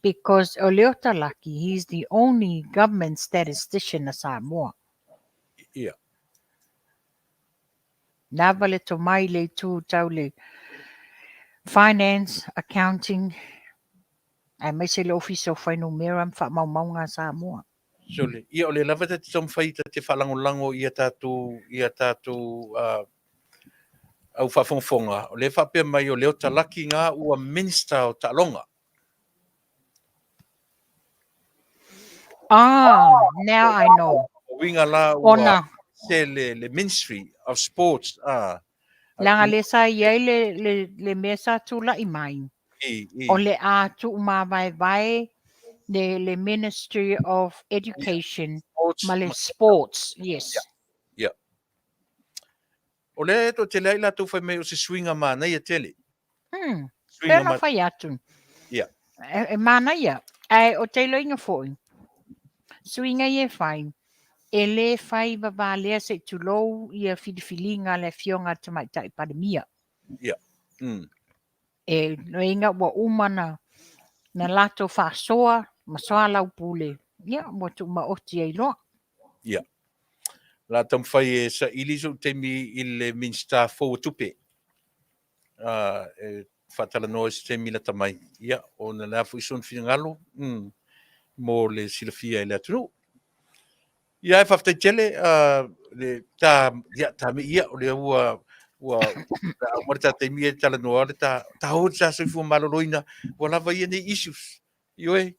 Speaker 6: Because o le o talaki, he's the only government statistician of Samoa.
Speaker 2: Ia.
Speaker 6: Nava le to mai le tu tau le finance, accounting, ai mai se le office of whainumera fa maunga Samoa.
Speaker 2: So le ia o le lava te tom fai te whalangolango ia tātou au whafonfonga. O le whapea mai o leo talaki ngā ua minister o Talonga.
Speaker 6: Now I know.
Speaker 2: O winga la
Speaker 6: Ona.
Speaker 2: ua se le Ministry of Sports.
Speaker 6: Langa le sa iai le mesa tula i mai. O le a tu vai le Ministry of Education. Ma le sports, yes.
Speaker 2: Yeah. O le to te leila tu fai mai o se swinga mana ia tele.
Speaker 6: Pena fai atu.
Speaker 2: Yeah.
Speaker 6: E mana ia. Ai o te loinga foi. Swinga ia fai. E le fai vavalea se tulou ia fidifilinga le Afioga tamaitai pandemia.
Speaker 2: Yeah.
Speaker 6: E loinga wa umana na lato fasoa masoa lau pule. Ia, mo tu maoti ai loa.
Speaker 2: Yeah. La tam fai e sa iliso te mi il minsta fo tupe. Fatala no te mi la tamai. Ia, o na la fu ison finangalo. Mo le silafia e le atunu. Ia e whaftai tele, le ta me ia o le ua marita te mia tala noa le ta hau ta soifu maloloina wa lava ia ne issues. Ioe,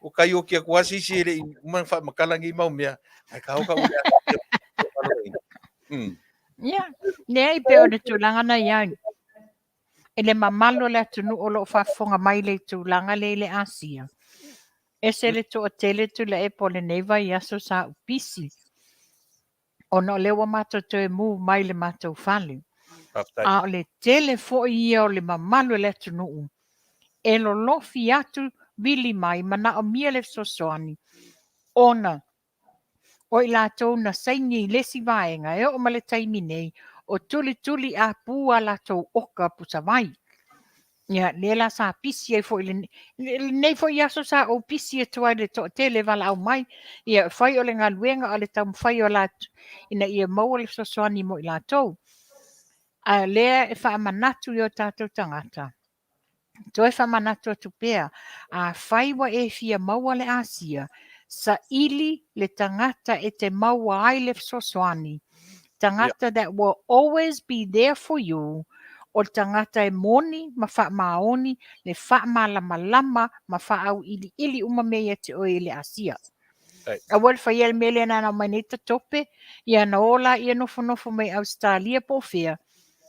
Speaker 2: o kai o kia kuasi isi ele umang wha makalangi mau mea, ai ka hoka ule maloloina.
Speaker 6: Ia, nea i pe o le tūlanga na iai. E le mamalo le atunu o lo whafonga mai le tūlanga le ASEA. E se le to tele Tuilaepa le neiva i aso sa upisi. O no lewa mato te mu mai le mato fale. A le tele fo ia o le mamalo le atunu. E lo lofi atu vili mai mana o mia le sosoani. Ona. O i lātou na saingi lesi vaenga e o male taimi nei o tuli a pua lātou oka pusawai. Ia, lela sa pisi e fo ili nei fo iaso sa o pisi e tuai le to tele vala au mai. Ia, fai o le ngā luenga o le tam fai o lātou ina ia maua le sosoani mo i lātou. A lea e wha amanatu i o tātou tangata. Toi wha manatu atu pēr. A fai wa e fia maua le ASEA. Sa ili le tangata e te maua ai le sosoani. Tangata that will always be there for you. O tangata e moni ma wha maoni le wha malama ma wha au ili umamea te oe le ASEA. A wal whai el mele na manita tope. Ia na ola ia nofo mai Australia po fea.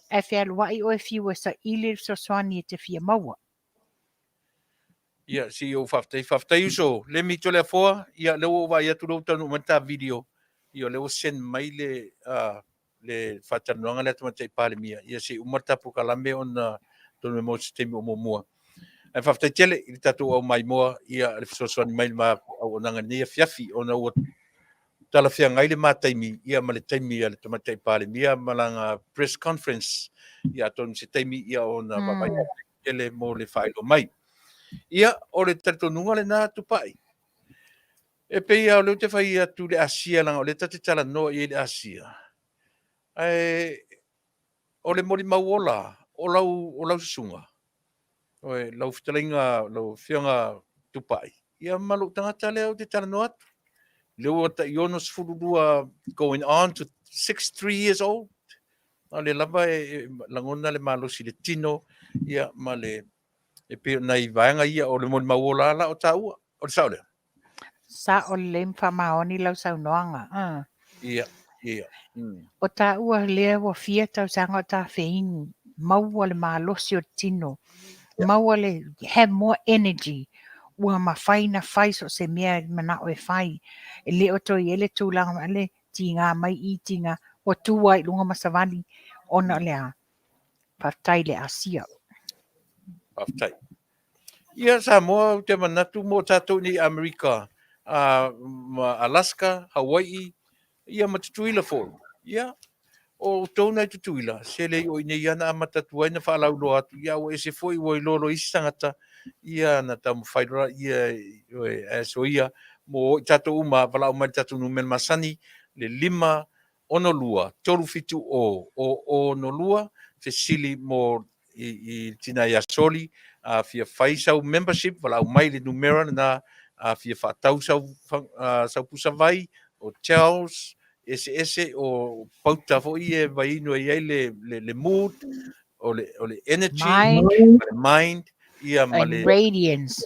Speaker 6: E fea luai oe fiwa sa ili sosoani e te fia maua.
Speaker 2: Ia, si o whaftai uso. Le mi tole a foa, ia leo wa ia turo tanu manta video. Ia leo sen mai le whatanuanga le tamatai pāle mia. Ia si umarta pukalame on tonu me mo sistemi o mua. Ai whaftai tele, i tatu au mai moa, ia le fisosuani mai ma au onanga ni Afiafi, ona ua tala fia ngai le mātaimi, ia ma le taimi ia le tamatai pāle mia, malanga press conference, ia tonu se taimi ia ona wawai tele mo le whaelo mai. Ia, o le taritonunga le nā Tupa'i. E pei au leo te whai atu le ASEA langa, o le tate tala noa i le ASEA. O le mori mauola, o lau susunga. O e lau Fetalaiga, lau Afioga Tupa'i. Ia malu tangata leo te tala noa atu. Leo ta iono sfurudua going on to 63 years old. O le lava e langona le malosi le tino, ia ma le e pe nai vaenga ia o le moni mauola la o taua o le saole.
Speaker 6: Sa o le mfa maoni lau saunoanga.
Speaker 2: Ia.
Speaker 6: O taua lea wa fia tau sanga o ta feinu. Maua le malosi o tino. Maua le have more energy. Ua mawhaina whai so se mea mana o e whai. E le o toi ele tūlanga ma le tinga mai I tinga. O tua I lunga masawali. Ona lea. Faafetai le ASEA.
Speaker 2: Faafetai. Ia Samoa te manatu mo tātou ni Amerika, Alaska, Hawaii, ia matutuila fo ia o tona tutuila se le o ine ia na matatu ai na fala ulo atu ia o ese foi o lolo isangata ia na tamu faidora ia so ia mo tato uma vala uma tato no men Masani le 5 ono lua tolu fitu o no lua fesili mo i tina ia soli a fia faisau membership vala umai le numero na a fia fatau sau pusavai o Charles ese o pauta fo ie vai no ia le mood o le energy le mind ia ma
Speaker 6: and
Speaker 2: le
Speaker 6: radiance.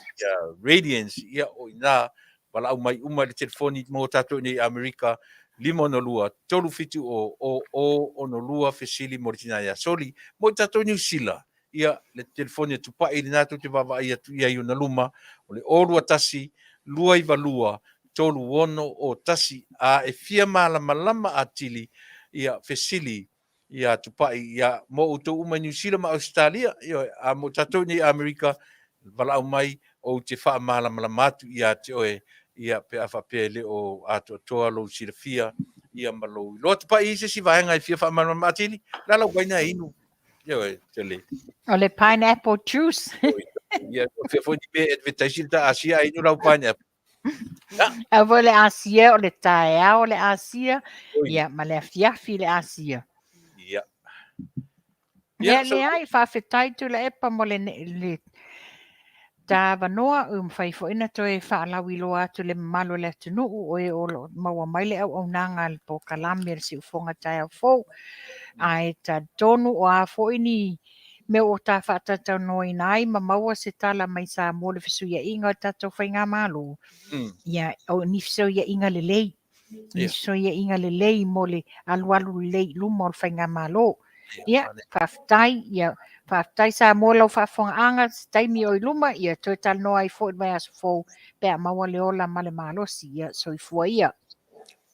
Speaker 2: radiance ia o ina wala au mai uma le telefoni mo tato ni Amerika 5 no lua tolu fitu o no lua fesili mo tina ia soli mo tato New Zealand ia le telefoni Tupa'i le nato te vava ia tu ia na luma o le olua Tasi lua i valua tolu ono o Tasi a e fia malama atili ia fesili ia Tupa'i ia mo uto uma New Zealand ma Australia ia a mo tato ni Amerika vala mai o te wha malama atu ia te oe ia pe a Faapea le o Atua lo silafia ia malo lo Tupa'i se si vaenga i fia wha malama atili la la waina inu ia oe te le
Speaker 6: O le pineapple juice.
Speaker 2: ia fia fo ni pe advertising ta ASEA inu lau pineapple
Speaker 6: A vo le ASEA o le taea o le ASEA.
Speaker 2: Oi.
Speaker 6: Ia, ma le Afiafi le ASEA.
Speaker 2: ia
Speaker 6: Ia
Speaker 2: so
Speaker 6: le ai Faafetai Tuilaepa mo le ta vanoa fai fo ina toe whaalau i loa atu le malo le Taunu'u o e o maua mai le au nanga le po kalami le si ufonga tai au fou. Ai ta tonu o a fo ini me o ta whaatata noi nai ma maua se tala mai sa mo le fisu ia inga tato whai ngā malo. Ia o ni fisu ia inga le lei. Ni fisu ia inga le lei mo le alualu lei lumo le whai ngā malo. Ia, Faafetai, ia, Faafetai sa mo lau whaafonga taimi o i luma, ia, toi tal noa i fo i mai aso fo, pea maua le ola ma le malosi, ia, so i fua ia.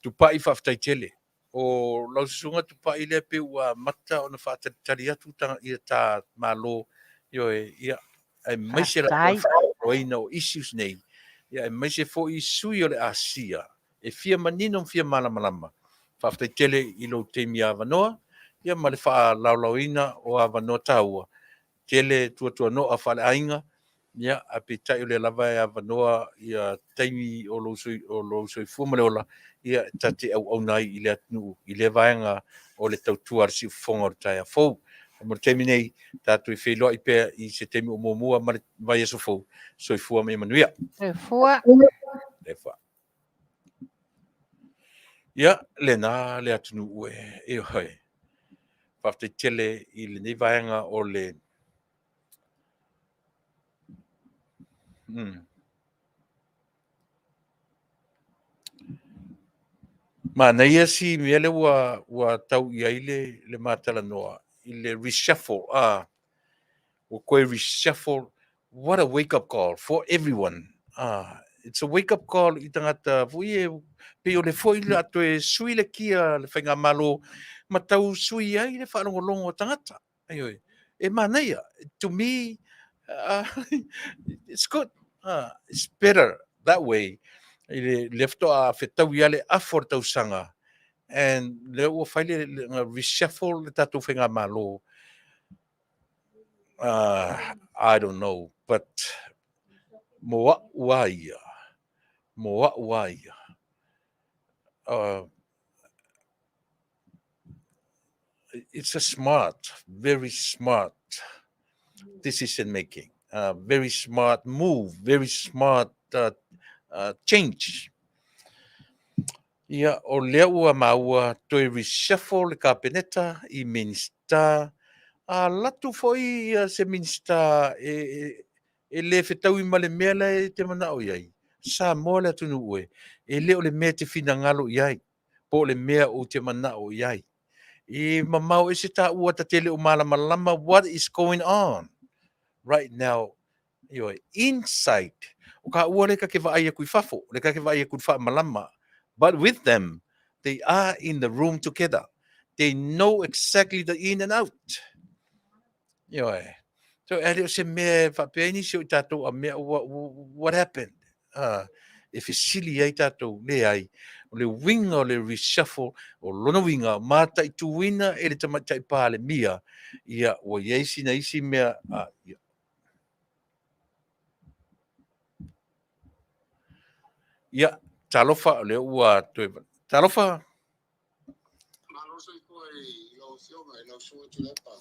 Speaker 2: Tupa'i Faafetai tele. O lau sunga Tupa'i le pe ua mata o na whaatari atu tanga ia tā malo, ia, ai maise la roina o issues nei, ia, ai maise fo i sui o le ASEA, e fia manino fia malama. Faafetai tele i lo teimi a vanoa, ia ma le wha laulauina o a vanoa taua. Tele tua no a whale ainga, ia, a pe tai o le lava e a vanoa, ia, taimi o lo soi fuamale ola, ia, tate au nai i le atunu, i le vaenga o le tautua arsi ufonga o le tai a fou. Mo teimi nei, tatu i wheloa i pēr i se teimi o mōmua ma le vai aso fou, soi fua me Manuia.
Speaker 6: E fua.
Speaker 2: Le wha. Ia, le nā le atunu ue, e hoi. Faafetai tele i le nei vaenga o le Mana ia si mele ua tau ia le matala noa, i le reshuffle, o koe reshuffle, what a wake-up call for everyone. It's a wake-up call i tangata, fui pe o le foi le ato e sui le kia le whainga malo, ma tau sui ai le whanongolongo o tangata. Aioi, e mana ia, to me, it's good, it's better that way. I le lefto a fetau ia le afor tau sanga. And le ua whai le reshuffle le tatou whenga malo. I don't know, but moa uaia. It's a smart, very smart decision making. Very smart move, very smart change. Ia o lea ua maua toi reshuffle le kapeneta i minista a latu foi se minista e le fetau i male mea le te mana o iai. Sa moa le atunu ue. E le o le mea te fina ngalo iai. Po le mea o te mana o iai. I mamau e se ta ua ta tele o malama, what is going on right now? Ioi, inside. O ka ua le ka ke vaai kui fafo, le ka ke vaai kui fa malama. But with them, they are in the room together. They know exactly the in and out. Ioi. So ele se me Faapea ni se tatou a me what happened? If it's silly ai tatou le ai o le winga o le reshuffle o lona winga mata I tuina e le tamatai pa le mia ia o yeisi na isi mea ia talofa o le ua talofa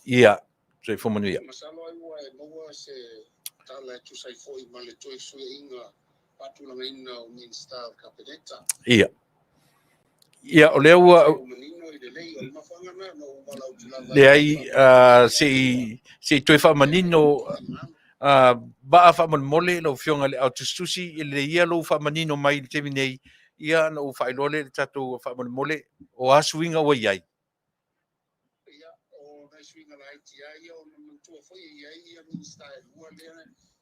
Speaker 2: ia Tui Manuia.
Speaker 5: Masalo ai ua e maua se tala e tusai foi ma le toi sue inga patulanga ina o minsta kapedeta.
Speaker 2: Ia. Ia, o lea ua... Le ai, se Tui Manino, ba fa mole lo fionga le Tusitusi le ia lo fa manino mai te nei ia no fa ilole le tatu fa mole o asuinga wa iai.
Speaker 5: Ia o na swinga la ia o na tu foi ia min style ua le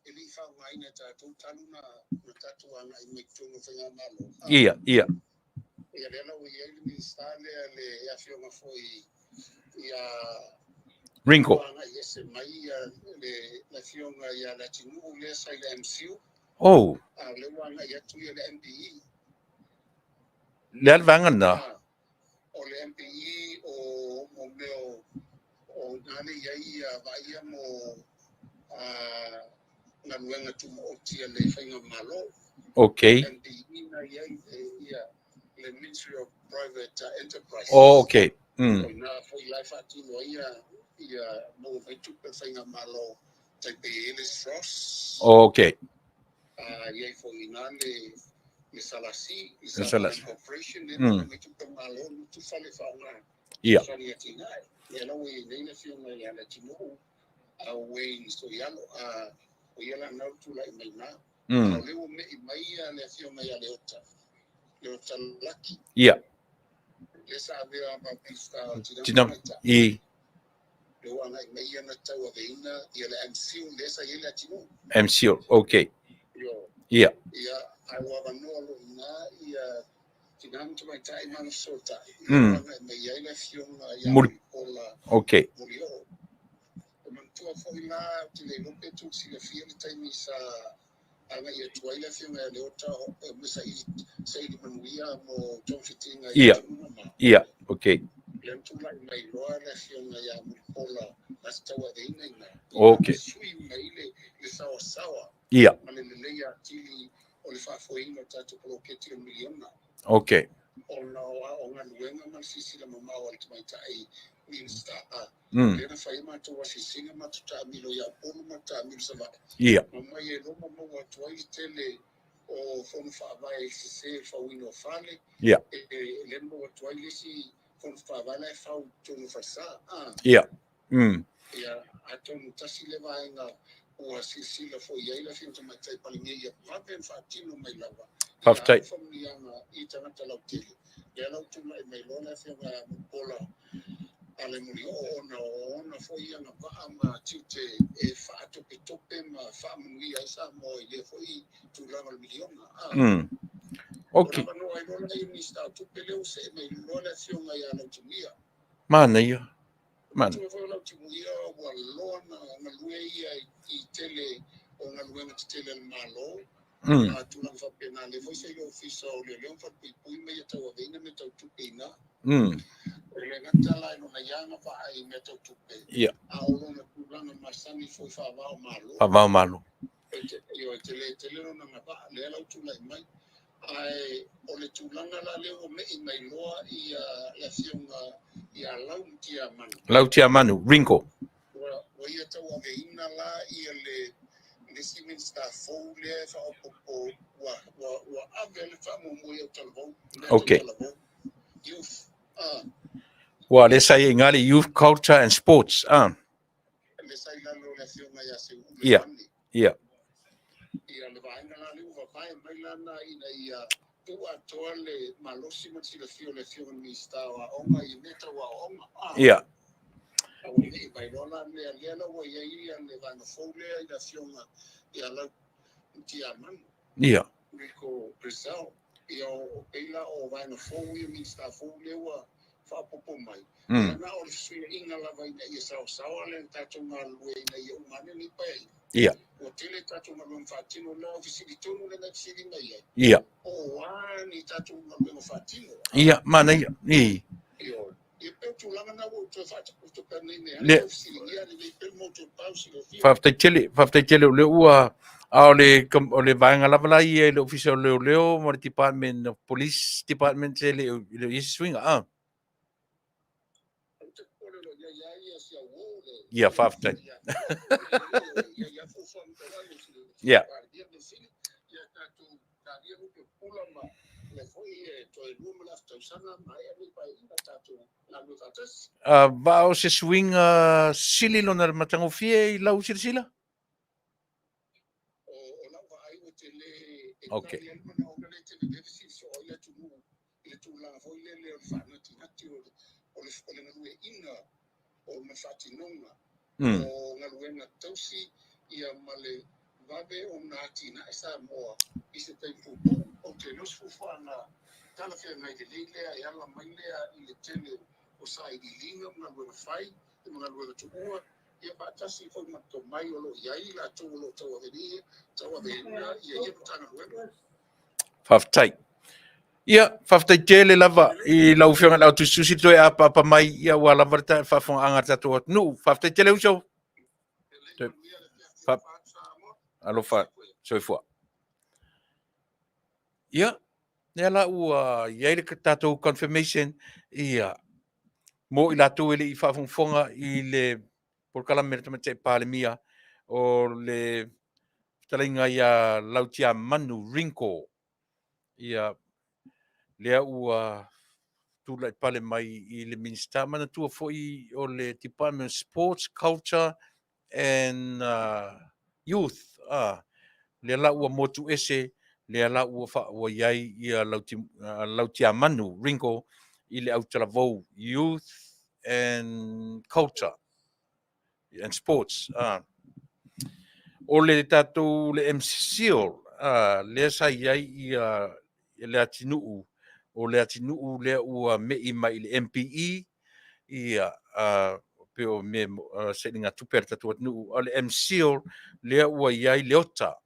Speaker 5: ele fa ngai na tatu taluna na tatu ana I me tungo fenga malo.
Speaker 2: Ia.
Speaker 5: Ia le na ia min style le Afioga foi ia
Speaker 2: Rinko.
Speaker 5: Yes, mai le la fionga ia la tinu le sai le MCU.
Speaker 2: Oh.
Speaker 5: Le wanga ia tu le MPE.
Speaker 2: Le alvanga na.
Speaker 5: O le MPE o meo o nane ia va ia mo na luenga tu mo tia le fainga malo.
Speaker 2: Okay.
Speaker 5: MPE na ia le Ministry of Private Enterprise.
Speaker 2: Oh, okay.
Speaker 5: Na foi life atino ia mo vetu pe fainga malo te pe Ellis Frost.
Speaker 2: Okay.
Speaker 5: Ia foi nane le Salasi,
Speaker 2: Salasi
Speaker 5: Corporation le vetu pe malo tu fale fauna.
Speaker 2: Ia.
Speaker 5: Fale atina. Ia la we nei fiona ia la tino a we so yalo o ia la na tu lai mai na. O le o me mai ia le fiona ia le ota. Le ota laki.
Speaker 2: Ia.
Speaker 5: Esa avea ma pista
Speaker 2: Tinam. I.
Speaker 5: Lo ana me ia na tau aveina ia le MCU lesa ia le tino.
Speaker 2: MCU, okay.
Speaker 5: Yo.
Speaker 2: Ia.
Speaker 5: Ia ai wa no lo na ia tinam tu mai tai man sota. Me ia le fiona ia pola.
Speaker 2: Okay.
Speaker 5: Mulio. Man tu foi la ti le no petu si le fiona tai mi sa ana ia tuaila fiona le ota me sai Manuia mo John Fitinga
Speaker 2: ia. Ia, okay.
Speaker 5: Yang tu lai mai loa le fiona ia pola hasta wa deina ina.
Speaker 2: Okay.
Speaker 5: Sui mai le sawa.
Speaker 2: Ia.
Speaker 5: Male le leia tili o le fafoina tatu poloketi miliona.
Speaker 2: Okay.
Speaker 5: Ona o nga luenga man sisi la mama o le mai minsta le na fai ma to wasi singa ma ta milo ya polo ma ta mil sava.
Speaker 2: Ia.
Speaker 5: Mama ye no mo wa toi tele o fon fa vai se fa wino fale.
Speaker 2: Ia.
Speaker 5: Le mo wa toi si fon fa vai fa to no Fasa.
Speaker 2: Ia.
Speaker 5: Ia aton Tasi le vai nga o sisi la fo ia la fin to mai tai palingi ia va ben fa tino mai lava.
Speaker 2: Faafetai.
Speaker 5: Family anga I tanga tala tele. Ia la tu mai lona fe nga pola. Ale muri ona fo ia na va ma tite e fa to petope ma fa Manuia sa mo ile fo I tu la miliona. Okay. No ai lona I mi sta tu pele se mai lona fiona ia na tumia.
Speaker 2: Mana ia. Man.
Speaker 5: Tu fo la tumia wa lona na lue ia I tele o na lue na tele malo. Tu na fa pena le fo se yo fisa o le fa pui me ta wa venga me ta tu pena. Le ngatala no na yanga fa ai me ta tu pe.
Speaker 2: Ia.
Speaker 5: A o na tu na Masani fo fa Vaaaoao.
Speaker 2: Vaaaoao malo.
Speaker 5: Yo tele no na fa le la tu lai mai. Ai o le tulanga la le o me mai loa ia la fiona ia lautia manu.
Speaker 2: Lautia manu, Rinko.
Speaker 5: Wa ia ta wa veina la ia le simin sta fo le fa o wa ave le fa mo mo ia talvo.
Speaker 2: Okay.
Speaker 5: Youth.
Speaker 2: Wa le sai ngale youth culture and sports.
Speaker 5: Le sai la lo le fiona ia se.
Speaker 2: Ia. Ia.
Speaker 5: Ia le vaina la le uva pai mai lana ina ia tu atoa le malosi ma le fiona mi stawa onga I meta wa onga.
Speaker 2: Ia.
Speaker 5: Awa I vai lona le la wa ia le vana fole ia fiona ia la tia man.
Speaker 2: Ia.
Speaker 5: Rico Brazil ia o peila o vana fole mi sta fole wa fa popo mai. Na o sui inga la vai ia sa le tato ngalwe ia umane ni pai.
Speaker 2: Ia.
Speaker 5: O tele tatu ngalo mfatino la ofisili tonu le na sili mai.
Speaker 2: Ia.
Speaker 5: O ani tatu ngalo mfatino.
Speaker 2: Ia, mana ia. Ni.
Speaker 5: Io. E pe tu langa na wo to fata to kanene.
Speaker 2: Le.
Speaker 5: Ofisili ia le pe moto pausi lo fio.
Speaker 2: Faafetai tele o le ua a o le vaenga lava ia le ofisa o leo mo le department of police department se le isi swinga a. Ia, faafetai. Ia. Va o se swinga sili lona le matangofie i lau silasila? Okay.
Speaker 5: O mafatinonga o ngaluenga Tasi ia male Vale o natina Samoa i se teifupu o te nos fufana tala fia ngai te leilea e ala mailea i le tele o sa i linga ngaluenga fai e ngaluenga tuua ia pa Tasi foi mato mai o lo iai la tu lo tau avenia ia tanga luenga
Speaker 2: Faafetai. Ia, faafetai tele lava i lau whionga lau Tusitusi toi a papa mai ia ua lava ta whaafonga anga tato atu. Faafetai tele usau. Alofa, soifua. Ia, nea la ua iai le tato confirmation ia mo i latu ele i whaafonga i le porkalame le tamatai palemia o le Fetalaiga ia lautia manu rinko ia lea ua tula pale mai i le minister mana tua foi o le Department of Sports, Culture and Youth. Le la ua motu ese, le la ua fa ua iai ia lautia manu rinko i le Autalavou Youth and Culture and Sports. O le tatou le MCCL, le sa iai ia le Taunu'u o le Taunu'u le ua mei mai le MPE ia pe o me setting tupe tatou Taunu'u o le MCCL le ua iai leota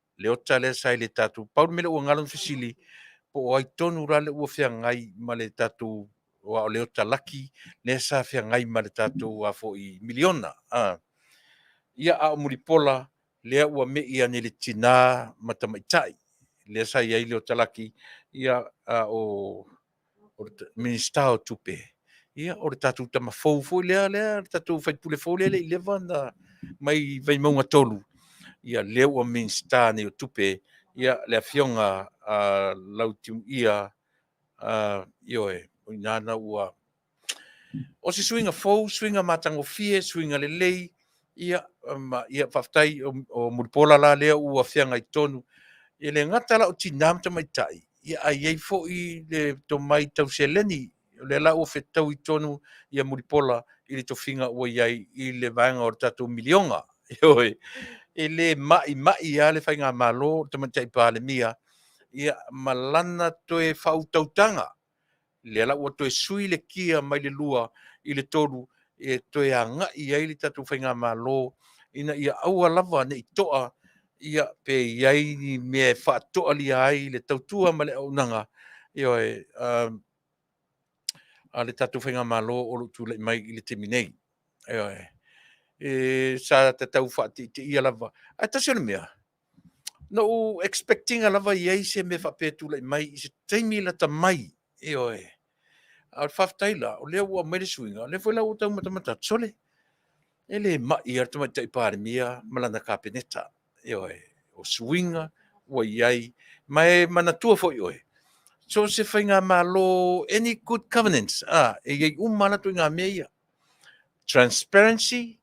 Speaker 2: le sa le tatou pau me le ua ngalon fasili po ai tonu ra le ua feagai ma le tatou o leota laki le sa feagai ma le tatou a foi miliona ia a mulipola lea ua mei ane le tina matamaitai le sa iai le o talaki ia o minister o tupe ia o le tatou tamafou foi lea le tatou faipule fou lea le i leva na mai vaimaunga tolu ia le ua minister ne o tupe ia le Afioga lautiu ia ioe o inana ua o se swinga fou swinga matangofie swinga lelei ia faafetai o mulipola la lea ua feaga i tonu e le gata la o tinā matamaitai ia aiai foʻi le tomai tauseleni le la ua fetau i tonu ia mulipola i le tofiga ua iai i le vaega o le tatou milioga ioe e lē maʻimaʻi a le faiga malo tamaitai palemia ia ma lana toe faautautaga le la ua toe sui le kia mai le lua i le tolu e toe agaʻi ai le tatou faiga malo ina ia aua lava neʻi toʻa ia pe iai ni mea faatoʻa lia ai le tautua ma le aunaga ioe a le tatou faiga malo o loo tulaʻi mai i le temi nei ioe e sa tatau faatiʻitiʻia lava ae tasi o le mea nou expectinga lava iai se me faapea tulaʻi mai i se taimi lata mai ioe a faafetai la o lea ua mai le suiga le foi la ua taumatamata sole e lē maʻi a le tamaitaʻi palemia ma lana kapeneta ioe o suiga ua iai ma e manatua foʻi oe so se faiga malo any good governance e iai uma latu i gamea ia transparency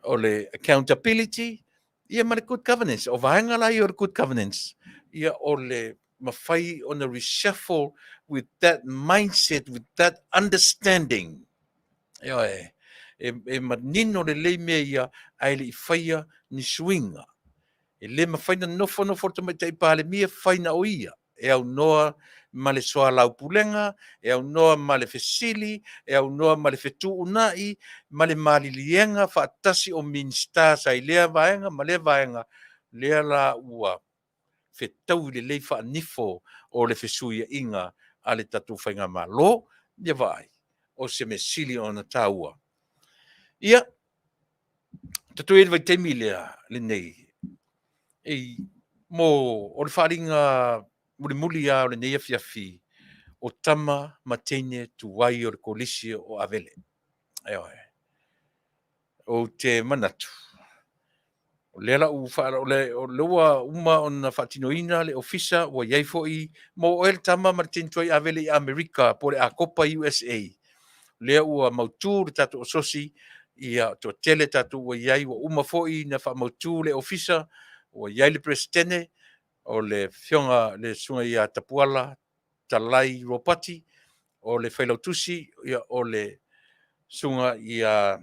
Speaker 2: o le accountability ia ma le good governance o vaega la ia o le good governance ia o le mafai ona reshuffle with that mindset with that understanding ioe e manino lelei mea ia ae leʻi faia ni suiga e lē mafaina nofonofo le tamaitaʻi palemia faina o ia e aunoa ma le soalaupulega e aunoa ma le fesili e aunoa ma le fetuunaʻi ma le maliliega faatasi o minista sai lea vaega ma lea vaega lea la ua fetau le lei whaanifo o le fesuia inga a le tatu whainga malo, ia vai, o se me sili o na taua. Ia, tatu e vai teimi lea le nei. Ei, mo o le wharinga muli a o le nei Afiafi, o tama matene tuai o le kolisi o avele. O te manatu. O lela o leua uma o na whatinoina le ofisa o iai foi mo o el tama matene tuai avele i Amerika po le a Copa USA. Lea ua mautu le tatu o sosi ia to tele tatu o iai o uma foi na wha mautu le ofisa o iai le presidente o le fionga le sunga ia tapuala talai ropati o le Tuilaepa ia o le sunga ia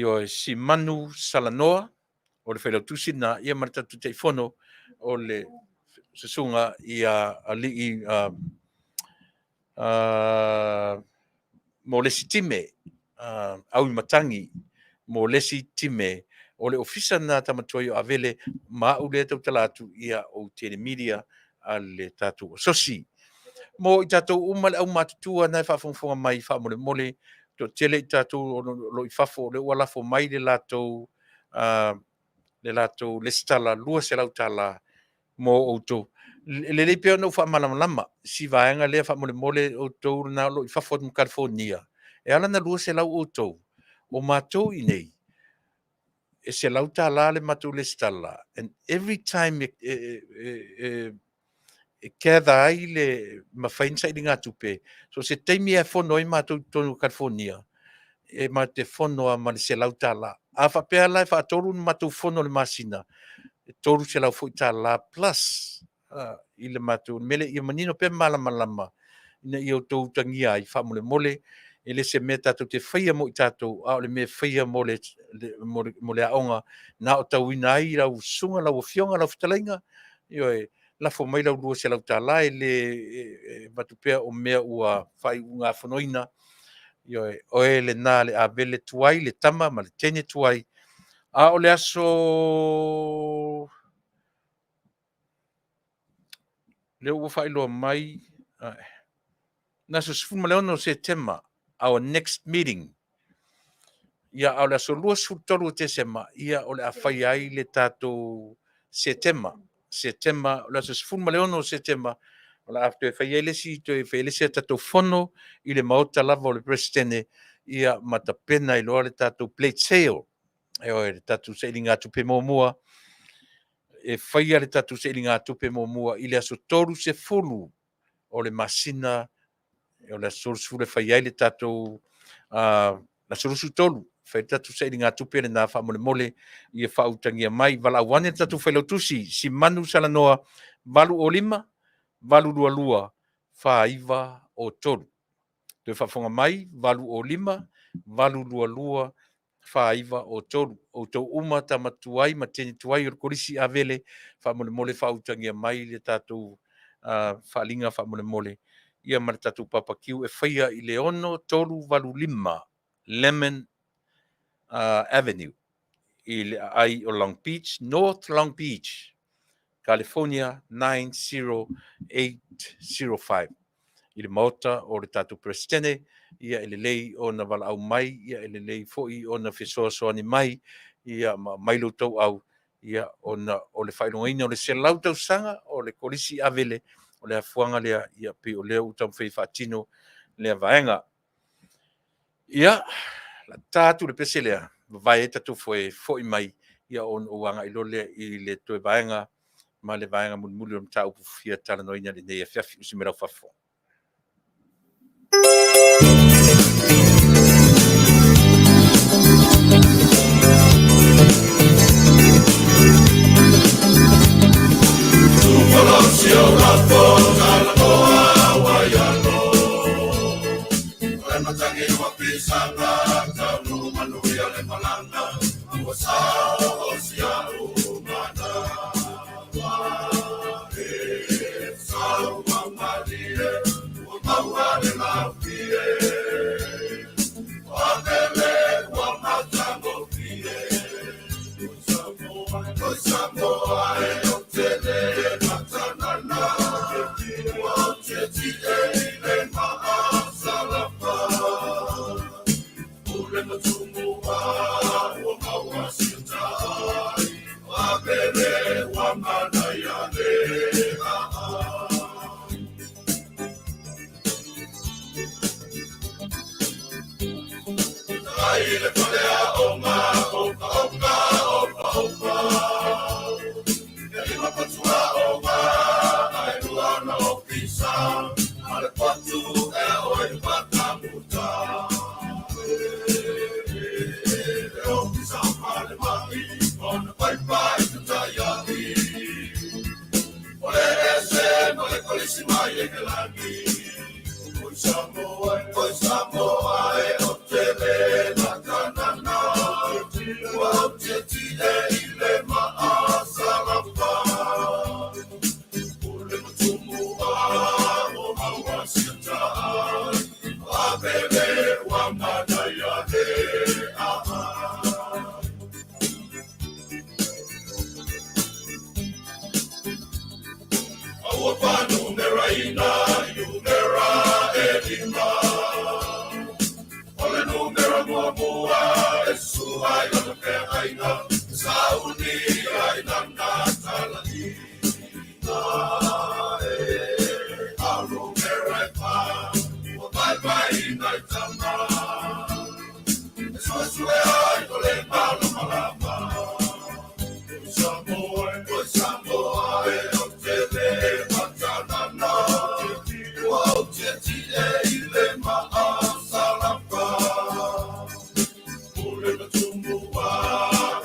Speaker 2: o si manu salanoa o le Tuilaepa na ia martatu te fono o le sunga ia ali mo lesi time au matangi mo lesi time o le ofisa na tamatoyo avele ma u le tau talatu ia o tele media a le tatu o sosi. Mo i tatou umale au matutua na whafonga mai whamole mole to tele i tatou lo i whafo le ualafo mai le latou le stala lua se lau tala mo outou. Le le pia no whamalama si vaenga le whamole mole outou na lo i whafo mu California. E ala na lua se lau outou. O mātou i nei. E se lau tala le mātou le stala. And every time kada ai le mawhainsa i ngā tupe. So se teimi e whono i mātou tonu California. E ma te whono a mani se lau tala. A Faapea lai whaatoru ni mātou whono le masina. E toru se lau fo i tala plus. I le mātou. Mele i manino pe malama. Ina i o tau tangia i whamole mole. E le se mea tātou te whaia mo i tātou. A o le mea whaia mo le aonga. Na o tau ina ai rau sunga lau Afioga lau Fetalaiga. Ioi. La fo mai lau lua se lau tala e le matupea o mea ua whai ngā whanoina. O e le nā le a vele tuai, le tama, ma le tene tuai. A o le aso le ua whai loa mai. Naso sifuma leono se tema, our next meeting. Ia o le aso lua sutolu te sema, ia o le a whai ai le tātou se tema. Setema, la se fuma leono setema, la after fayelesi to fayelesi tato fono ile maota lava le presidente ia matapena ilo le tato plate sale e tato selinga tupe momua e faya le tato selinga tupe momua ile aso toru se fulu o le masina o le sorsu le faya le tato la sorsu tolu fai tatu selinga tupe le na fa mole ia fautangia mai Vaaaoao tatu Tuilaepa si manu salanoa valu o lima valu lua faiva o tolu te whafonga mai valu o lima valu lua faiva o tolu o tau uma tamatuai mateni tuai o kolisi avele fa mole fautangia mai le tatu falinga fa mole ia mar tatu papakiu e faia i leono tolu valu lima Lemon Avenue ai o Long Beach, North Long Beach, California 90805. I le mota o le tatu presidente, ia ele lei o na Vaaaoao mai, ia ele lei foi o na fesoasoani mai, ia mai lo tau au, ia o le whailongaina o le selau tau sanga, o le kolisi avele, o le afuanga lea, ia pe o lea utau whai whaatino, lea vaenga. Ia, la tatu le pese lea, vai tatu foi mai ia on uanga ilole i le toe vaenga ma le vaenga muli o mta upu fia talanoina le nei Afiafi usi merau fafo.
Speaker 1: Manuia le malanga, Samoa mana, Salumalo, Salumalo, ai o na Fetalaiga, sauni ai na Natalani. Alo merai pa, o mai mai na tama. Sosue ai o le malo malama. Samoa e o te le matanana. O te tine i le maa salapa. Ule na tumua,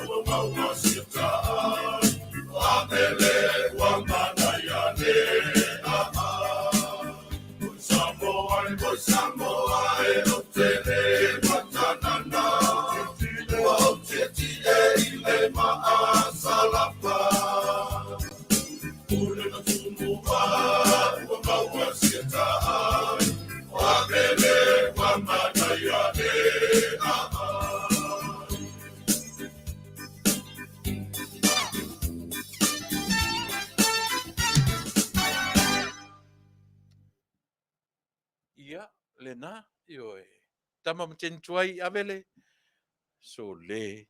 Speaker 1: ua maua siata. Amele wa Manuia ne aha. Samoa e o te le matanana. O te tine i le maa salapa. Ule na tumua, ua maua siata. Amele wa Manuia ne aha.
Speaker 2: Ia, lena, ioe. Tama mtentuai avele. So le,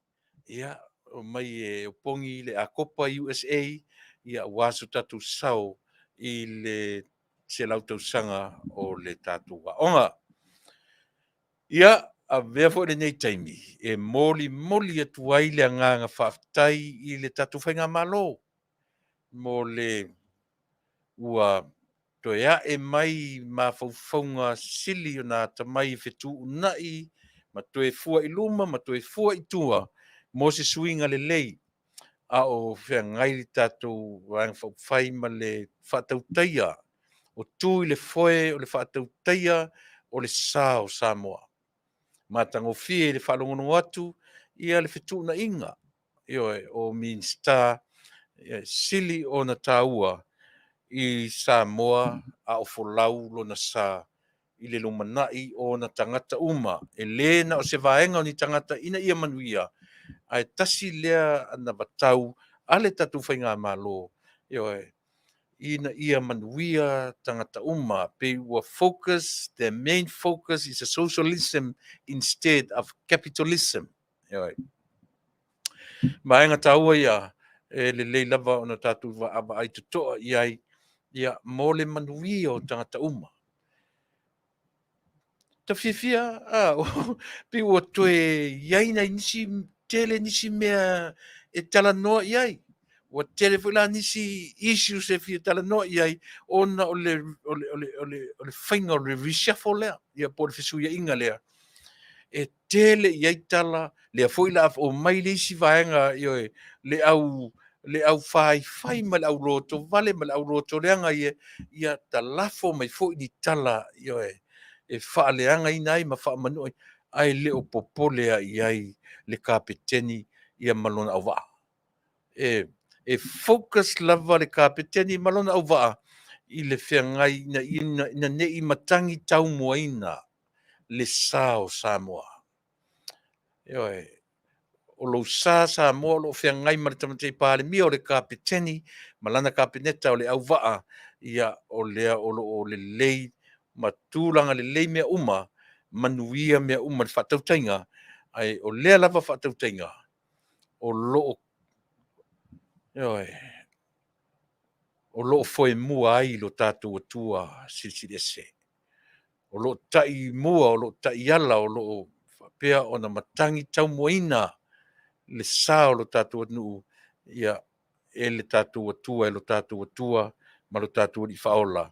Speaker 2: ia, o mai e o pongi le a kopa USA, ia waso tatu sau i le se lautau sanga o le tatu waonga. Ia, a vea fo le nei taimi, e moli atu ai le anganga Faafetai i le tatu whainga malo. Mo le ua toea e mai ma faufaunga sili o nā tamai whetu unai, ma toe fua i luma, ma toe fua i tua, mo se suinga le lei, a o whea ngai tātou wang whai ma le whatautaia, o tui le foe o le whatautaia o le sā o Samoa. Ma tango fie le whalongono atu, ia le whetu na inga, ioe, o mean star, sili o na tāua, i Samoa a o folau lo na sa i le lumanai o na tangata uma e le na o se vaenga o ni tangata ina ia Manuia ai tasi lea ana batau ale tatu whainga malo ina ia Manuia tangata uma pe ua focus, their main focus is a socialism instead of capitalism maenga taua ia e le lava o na tatu wa aba ai tutoa iai ia mole Manuia o tangata uma. Ta fia pi o toe iai na nisi tele nisi mea e tala noa iai. O tele fila nisi issues e fia tala noa iai ona o le whainga o le reshuffle lea. Ia po le fisuia inga lea. E tele iai tala lea foila o mai le isi vaenga le au fai ma le au roto vale ma le au roto leanga ia talafo mai fo ni tala e faaleanga ina ai ma faamanu ai le o popole ai le kapeteni ia malona au vaa e focus lava le kapeteni malona au vaa i le feangai ina nei matangi tau moaina le sao Samoa o lo sa Samoa lo feangai ma le tamatei pale mia o le kapeteni malana kapeneta o le au vaa ia o lea o le lei matulanga le lei mea uma Manuia mea uma le whatautainga ai o lea lava whatautainga o lo foi mua ai lo tātou atua silsilese o lo tai mua o lo tai ala o lo Faapea o na matangi tau moina le sao lo tātou anu ia e le tātou atua e lo tātou atua ma lo tātou di whaola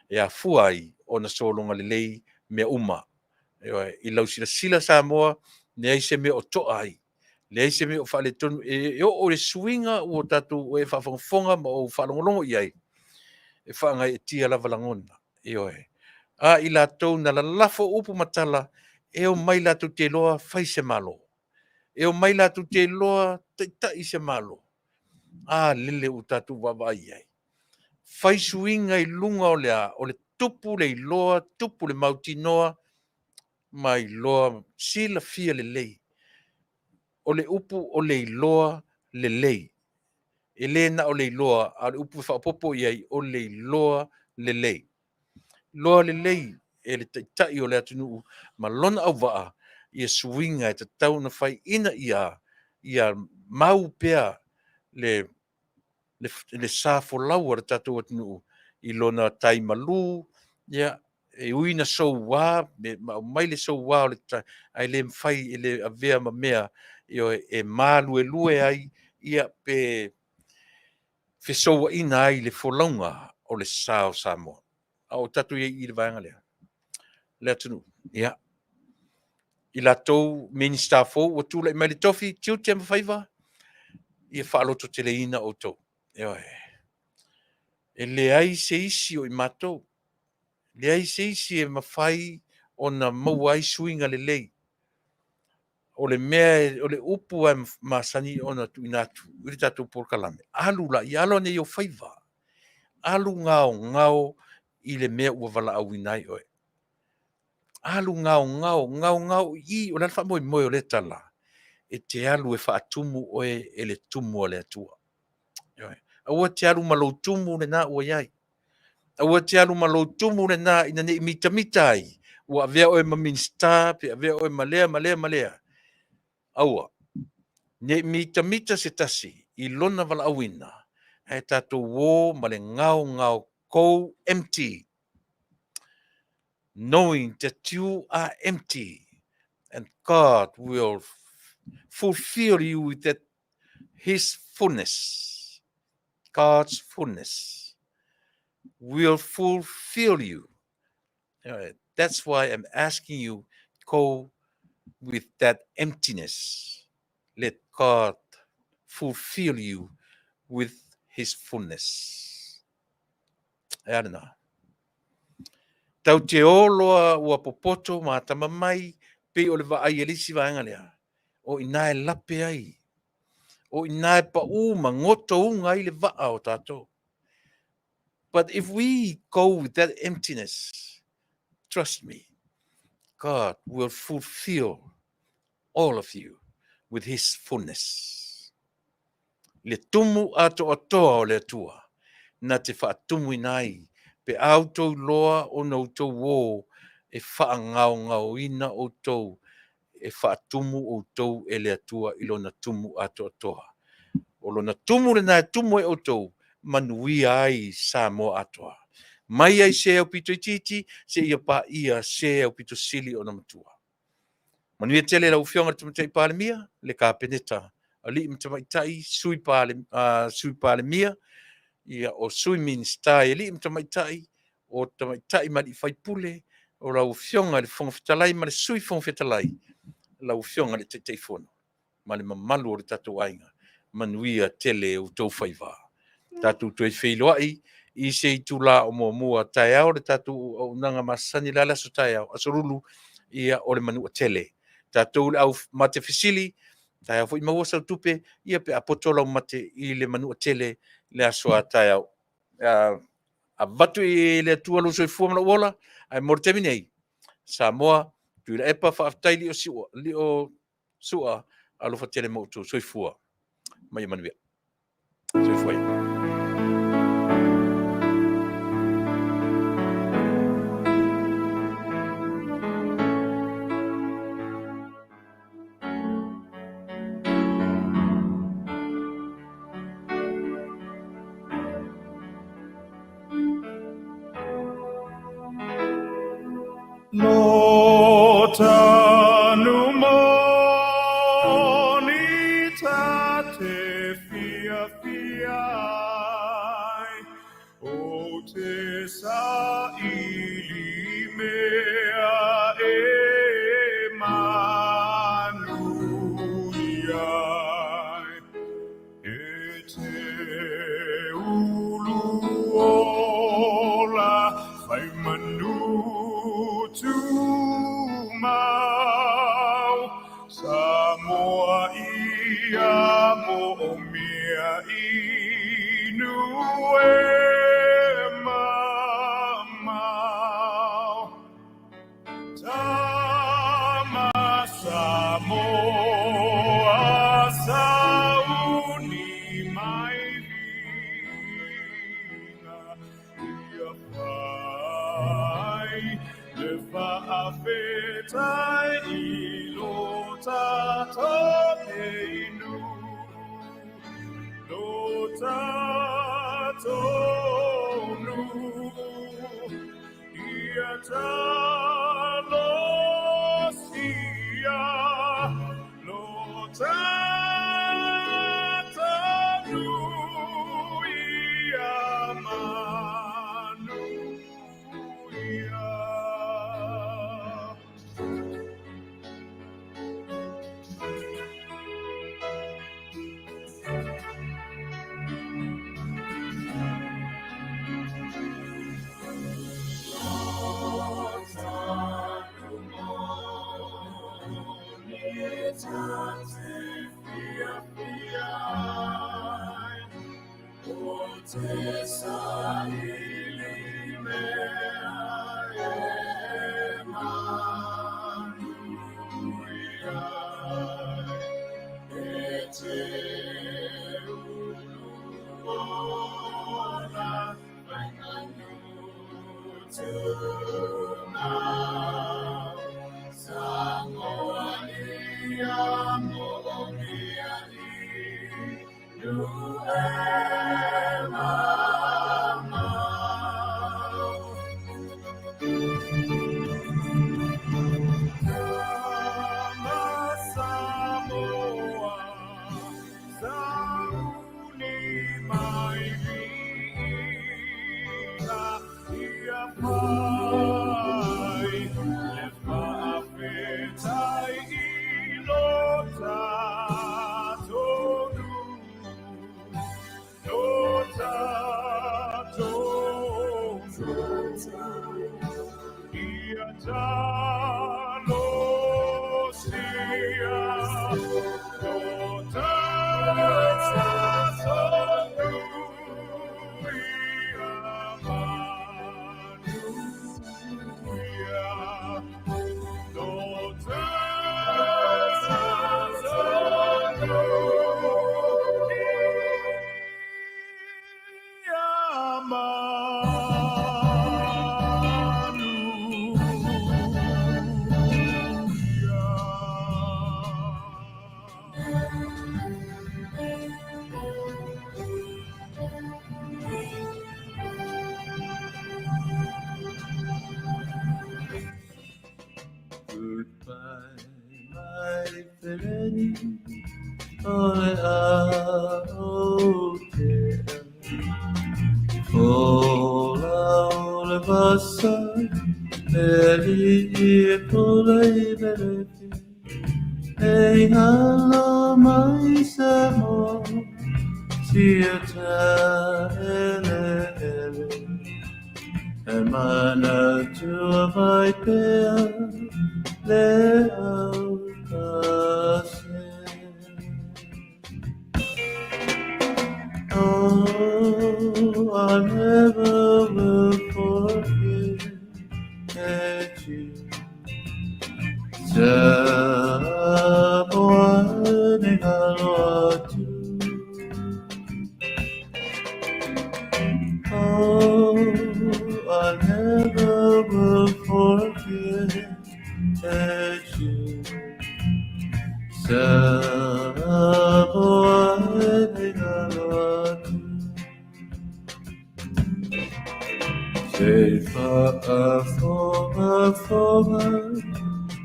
Speaker 2: e a fuai o na solonga le lei mea uma i lau sila Samoa ne ai se mea o toa ai le ai se mea o whaale tonu o le swinga o tātou e whawhangafonga ma o whalongolongo i ai e whaangai e tia lava langona a i lātou na lalafo upu matala e o mai lātou te loa whai se malo e o mai lātou te loa tai se malo a lele o tātou wawai ai whai suinga i lunga o le tupu le iloa tupu le mautinoa mai loa sila fia le lei o le upu o le iloa le lei e le na o le iloa a le upu whapopo iai o le iloa le lei loa le lei e le tai o le Taunu'u ma lona au waa ia suinga e te tau na whai ina ia mau pea le sāfo lau ar tātou atunu I lona taimalu, ia e uina sou wā, mai le sou wā o le ai le mwhai le avea ma mea e lue ai ia pe fesoa ina ai le folaunga o le sao Samoa. O tatu I le vaenga lea. Le atunu, ia. I latou minister fo o tūla I mai le tofi, tiu te mawhaiva, ia whaaloto te le ina o tau. Ia e le ai se isi o I matou. Le ai se isi e mawhai o na mau ai suinga le lei. O le mea, o le upu ai Masani o na tuinatu, uri tātou por kalame. Alu la, I alo ne yo whaiva. Alu ngao I le mea ua wala au inai oe. Alu ngao I o lalfa moi o le tala. E te alu e whaatumu oe e le tumu o le atua. Aua te alu malo tumu le na ua iai. Aua te alu malo tumu le na ina ne mita ai. Ua avea oe ma minsta, pe avea oe malea. Aua. Ne mita se tasi, I lona wala awina. E tātou wō ma le ngao kou empty. Knowing that you are empty. And God will fulfill you with that His fullness. God's fullness will fulfill you. That's why I'm asking you, go with that emptiness. Let God fulfill you with His fullness. I don't know. Tau te oloa ua popoto ma tamamai pe o le vaai elisi vaenga lea. O inae lape ai. O inae pa ma ngoto unga I le Vaaaoao tātou. But if we go with that emptiness, trust me, God will fulfill all of you with His fullness. Le tumu ato atoa o le atua, na te whaatumu inai, pe autou loa o nou tau wō, e whaangao ina o tau, e whaatumu o tau e le atua I lona tumu ato atoa. O lona tumu le nai tumu e o tau, Manuia ai Samoa atoa. Mai ai se au pito titi, se ia pa ia se au pito sili o na matua. Manuia tele la ufionga tamatai palemia, le ka peneta. Ali mtamaitai sui palemia, ia o sui ministai, ali mtamaitai, o tamaitai mali faipule, o la ufionga le fonga fetalai, ma le sui fonga fetalai, la ufionga le tetei fono. Ma le mamalu o le tatu ainga, Manuia tele o tau faiva. Tatu tue whailoai, I se I tula o mua tai au, le tatu o nanga Masani lala so tai au, asorulu ia o le manua tele. Tatu le au mate fisili, tai au fo I maua sau tupe, ia pe apotola o mate I le manua tele, le asoa tai au. A vatu I le atua lo so I fuamana uola, ai mortemi nei, Samoa, Tuilaepa Faafetai li o sua, alofa tele mo tu so I fua. Mai Manuia. So I fua.
Speaker 1: Lo tanu moni tate fia o te sa ili mea e Manuia e te ulu ola fai manu tu mau Samoa ia mo mia inu e Taunu'u, no Taunu'u, ia talosia, no Taunu'u, ia Manuia. Samoa, Afiafi, le Faafetai lo Taunu'u, ia talosia, no Taunu'u, ia Manuia, no Goodbye, my friend, Ola le Fasa, Ei halo mai Samoa, siata ele, e mana tua Faapea, le au Tasi. Oh, I never will forget you. Samoa ni Alofipo. Oh, I never will forget you. Samoa ni Alofipo. Say Faafetai,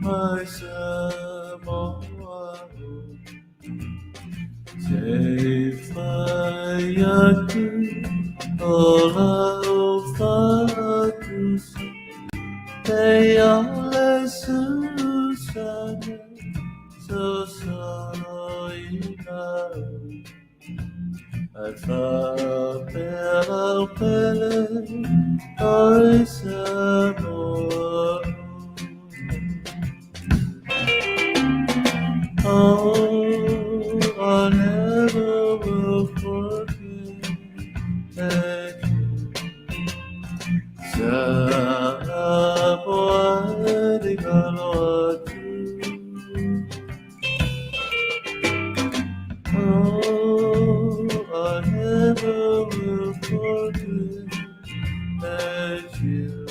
Speaker 1: my Samoa. Say Faafetai, Alofipo. Say ole Susana, Socio-political. At Faapea, oi Samoa. Oh, I never will forget you. Samoa, oh, I never will forget you.